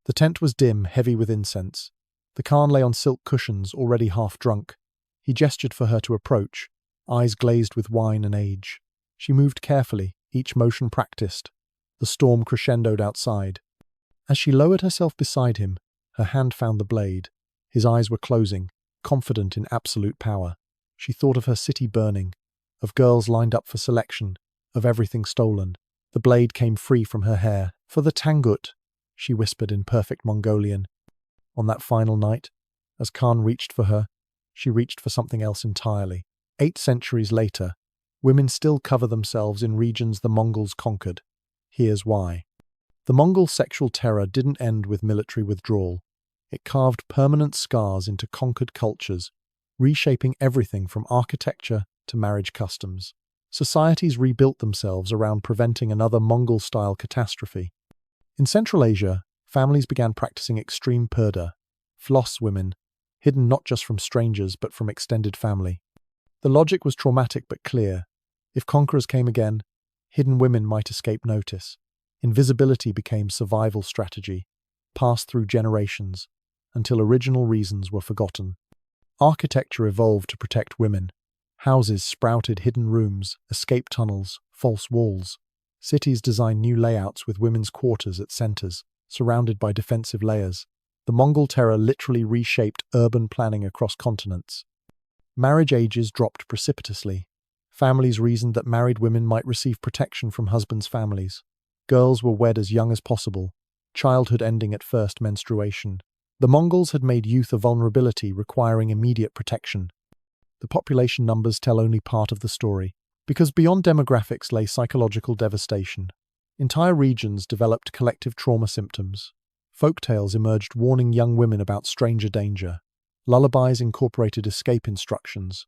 The tent was dim, heavy with incense. The Khan lay on silk cushions, already half drunk. He gestured for her to approach, eyes glazed with wine and age. She moved carefully, each motion practiced. The storm crescendoed outside. As she lowered herself beside him, her hand found the blade. His eyes were closing, confident in absolute power. She thought of her city burning, of girls lined up for selection, of everything stolen. The blade came free from her hair. "For the Tangut," she whispered in perfect Mongolian. On that final night, as Khan reached for her, she reached for something else entirely. 8 centuries later, women still cover themselves in regions the Mongols conquered. Here's why. The Mongol sexual terror didn't end with military withdrawal. It carved permanent scars into conquered cultures, reshaping everything from architecture to marriage customs. Societies rebuilt themselves around preventing another Mongol-style catastrophe. In Central Asia, families began practicing extreme purdah, floss women, hidden not just from strangers but from extended family. The logic was traumatic but clear. If conquerors came again, hidden women might escape notice. Invisibility became survival strategy, passed through generations, until original reasons were forgotten. Architecture evolved to protect women. Houses sprouted hidden rooms, escape tunnels, false walls. Cities designed new layouts with women's quarters at centers, surrounded by defensive layers. The Mongol terror literally reshaped urban planning across continents. Marriage ages dropped precipitously. Families reasoned that married women might receive protection from husbands' families. Girls were wed as young as possible, childhood ending at first menstruation. The Mongols had made youth a vulnerability requiring immediate protection. The population numbers tell only part of the story, because beyond demographics lay psychological devastation. Entire regions developed collective trauma symptoms. Folktales emerged warning young women about stranger danger. Lullabies incorporated escape instructions.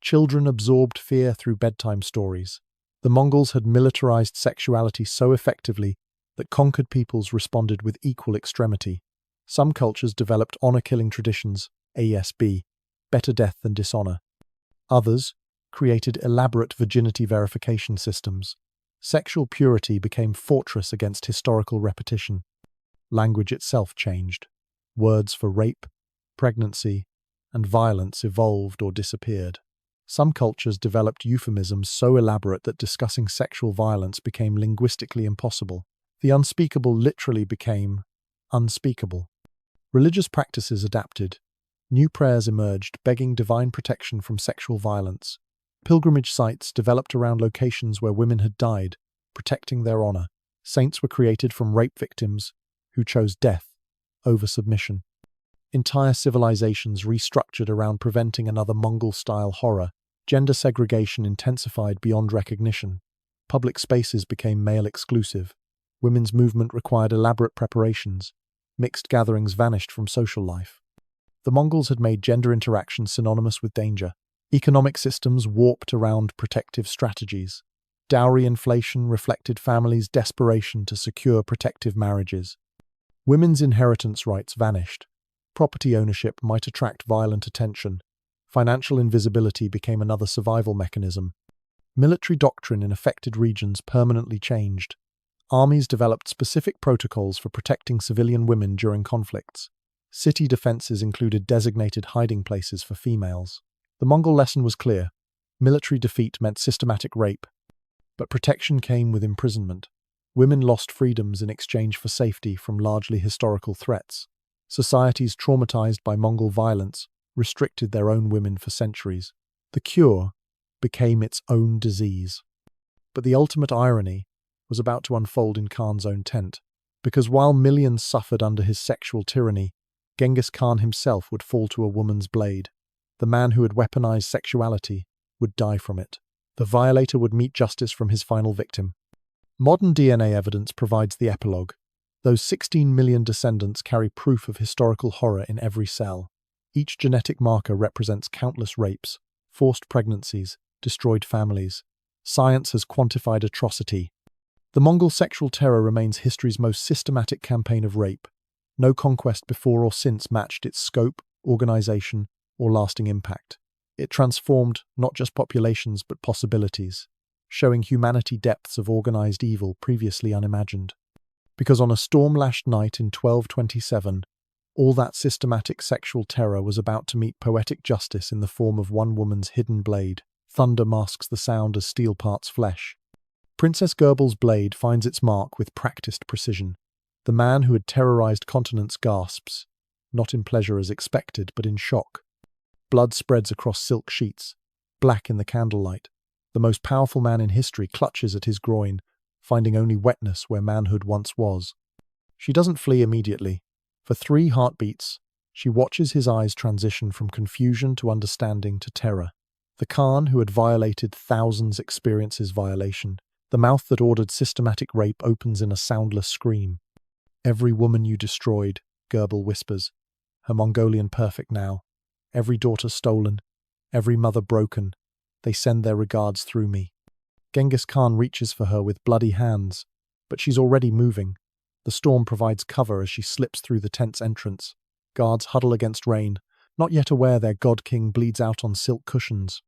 Children absorbed fear through bedtime stories. The Mongols had militarized sexuality so effectively that conquered peoples responded with equal extremity. Some cultures developed honor-killing traditions, ASB, better death than dishonor. Others created elaborate virginity verification systems. Sexual purity became fortress against historical repetition. Language itself changed. Words for rape, pregnancy, and violence evolved or disappeared. Some cultures developed euphemisms so elaborate that discussing sexual violence became linguistically impossible. The unspeakable literally became unspeakable. Religious practices adapted. New prayers emerged, begging divine protection from sexual violence. Pilgrimage sites developed around locations where women had died, protecting their honor. Saints were created from rape victims who chose death over submission. Entire civilizations restructured around preventing another Mongol-style horror. Gender segregation intensified beyond recognition. Public spaces became male-exclusive. Women's movement required elaborate preparations. Mixed gatherings vanished from social life. The Mongols had made gender interaction synonymous with danger. Economic systems warped around protective strategies. Dowry inflation reflected families' desperation to secure protective marriages. Women's inheritance rights vanished. Property ownership might attract violent attention. Financial invisibility became another survival mechanism. Military doctrine in affected regions permanently changed. Armies developed specific protocols for protecting civilian women during conflicts. City defenses included designated hiding places for females. The Mongol lesson was clear. Military defeat meant systematic rape. But protection came with imprisonment. Women lost freedoms in exchange for safety from largely historical threats. Societies traumatized by Mongol violence restricted their own women for centuries. The cure became its own disease. But the ultimate irony was about to unfold in Khan's own tent, because while millions suffered under his sexual tyranny, Genghis Khan himself would fall to a woman's blade. The man who had weaponized sexuality would die from it. The violator would meet justice from his final victim. Modern DNA evidence provides the epilogue. Those 16 million descendants carry proof of historical horror in every cell. Each genetic marker represents countless rapes, forced pregnancies, destroyed families. Science has quantified atrocity. The Mongol sexual terror remains history's most systematic campaign of rape. No conquest before or since matched its scope, organization, or lasting impact. It transformed not just populations but possibilities, showing humanity depths of organized evil previously unimagined. Because on a storm-lashed night in 1227, all that systematic sexual terror was about to meet poetic justice in the form of one woman's hidden blade. Thunder masks the sound as steel parts flesh. Princess Gerbil's blade finds its mark with practiced precision. The man who had terrorized continents gasps, not in pleasure as expected, but in shock. Blood spreads across silk sheets, black in the candlelight. The most powerful man in history clutches at his groin, finding only wetness where manhood once was. She doesn't flee immediately. For 3 heartbeats, she watches his eyes transition from confusion to understanding to terror. The Khan who had violated thousands experiences violation. The mouth that ordered systematic rape opens in a soundless scream. "Every woman you destroyed," Gerbil whispers, her Mongolian perfect now. "Every daughter stolen, every mother broken. They send their regards through me." Genghis Khan reaches for her with bloody hands, but she's already moving. The storm provides cover as she slips through the tent's entrance. Guards huddle against rain, not yet aware their god-king bleeds out on silk cushions.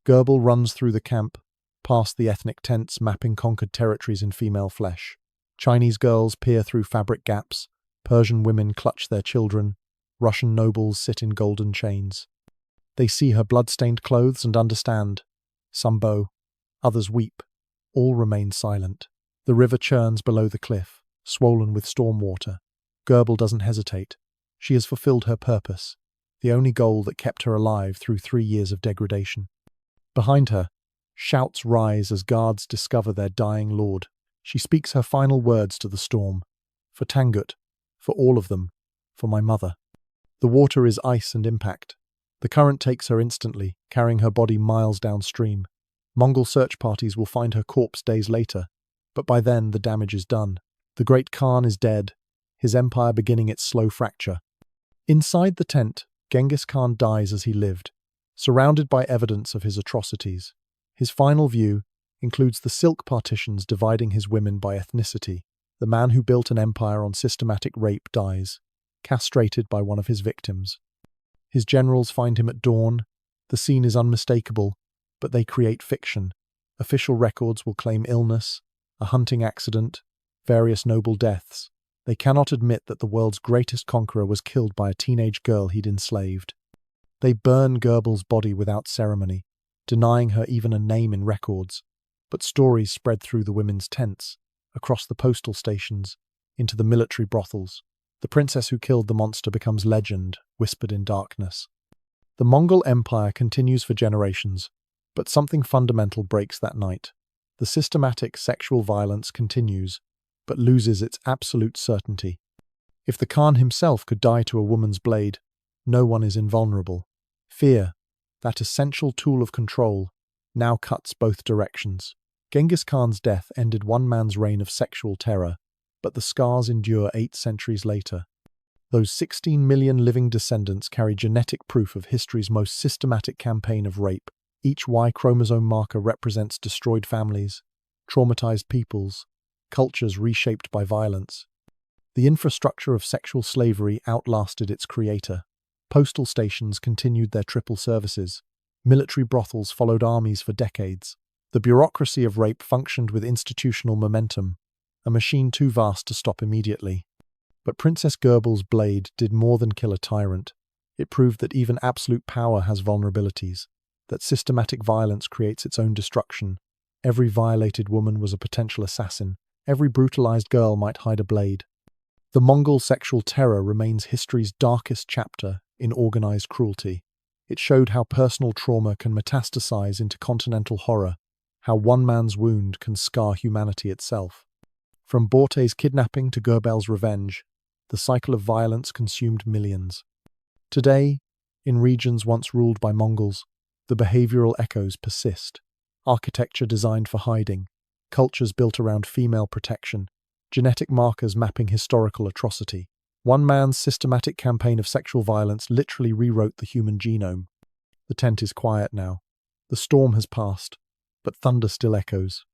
Gerbil runs through the camp, past the ethnic tents mapping conquered territories in female flesh. Chinese girls peer through fabric gaps, Persian women clutch their children, Russian nobles sit in golden chains. They see her blood-stained clothes and understand. Some bow, others weep, all remain silent. The river churns below the cliff, swollen with storm water. Gerbil doesn't hesitate. She has fulfilled her purpose, the only goal that kept her alive through 3 years of degradation. Behind her, shouts rise as guards discover their dying lord. She speaks her final words to the storm. "For Tangut, for all of them, for my mother." The water is ice and impact. The current takes her instantly, carrying her body miles downstream. Mongol search parties will find her corpse days later, but by then the damage is done. The great Khan is dead, his empire beginning its slow fracture. Inside the tent, Genghis Khan dies as he lived, surrounded by evidence of his atrocities. His final view includes the silk partitions dividing his women by ethnicity. The man who built an empire on systematic rape dies, castrated by one of his victims. His generals find him at dawn. The scene is unmistakable, but they create fiction. Official records will claim illness, a hunting accident, various noble deaths. They cannot admit that the world's greatest conqueror was killed by a teenage girl he'd enslaved. They burn Gerbil's body without ceremony, denying her even a name in records. But stories spread through the women's tents, across the postal stations, into the military brothels. The princess who killed the monster becomes legend, whispered in darkness. The Mongol Empire continues for generations, but something fundamental breaks that night. The systematic sexual violence continues, but loses its absolute certainty. If the Khan himself could die to a woman's blade, no one is invulnerable. Fear, that essential tool of control, now cuts both directions. Genghis Khan's death ended one man's reign of sexual terror, but the scars endure 8 centuries later. Those 16 million living descendants carry genetic proof of history's most systematic campaign of rape. Each Y chromosome marker represents destroyed families, traumatized peoples, cultures reshaped by violence. The infrastructure of sexual slavery outlasted its creator. Postal stations continued their triple services. Military brothels followed armies for decades. The bureaucracy of rape functioned with institutional momentum, a machine too vast to stop immediately. But Princess Gerbil's blade did more than kill a tyrant. It proved that even absolute power has vulnerabilities, that systematic violence creates its own destruction. Every violated woman was a potential assassin. Every brutalized girl might hide a blade. The Mongol sexual terror remains history's darkest chapter in organized cruelty. It showed how personal trauma can metastasize into continental horror, how one man's wound can scar humanity itself. From Borte's kidnapping to Gerbil's revenge, the cycle of violence consumed millions. Today, in regions once ruled by Mongols, the behavioral echoes persist. Architecture designed for hiding, cultures built around female protection, genetic markers mapping historical atrocity. One man's systematic campaign of sexual violence literally rewrote the human genome. The tent is quiet now. The storm has passed, but thunder still echoes.